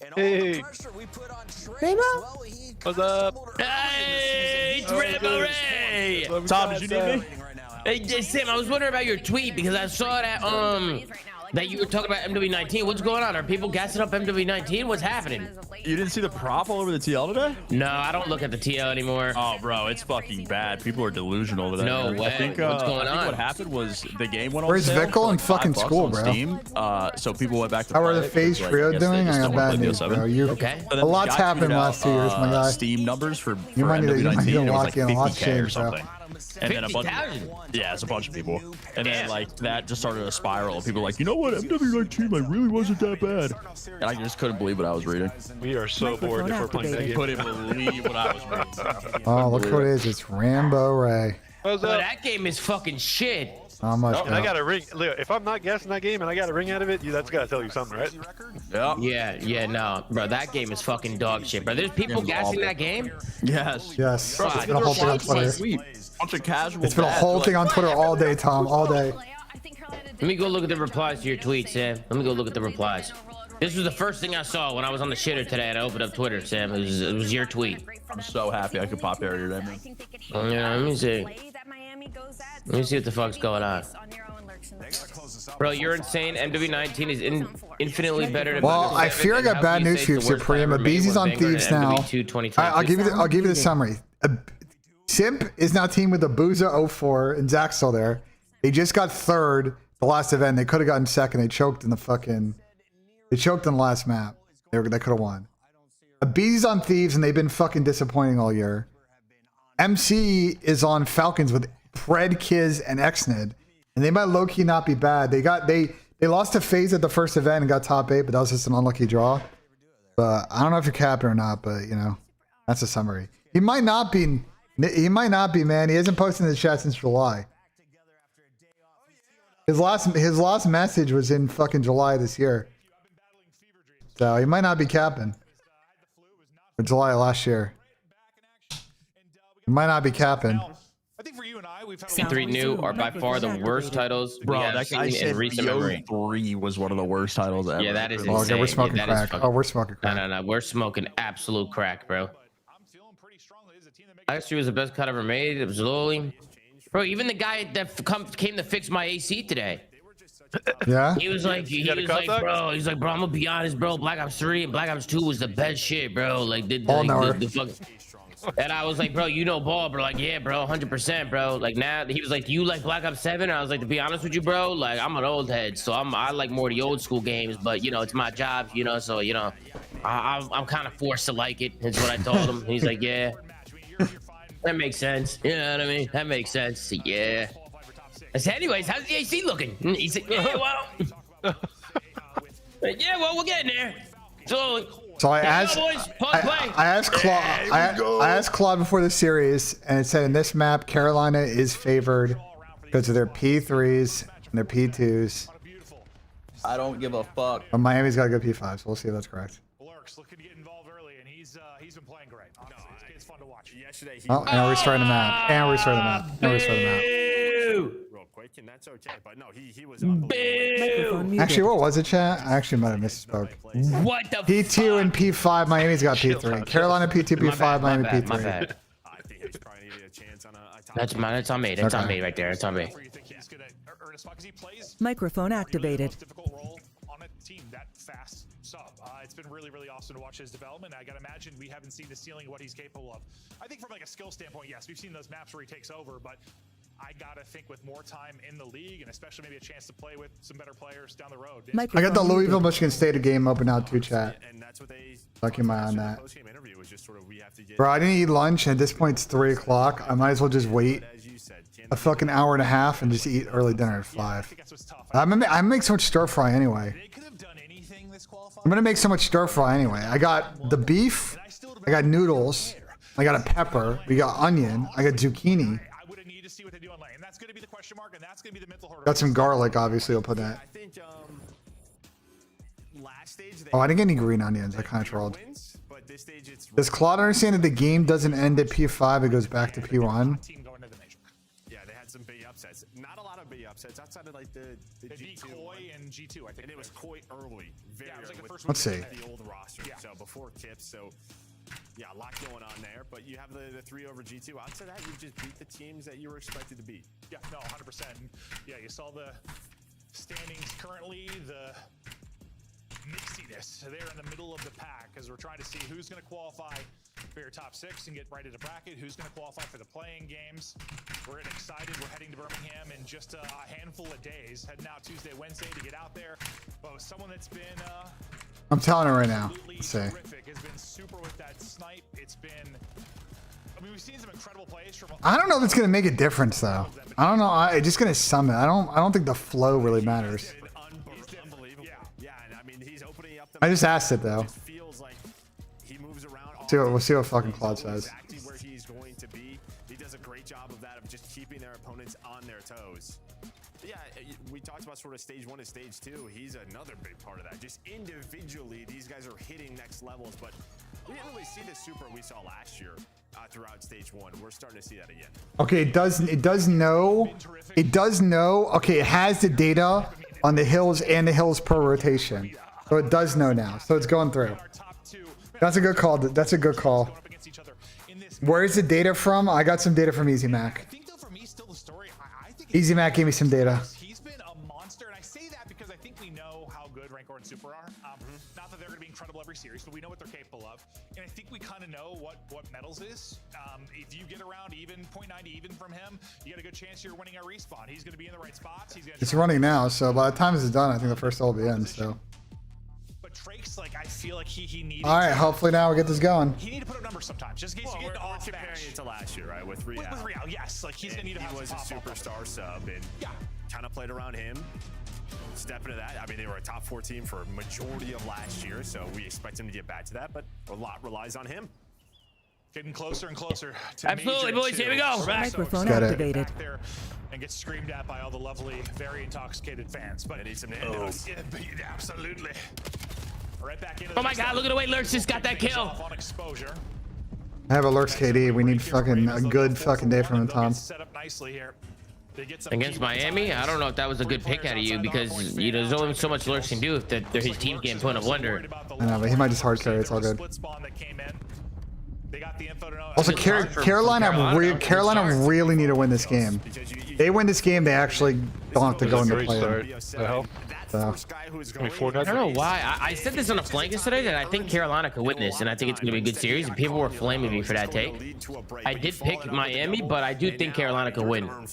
And all the pressure we put on Trey, well, he what's up? Hey, Rainbow Ray! Tom, did you need me? Hey, Sam, I was wondering about your tweet because I saw that you were talking about MW19. What's going on? Are people gassing up MW19? What's happening? You didn't see the prop all over the TL today? No, I don't look at the TL anymore. Oh, bro, it's fucking bad. People are delusional with that. No way. I think, What's going I think on? what happened was the game went on Where's sale Vickle for like in fucking $5 school, on bro? Steam. So people went back to How are play the it FaZe 'cause, Trio I guess they doing? just I don't got wanna bad play news, BO7. bro. You, Okay. But then a the lot's guy happened in the tweeted last 2 years, my guy. Steam numbers for You might need to MW19, it was lock like in a lot 50K or changed, bro. something. And then a bunch 50,000? yeah, it's a bunch of people. And then like that just started a spiral. People were like, you know what, MW19 like really wasn't that bad. And I just couldn't believe what I was reading. We are so bored if we're playing that game. Couldn't believe what I was reading. Oh, look who it is. It's Rambo Ray. What's But up? that game is fucking shit. How much? Oh, and I got a ring. Look, if I'm not guessing that game and I got a ring out of it, that's got to tell you something, right? Yeah. No, bro, that game is fucking dog shit, bro. There's people gassing that game. Yes. Yes. Bro, It's been a whole thing on Twitter. Bunch of casual. It's been a whole thing on Twitter all day, Tom. All day. Let me go look at the replies to your tweet, Sam. Let me go look at the replies. This was the first thing I saw when I was on the shitter today and I opened up Twitter, Sam. It was your tweet. I'm so happy I could pop area today, man. Yeah, let me see. Let me see what the fuck's going on. Bro, you're insane. MW19 is infinitely better than Well, I fear I got bad news for you, Supreme. Abeezy's on Thieves now. I'll give you the summary. Simp is now teamed with Abuza 04 and Zach's still there. They just got third the last event. They could have gotten second. They choked in the fucking. They choked in the last map. They could have won. Abeezy's on Thieves and they've been fucking disappointing all year. MC is on Falcons with Pred, Kiz, and Xnid, and they might low key not be bad. They lost to FaZe at the first event and got top 8, but that was just an unlucky draw. But I don't know if you're capping or not. But you know, that's a summary. He might not be. He might not be, man. He hasn't posted in the chat since July. His last message was in fucking July this year. So he might not be capping. Or July last year. He might not be capping. I think for you and I, we've had P3 new are by far the worst titles we Bro, have that guy seen in said recent memory. BO3 was one of the worst titles ever. Yeah, that is Oh, okay, insane. we're smoking Yeah, that is crack. fucking- Oh, we're smoking crack. No. We're smoking absolute crack, bro. Actually, was the best cut ever made. It was lowly. Bro, even the guy that came to fix my AC today. Yeah? He was like, got a cut back? bro, I'm gonna be honest, bro. Black Ops 3 and Black Ops 2 was the best shit, bro. Like, the fucking. And I was like, bro, you know ball, bro. Like, yeah, bro, 100%, bro. Like, now he was like, do you like Black Ops 7? And I was like, to be honest with you, bro, like, I'm an old head, so I like more the old school games, but you know, it's my job, you know, so you know, I'm kind of forced to like it. That's what I told him. He's like, yeah, that makes sense. You know what I mean? That makes sense. Yeah. I said, anyways, how's the AC looking? He said, yeah, well, yeah, well, we're getting there. Slowly. So I Let's asked, go, boys. Pause play. I asked Claude. I asked Claude before the series, and it said in this map, Carolina is favored because of their P3s and their P2s. I don't give a fuck. But Miami's got a good P5, so we'll see if that's correct. Lurks looking to get involved early, and he's been playing great. Honestly, it's fun to watch. Yesterday, Oh, and we're restarting the map. And we're restarting the map. And we're restarting the map. real quick, and that's okay. But no, he was Microphone muted. Actually, what was it, chat? I actually might have misspoke. What the P2 and P5. Miami's got P3. Carolina P2, P5. Miami P3. My bad. That's mine. That's on me. That's on me right there. That's on me. Microphone activated. difficult role on a team that fast sub. it's been really, really awesome to watch his development. I gotta imagine we haven't seen the ceiling of what he's capable of. I think from like a skill standpoint, yes, we've seen those maps where he takes over, but I gotta think with more time in the league and especially maybe a chance to play with some better players down the road. I got the Louisville Michigan State game open now too, chat. So keep my eye on that. Bro, I didn't eat lunch, and at this point it's 3 o'clock. I might as well just wait a fucking hour and a half and just eat early dinner at 5. I'm gonna make so much stir fry anyway. I'm gonna make so much stir fry anyway. I got the beef, I got noodles, I got a pepper, we got onion, I got zucchini. Got some garlic, obviously. I'll put that. Oh, I didn't get any green onions. I kind of trolled. Does Claude understand that the game doesn't end at P5? It goes back to P1? Yeah, they had some big upsets. Not a lot of big upsets outside of like the G2 Koi and G2. I think it was Koi early. Very early. Let's see. The old roster. So before tips. So yeah, a lot going on there. But you have the 3 over G2. Outside that, you just beat the teams that you were expected to beat. Yeah, no, 100%. Yeah, you saw the standings currently, the mixiness there in the middle of the pack as we're trying to see who's going to qualify for your top 6 and get right into bracket, who's going to qualify for the playing games. We're getting excited. We're heading to Birmingham in just a handful of days, heading out Tuesday, Wednesday to get out there. But someone that's been I'm telling her right now. Let's see. terrific, has been super with that snipe. It's been, I mean, we've seen some incredible plays from. I don't know if it's gonna make a difference though. I don't know. I'm just gonna summon. I don't think the flow really matters. I just asked it though. We'll see what fucking Claude says. Where he's going to be. He does a great job of that, of just keeping their opponents on their toes. But yeah, we talked about sort of stage 1 and stage 2. He's another big part of that. Just individually, these guys are hitting next levels, but we didn't really see the super we saw last year throughout stage 1. We're starting to see that again. Okay, it does know. Okay, it has the data on the hills and the hills per rotation, so it does know now. So it's going through. That's a good call. That's a good call. Where's the data from? I got some data from Easy Mac. Easy Mac gave me some data. He's been a monster, and I say that because I think we know how good Rancor and Super are. Not that they're going to be incredible every series, but we know what they're capable of. And I think we kind of know what Metals is. If you get around even 0.9 even from him, you got a good chance you're winning a respawn. He's going to be in the right spots. He's going to. It's running now, so by the time this is done, I think the first hole will be in. So. But Drake's like, I feel like he needed. All right, hopefully now we get this going. He need to put up numbers sometimes, just in case you get off comparing it to last year, right? With Real. With Real, yes. Like he's gonna need to have. He was a superstar sub, and kind of played around him. Step into that. I mean, they were a top 4 team for a majority of last year, so we expect him to get back to that. But a lot relies on him. Getting closer and closer to Absolutely, boys. Here we go. Microphone activated. There and get screamed at by all the lovely, very intoxicated fans. But they need some nandos. Absolutely. Right back into oh my God! Look at the way Lurks just got that kill. On exposure. I have a Lurks KD. We need fucking a good fucking day from the Tom. Set up nicely here. Against Miami, I don't know if that was a good pick out of you because you know there's only so much Lurks can do if his team can't put in a wonder. I know, but he might just hard carry. It's all good. Also, Carolina really need to win this game. They win this game, they actually don't have to go into play. So. I don't know why. I said this on a flank yesterday that I think Carolina could win this, and I think it's going to be a good series, and people were flaming me for that take. I did pick Miami, but I do think Carolina could win. I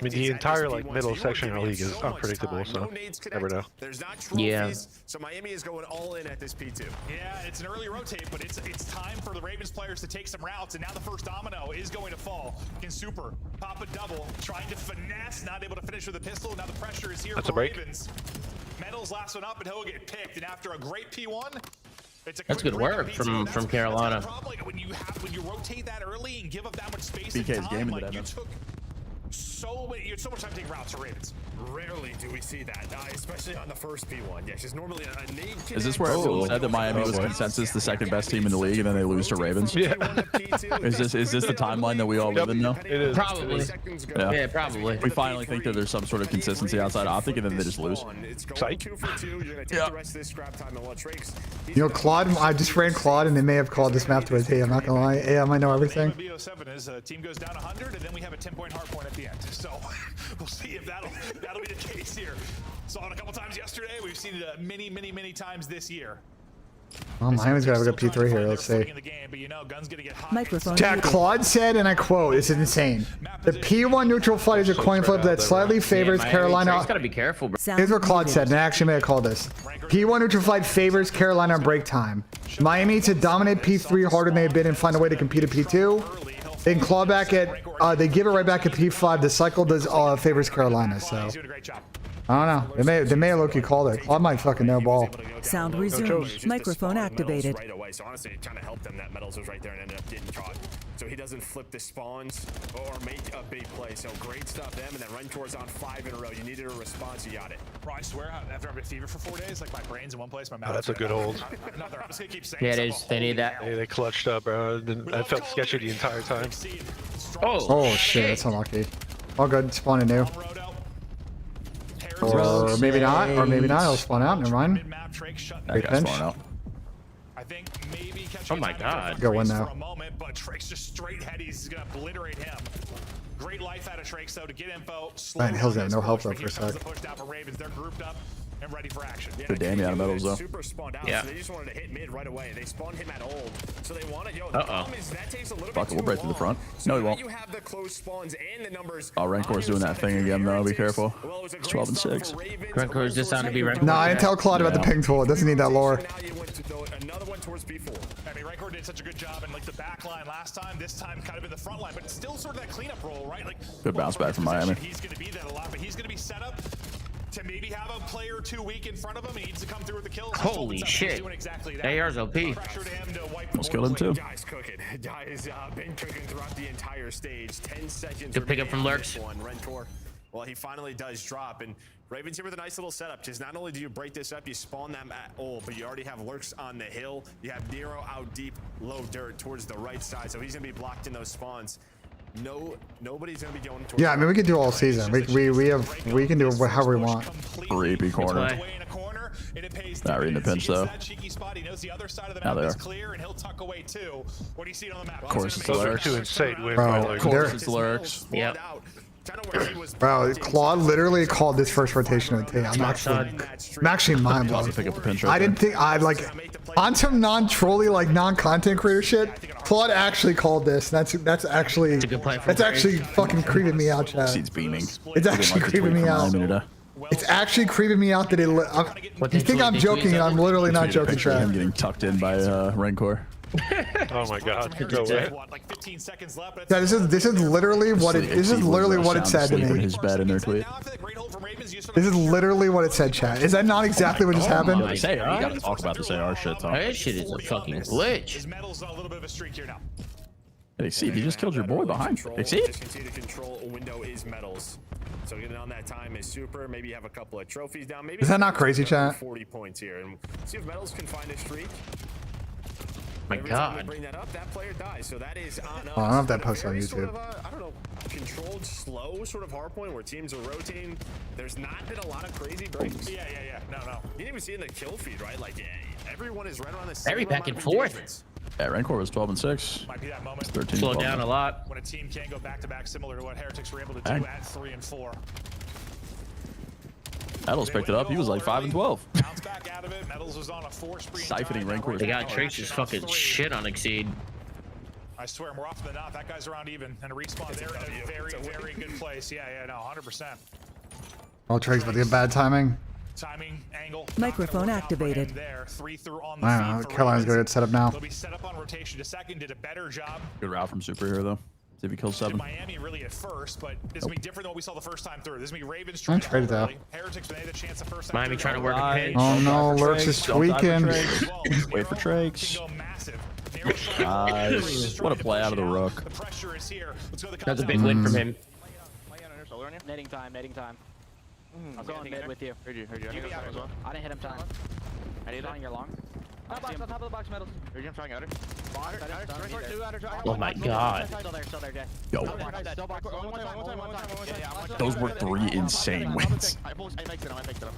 mean, the entire middle section of the league is unpredictable, so never know. Yeah. So Miami is going all in at this P2. Yeah, it's an early rotate, but it's time for the Ravens players to take some routes, and now the first domino is going to fall. Can Super pop a double, trying to finesse, not able to finish with a pistol. Now the pressure is here for Ravens. Metals last one up, and he'll get picked. And after a great P1, it's a that's good work from Carolina. When you rotate that early and give up that much space BK's and time, game like into you that, took you had so much time to take routes for Ravens. Rarely do we see that, especially on the first P1. Yeah, she's normally a nade. Is this where everyone said that Miami was consensus the second best team in the league, and then they lose to Ravens? Yeah. Is this the timeline that we all live in now? It is. Probably. Yeah, probably. We finally think that there's some sort of consistency outside Optic, and then they just lose. You know, Claude, I just ran Claude, and they may have called this map to his hey, I'm not gonna lie. Hey, I might know everything. BO7 is team goes down 100, and then we have a 10-point hard point at the end. So we'll see if that'll be the case here. Saw it a couple times yesterday. We've seen it many times this year. Well, Miami's got a good P3 here. Let's see. Microphone Jack muted. Claude said, and I quote, "This is insane. The P1 neutral fight is a coin flip that slightly favors Carolina." Gotta be careful, bro. Here's what Claude said, and I actually may have called this. P1 neutral fight favors Carolina on break time. Miami to dominate P3 harder than they've been and find a way to compete at P2. They can claw back at, they give it right back at P5. The cycle does favors Carolina, so I don't know. They may have low-key called it. Claude might fucking know ball. Sound resumed. Microphone activated. Right away. So honestly, it kind of helped them that Metals was right there and ended up getting caught. So he doesn't flip the spawns or make a big play. So great stuff them, and then Rentor's on 5 in a row. You needed a response, you got it. Bro, I swear, after I've been fever for 4 days, like my brain's in one place, my mouth. Oh, that's a good hold. Another. I'm just gonna keep saying. Yeah, it is. They need that. Hey, they clutched up, bro. I felt sketchy the entire time. Oh shit, that's unlucky. All good. Spawn new. Or maybe not. Or maybe not. It'll spawn out. Never mind. That guy's spawn out. I think maybe Oh my god. Go win for now. a moment, but Trake's just straight head. He's gonna obliterate him. Great life out of Trake, though, to get info. Man, Hill's got no help though for a sec. Pushed out for Ravens. They're grouped up and ready for action. Good damn out of Metals though. Super spawned out, Yeah. so they just wanted to hit mid right away. They spawned him at old, so they wanted. Yo, the Uh-oh. problem is that takes a little Fuck bit it, we'll too break through the front. No, he now won't. You have the close spawns and the numbers. Oh, Rancor's doing that thing again though. Be careful. Well, it was a It's great 12 and start 6. for Ravens. Rancor is just sound to be Rancor. No, I didn't tell Claude about the ping tool. It doesn't need that lore. Now you went to throw another one towards B4. I mean, Rancor did such a good job in like the back line last time. This time, kind of in the front line, but it's still sort of that cleanup role, right? Like Good bounce back from Miami. He's going to be that a lot, but he's going to be set up to maybe have a player or two weak in front of him. He needs to come through with the kills. Holy shit. Doing exactly that. AR's OP. Pressure to him to wipe Almost killed him too. Guy's cooking. Guy's been cooking throughout the entire stage. 10 seconds. Good pickup from remaining on Lurks. this one. Rentor. Well, he finally does drop, and Ravens here with a nice little setup. Just not only do you break this up, you spawn them at ult, but you already have Lurks on the hill. You have Nero out deep, low dirt towards the right side, so he's gonna be blocked in those spawns. Nobody's gonna be going towards. Yeah, I mean we can do all season. We can do it however we want. Creepy corner. Not reading the pinch though. Now they are. Of course it's the Those are lyrics. two insane wins. Bro, by Of Lurks. course it's the lyrics. Yep. Bro, Claude literally called this first rotation of the day. I'm actually mind blown. Pick up the pinch right I didn't think I like on some non-trolly like non-content creator shit. Claude actually called this. That's actually a good play from that's actually fucking creeping me out, chat. Seeds beaming. It's actually creeping me out. It's actually creeping me out that you think I'm joking and I'm literally not joking, Picture of him chat. getting tucked in by Rancor. Oh my god. No way. Yeah, this is literally what it said to Sleeping in me. his bed in their tweet. This is literally what it said, chat. Is that not exactly what just happened? They say, you gotta talk about this AR shit, Tom. That shit is a fucking glitch. Hey, Exceed, you just killed your boy behind. Exceed? Continue to control window is Metals. So getting on that time is super. Maybe you have a couple of trophies down. Maybe Is that not crazy, chat? 40 points here, and see if Metals can find a streak. My Every time they god. bring that up, that player dies. So that is on us. Oh, I don't know if that But a posts on very sort YouTube. of a, I don't know, controlled, slow sort of hardpoint where teams are rotating. There's not been a lot of crazy breaks. Yeah. No. You didn't even see in the kill feed, right? Like, everyone is right around the same Very back amount and of forth. engagements. Yeah, Rancor was 12 and 6. Might be that moment 13 Slow 12. down a lot. when a team can go back to back, similar to what Heretics were able to do Dang. at 3 and 4. Metals picked it up. He was like 5 and 12. Bounce back out of it. Metals was on a 4 spree. Siphoning Rancor. They got Trace's fucking shit on Exceed. I swear, more often than not, that guy's around even. And a respawn, they're in a very, very good place. Yeah, no, 100%. Oh, Trace with the bad timing. Timing, angle. Microphone not gonna work out for him activated. There, 3 through on the Wow, feed for Carolina's Ravens. good at setup now. They'll be set up on rotation to second. Did a better job. Good route from Superhero though. See if he kills Did 7. Miami really at first, but this will be different than what we saw the first time through. This is gonna be Ravens trying to traded hold out. early. Heretics, when they had the chance the first time Miami through, trying to work a pinch. Oh no, Lurks is tweaking. Wait for Trakes. Nice. What a play out of the rook. The pressure is here. Let's go to the That's a big win from him. Netting time. I'm going mid with you. Heard you. I didn't hit him time. I did on your long. On top of the box, Metals. Heard you. I'm trying outer. Oh my god. Still there, Jay. Yo, Still box. those were 3 insane wins. I mixed it up.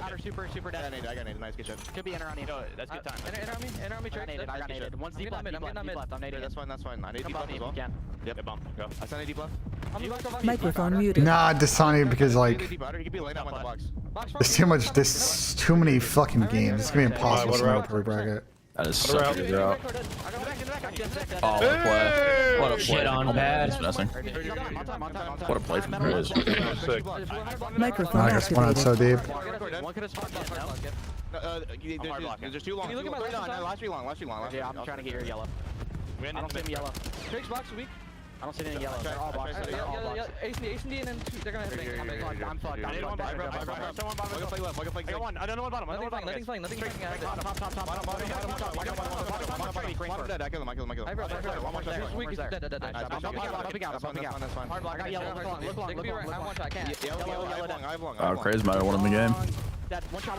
Outer super dead. I got nade. Nice, good shot. Could be enter on you. That's good time. Enter on me, I got naded. One's deep left. I'm naded. That's fine. I need Come deep on left me as if well. you can. Yep, bump. Go. I sent a deep left. Microphone muted. Nah, Dasani because like Deep outer. He could be laying out on the box. There's too much. There's too many fucking games. It's gonna be impossible to know per bracket. That is such a good route. Oh, what a play. What a play. Shit on bad. He's messing. What a play from Chris. Microphone I guess one out so deep. There's too long. Last too long. Yeah, I'm trying to get your yellow. I don't see him yellow. Trakes box weak. I don't see any yellow. They're all boxes. They're all boxes. Ace and D, and then they're gonna hit me. I'm fucked. I got one. I don't know what bottom. Nothing's playing. Nothing's playing. I kill him. One more there. Dead. I got yellow. Look long. I want to. I can't. Yellow. Oh, Craze might have won in the game. One shot.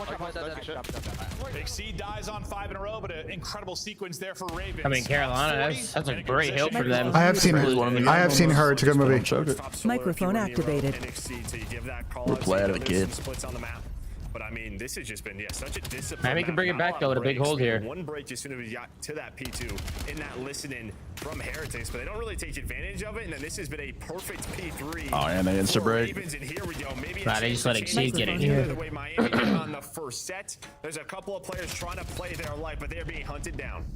Big C dies on 5 in a row, but an incredible sequence there for Ravens. I mean, Carolina, that's a great help for them. I have seen her. It's a good movie. Microphone activated. We're play out of the kid. But I mean, this has just been such a discipline. Miami can bring it back though with a big hold here. One break as soon as we got to that P2 in that listening from Heretics, but they don't really take advantage of it. And then this has been a perfect P3. Oh, and they insta break. And here we go. Maybe nah, they just let Exceed get in here. The way Miami got on the first set, there's a couple of players trying to play their life, but they're being hunted down.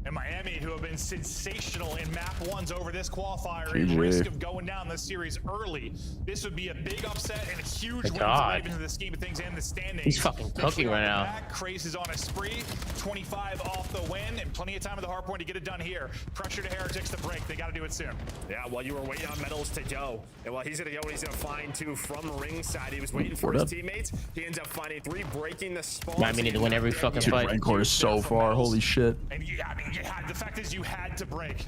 And Miami, who have been sensational in map ones over this qualifier, GG. at risk of going down the series early. This would be a big upset and a huge win for Ravens in the scheme of things and the standings. He's fucking cooking right now. Craze is on a spree, 25 off the win, and plenty of time at the hard point to get it done here. Pressure to Heretics to break. They got to do it soon. Yeah, while you were waiting on Metals to go, and while he's gonna go, he's gonna find 2 from ringside. He was waiting for his teammates. He ends up finding 3, breaking the spawn. Miami need to win every fucking Dude, fight. Rancor is so far. Holy shit. And yeah, I mean, the fact is you had to break.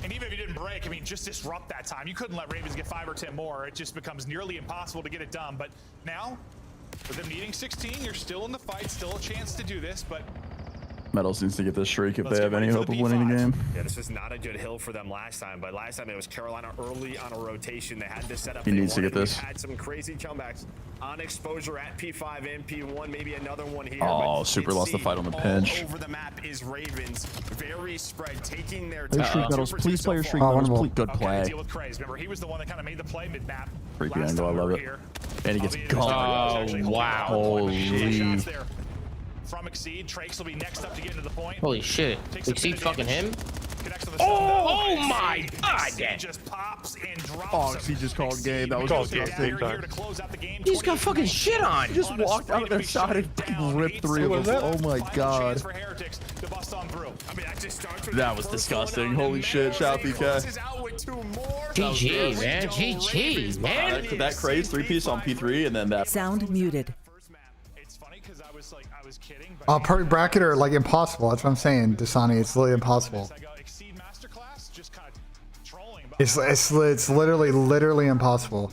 And even if you didn't break, I mean, just disrupt that time. You couldn't let Ravens get 5 or 10 more. It just becomes nearly impossible to get it done. But now, with them needing 16, you're still in the fight, still a chance to do this, but Metals needs to get this streak if they have any hope of winning the game. Yeah, this was not a good hill for them last time, but last time it was Carolina early on a rotation. They had to set up. He needs to get this. Had some crazy comebacks on exposure at P5 and P1, maybe another one here. Oh, Super lost the fight on the pinch. Over the map is Ravens, very spread, taking their Play streak, Metals. Please play your streak, Metals. Please. Good play. Deal with Craze. Remember, he was the one that kind of made the play mid-map. Freaky angle, I love it. And he gets gone. Oh, wow. Holy. From Exceed, Trakes will be next up to get into the point. Holy shit. Exceed fucking him? Oh my god! Just pops and drops. Oh, Exceed just called game. That was game. He's got fucking shit on. He just walked out of their side and ripped 3 of them. Oh my god. That was disgusting. Holy shit. Shout out PK. GG, man. GG, man. That Craze 3-piece on P3 and then that. Sound muted. Perfect bracket or like impossible. That's what I'm saying, Dasani. It's literally impossible. It's literally impossible.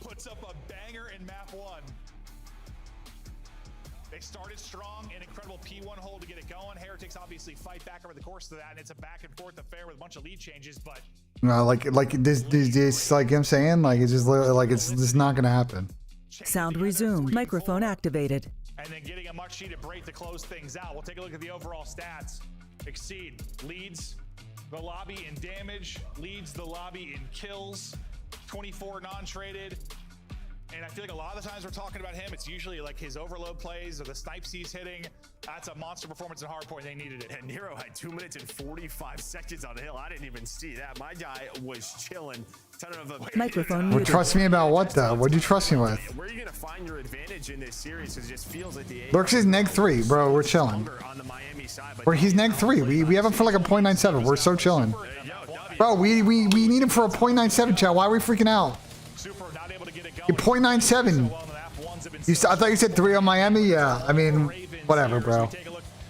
Puts up a banger in map 1. They started strong, an incredible P1 hold to get it going. Heretics obviously fight back over the course of that, and it's a back and forth affair with a bunch of lead changes. But like this like I'm saying, like it's just literally like it's just not gonna happen. Sound resumed. Microphone activated. And then getting a much needed break to close things out. We'll take a look at the overall stats. Exceed leads the lobby in damage, leads the lobby in kills, 24 non-traded. And I feel like a lot of the times we're talking about him, it's usually like his overload plays or the snipes he's hitting. That's a monster performance in hardpoint. They needed it. And Nero had 2 minutes and 45 seconds on the hill. I didn't even see that. My guy was chilling. Microphone Well, trust me about what though? What'd you trust me with? Where are you gonna find your advantage in this series? It just feels like the Lurks is neg 3, bro. We're chilling. Where he's neg 3. We have him for like a 0.97. We're so chilling. Bro, we need him for a 0.97, chat. Why are we freaking out? 0.97. I thought you said 3 on Miami. Yeah, I mean, whatever, bro.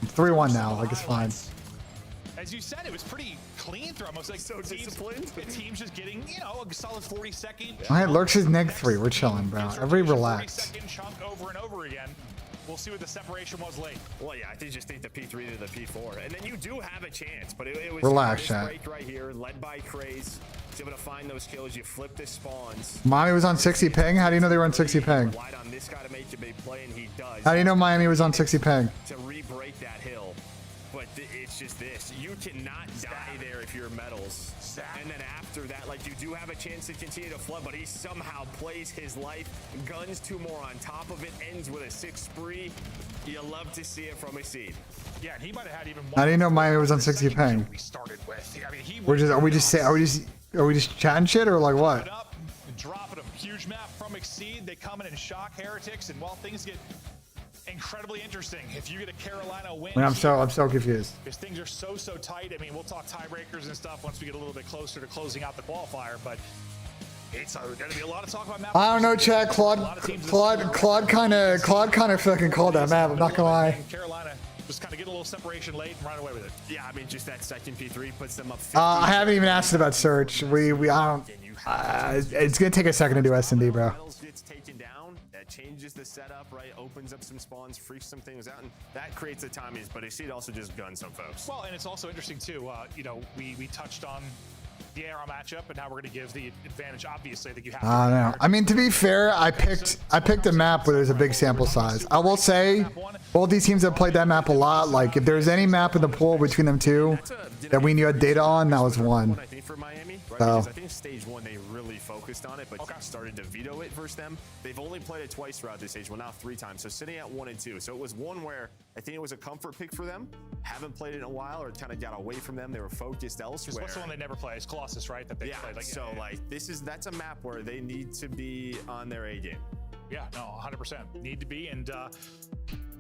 3-1 now. Like it's fine. As you said, it was pretty clean through almost like so disciplined. The team's just getting, you know, a solid 40-second. All right, Lurks is neg 3. We're chilling, bro. Everybody relax. Chunk over and over again. We'll see what the separation was late. Well, yeah, I just think the P3 to the P4, and then you do have a chance. But it was relax, this chat. break right here, led by Craze. He's able to find those kills. You flip the spawns. Miami was on 60 ping. How do you know they were on 60 ping? Wide on this guy to make a big play, and he does. How do you know Miami was on 60 ping? To re-break that hill. But it's just this. You cannot die there if you're metals. And then after that, like, you do have a chance to continue to flood, but he somehow plays his life. Guns 2 more on top of it. Ends with a 6 spree. You love to see it from a seed. Yeah, and he might have had even I didn't know Miami was on 60 ping. we started with. I mean, he Are we just chatting shit or like what? up, dropping a huge map from Exceed. They come in and shock Heretics, and while things get incredibly interesting, if you get a Carolina win, I'm so confused. because things are so tight. I mean, we'll talk tiebreakers and stuff once we get a little bit closer to closing out the qualifier, but it's going to be a lot of talk about map. I don't know, Chad. Claude kind of fucking called that map. I'm not gonna lie. Carolina just kind of get a little separation late and run away with it. Yeah, I mean, just that second P3 puts them up 50. I haven't even asked about search. I don't. It's gonna take a second to do S&D, bro. Gets taken down. That changes the setup, right? Opens up some spawns, freaks some things out, and that creates the timings. But I see it also just guns some folks. Well, and it's also interesting too. You know, we touched on the AR matchup, and now we're going to give the advantage. Obviously, I think you have. I don't know. I mean, to be fair, I picked a map where there's a big sample size. I will say, both these teams have played that map a lot. Like, if there's any map in the pool between them two that we knew had data on, that was one. I think for Miami, right? So. Because I think stage 1 they really focused on it, but started to veto it versus them. They've only played it twice throughout this stage. Well, now 3 times. So sitting at 1 and 2. So it was one where I think it was a comfort pick for them. Haven't played it in a while, or kind of got away from them. They were focused elsewhere. What's the one they never play? It's Colossus, right? That they played. Like, so like that's a map where they need to be on their A game. Yeah, no, 100% need to be, and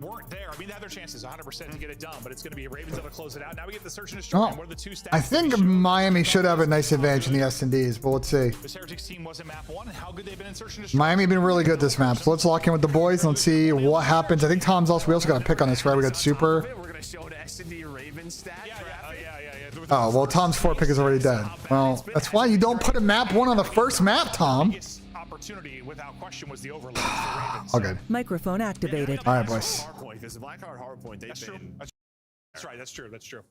weren't there. I mean, they had their chances 100% to get it done, but it's going to be Ravens that'll close it out. Now we get the search and destroy. What are the 2 stats? I think Miami should have a nice advantage in the S&Ds, but let's see. This Heretics team wasn't map 1. How good they've been in search and destroy. Miami been really good this map, so let's lock in with the boys and let's see what happens. I think we also got a pick on this, right? We got Super. We're going to show the S&D Ravens stat. Yeah. Oh, well, Tom's 4 pick is already dead. Well, that's why you don't put a map 1 on the first map, Tom. Opportunity without question was the overload for Ravens. All good. Microphone activated. All right, boys. Because the Blackheart hardpoint, That's true. That's right. That's true. That's true.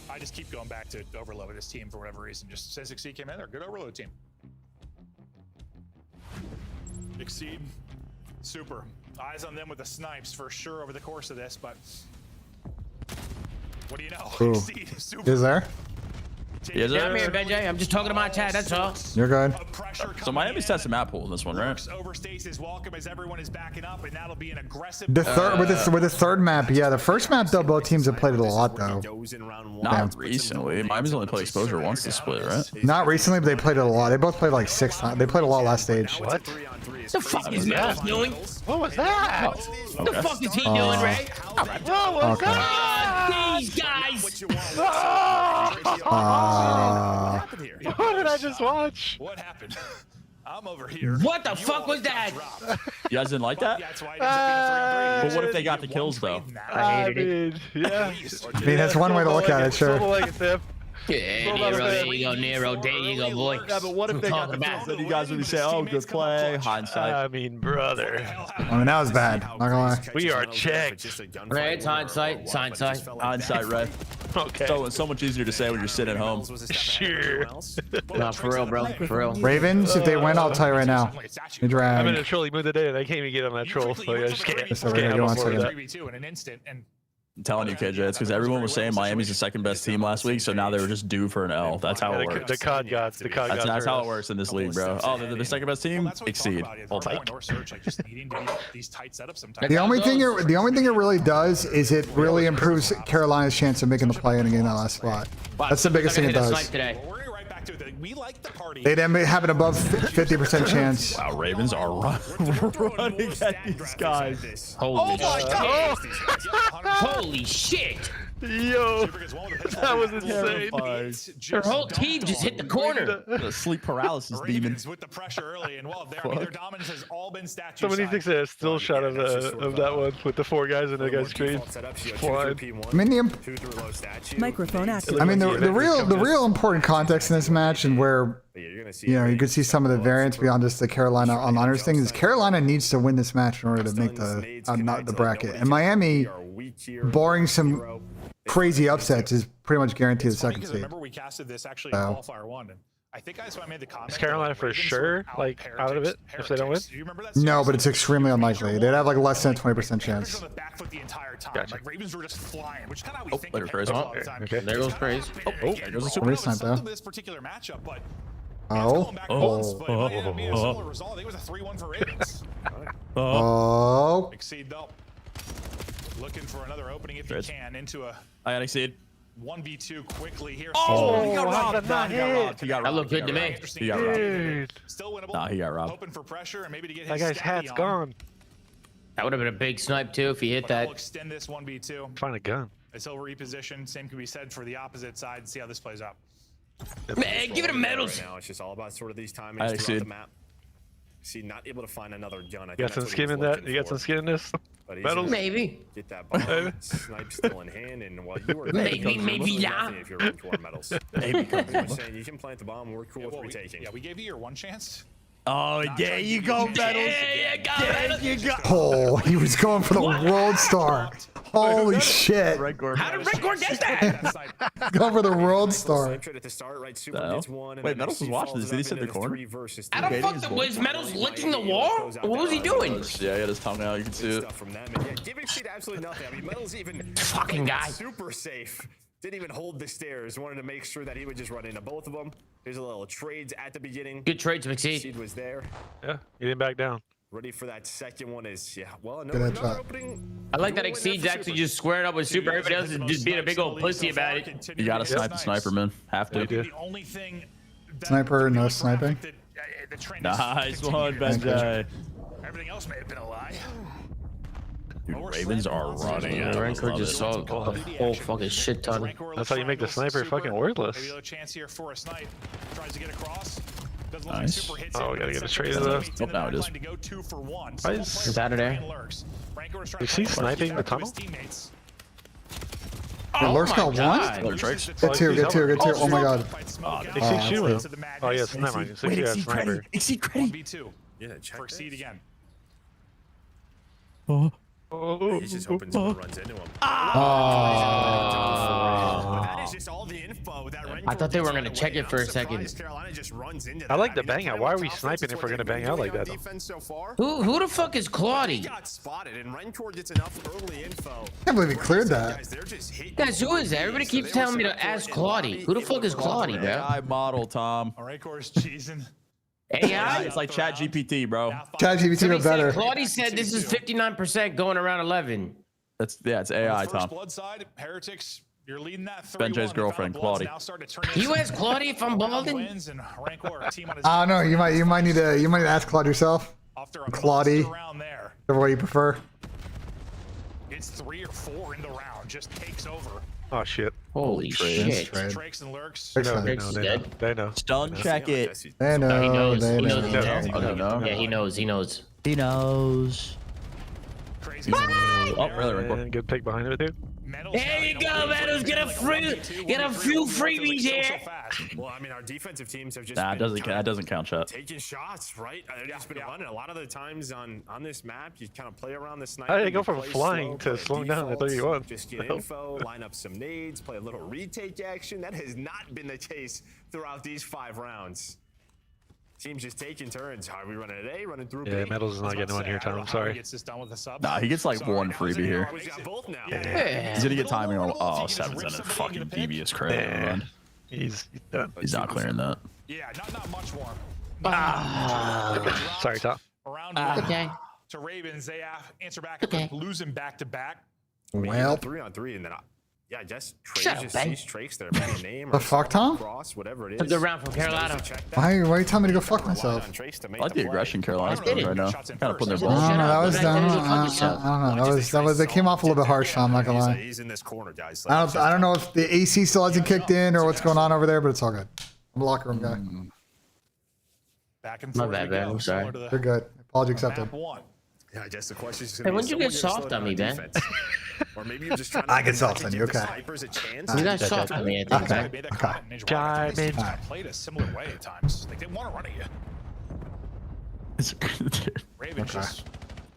I just keep going back to overload with this team for whatever reason. Just since Exceed came in, they're a good overload team. Exceed, Super. Eyes on them with the snipes for sure over the course of this, but what do you know? Ooh. Exceed, Super. Is there? Yeah, I'm here, BENJ. I'm just talking to my chat, that's all. You're good. So Miami's testing map pool in this one, right? Overstays his welcome as everyone is backing up, and that'll be an aggressive. The third with the third map, yeah. The first map though, both teams have played it a lot though. Not recently. Miami's only played exposure once this split, right? Not recently, but they played it a lot. They both played like 6 times. They played a lot last stage. What? The fuck is Miles doing? What was that? What the fuck is he doing, Ray? What was that? These guys! What did I just watch? What happened? I'm over here. What the fuck was that? You guys didn't like that? But what if they got the kills though? I mean, yeah. I mean, that's one way to look at it, sure. Yeah, Nero, there you go, Nero. There you go, boy. Yeah, but what if they got the kills? Then you guys would say, "Oh, good play, hindsight." I mean, brother. I mean, that was bad. Not gonna lie. We are checked. Ray, it's hindsight. It's hindsight. Hindsight, Ray. Okay. So it's so much easier to say when you're sitting at home. Sure. No, for real, bro. For real. Ravens, if they win, I'll tell you right now. They drag. I'm in a trolling mood today, and I can't even get on that troll, so I just can't. So we're gonna go on in second. an instant, and I'm telling you, KJ, it's because everyone was saying Miami's the second best team last week, so now they were just due for an L. That's how it works. The COD gods. That's how it works in this league, bro. Oh, they're the second best team. Exceed. Hold tight. The only thing it really does is it really improves Carolina's chance of making the play and getting that last spot. That's the biggest thing it does. They'd have an above 50% chance. Wow, Ravens are running at these guys. Holy shit. Holy shit. Yo, that was insane. Their whole team just hit the corner. The sleep paralysis demon. with the pressure early, and well, their dominance has all been statue Somebody thinks a still shot of that one with the 4 guys in the guy's screen. I mean, Microphone activated. I mean, the real important context in this match, and where you could see some of the variance beyond just the Carolina Onliners thing, is Carolina needs to win this match in order to make the bracket, and Miami, barring some crazy upsets, is pretty much guaranteed the second seed. Remember, we casted this actually in qualifier 1, and I think that's why I made the comment. Is Carolina for sure like out of it if they don't win? Do you remember that? No, but it's extremely unlikely. They'd have like less than a 20% chance. On the back foot the entire time. Gotcha. Like Ravens were just flying, which is kind of how we think later, of Praise. all the time. Okay. There goes Praise. There goes a super. What is that, though? This particular matchup, but Oh. but it might end up being a similar result. I think it was a 3-1 for Ravens. Oh. Exceed though. Looking for another opening if you can into a I got exceed. 1v2 quickly here. Oh, he got how robbed. did that hit? He got That robbed. looked good to me. He got robbed. Dude, Still winnable. Nah, he got robbed. Hoping for pressure and maybe to get that his guy's stabby hat's on. gone. That would have been a big snipe too if he hit But that. We'll extend this 1v2 Find a gun. until reposition. Same can be said for the opposite side. See how this plays out. Man, give it a medals. Right now, it's just all about sort of these I timings throughout exceed. the map. See, not able to find another gun. I You think got that's some what he skin was in that? looking You got some for. skin in this? But he's Medals? gonna Maybe. Get that bomb. Snipe still in hand, and while you were Maybe, yeah. If you're running toward medals. Maybe. Saying you can plant the bomb. We're cool with retaking. Yeah, we gave you your one chance. Oh, there you go, medals. There you go. Oh, he was going for the world star. Holy shit. How did Red Core get that? Going for the world star. At the start, right? Super No. gets one, and Wait, then Medals was Messi watching follows this. Did he up sit in the into corner? 3 versus How the 2. fuck was Medals licking the wall? What was he doing? Yeah, he had his tongue out. You can see it. Stuff from them, and yeah, giving Seed absolutely nothing. I mean, Medals even Fucking guy. super safe. Didn't even hold the stairs. Wanted to make sure that he would just run into both of them. There's a little trades at the beginning. Good trades, McSeed. Seed was there, Yeah, he didn't back down. ready for that second one. Is well, Good another headshot. opening. I like that Win Exceed's for actually Super. just squaring up with Super. Everybody else is just being a big old pussy about it. You gotta snipe the sniper, man. Have to. Yeah, The only thing that- Sniper, no the sniping. that, the trend is Nice continuing one, to BENJ. Everything else may have been a lie. Dude, Ravens are running. Yeah, I Ranco love just it. saw a whole fucking shit ton. That's how you make the sniper fucking worthless. Maybe a chance here for a snipe. Tries to get across. Doesn't look Nice. like Super hits Oh, it, we gotta but get a it's trade second of to that. Oh, now it is. to go 2 for 1. Why is- Is that there? Is he sniping the tunnel? The Lurk's got one? Another trade. Get two, get two, get two. Oh my god. Exceed shoot him. Oh, yes, never mind. Wait, Yeah, exceed sniper. credit. Exceed credit. 1v2. Yeah, check For Exceed again. Oh, He's just hoping someone runs into him. But that is just all the info that I thought they were gonna check it for a second. Carolina just runs into I like that. the I mean, bang out. Why are we sniping if we're gonna bang out like that? Though? Defense so far. Who the fuck is He Claudie? got spotted, and Rencor gets enough early info. Can't believe he cleared that. Guys, they're just hitting Guys, who is that? Everybody keeps telling me to ask Claudie. Who the fuck is Claudie, bro? AI model, Tom. Rencor's cheesing. AI? It's like Chat GPT, bro. ChatGPT Somebody but better. said, Claudie said this is 59% going around 11. That's it's AI, First Tom. blood side, Heretics, you're leading that 3-1. BENJ's girlfriend, Claudie. You ask Claudie if I'm balding? Wins and Rancor, a team on his I don't know. You might need to ask Claude yourself. after a Claudie. monster round there. Whichever way you prefer. It's 3 or 4 in the round, just takes over. Oh shit. Holy shit. Trade. Drakes and Lurks. Trade. They Drake's know. dead. They know. Stun check it. They No, he know. knows. They He knows. know. He knows. Oh, no, no. Yeah, he knows. He knows. He knows. Crazy. Oh, really? And good pick behind it too. There you go, Meadows. Get a few freebies here. Well, I mean, our defensive teams have just Nah, been that doesn't count, chat. taking shots, right? They've just been running. A lot of the times on this map, you kind of play around the sniper. How did it go you from play flying slow, to play slowing down at defaults, 31? Just get info, line up some nades, play a little retake action. That has not been the case throughout these 5 rounds. Teams just taking turns. How are we running today? Running through. Yeah, B? Medals is not getting one here, Tom. I'm sorry. Gets this done with a sub. Nah, he gets like one freebie here. We got both now. He's gonna get timing on. Oh, 7's in a fucking devious credit, Nah. man. He's done. He's not clearing that. Yeah, not much more. Sorry, Tom. Around Okay. to Ravens, they answer back Okay. after losing back to back. Well, 3-on-3, and then yeah, I guess Shut Trey up, just Ben. sees Trakes there, maybe a name The or fuck, Tom? cross, whatever it is. Took the round from Carolina. why are you telling me to go fuck myself? I like the aggression Carolina's I did putting it. right now. Kind of putting their I balls. don't know. That up. was What did I I tell don't you to fuck know. yourself? I don't know. They came off a little bit harsh. I'm not gonna lie. He's in this corner, guys. I don't know if the AC still hasn't kicked in or what's going on over there, but it's all good. I'm a locker room guy. Back and My forth. bad, we man. go, I'm sorry. similar to the They're good. Apology accepted. map 1. Yeah, I guess the question is Hey, when did you get soft on me, Ben? Or maybe you're just trying to I get soft on you, give the okay. snipers a chance. You got soft on me, I think. Okay. They made that comment in Ninja Warrior. These teams kinda played a similar way at times. Like they want to run at you. Ravens just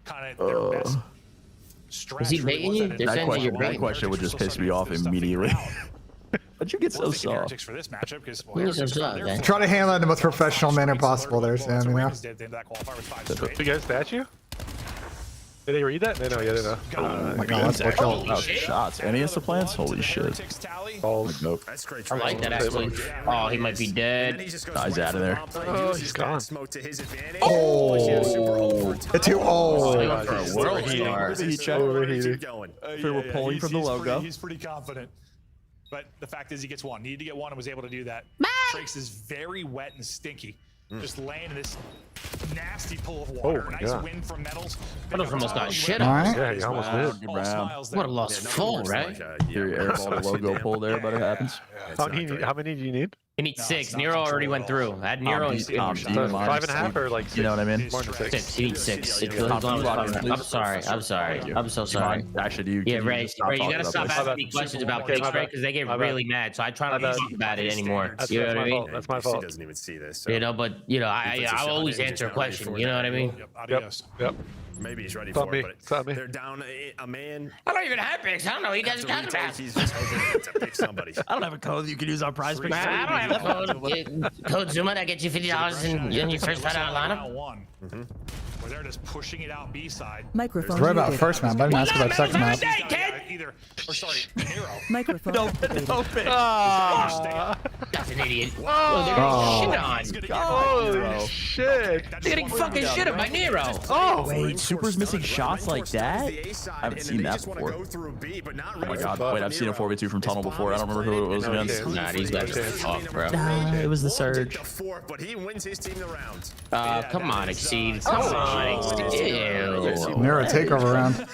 kind of their best stretch. Is he really baiting was you? that They're saying that you're baiting. That question would just piss me off immediately. How'd you get so Thinking soft? Heretics for this matchup because Try to handle it in the most professional manner possible there, Sam. You know. Ravens did at the end of that qualifier with 5 straight. You guys statue? Did they read that? They know, yeah, they know. Oh my god, that's what killed. That was shots. Any insta plants? Holy shit. Balls. Nope. I like that actually. Oh, he might be dead. He's out of there. Oh, he's gone. Oh, it's too old. He checked. Overheated. If we were pulling from the logo. He's pretty confident. But the fact is, he gets one. Needed to get one and was able to do that. Trakes is very wet and stinky. Just laying in this nasty pool of water. Nice wind from Metals. Metals almost got shit All on. right. Yeah, he almost did. Good round. What a lost full, right? Your airball the logo pull there, but it happens. How many do you need? He needs 6. Nero already went through. I had Nero in 5.5 or like 6? You know what I mean? More than 6. 6. He needs 6. I'm sorry. I'm sorry. I'm so sorry. Actually, you. Yeah, Ray, you gotta stop asking me questions about Picks, right? Because they get really mad. So I try not to talk about it anymore. You know what I mean? That's my fault. She doesn't even see this. You know, but you know, I'll always answer a question. You know what I mean? Yep. Maybe he's ready Stop for me. it, Stop but me. they're down a man. I don't even have picks. I don't know. He doesn't talk about. He's just hoping to pick somebody. I don't have a code you can use on Prize Picks. I don't have a code. Code Zuma that gets you $50 in your first fight out of lineup. Where they're just pushing it out B side. Microphone Worry about muted. first map. I didn't ask about second map. Either, or sorry, Nero. Microphone activated. That's an idiot. Whoa, they're getting shit on. Holy shit. They're getting fucking shit on by Nero. Oh, wait, Super's missing shots like that? I haven't seen that before. Oh my god, wait, I've seen a 4v2 from Tunnel before. I don't remember who it was against. Nah, these guys are tough, bro. It was the Surge. But he wins his team the round. Come on, Exceed. Come on, Exceed. Ew. Mirror takeover round.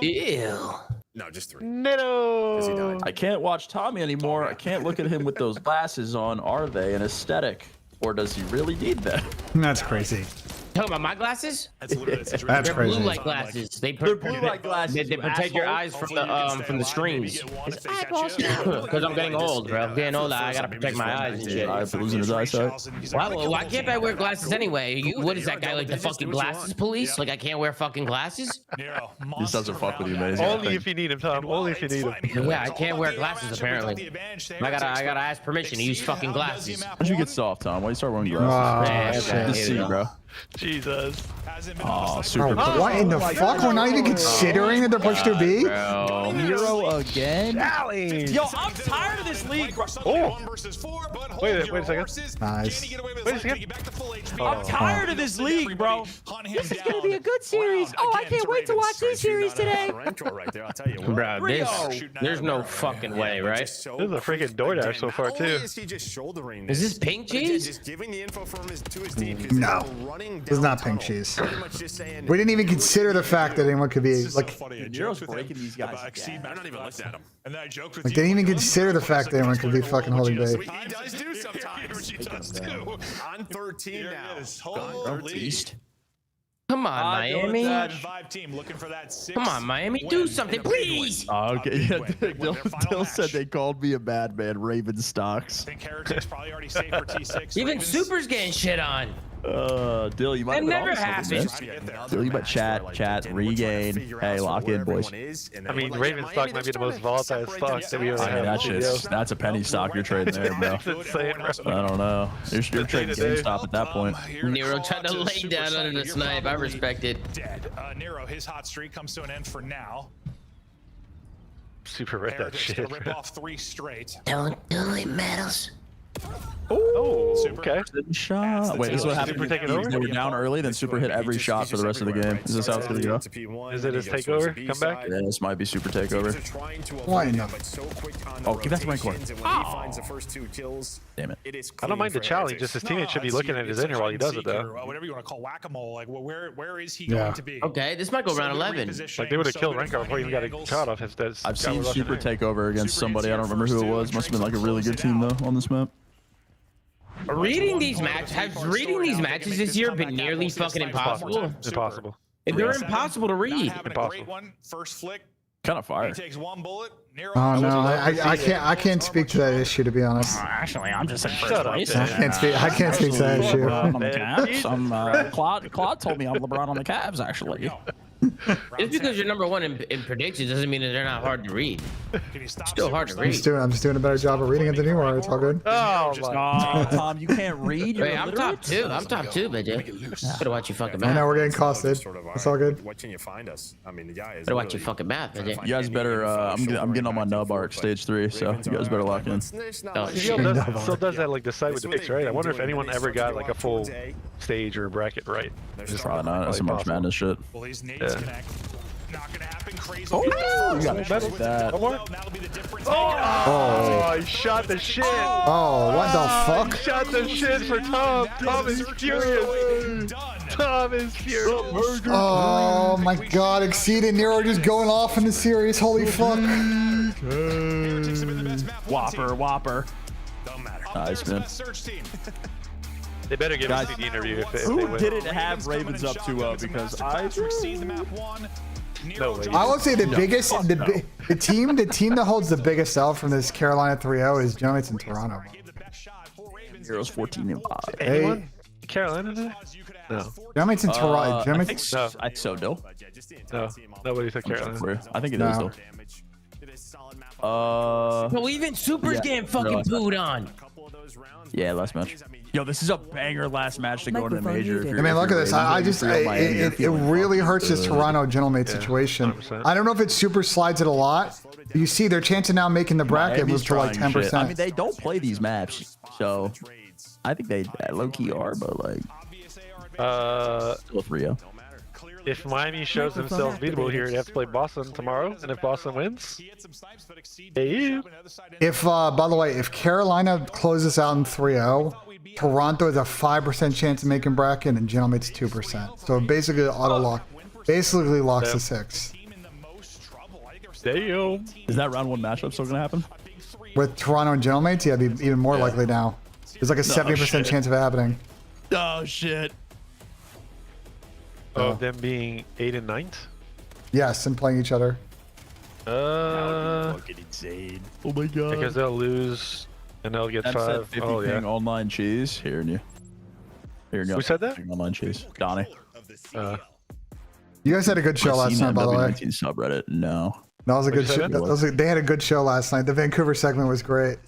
Ew. No, just 3. No. I can't watch Tommy anymore. I can't look at him with those glasses on. Are they an aesthetic? Or does he really need them? That's crazy. Talking about my glasses? That's They're crazy. blue light glasses. They're blue light glasses. They protect your eyes from the screens. Because I'm getting old, bro. I'm getting old. I gotta protect my eyes and shit. I'm losing his eyesight. Why can't I wear glasses anyway? What is that guy, like the fucking glasses police? Like I can't wear fucking glasses? This doesn't fuck with you, man. Only if you need him, Tom. Only if you need him. Yeah, I can't wear glasses apparently. I gotta ask permission to use fucking glasses. How'd you get soft, Tom? Why you start wearing glasses? Man, Good to see you, bro. Jesus. Oh, super. What in the fuck? We're not even considering that they're pushed to B? Nero again? Challenge. Yo, I'm tired of this league. Oh. Wait a second. Nice. Wait a second. I'm tired of this league, bro. This is gonna be a good series. Oh, I can't wait to watch this series today. Bro, there's no fucking way, right? This is a freaking DoorDash so far, too. Is this pink cheese? No. It's not pink cheese. We didn't even consider the fact that anyone could be like. Nero's breaking these guys. I don't even looked at him. And then I joked with Like, they didn't even consider the fact that anyone could be fucking holding bait. He does do sometimes. He does too. On 13 now. Northeast. Come on, Miami. Come on, Miami. Do something, please. Okay, yeah. Dill said they called me a madman, Raven stocks. Even Super's getting shit on. Dill, you might That have never happened. Dill, you might chat, regain. Hey, lock in, boys. I mean, Raven stock might be the most volatile stock that we ever I mean, have. that's a penny stock you're trading there, bro. That's insane, bro. I don't know. You're trading GameStop at that point. Nero tried to lay down under the snipe. I respect it. Dead. Nero, his hot streak comes to an end for now. Super read that shit. Rip off 3 straight. Don't do it, Metals. Oh, okay. Shot. Wait, this is what happened. Super taking over? They were down early, then Super hit every shot for the rest of the game. Is this how it's gonna go? Is it his takeover? Come back? Yeah, this might be Super takeover. Why not? Oh, give that to Rancor. Damn it. I don't mind the challenge. Just his teammates should be looking at his inner while he does it, though. Whatever you want to call whack-a-mole. Like, where is he going to be? Okay, this might go round 11. Like, they would have killed Rancor before he even got a shot off his dead. I've seen Super takeover against somebody. I don't remember who it was. Must have been like a really good team though on this map. Reading these matches this year been nearly fucking impossible. Impossible. They're impossible to read. Impossible. First flick. Kind of fire. He takes 1 bullet. Oh no, I can't speak to that issue, to be honest. Actually, I'm just in first place. I can't speak to that issue. On the Cavs. Claude told me I'm LeBron on the Cavs. Actually. Just because you're number one in predictions doesn't mean that they're not hard to read. Still hard to I'm read. just doing a better job of reading it than you are. It's all good. Oh, Tom, you can't read. You're Wait, I'm top two. I'm top two, BenJ. Better watch your fucking I math. know we're getting costed. It's all good. What can you find us? I mean, the guy is. Better watch your fucking math, BenJ. You guys better. I'm getting on my nub arc stage 3, so you guys better lock in. Oh, Still does that like the site with the picks, right? I wonder if anyone ever got like a full stage or bracket right. Probably not. That's some March Madness shit. Well, these nades connect. Not gonna happen. Crazy. Oh, you got that. One more. That'll be the difference. Oh, he shot the shit. Oh, what the fuck? He shot the shit for Tom. Tom is furious. Tom is furious. Oh my god, Exceed and Nero just going off in the series. Holy fuck. Whopper. Nice, man. They better give us the interview if they win. Who didn't have Ravens up 2-0? Because I No way. I would say the biggest, the team that holds the biggest L from this Carolina 3-0 is Giants in Toronto. Heroes 14-5. Anyone? Carolina today? No. Giants in Toronto. I think so, Dill. No. Nobody said Carolina. I think it is, though. Well, even Super's getting fucking booed on. Yeah, last match. Yo, this is a banger last match to go into the major. I mean, look at this. It really hurts this Toronto gentlemate situation. 100%. I don't know if it super slides it a lot. You see, their chance of now making the bracket move to like 10%. I mean, they don't play these maps, so I think they low key are, but like, still 3-0. If Miami shows themselves beatable here, they have to play Boston tomorrow, and if Boston wins, If, by the way, if Carolina closes out in 3-0, Toronto has a 5% chance of making bracket, and gentlemate's 2%. So basically, auto lock, basically locks the 6. Damn. Is that round 1 matchup still gonna happen? With Toronto and gentlemates, yeah, it'd be even more likely now. There's like a 70% chance of it happening. Oh shit. Of them being 8th and 9th? Yes, and playing each other. Fucking insane. Oh my god. Because they'll lose and they'll get 5. Oh yeah. Online cheese. Hearing you. Who said that? Online cheese. Donnie. You guys had a good show last night, by the way. Subreddit. No. That was a good show. They had a good show last night. The Vancouver segment was great.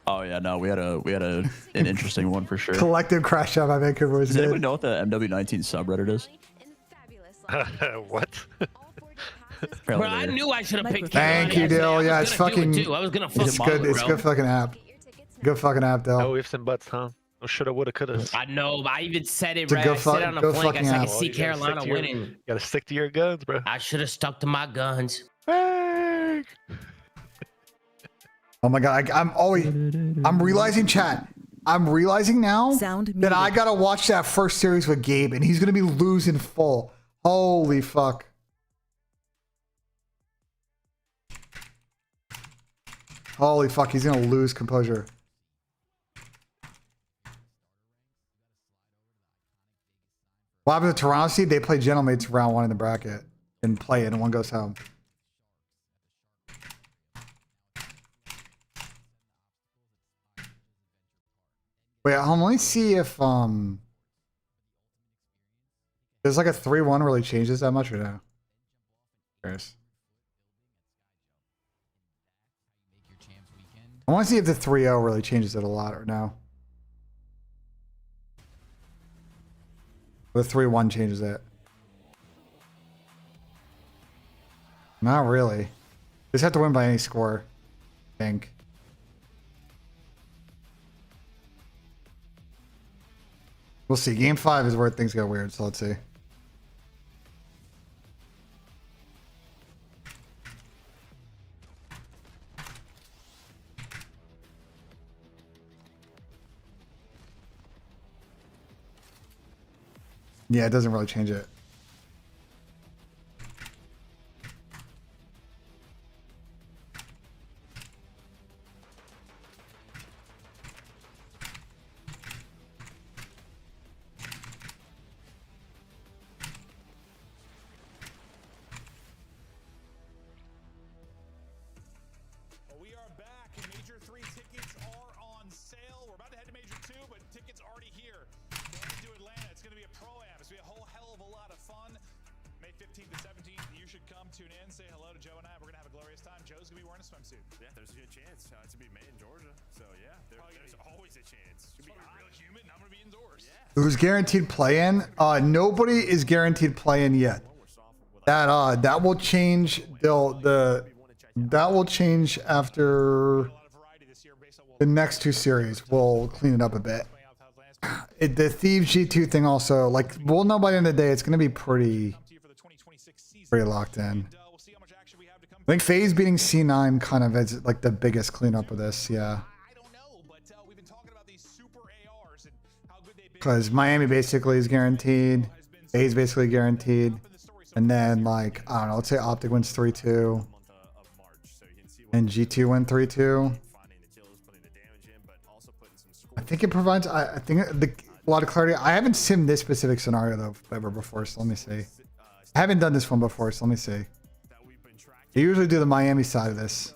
Oh yeah, no, we had an interesting one for sure. Collective crash out by Vancouver was Does good. anyone know what the MW19 subreddit is? What? Bro, I knew I should have picked. Thank you, Dill. Yeah, it's fucking. I was gonna fucking It's good. It's good fucking app. Good fucking app, Dill. No ifs and buts, huh? No shoulda, woulda, coulda. I know, but I even said it It's a right. good I said it on go a flank. I fucking said I app. can see Carolina winning. You gotta stick to your guns, bro. I should have stuck to my guns. Oh my god, I'm realizing, chat. I'm realizing now that I gotta watch that first series with Gabe, and he's gonna be losing full. Holy fuck. Holy fuck, he's gonna lose composure. What happened to Toronto Seed? They play gentlemates round 1 in the bracket and play it, and one goes home. Wait, let me see if there's like a 3-1 really changes that much or no? Curious. I want to see if the 3-0 really changes it a lot or no. The 3-1 changes it. Not really. Just have to win by any score, I think. We'll see. Game 5 is where things get weird, so let's see. Yeah, it doesn't really change it. We are back. Major 3 tickets are on sale. We're about to head to Major 2, but tickets already here. Going to Atlanta. It's going to be a pro-am. It's going to be a whole hell of a lot of fun. 15th to 17th, you should come tune in, say hello to Joe and I. We're gonna have a glorious time. Joe's gonna be wearing a swimsuit. Yeah, there's a good chance to be made in Georgia. So yeah, there's always a chance. Should be real humid, and I'm gonna be indoors. Who's guaranteed play-in? Nobody is guaranteed play-in yet. That will change. That will change after the next two series. We'll clean it up a bit. The Thieves G2 thing also, like, we'll know by the end of the day. It's going to be pretty locked in. I think FaZe beating C9 kind of is like the biggest cleanup of this. Yeah. Because Miami basically is guaranteed. FaZe basically guaranteed. And then, like, I don't know, let's say Optic wins 3-2. And G2 win 3-2. I think it provides, I think a lot of clarity. I haven't simmed this specific scenario, though, ever before, so let me see. I haven't done this one before, so let me see. They usually do the Miami side of this.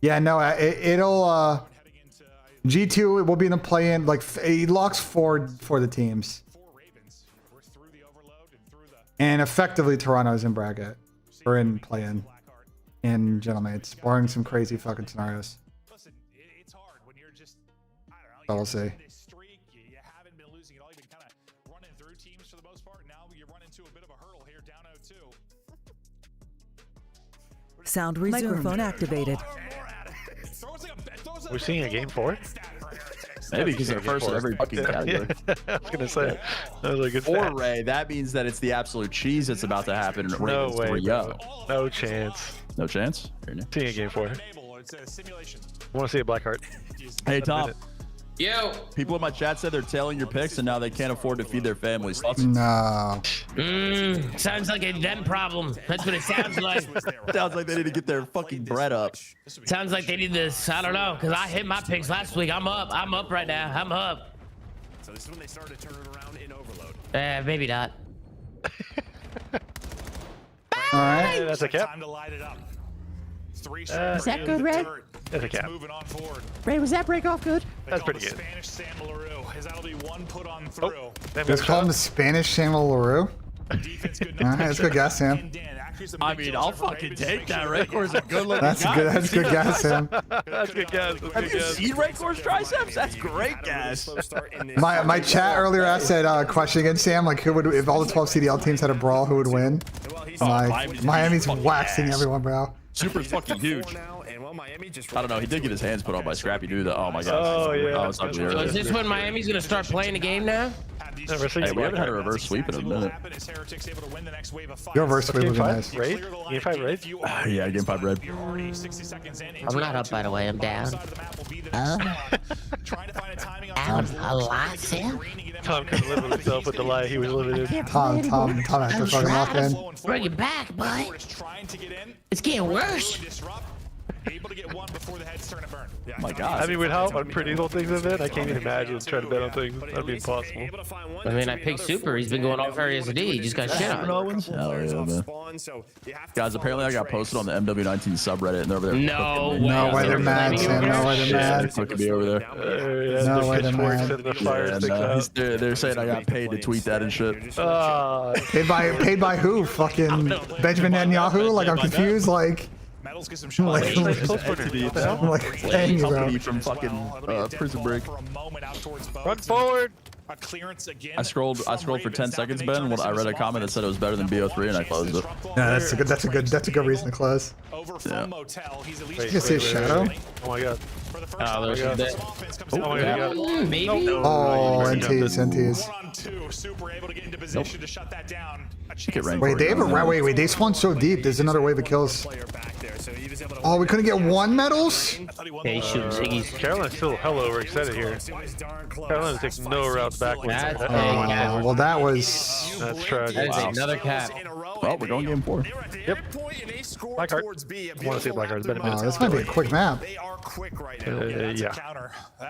Yeah, no, it'll, G2 will be in the play-in, like, it locks for the teams. And effectively, Toronto's in bracket. Or in play-in. In Gentlemates. Barring some crazy fucking scenarios. So we'll see. Sound resumed. Microphone activated. We're seeing a game 4? Maybe because they're first in every fucking category. Yeah, I was gonna say. I was like, it's or Ray, that means that it's the absolute cheese that's about to happen. No way, bro. No chance. No chance? Seeing a game 4. I want to see a Blackheart. Hey, Tom. Yo. People in my chat said they're tailing your picks and now they can't afford to feed their families. No. Sounds like a them problem. That's what it sounds like. Sounds like they need to get their fucking bread up. Sounds like they need this. I don't know, because I hit my picks last week. I'm up. I'm up right now. I'm up. So this is when they started turning around in overload. Maybe not. All right. That's a cap. Time to light it up. Is that good, Ray? That's a cap. Moving on forward. Ray, was that break off good? That's pretty good. Spanish Sam LaRue, as that'll be one put on through. Let's call him the Spanish Samuel LaRue. Alright, that's a good guess, Sam. I mean, I'll fucking take that. Raycor's a good looking That's guy. good. That's a good guess, Sam. That's a good guess. Have you seen Raycor's triceps? That's great guess. My chat earlier asked that question against Sam, like, who would, if all the 12 CDL teams had a brawl, who would win? Miami's waxing everyone, bro. Super fucking huge. I don't know. He did get his hands put on by Scrappy Doo. Oh my god. Oh yeah. So is this when Miami's gonna start playing the game now? Hey, we haven't had a reverse sweep in a minute. Your reverse sweep would be nice. Raid? Game 5 raid? Yeah, game 5 red. I'm not up, by the way. I'm down. I'm a lot, Sam. Tom couldn't live with himself with the lie he was living in. Tom has to fucking lock in. Bring it back, bud. It's getting worse. Able to get one before the heads turn and burn. Oh my god. I mean, with how unpredictable things have been, I can't even imagine trying to bet on things. That'd be impossible. I mean, I picked Super. He's been going off areas of D. He just got shit on. Hell yeah, man. Guys, apparently I got posted on the MW19 subreddit and they're over there. No way. No way they're mad, Sam. No way they're mad. They're fucking me over there. No way they're mad. They're saying I got paid to tweet that and shit. Paid by who? Fucking Benjamin Netanyahu? Like, I'm confused. Like, Metals get some like, Entity from fucking Prison Break. Run forward. A clearance again. I scrolled for 10 seconds, Ben, when I read a comment that said it was better than BO3 and I closed it. Yeah, that's a good reason to close. Yeah. Did you see a shadow? Oh my god. Oh, there's a bit. Oh my god. Maybe. Oh, NTs. Super able to get into position to shut that down. Wait, they have a wait, they spawned so deep. There's another wave of kills. Oh, we couldn't get one medals? Yeah, he's shooting Ziggy's. Carolina's still hella overextended here. Carolina takes no routes backwards. Well, that's tragic. That is another cap. Well, we're going game 4. Yep. Blackheart. I want to see Blackheart. It's been a minute. This might be a quick map. Yeah.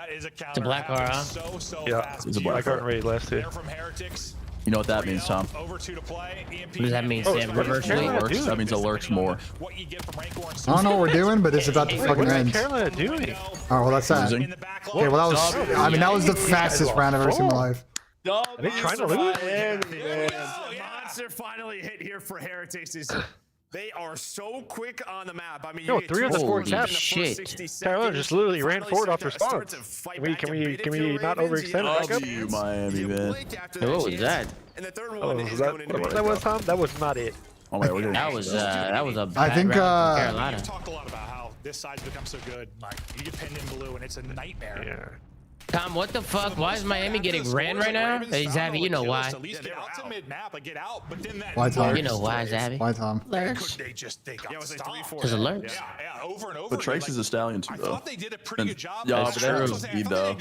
It's a Blackheart, huh? Yeah. It's a Blackheart raid last year. You know what that means, Tom? What does that mean, Sam? Reverse lurks. That means it lurks more. I don't know what we're doing, but it's about to fucking end. Carolina doing? Oh, well, that's that. Okay, well, that was the fastest round I've ever seen in my life. Are they trying to lose? monster finally hit here for Heretics is they are so quick on the map. I mean, Yo, you get 3 on the 4 Holy tap. shit. Carolina just literally ran forward off response. Can we not overextend Love back up? you, Miami, man. Hey, what was that? And the third Oh, one is going into that was Tom? That was not it. Oh my God, That was a bad I think, round from Carolina. We've talked a lot about how this side's become so good. Like, you get pinned in blue, and it's a nightmare. Yeah. Tom, what the fuck? Why is Miami getting ran right now? Hey, Zabby, you know why. At least get out to mid-map, like get out, but then that Why, Tom? You know why, Zabby. Why, Tom? Lurks. they got stopped. Because of Lurks. Yeah, over and over. But Trace is a stallion too, I though. thought they did a pretty good job. Yeah, That's but that true. was speed, though.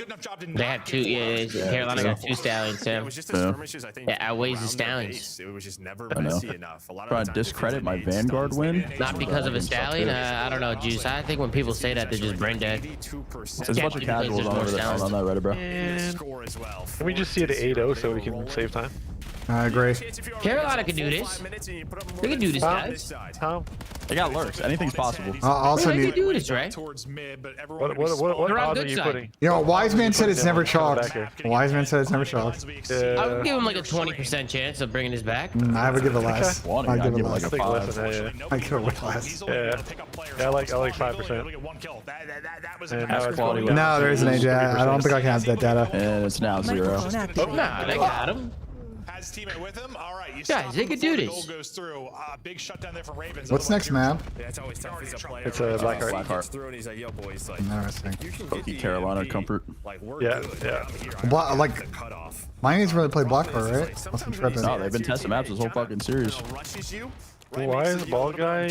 They have two. Yeah, Carolina got 2 stallions, It Sam. was just the skirmishes, I think. Yeah, outweighs the around their stallions. base. It was just never I know. messy enough. A lot of Trying the to times discredit if my they made Vanguard stuns, win. Not because of a stallion. I don't know, Juice. I think when people say that, they're just brain dead. 82% There's a bunch of casuals on that Reddit, bro. And score as well. can we just see it at 8-0 so we can save time? I agree. Carolina can do this. They can do this, guys. Tom? They got lurks. Anything's possible. I also They can need. do this, right? Towards mid, but What They're on odds are good you side. putting? You know, Wise Man said it's never chalked. Back here. Wise Man said it's never chalked. I would give him like a 20% chance of bringing this back. I would give it less. One, I'd I'd give it give it like less. a I think less 5. than that, yeah. I give it less. Yeah, I like 5%. And now it's quality. No, there isn't AJ. I don't think I can have that data. And it's now 0. Microphone activated. Nah, they got him. Has teammate with him. All right, you Guys, they could do this. Goal goes through. Big shutdown there from Ravens. What's next, man? Yeah, it's always tough as a player. It's a Blackheart. He gets through and he's like, yo, boys, like, Interesting. you can get Pokey the Carolina EMP, comfort. Like, we're Yeah, good. yeah. I'm here. Bla- like- The cutoff. Miami's really played Blackheart, right? Unless I'm tripping. No, they've been testing maps this whole fucking series. Rushes you. Why is the ball guy?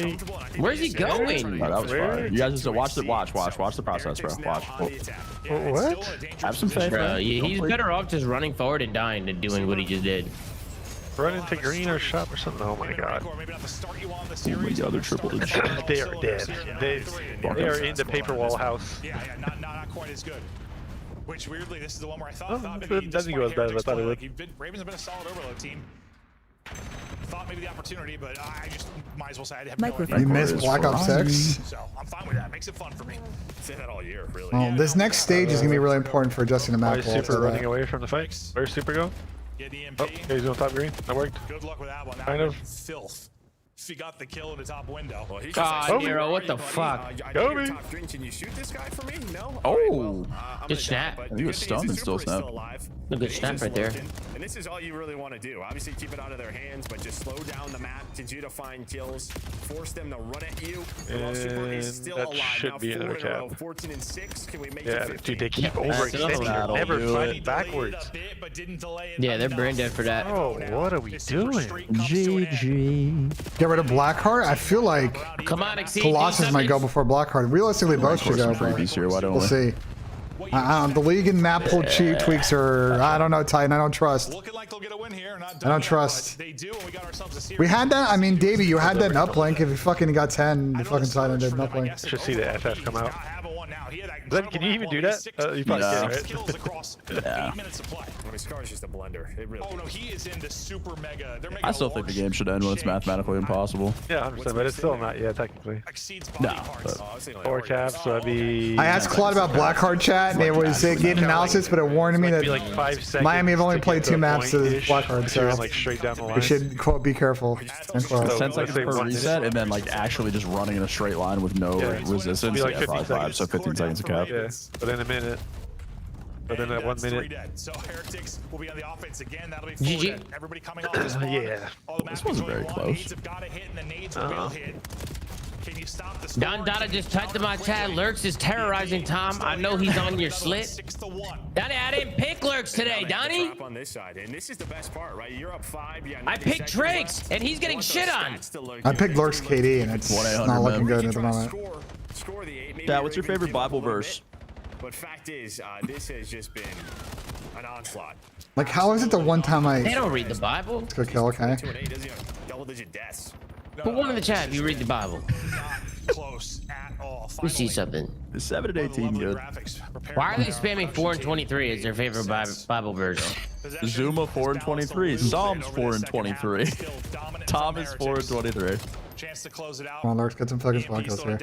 Where's he going? Oh, that was fire. You guys just watch the watch the process, bro. Watch. What? Have some faith, Bro, man. he's better off just running forward and dying than doing what he just did. Run into green or shop or something. Oh my god. Oh my god, they're triple digits. They are dead. They are in the paper wall house. Yeah, not quite as good. Which weirdly, this is the one where I thought, Oh, maybe it doesn't go as bad as I thought it would. Ravens have been a solid overload team. Thought maybe the opportunity, but I just might as well say I have no idea. You missed Black Ops 6. So I'm fine with that. Makes it fun for me. Say that all year, really. Well, this next stage is gonna be really important for adjusting the Why map. is wall, Super so running away from the fight? Where's Super go? Get EMP. Oh, okay, he's on top green. That worked. Good luck with that one. That Kind of. filth. If he got the kill in the top window. Well, he's God, just like, Nero, what the buddy? fuck? I Go know you're me. top green. Can you shoot this guy for me? No? Oh. All right, well, I'm Good gonna snap. die, but I think he was the good thing stunned is and the still Super is snapped. alive. A good He's snap just right there. lurking, and this is all you really want to do. Obviously, keep it out of their hands, but just slow down the map, continue to find kills, force them to run at you. Well, Super is still that alive. should Now be 4 another in a row, cap. 14 and 6. Can we make Yeah, it 15? dude, they keep another overextending. battle. They're never Do fighting it. backwards. Yeah, they're brain dead for that. Oh, what are we doing? GG. Get rid of Blackheart. I feel like Come on, Exceed. Colossus might go before Blackheart. Realistically, both should go. Some freebies here. Why don't We'll see. The league and map pull cheat tweaks are, I don't know, Titan. I don't trust. Looking like they'll get a win here. I don't trust. They do, and we got ourselves a series. We had that. I mean, Davey, you had that in uplink. If you fucking got 10, the fucking Titan did an uplink. Should see the FF come out. Then can you even do that? You probably No. can, right? Kills across 8 minutes of play. I mean, Scar's just a blender. It really Oh no, he is in the super mega. They're making I still a think the large game should end when it's change. mathematically impossible. Yeah, 100%, but it's still not yet, technically. Exceeds body No, parts. but I was thinking like 4 Oregon. caps, so that'd be... I asked Claude about Blackheart chat, and it was it gave an analysis, but it warned me It'd be that like 5 seconds Miami have only to played get to 2 a maps to point-ish Blackheart, if you're so like straight down the line. we should, quote, be careful. End quote. 10 seconds per reset, and then like actually just running in a straight line with no resistance. It'd be like Yeah, 15 5, seconds. so 15 seconds a cap. Yeah, but in a minute. But then at 1 That's 3 minute. dead. So Heretics will be on the offense again. That'll be GG. 4 dead. Everybody coming off this spawn. Yeah. All the This maps wasn't going very one. close. Nades have got to hit, and the nades will hit. Can you stop the score? Don Dada just typed in my chat. Lurks is terrorizing Tom. I know he's on your slit. 6-1. Donnie, I didn't pick Lurks today, Donnie. Drop on this side, and this is the best part, right? You're up 5. Yeah, I 90 picked seconds Drakes, left. and he's getting Want those shit on. stats to look I good. picked Lurks KD, and it's 1-800, not looking man. good at the moment. Score the 8. Maybe Dad, what's your Ravens favorite give up a Bible little verse? bit. But fact is, this has just been an onslaught. Like, how is it the one time They I don't read the Bible. Let's go kill, okay? 2 and 8 doesn't have double-digit deaths. Put one in the chat if you read the Bible. Close at all. We see something. Is 7 and 18 good? Why are they spamming 4 and 23 as their favorite Bible verse? Zuma 4 and 23. Psalms 4 and 23. Thomas 4 and 23. Chance to close it out. Come on, Lurks, get some fucking spawn kills here.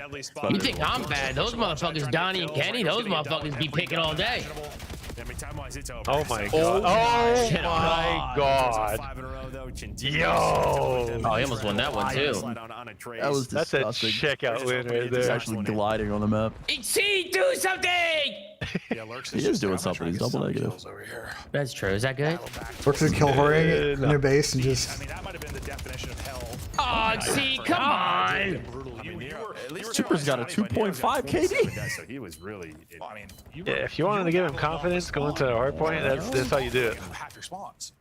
You think I'm bad? Those motherfuckers, Donnie and Kenny, those motherfuckers be picking all day. I mean, time-wise, it's over. Oh my So- god. Oh Shit, my god. 5 in a row, though. Yo. Oh, he almost won that one too. That was That's a disgusting. checkout win right He's there. actually gliding on the map. See, do something. Yeah, Lurks He is doing something. He's double negative. over here. That's true. Is that good? Lurks is kill whoring in your base and just. I mean, that might have been the definition of hell. Oh, see, come on. Super's got a 2.5 KD. So he was really. I mean, Yeah, if you wanted to give him confidence going to a hard point, that's how you do it. half your spawns.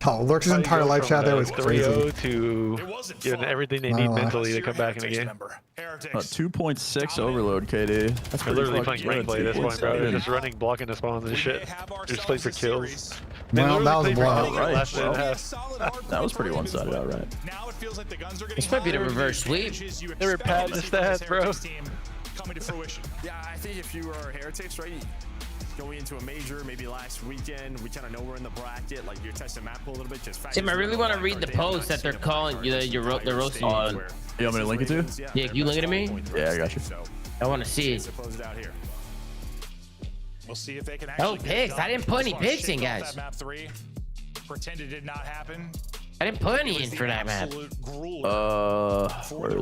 Oh, Lurks' How you entire go live from chat there the was crazy. 3-0 to giving everything they need mentally to come back in the game. 2.6 overload KD. That's They're pretty literally fucking playing gameplay at this point, bro. They're 2.7. just running, blocking the spawns and shit. They're just playing for kills. Well, that was a blowout. Right. Last minute and a half. That was pretty one-sided, all right. Now it feels like the guns are getting This might be the reverse sweep. They were padding the stats, bro. Coming to fruition. Yeah, I think if you were Heretics, right? Going into a major, maybe last weekend, we kind of know we're in the bracket. Like you're testing map pool a little bit. Just Tim, I really want to read the post that they're calling you. They're roasting you on. You want me to link it to you? Yeah, you link it to me? Yeah, I got you. I want to see it. Close it out here. We'll see if they can Oh, actually. picks. I didn't put any picks in, guys. Map 3. Pretend it did not happen. I didn't put any in for that map. Where is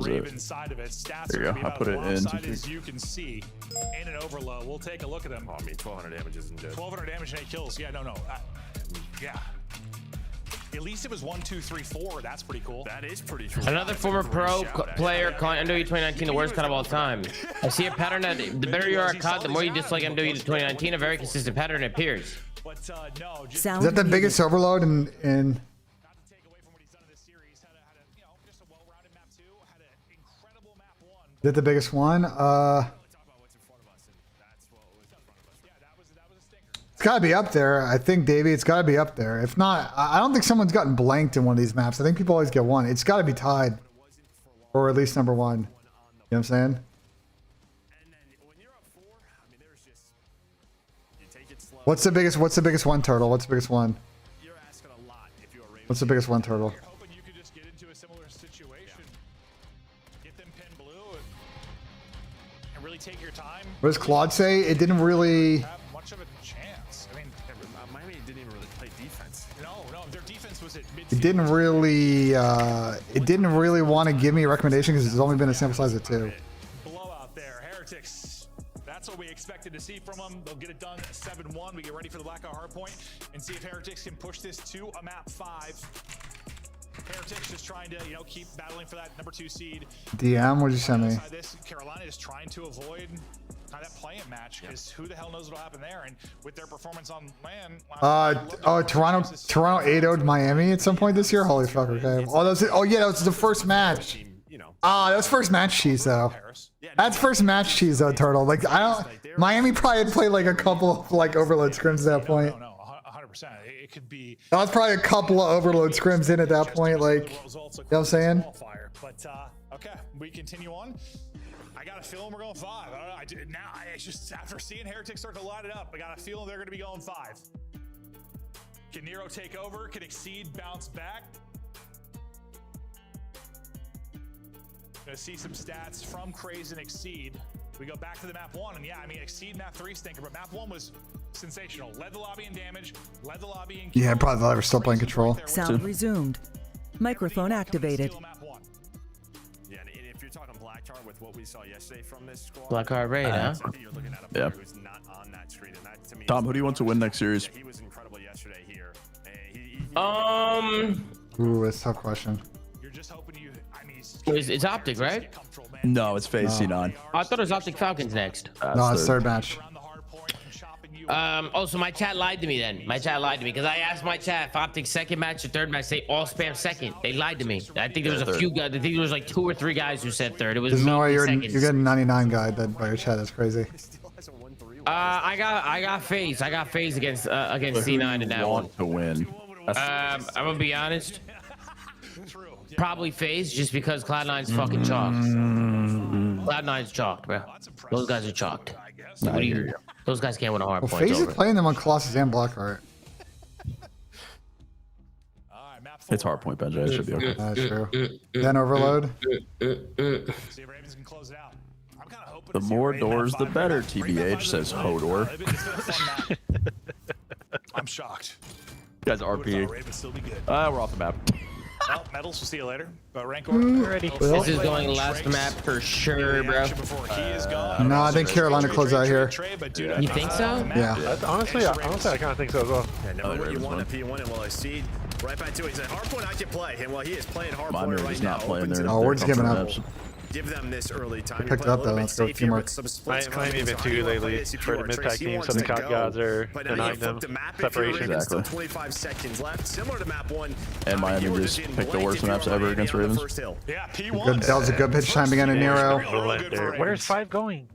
it? There you go. I put it in. As you can see, in an overload. We'll take a look at them. Oh, I mean, 1,200 damage isn't good. 1,200 damage and 8 kills. Yeah, no. Yeah. At least it was 1, 2, 3, 4. That's pretty cool. That is pretty cool. Another former pro player calling MW 2019 the worst COD of all time. I see a pattern that the better you are at COD, the more you dislike MW 2019. A very consistent pattern appears. But no, just Is that the biggest overload in? not to take away from what he's done in this series. Had a just a well-rounded map 2. Had an incredible map 1. Is that the biggest one? It's got to be up there. I think, Davey, it's got to be up there. If not, I don't think someone's gotten blanked in one of these maps. I think people always get one. It's got to be tied, or at least number one. You know what I'm saying? What's the biggest? What's the biggest one, Turtle? What's the biggest one? What's the biggest one, Turtle? hoping you could just get into a similar situation. Get them pin blue and really take your time. What does Claude say? It didn't really. Have much of a chance. I mean, Miami didn't even really play defense. no, their defense was at midfield. It didn't really. It didn't really want to give me a recommendation because it's only been a sample size of 2. Blowout there. Heretics. That's what we expected to see from them. They'll get it done 7-1. We get ready for the blackout hardpoint and see if Heretics can push this to a map 5. Heretics just trying to, keep battling for that number 2 seed. DM, what'd you send me? Outside this, Carolina is trying to avoid kind of that play-in match because who the hell knows what'll happen there? And with their performance on land, Toronto 8-0'd Miami at some point this year. Holy fuck! Okay. Oh yeah, that was the first match. That was first match cheese though. That's first match cheese though, Turtle. Like I don't. Miami probably had played like a couple of like overload scrims at that point. No, 100%. It could be. That was probably a couple of overload scrims in at that point. Like, you know what I'm saying? But okay, we continue on. I got a feeling we're going 5. I don't know. It's just after seeing Heretics start to light it up, I got a feeling they're going to be going 5. Can Nero take over? Can Exceed bounce back? Gonna see some stats from Craze and Exceed. We go back to the map 1, and yeah, I mean, Exceed map 3 stinker, but map 1 was sensational. Led the lobby in damage, led the lobby in kills. Yeah, probably thought I was still playing Control. Sound resumed. Microphone activated. Yeah, and if you're talking Blackheart with what we saw yesterday from this squad, Blackheart raid, huh? I think you're looking at a player who's not on that street, and that to me. Tom, who do you want to win next series? He was incredible yesterday here. Ooh, it's a tough question. You're just hoping you. I mean, It's Optic, right? No, it's Phase C9. I thought it was Optic Falcons next. No, it's third match. So my chat lied to me then. My chat lied to me because I asked my chat if Optic's second match or third match. They all spam second. They lied to me. I think there was a few guys. I think there was like 2 or 3 guys who said third. It was There's no way you're seconds. getting 99 guy that by your chat. That's crazy. I got FaZe. I got FaZe against C9 in that one. To win. I'm gonna be honest. Probably FaZe just because Cloud9's fucking chalked. Cloud9's chalked, bro. Those guys are chalked. What do you? Those guys can't win a hard Well, point. FaZe is playing them on Colossus and Blackheart. It's hard point, Benji. It should be okay. That's true. Then overload. The more doors, the better, TBH, says Hodor. I'm shocked. You guys are RP. Ravens still be good. We're off the map. Well, medals. We'll see you later. Rancor. This is going last map for sure, bro. No, I think Carolina closed out here. You think so? Yeah. Honestly, I kind of think so as well. Yeah, never what you want at P1, and while I see right back to it, he said hardpoint I can play, and while he is playing hardpoint right now, Oh, we're just giving up. give them this early time. Picked up though. Let's go with teamwork. Might even too lately for the mid-pack team, so the CoD gods are denying them separation. Exactly. 25 seconds left, similar to map 1. And Miami just picked the worst maps ever against Ravens. Yeah, P1. That was a good pitch time again in Nero. Where's 5 going?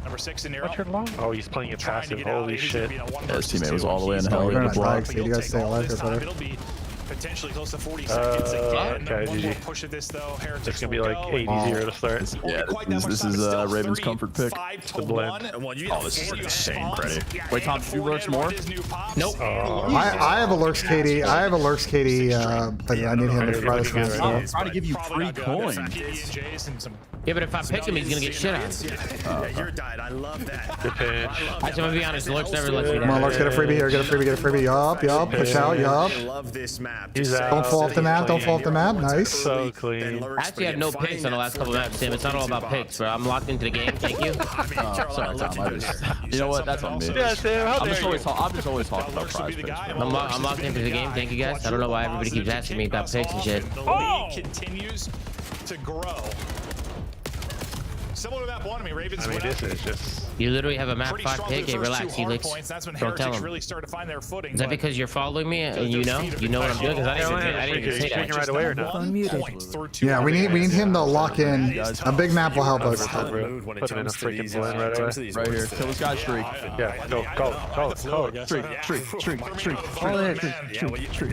Number 6 in Nero. What's your long? Oh, he's playing it passive. Holy shit. Yeah, his teammate was all the way in hell. We're gonna die, so you guys stay alive for better. Potentially close to 40 seconds again. Okay, One more GG. push at this though. Heretics It's gonna be like 80-0 to start. Yeah, this is Ravens' comfort pick. The blend. Oh, this is insane, Freddy. Wait, Tom, did you lurch more? Nope. I have a Lurks KD. I have a Lurks KD, but I need him to try this match. I'm trying to give you free coins. Yeah, but if I pick him, he's gonna get shit on. Yeah, you're died. I love that. Good pitch. I'm gonna be honest, Lurks never lets me Come on, down. Lurks, get a freebie here. Get a freebie, get a freebie. Yup, push out, yup. I love this map. He's out. Don't fall off the map, don't fall off the map. Nice. So clean. I actually have no picks on the last couple maps, Tim. It's not all about picks, bro. I'm locked into the game. Thank you. Sorry, Tom. I just, you know what? That's on me. Yeah, Sam, how I'm dare just always talking about prize picks. I'm locked into the game. Thank you guys. I don't know why everybody keeps asking me about picks and shit. The league continues to grow. Similar to map 1, I mean, Ravens I mean, went this up is just... You literally have a map pretty 5 strong pick. the Hey, first relax, two hard Helix. points. That's when Don't tell Heretics him. really started to find their footing. Is that but because you're following me and you know what I'm doing? Because I didn't even say taking that. right away or not? Phone muted. Yeah, we need him to lock in. A big map will help us. Put him in a freaking blend right away. Right here. Kill this guy's streak. Yeah, go, call it. Streak.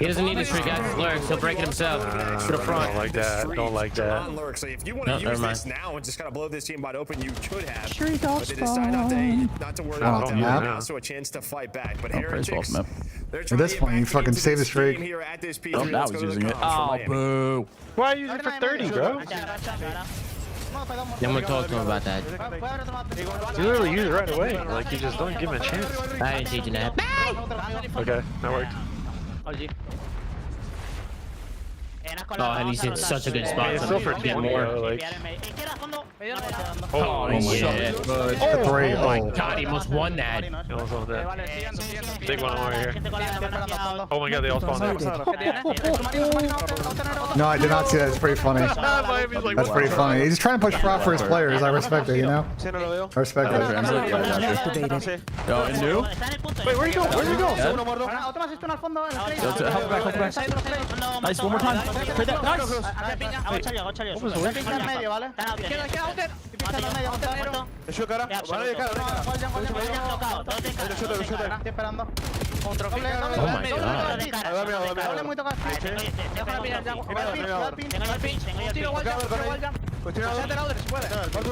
He doesn't need to streak out his Lurks. He'll break it himself. To the front. Don't like that. So if you want to No, use never mind. this now and just kind of blow this team wide open, you could have. But they decide not to worry about that. map. Also a chance to fight back. But Praise off Heretics, map. At this point, you fucking save the streak. here at this P3. Oh, now he's using it. Oh, boo. Why are you using it for 30, bro? I'm gonna talk to him about that. You literally use it right away. Like, you just don't give him a chance. I ain't teaching that. Okay, that worked. Oh, and he's in such a good spot. It's still for to get 20, more. though, like... Oh, shit. Three. Oh my god, he almost won that. He almost won that. Big one over here. Oh my god, they all spawned there. No, I did not see that. It's pretty funny. That's pretty funny. He's just trying to push prop for his players. I respect it, you know? I respect it. Activated. Yo, and new? Wait, where you go? Where'd you go? Help back. Nice, one more time. Play that. Nice.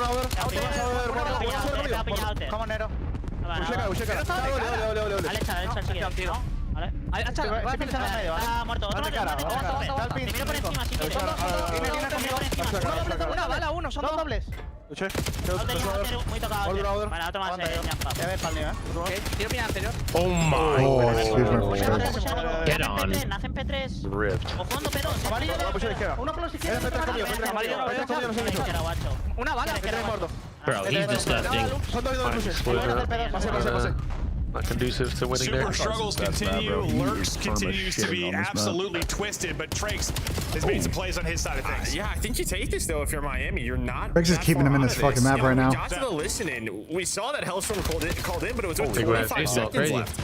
Oh my god. Oh my. Get on. Ripped. Bro, he's disgusting. Not conducive to winning there. Super struggles continue. Lurks continues to be absolutely twisted, but Trakes has made some plays on his side of things. Yeah, I think you take this though if you're Miami. You're not. Trakes is keeping him in this fucking map right now. We got to the listening. We saw that Hellstorm called in, but it was with Big 25 seconds left.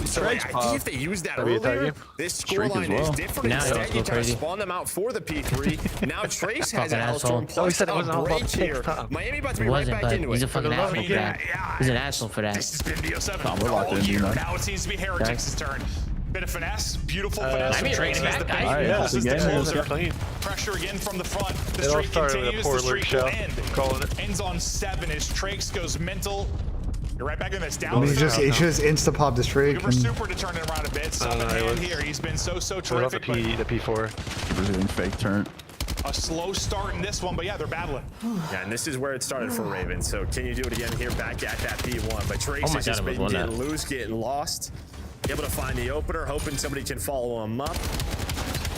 So I think if they used that earlier, this scoreline is different. Now Instead, you try to crazy. spawn them out for the P3. Now Trace has a Fucking asshole. Hellstorm plus a break here. Miami about to be right back into it. He's a fucking asshole for that. He's an asshole for that. This has been BO7 Tom, we're locked in, you know. Now it seems to be Heretics' turn. Bit of finesse, beautiful finesse. I mean, Trakes back, is the guys. big Yeah, closest it's a to game. closer. Clean. Pressure again from the front. The It all streak started with a continues. poor The streak Lurk will shell. end. Calling it. Ends on 7 as Trakes goes mental. You're right back in this I down. mean, he just insta popped the streak. Super super to turn it around a bit. Summon hand here. He's been so What about terrific. the P4? Keeper's doing fake turn. a slow start in this one, but yeah, they're battling. Yeah, and this is where it started for Ravens. So can you do it again here back at that P1? But Trace has just been getting loose, getting lost. Able to find the opener, hoping somebody can follow him up.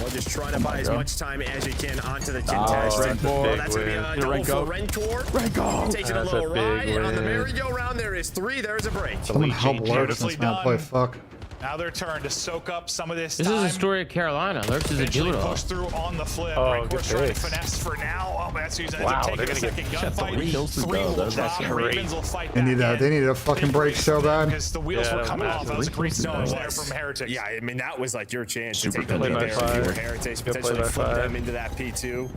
Or just trying to buy as much time as you can onto the contest. That's That's going to be a double for Rencor. Taking a little ride. And on the merry-go-round, there is 3. There's a break. Someone help Lurks and not play fuck. Now their turn to soak up some of this This time. is a story of Carolina. Lurks is a Eventually do-it-all. push through on the flip. Oh, Rencor trying to finesse for now. Oh, that's who's taking a second gunfight. 3 will drop. Ravens will fight They back need a fucking break so bad. because the wheels were coming off. That was a great start there from Heretics. Yeah, I mean, that was like your chance to Super take the good lead play there. by You were five. Heretics, Good play potentially by flip five. them into that P2.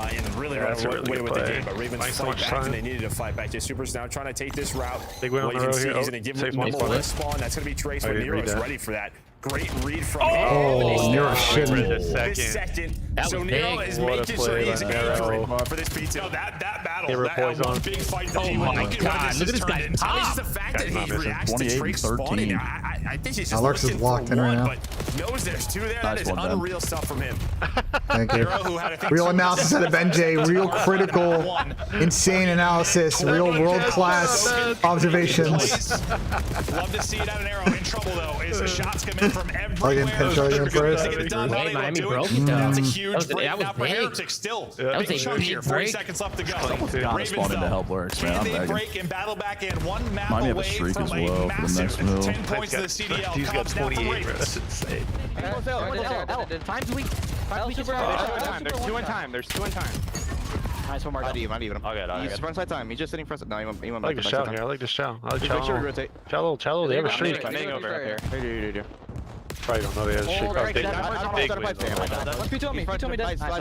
And really Yeah, that's a run really away good with the play. game. But Ravens Nice so fight much back, time. and they needed to fight back. Just Super's now trying to take this route. Big win on Well, the you row can see here. he's Oh, going to give saves him one number spot. spawn. That's going to be Trace, but didn't read Nero's that. ready for that. Great read from him. Oh, Nero shouldn't. This second. So Nero is What a making sure play he's by Nero. accurate for this P2. No, that battle, Hero that poison. one big fight that Oh he my won. Look at God, what look at this guy It's pop. just the fact that Guy's he not reacts to 28 and Trace spawning. 13. I think he's just Alex is looking locked for in right one, now. but knows there's 2 there. That Nice is one, Ben. unreal stuff from him. Thank you. Nero, who had, I think, Real 2 analysis out of BENJ, real critical, insane analysis, real world-class observations. Love to see it out of Nero. In trouble though, is the shots come in from Plug in everywhere. Pinch first. To get it done, not Wait, able to Miami do broke it. it, though. That's a huge That was break now for big. Heretics still. That was Big a chunk big here. 40 break. seconds left to go. Someone's gotta Ravens, spawn in to though, help Lurks, man. can I'm they begging. break and battle back in one map Miami have a away streak from as a well for the next massive move. 10 points to the CDL He's got comes down from 28, bro. Ravens. That's insane. Time's weak. Time's weak. There's 2 in time. There's 2 in time. Nice one, Mark. I'll even him. He's frontside time. He's just sitting front. No, he went I like the shell here. I like the shell. I like Chow. rotate. Chow, they have a streak. I'm over here. Here. Probably don't know they have a streak. Oh, right, Big that's win. You told me. That's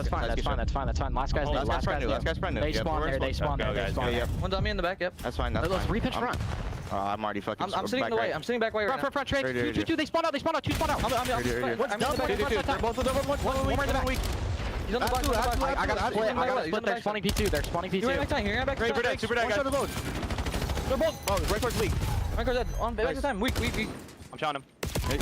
fine. Last guy's dead. Last guy's brand new. They spawn there. They spawn there. They spawn there. One's on me in the back. Yep. That's fine. That's Let's fine. repitch front. I'm already fucking. I'm sitting in the way. I'm sitting back way right now. Front, trade. Two. They spawned out. Two spawned out. I'm in the back. Both of them. One more in the back. He's on the back. I got to split. They're spawning P2. They're spawning P2. You're back. Super dead. One shot of load. They're both. Oh, Rencor's weak. Rencor's dead. On back to time. Weak. I'm shouting him.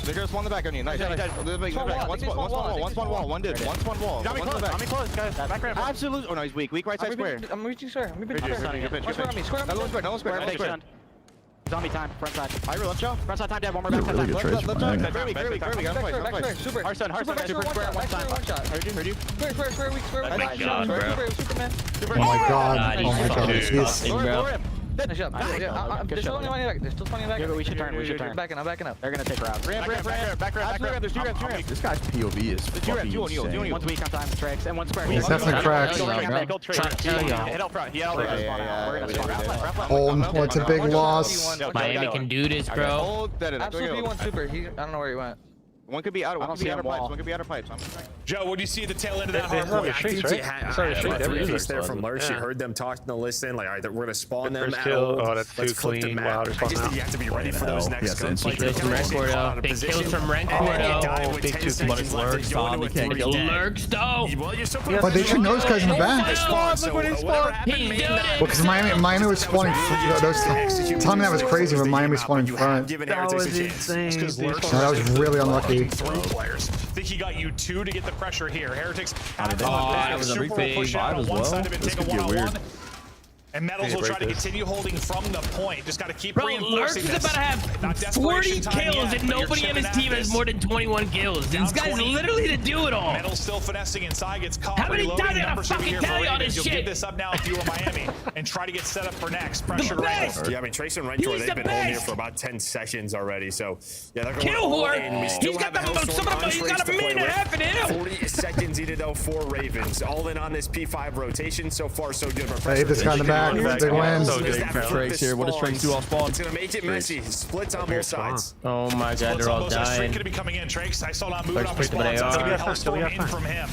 They're gonna spawn the back on you. Nice. One spawn wall. One did. One spawn wall. One in the back. close, guys. Back right. Absolutely. Oh no, he's weak. Weak right side square. I'm reaching square. I'm reaching Good pinch. Square on me. No one square. Zombie time. Front side. I left Joe. Front side time dead. One more That's back a really time. good trace from Miami. Very weak. Got him fight. Super. Hearthstone. Super square. One shot. Heard you. Square weak. Square. Oh my God, bro. Superman. Oh my god. Oh my god. He's Lower him. Nice job. There's still only one back. There's still 20 back. We should turn. I'm backing up. They're gonna take routes. Back. There's 2 ramps. This guy's POV is fucking insane. One's weak on time. Tricks and one square. He's definitely cracked. Hit out front. We're gonna spawn. Oh, it's a big loss. Miami can do this, bro. Absolutely one super. I don't know where he went. One could be outer. One could be outer pipes. wall. One could be outer pipes. Joe, what do you see at the tail end of that They hard have point? a streak, right? Sorry, streak. Every Every piece there from Lurch. You Yeah. heard them talking to listen. Like, all right, we're gonna spawn them. First at kill. hold. Oh, that's Let's too flip the clean. map. Wow, they're I just spawning think out. you have to be ready for those next Yes, gunfights. instant They kills come from at you Rencor, out of big position. kills from Rencor, And you though. die with Big 10 two seconds kills. left. Lurks, You go into zombie a can't 3 kill dead. Lurks, though. Well, you're still But they should know those guys in the back. He's doing it. Because Miami was spawning. Timing that was crazy when Miami spawned in front. That was insane. That was really unlucky. Players. Think he got you 2 to get the pressure here. Heretics have they- that was a Super will big push out vibe on as one well. side of it, This take a could get one-on-one. weird. And Metals will try to continue holding from the point. Just got to keep Bro, Lurks reinforcing is this. about to have Not 40 desperation time kills, yet, and but you're nobody on chipping his at team has this. more than 21 kills. Down This guy's 20. literally the do-it-all. Metals still finessing inside, gets caught. How many reloading. times I gotta Numbers should be fucking here tell for you all Ravens. this You'll shit? give this up now if you were Miami and try to get set up for next. Pressure The Ravens. best. Yeah, I mean, Trace and Rencor, He's they've the been holding here best. for about 10 seconds already. So, yeah, they're going Kill all whore. in. We still He's got have a Hellstorm he's on got Trace a to play minute and a with. half in him. 40 seconds needed, though, for Ravens. All in on this P5 rotation. So far, so good. But Hey, this guy in the back. Big win. So good. Trace here. What does Trace do off spawn? It's going to make it messy. Splits on both sides. Oh my god, Splits they're all almost. That streak dying. could be coming in. Trace, I saw not moving First off his pick, but they spawns. That's are. going to be Hellstorm in from him.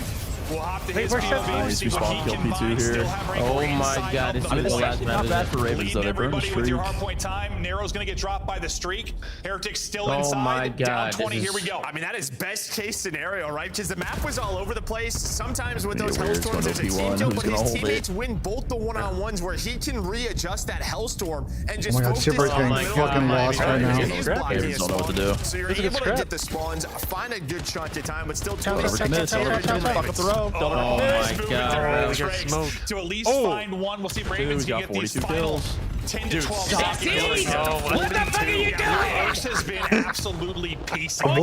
We'll hop to his POV, see what he can find. Still have Rencor Oh my inside, god, help this them is the push. last Not map. bad for Ravens, though. Leading They burned a everybody with your streak. hard point time. Nero's going to get dropped by the streak. Heretics still Oh inside. my Down God, 20. this Here we is- go. I mean, that is best case scenario, right? Because the map was all over the place. Sometimes with Yeah, those weird. It's Hellstorms, going there's a to team P1. kill, Who's but gonna his hold it? teammates win both the one-on-ones where he can readjust that Hellstorm and Oh just my god, focus Super's on getting the middle fucking of the lost map. right now. He's blocking Ravens his don't know what to spawn. do. So you're This is a able to scrap. get the spawns, find a good chunk of time, but still 20 Over seconds. commits. Over commits. Fuck up the row. go. Oh my god. To at least find one. We'll see if Ravens can get these final 10 to 12 seconds. What the fuck are you doing? Lurks has been absolutely piecing. We're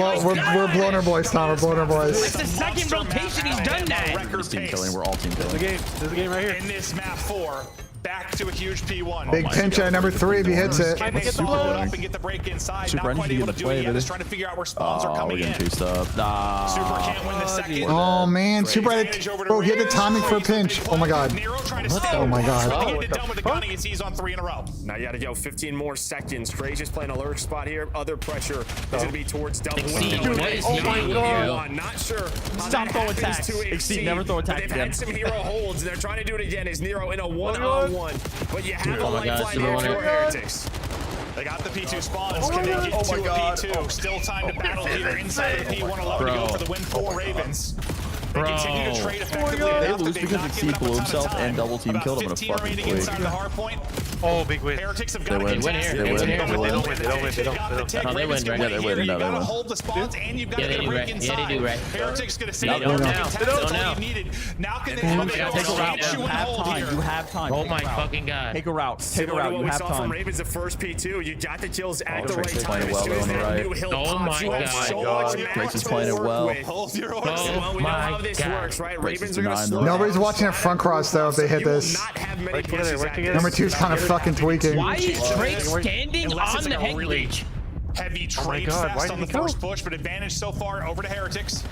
blowing our boys, Tom. We're blowing our boys. It's the second rotation he's done that. This team killing. We're all team killing. There's a game right here. In this map 4. Back to a huge P1. Big pinch at number 3 if he hits it. Can they get the load up and get the break inside? Super Not quite NG able in to the do it play, yet. baby. Trying to figure out where spawns are Oh, coming we're getting in. chased up. Nah. Super can't win the second. Oh man, Super had it. Bro, he had the timing for a pinch. Oh my god. Oh my god. Get it done with the gunning as he's on 3 in a row. Now you gotta go 15 more seconds. Trey's just playing a lurk spot here. Other pressure is gonna be towards double. Oh my god. Not sure. Stop throwing attacks. Exceed, never throw attacks They've again. had some hero holds. They're trying to do it again. Is Nero in a 1-on-1? But you have a lifeline here for Heretics. They got the P2 spawns. Can they get to a P2? Still time to battle here inside the P1 alone to go for the win for Ravens. They continue to trade effectively They enough that lose they've because not Exceed given up a blew ton of himself time. and double team About killed him in a 15 fucking remaining inside quick. the hard point. Oh, big win. Heretics have They got to win. get They tested. win. They They don't win. win. They They win. got the take. No, they Ravens win, can right? win Yeah, they here. win. You No, they gotta win. hold the spawns and you've got Yeah, to they get do, break right? Yeah, inside. they do, right? Heretics gonna say They no. don't They now. can They test. don't That's all now. you needed. Now can they Take have a it? route. Get you You and have hold time. here. You have time. Oh Take a my route. fucking god. Take a route. Take a Similar to route. what You we have saw from time. Ravens the first P2. You got the kills at the right Drake's time. playing As well soon as on the that right. new hill Oh pops, my you have God. so much map Drake's is to playing it work well. with. Hold your horse. Well, we know my how this God. works, right? Drake's Ravens is are going to nine, slow though. Nobody's down. watching a front cross though if they hit You will this. not have many Right together, pushes right at together. this. Number 2's kind of fucking tweaking. Why is Drake standing Unless on it's the like a head really glitch? heavy trade God, why fest did on he the go? first push, but advantage so far over to Heretics.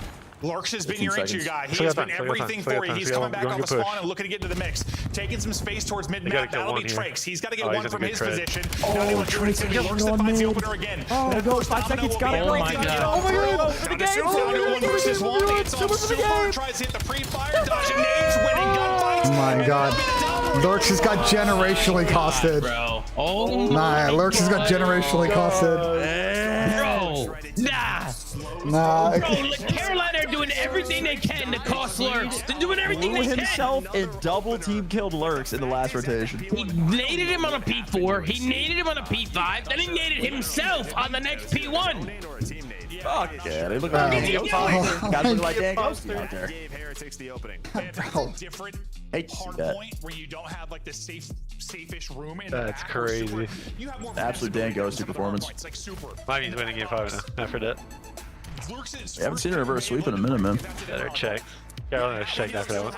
Lurks has been 15 your entry seconds. guy. He Still has got been time, still got everything time, still for got you. time, He's still coming got back time. off a Go spawn push. and looking to get into the mix. Taking some space towards gotta mid-map. kill That'll one be here. Trix. He's got to get Oh, one he's a from good his trade. position. Oh, Now they want Trix to is Lurks that going finds the mid. opener again. Oh, That go, first 5 domino seconds, will got be it. out. Oh my He's gonna God. get Oh my through. God. Down to Game. Super, down to 1 versus 1. It's on Super. Tries to hit the pre-fire. Dodging nades, winning gunfights. Oh my god. Lurks has got generationally costed. Bro. Oh Nah, my Lurks has got God. generationally costed. Bro. Nah. Nah. Bro, look, Carolina are doing everything they can to cost Lurks. They're doing everything Blew they can. himself and double team killed Lurks in the last rotation. He naded him on a P4. He naded him on a P5. Then he naded himself on the next P1. Fuck yeah, they look like Dan Ghosty. Guys look like Dan Ghosty out there. Gave Heretics the opening. It's Bro. a different Hate to see hard that. point where you don't have like the safe-ish room in the That's back. Or Super, crazy. you have more Absolute Dan flexibility Ghosty on some of the performance. hard points, like Super. Miami's winning game 5 now after that. We haven't seen a reverse sweep in a minute, man. Yeah, they're checked. Carolina checked after that one.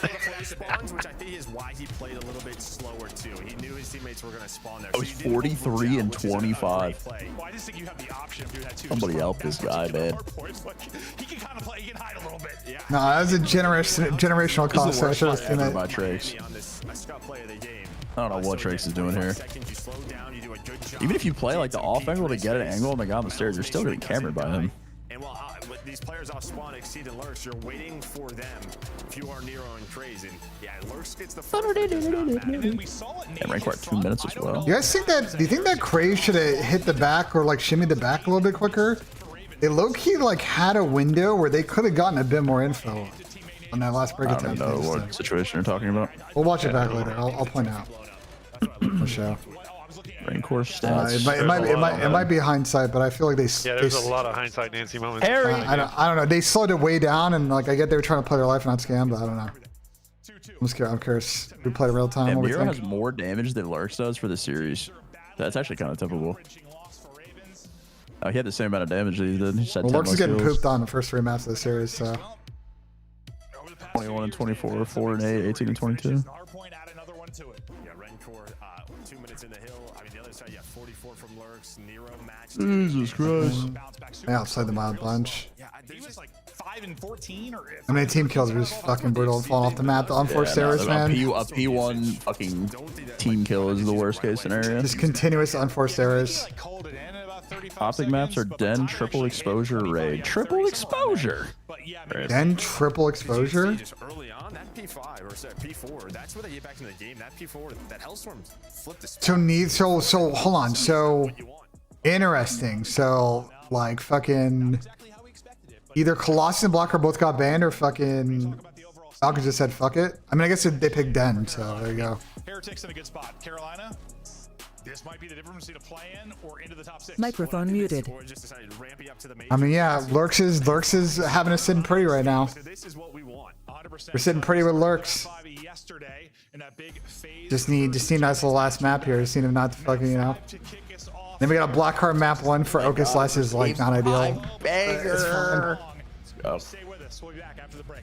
Spawns, which I think is why he played a little bit slower too. He knew his teammates were going to spawn there. I was 43 and 25. Well, I just think you have the option of doing that too. Somebody help this guy, man. He can kind of play. He can hide a little bit. Yeah. No, that was a generational This cost. is So the I worst should have shot seen ever it. by Trace. I don't know what Trace is doing here. Even if you play like the off angle to get an angle on the guy on the stairs, you're still getting cameraed by him. And while with these players off spawn, Exceed and Lurks, you're waiting for them. If you are Nero and Crazy, yeah, Lurks gets the first. And rank we're at 2 minutes as well. You guys think that? Do you think that Craze should have hit the back or like shimmied the back a little bit quicker? They low-key like had a window where they could have gotten a bit more info on that last break I attempt. don't know what situation you're talking about. We'll watch it back later. I'll point out. For sure. Rank course stats. It might be hindsight, but I feel like they. Yeah, there's a lot of hindsight Nancy moments. I don't know. They slowed it way down, and like I get they were trying to play their life, not scam, but I don't know. I'm curious. We play real time. Yeah, What we Miro think? has more damage than Lurks does for the series. That's actually kind of typical. Oh, he had the same amount of damage that he did. He just had Well, 10 Lurks less is getting kills. pooped on the first 3 maps of the series, so. 21 and 24, 4 and 8, 18 and 22. Yeah, Rencore, 2 minutes in the hill. I mean, the other side, yeah, 44 from Lurks. Nero matched. Jesus Christ. Yeah, outside the mile bunch. Yeah, he was like 5 and 14 or. I mean, team kills are just fucking brutal, falling off the map. The unforced errors, man. A P1 fucking team kill is the worst case scenario. Just continuous unforced errors. Optic maps are Den, triple exposure, raid. Triple exposure! Then triple exposure? Just early on, that P5 or sorry, P4, that's where they get back into the game. That P4, that Hellstorm flipped the So hold on. So interesting. So like fucking either Colossus and Blocker both got banned or fucking Falcons just said fuck it. I mean, I guess they picked Den, so there you go. Heretics in a good spot. Carolina. This might be the difference between a play-in or into the top 6. Microphone muted. Or just decided to ramp you up to the I mean, yeah, Lurks is having us sitting pretty right now. This is what we want. 100%. We're sitting pretty with Lurks. Yesterday in that big phase. Just need a nice little last map here. Just need him not to fucking, you know. Then we got a black card map 1 for Ocus Less is like not ideal. Banger. Stay with us. We'll be back after the break.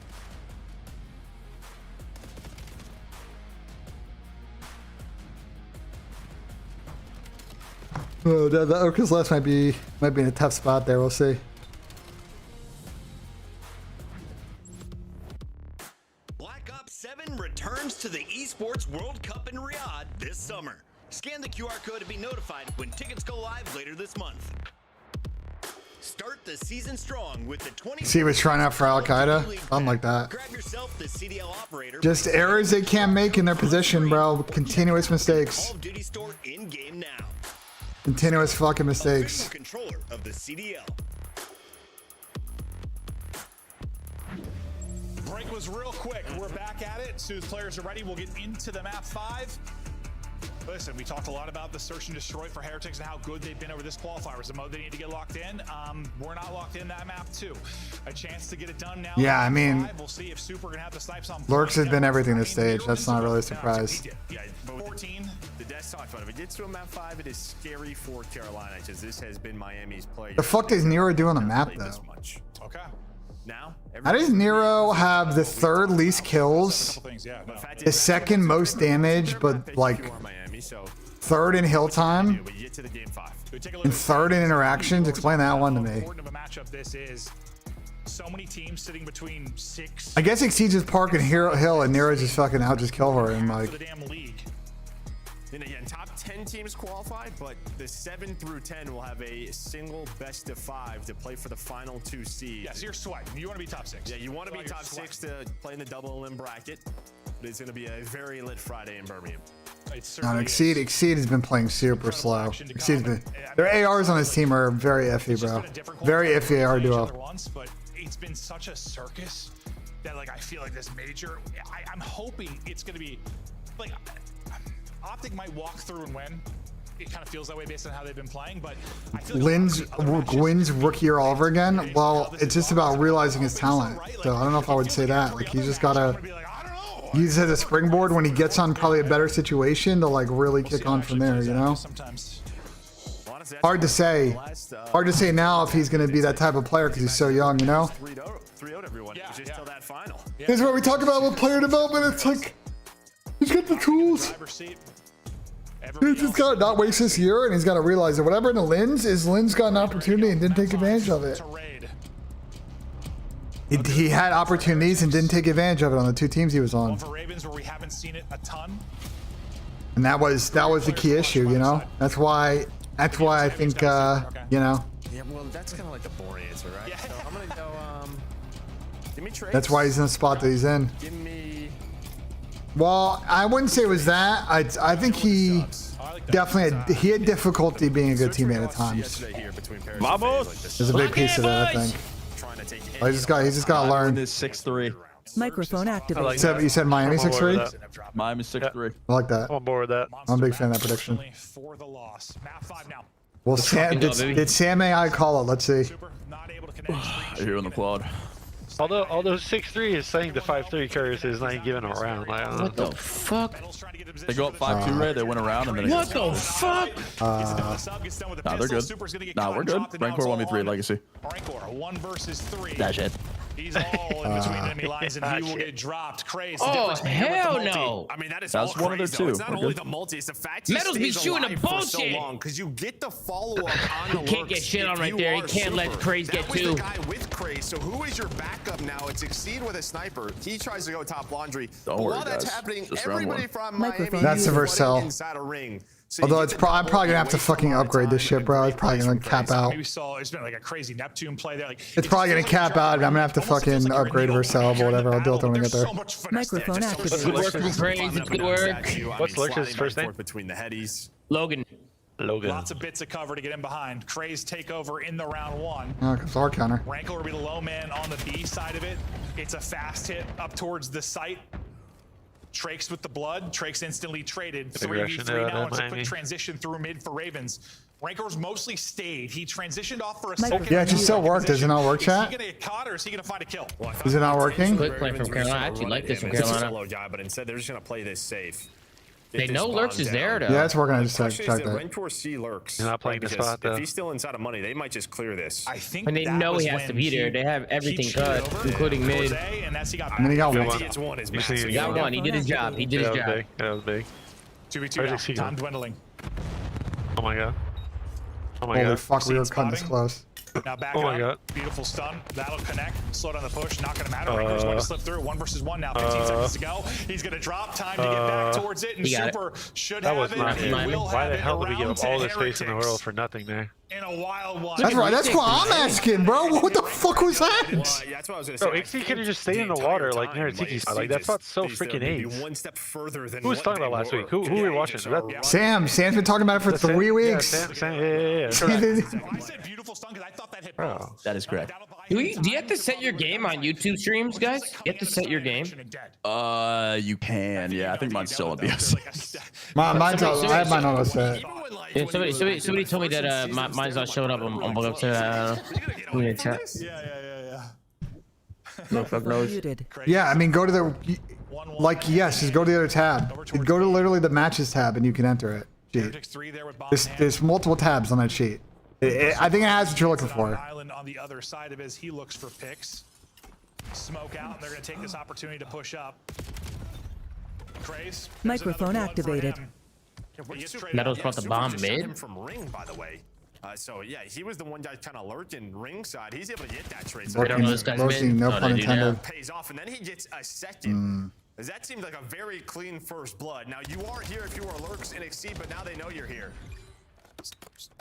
Oh, the Ocus Less might be in a tough spot there. We'll see. Black Ops 7 returns to the Esports World Cup in Riyadh this summer. Scan the QR code to be notified when tickets go live later this month. Start the season strong with the 20. See what's trying out for Al Qaeda. Something like that. Grab yourself the CDL operator. Just errors they can't make in their position, bro. Continuous mistakes. Call of Duty store in game now. Continuous fucking mistakes. Controller of the CDL. Break was real quick. We're back at it. As soon as players are ready, we'll get into the map 5. Listen, we talked a lot about the search and destroy for Heretics and how good they've been over this qualifier. Was the mode they need to get locked in? We're not locked in that map too. A chance to get it done now. Yeah, I mean, we'll see if Super gonna have the snipes on. Lurks has been everything this stage. That's not really a surprise. Yeah, but 14. The Death talked about it. If it gets to a map 5, it is scary for Carolina because this has been Miami's play. The fuck does Nero do on the map though? Okay. Now, How does Nero have the 3rd least kills, the 2nd most damage, but like 3rd in hill time, and 3rd in interactions? Explain that one to me. So many teams sitting between 6. I guess Exceeds is parking hill and Nero just fucking out, just kill her and like. And again, top 10 teams qualify, but the 7 through 10 will have a single best of 5 to play for the final 2 seeds. Yes, you're sweating. You want to be top 6. Yeah, you want to be top 6 to play in the double elim bracket. But it's going to be a very lit Friday in Birmingham. No, Exceed has been playing super slow. Exceed's been, their ARs on his team are very iffy, bro. Very iffy AR duo. But it's been such a circus that like I feel like this major. I'm hoping it's going to be like. Optic might walk through and win. It kind of feels that way based on how they've been playing, but I feel like Gwyn's rookie year all over again. Well, it's just about realizing his talent. So I don't know if I would say that. Like he's just gotta use it as a springboard when he gets on probably a better situation to like really kick on from there. You know. Hard to say. Hard to say now if he's gonna be that type of player because he's so young. You know. 3-0 everyone. It was just till that final. This is what we talk about with player development. It's like. He's got the tools. He's just got to not waste this year, and he's got to realize that whatever in the Lin's got an opportunity and didn't take advantage of it. He had opportunities and didn't take advantage of it on the 2 teams he was on. And that was the key issue, you know. That's why I think you know. Yeah, well, that's kind of like the boring answer, right? So I'm gonna go. Give me Trace. That's why he's in the spot that he's in. Give me. Well, I wouldn't say it was that. I think he definitely he had difficulty being a good teammate at times. There's a big piece of that, I think. He's just got to learn. This 6-3. Microphone activated. You said Miami 6-3? Miami 6-3. I like that. I'm on board with that. I'm a big fan of that prediction. Well, did Sam AI call it? Let's see. Here on the quad. Although 6-3 is saying the 5-3 carries is not giving them around. Like, I don't what know. the fuck? They go up 5-2, right? They went around and then. What the fuck? Nah, they're good. Nah, we're good. Rancor 1v3 Legacy. Rancor 1 versus 3. That shit. He's all in between enemy lines and he will get dropped. Crazy. Oh hell no! I mean that That's one of their 2. It's not only the multi, it's the fact he Metals be stays shooting alive the for so bullshit. long because you get the follow up on the He can't get shit on right there. He can't let Craze get 2. The guy with Craze. So who is your backup now? It's Exceed with a sniper. He tries to go top laundry. Don't worry, while that's guys. happening, Just everybody from Miami That's the Vercel. inside a ring. So Although I'm probably gonna have to fucking upgrade this shit, bro. It's probably gonna cap out. We saw it's been like a crazy Neptune play there. Like It's probably gonna cap out. I'm gonna have to fucking upgrade Vercel, but whatever. I'll deal with it when we get there. Microphone activated. Good work from Craze. It's good work. What's Lurks' first name? Between the headies. Logan. Lots of bits of cover to get in behind. Craze takeover in the round 1. Oh, it's our counter. Rankle will be the low man on the B side of it. It's a fast hit up towards the site. Trakes with the blood. Trakes instantly traded. Aggression 3v3 out now. of It's a Miami. quick transition through mid for Ravens. Rancor's mostly stayed. He transitioned off for a Microphone. second. Yeah, it just still worked. Does it not work, Is he chat? gonna get caught or is he gonna find a kill? Is it not working? Quick play from Carolina. I actually like this from It's a Carolina. solo guy, but instead they're just gonna play this safe. They know Lurks is there, though. Yeah, it's working. I just Question checked is that that. Rancor see Lurks. He's not playing the Because spot, though. If he's still inside of money, they might just clear this. I think And they that know was he has when to be there. They have everything cut, including mid. And that's he got And then he got If one. he gets one, is You see massive. it He got again. one. He did his job. He did his That was job. big. That was big. 2v2 Where's now. he Time going? dwindling. Oh my god. Oh my Holy god. fuck, we were Seed cutting this spotting. close. Now back Oh my up. God. Beautiful stun. That'll connect. Slow down the push. Not gonna matter. Rancor's going to slip through. 1 versus 1 now. 15 seconds to go. He's gonna drop. Time to get back towards it. And He got it. Super should That have was it. not and it. will Why have the it hell did we give around up all to this space in the Heretics. world for nothing there? In a wild one. That's right. That's what I'm asking, bro. What the fuck was Well, that? yeah, that's what I was gonna say. Bro, I XC could think have just stayed in the entire water like time, near a tiki spot. XC Like, that just spot's so needs to freaking maybe AIDS. one step further than Who was what talking about they last were. week? Who Yeah, were we he watching? just Is that- already- Sam. Sam's been talking about it for That's 3 Sam? weeks. Yeah, Sam, yeah. I said beautiful stun because I thought that hit both. Bro. That is correct. Do you have to set your game on YouTube streams, guys? You have to set your game. You can. Yeah, I think mine's still on BS. Mine's all, I have mine on set. Yeah, somebody told me that mine's not showing up on Book Up to in chat. Yeah. No fuck knows. Muted. Yeah, I mean, go to the, like, yes, just go to the other tab. Go to literally the matches tab and you can enter it. Sheet. Heretics 3 there with bomb in hand. There's multiple tabs on that sheet. I think it has what you're looking for. Island on the other side of it as he looks for picks. Smoke out, and they're going to take this opportunity to push up. Craze. Microphone activated. Metal's brought the bomb Just shot mid. him from ring, by the way. So yeah, he was the one guy kind of lurking ringside. He's able to get that trade. So don't know this guy's Roasting, mid. no Oh, pun they do now. intended. pays off, and then he gets a second. That seemed like a very clean first blood. Now you are here if you are Lurks in XC, but now they know you're here.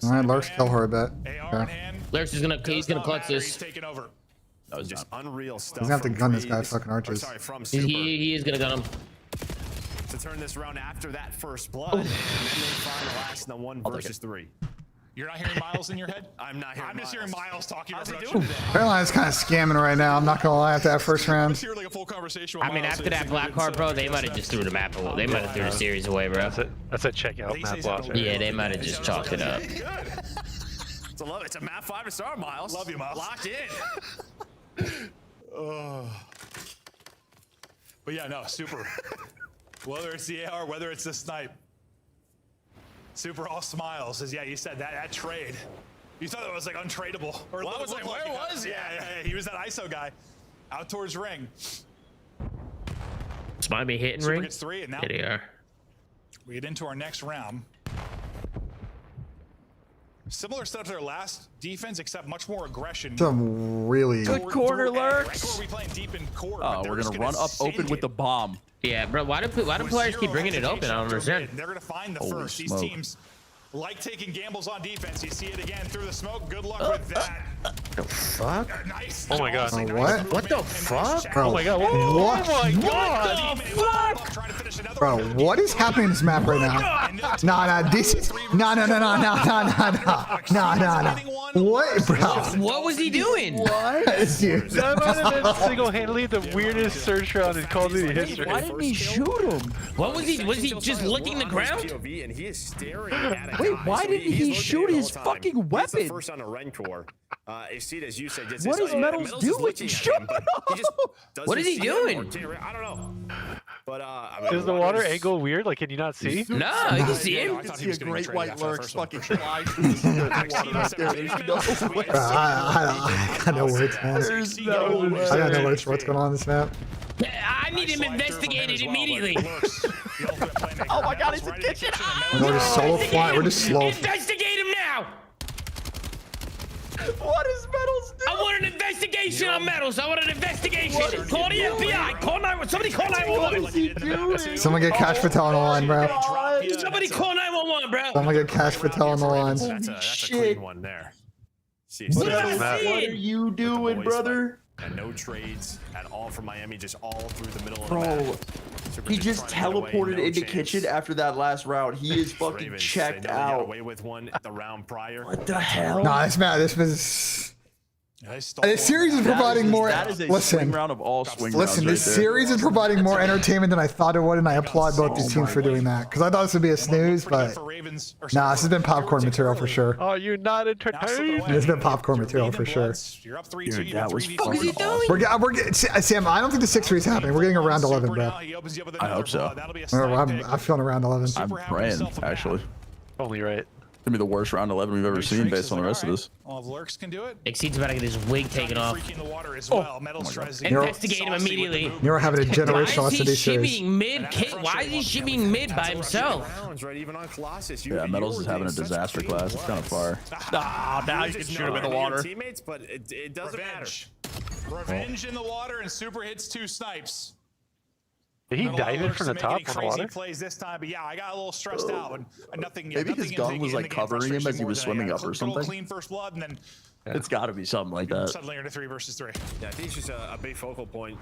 All right, Lurks kill her a bit. AR in Yeah. hand. Lurks is gonna Does clutch not matter, this. He's taking over. That was Just not. unreal stuff. He's gonna have to from gun this guy Graves- fucking archers. or sorry, from Super He is gonna gun him. to turn this around after that first blood, and then they find the last in the 1 versus 3. You're not hearing Miles in your head? I'm not hearing. I'm just hearing Miles talking about How's he production. doing today? Carolina's kind of scamming right now. I'm not gonna lie after that first I'm round. just hearing like a full conversation with I mean, Miles, after so that it's black good, card, so bro, they I might have guess just threw the map away. They might have threw the series away, bro. That's a checkout They map say loss. so. Yeah, they might have just chalked it up. It's a map 5-star, Miles. Love you, Miles. Locked in. But yeah, no, Super. Whether it's the AR, whether it's the snipe. Super all smiles. Says, yeah, you said that trade. You thought it was like untradeable. Or Well, I was like, where was he? Yeah, he was that ISO guy. Out towards ring. This might be hitting Super ring. gets 3, and now There they are. we get into our next round. Similar setup to their last defense, except much more aggression. Some really. Good corner, Lurks. Rancor will be playing deep in court, Oh, but they're we're just gonna run up send open with it the bomb. Yeah, bro. Why do with players keep zero bringing it open? I don't hesitation understand. through mid. They're going to find the Holy first. smoke. These teams like taking gambles on defense. You see it again through the smoke. Good luck with that. The fuck? Nice. Oh my God. Honestly, Oh, what? nice What the movement and fuck? nice Bro, Oh my god. What? Oh my god. Trying to finish another Bro, one. what is happening in this map right now? Nah, this is no. What, bro? What was he doing? Dude. That might have been single-handedly the weirdest search round in Call of Duty history. Why didn't he shoot him? What was he? Was he just licking the ground? POV, and he is staring at a Wait, guy, why so didn't he's he looking shoot at it his all the time. fucking He's the weapon? first on a Rencor. Exceed, as you said, just What is Metals is doing? looking at Shut him, but he just doesn't What is he see him or doing? can't I don't know. But I mean, Is the water angle weird? Like, can you not see? No, you can see him. I thought he See was a getting great traded white after that lurks first one. fucking fly through the water right there. There's no way. Bro, I got no words, man. There's no way. I got no words for what's going on in this map. I need him investigated immediately. Oh my god, it's a kitchen. We're just solo flying. We're just slow. Investigate him now. What is Metals doing? I want an investigation on Metals. I want an investigation. Call the FBI. Call 911. Somebody call 911. Someone get Cash Patel on the line, bro. Somebody call 911, bro. Someone get Cash Patel on the line. That's a clean one there. See, What am I What seeing? What are you doing, brother? And no trades at all from Miami, just all through the middle of Bro, the map. Super he just just trying to get away, teleported no into chance. kitchen after that last round. He is fucking Ravens, checked they know they got out. away with one the round prior. What the hell? Nah, this map, this was. This series is providing more. That is a swing Listen, round of all swing listen. rounds This right there. series is providing more entertainment than I thought it would, and I applaud both these teams for doing that. Because I thought this would be a snooze, but nah, this has been popcorn material for sure. Oh, you're not entertained. It's been popcorn material for sure. Dude, that was What is he doing? We're getting, Sam. I don't think the 6-3 is happening. We're getting a round 11, bro. I hope so. I'm feeling around 11. I'm praying, actually. Only right. It's gonna be the worst round 11 we've ever seen based on the rest of this. Well, if Lurks can do it. Exceed's about to get his wig taken off. Investigate him immediately. You're having a generational Why is he SD series. shimmying mid? Why is he shimmying mid by himself? Yeah, Metals is having a disaster class. It's kind of far. Ah, now you can shoot him in the water. Teammates, but it doesn't matter. Revenge in the water, and Super hits 2 snipes. Did he dive in from the top on the crazy water? plays this time, but yeah, I got a little stressed out. And nothing. Maybe his gun was like covering him as he was swimming up or something. Clean first blood, and then It's got to be something like that. suddenly you're into 3 versus 3. Yeah, I think it's just a big focal point.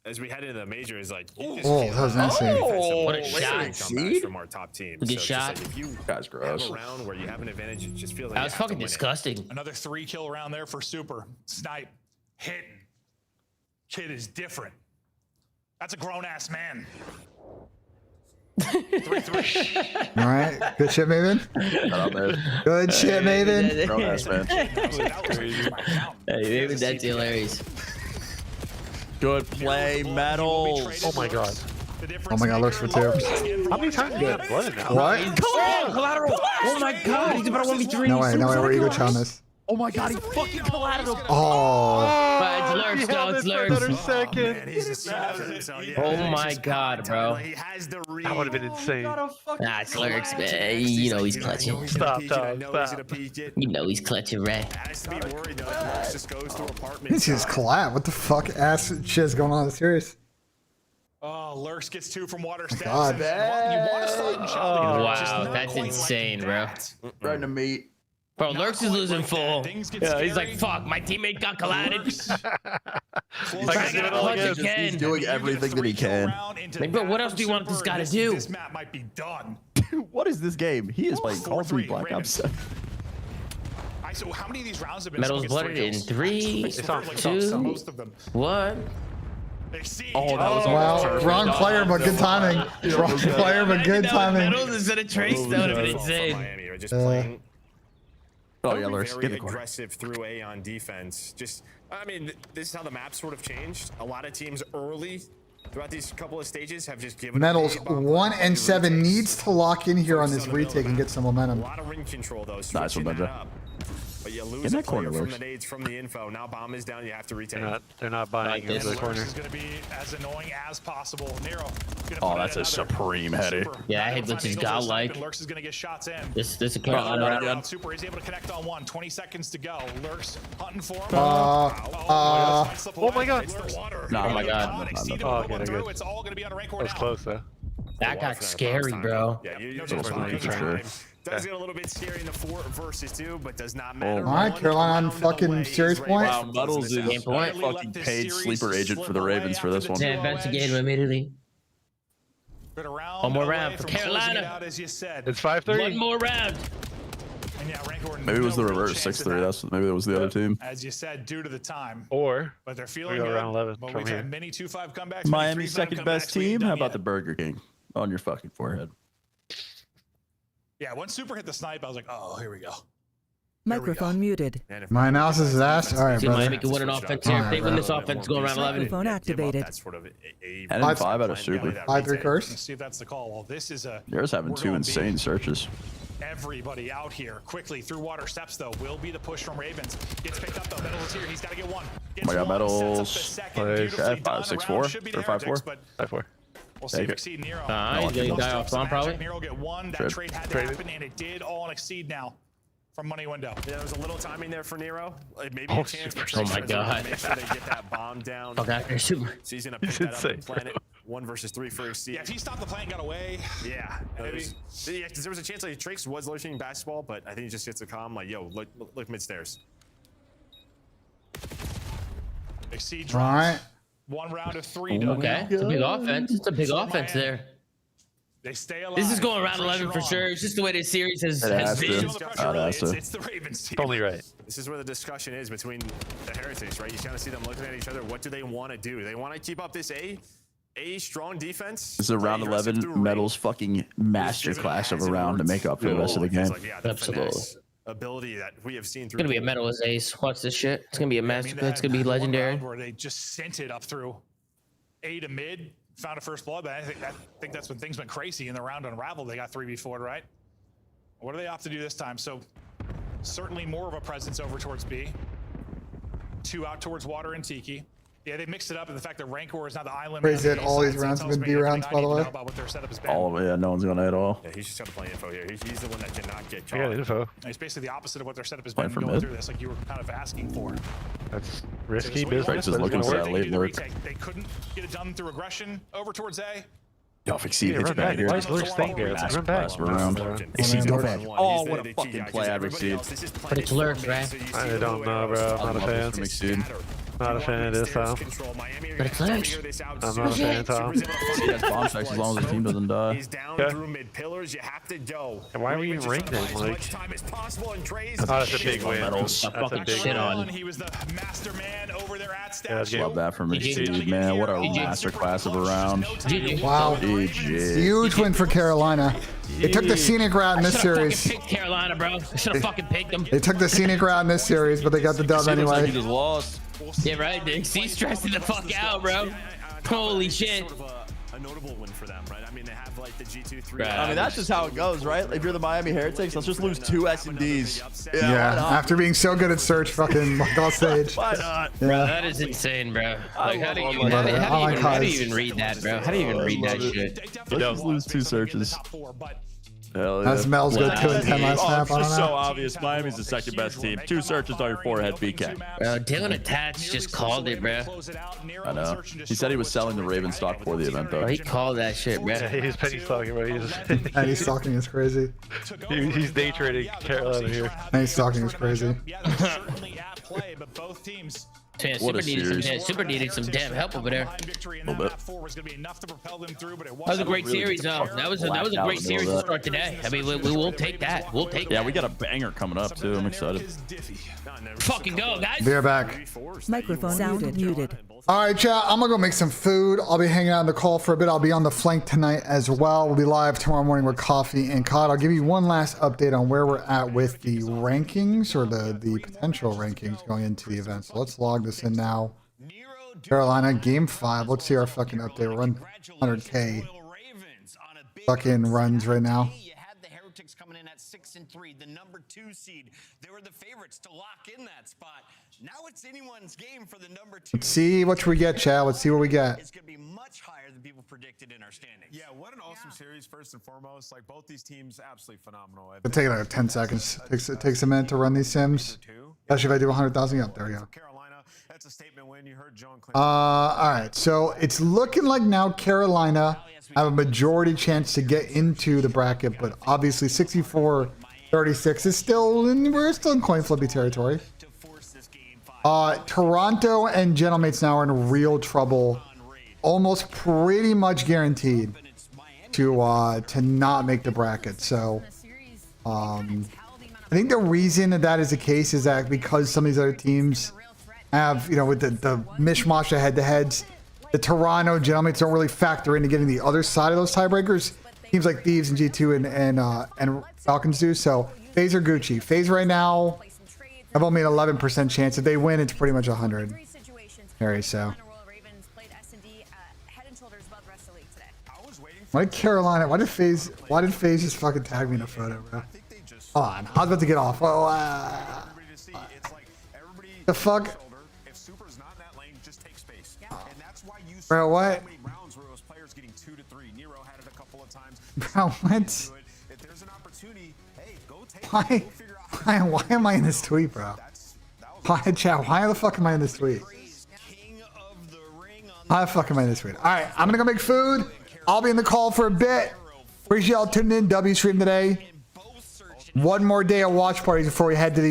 As we head into the major, is like, Oh, that was nasty. What a shot. from our top team. Good So it's just shot. like if you Guy's gross. have a round where you have an advantage, it just feels like That you was have to fucking win it. disgusting. Another 3-kill round there for Super. Snipe, hitting. Kid is different. That's a grown ass man. 3-3. All right, good shit, Maven. Good shit, Maven. Grown ass man. Hey, maybe that's hilarious. Good play, Metals. Oh my god. Oh my god, looks for 2. How many times did you have blood now? What? Collateral! Oh my god, he's about to 1v3. No way, where you go, Thomas? Oh my god, he fucking collateral. Oh. But it's Lurks, though, it's Lurks. Second. Oh my god, bro. That would have been insane. Nah, it's Lurks, man. You know he's clutching. Stop. You know he's clutching, right? This is collab. What the fuck ass shit is going on in the series? Oh, Lurks gets 2 from water steps. God. You want to slide and shot, but just Wow, not that's quite insane, like bro. that. Right in the meat. Bro, Lurks is losing full. Things get Yeah, he's scary. like, fuck, my teammate got collided. Close Like, I it gotta out. clutch He's again. doing everything that he can. Like, bro, what else do you want this guy to do? This map might be done. What is this game? He is playing Call of Duty Black Ops 7. So how many of these rounds have been Metals against blooded in 3, Like 2, most of them. 1. Oh, that was Wow, wrong player, but good timing. Wrong player, but good timing. Metals instead of Trace, that would have been insane. Miami are just playing Oh yeah, Lurks, get very the corner. aggressive through A on defense. Just, I mean, this is how the map sort of changed. A lot of teams early throughout these couple of stages have just given Metals up A, 1 and 7 needs to lock in here on this retake and get some a momentum. lot of ring control though. Nice one, switching that Benja. up. But you In lose that a player corner, from Lurks. the nades from the info. Now bomb is down. You have to retake. They're not buying into the Lurks corner. is going to be as annoying as possible. Nero. Oh, that's a supreme header. Yeah, I hate Lurks is godlike. Lurks is going to get shots in. This is a Oh, Carolina. right again. Super is able to connect on 1. 20 seconds to go. Lurks hunting for him. Oh my god. Nah, Oh my god. Okay. It's all going to be on a rank That was close though. That got scary, bro. Yeah, you That was pretty for sure. does get a little bit scary in the 4 versus 2, but does not matter. All right, Carolina on fucking series point. Wow, Metals is Game point. fucking paid sleeper agent for the Ravens for this one. Yeah, investigate him immediately. One more round for Carolina. As you said. It's 5-3. One more round. And yeah, rank order, Maybe it was the no real reverse chance of 6-3. that. That's maybe that was the other team. As you said, due to the time. Or But they're feeling go good. round 11 But from we've here. had many 2-5 comebacks. Miami's second best team. How about the Burger King on your fucking forehead? Yeah, once Super hit the snipe, I was like, oh, here we go. Microphone muted. My analysis is ass. All right, See, Miami brother. can win an offense here. If they win this offense, go around 11. Microphone activated. That's sort of a 10 and 5 out of Super. 5-3 curse. Let's see if that's the call. Well, this is a. Yours having we're 2 gonna insane be- searches. Everybody out here quickly through water steps though will be the push from Ravens. Gets picked up though. Metals is here. He's got to get 1. Gets Oh my god, 1, sets up the Metals second, plays beautifully at done. 5-6-4 Round should be the or 5-4. Heretics, but 5-4. We'll see Take if it. Exceed Nero. He's going to die off spawn probably. Nero get 1. That Trade. trade had to Traded. happen, and it did all on Exceed now from Money Window. Yeah, there was a little timing there for Nero. Like maybe Oh, a chance. Super. for Oh my Tracer to God. Make sure they get that bomb down. Fuck out there, Super. So he's gonna pick He's that up and insane, plant it. 1 versus 3 for Exceed. Yeah, if he stopped the play and got away. Yeah, Maybe. yeah, 'cause there was a chance like Trace was lurching basketball, but I think he just gets a calm like, yo, look mid stairs. Exceed All drops. right. 1 round of 3 done. Okay, it's a big offense. It's a big offense there. They stay alive. This is going around 11 for sure. It's just the way this series has been. It's the Ravens team. Totally right. This is where the discussion is between the Heretics, right? You kind of see them looking at each other. What do they want to do? They want to keep up this A strong defense. This is a round 11 Metals fucking masterclass of a round to make up for the rest of the game. Absolutely. Ability that we have seen It's through. gonna be a Metal as Ace. Watch this shit. It's gonna be a masterclass. It's gonna be legendary. Where they just sent it up through A to mid, found a first blood, but I think that's when things went crazy in the round unraveled. They got 3v4'd, right? What do they opt to do this time? So certainly more of a presence over towards B. 2 out towards Water and Tiki. Yeah, they mixed it up, and the fact that Rancor is now the island. Crazy that all these rounds have been B rounds, by the way. All of it, yeah, no one's gonna at all. Yeah, he's just got to play info here. He's the one that cannot get I got caught. info. It's basically the opposite of what their setup has Playing been for going mid. through this, like you were kind of asking for. That's risky So this business. Just but it's looking gonna for work. that late lurk. They couldn't get it done through aggression over towards A. Yo, if Exceed Yeah, hits run back back. here. Why is Lurk staying here? Let's run back. Exceed's Oh, back. Oh, what a fucking play out of Exceed. But it's Lurks, right? I don't know, bro. I'm not a fan. From Exceed. Not a fan of this, Tom. But it's Lurks. I'm not a fan, Tom. Exceed has bomb stacks as long as the team doesn't die. He's down Okay. through mid pillars. You have to go. And why are we Ravens even ranked just then? trying to buy Like, as much time as possible, and Trey's oh, that's a big win. Metals. That's a Fucking big shit win. on. He was the master man over there at Yeah, that's Statue. Love that from Exceed, man. What a masterclass of a round. Wow. GG. Huge win for Carolina. They took the scenic route in this series. Picked Carolina, bro. I should have fucking picked them. They took the scenic route in this series, but they got the dub Exceed looks like he anyway. just lost. Yeah, right. He's stressing the fuck out, bro. Holy shit. Sort of a notable win for them, right? I mean, they have like the G2 3. I mean, that's just how it goes, right? If you're the Miami Heretics, let's just lose 2 S&Ds. Yeah, after being so good at search, fucking like off stage. Why not? Yeah. That is insane, bro. Like, how do you love it. Oh my God. even read that, bro? How do you even read that shit? Let's just lose 2 searches. Hell As Mel's go 2 and 10 last Oh, snap. it's I don't just so know. obvious. Miami's the second best team. 2 searches on your forehead, BK. Bro, Dylan Attach just called it, bro. I know. He said he was selling the Raven stock before the event, though. Bro, he called that shit, bro. Yeah, he's penny stocking, bro. And he's talking is crazy. He's day trading Carolina here. And he's talking is crazy. Certainly at play, but both teams. Yeah, What a series. Super needed some damn help over there. Little bit. Was going to be enough to propel them through, but it That was a great series, though. That was a great series to start today. I mean, we will take that. We'll take that. Yeah, we got a banger coming up, too. I'm excited. Fucking go, guys. Be right back. Microphone sound muted. All right, chat. I'm gonna go make some food. I'll be hanging out in the call for a bit. I'll be on the flank tonight as well. We'll be live tomorrow morning with coffee and COD. I'll give you one last update on where we're at with the rankings or the potential rankings going into the event. So let's log this in now. Carolina game 5. Let's see our fucking update. We're running 100K fucking runs right now. You had the Heretics coming in at 6-3, the number 2 seed. They were the favorites to lock in that spot. Now it's anyone's game for the number 2. Let's see what we get, chat. Let's see what we get. It's going to be much higher than people predicted in our standings. Yeah, what an awesome series, first and foremost. Like, both these teams, absolutely phenomenal. It'll take like 10 seconds. It takes a minute to run these sims. Especially if I do 100,000. Yep, there we go. Carolina, that's a statement win. You heard John Clinton. All right, so it's looking like now Carolina have a majority chance to get into the bracket, but obviously 64-36 is still we're still in coin flippy territory. Toronto and Gentlemates now are in real trouble, almost pretty much guaranteed to not make the bracket. So I think the reason that is the case is that because some of these other teams have, with the mishmash of head-to-heads, the Toronto Gentlemates don't really factor into getting the other side of those tiebreakers. Teams like Thieves and G2 and Falcons do. So FaZe or Gucci. FaZe right now have only an 11% chance. If they win, it's pretty much 100. Very so. Why did Carolina? Why did FaZe just fucking tag me in a photo, bro? Hold on, I was about to get off. Oh, the fuck? Bro, what? Bro, what? Why am I in this tweet, bro? Why, chat? Why the fuck am I in this tweet? Why the fuck am I in this tweet? All right, I'm gonna go make food. I'll be in the call for a bit. Appreciate y'all tuning in. W stream today. One more day of watch parties before we head to the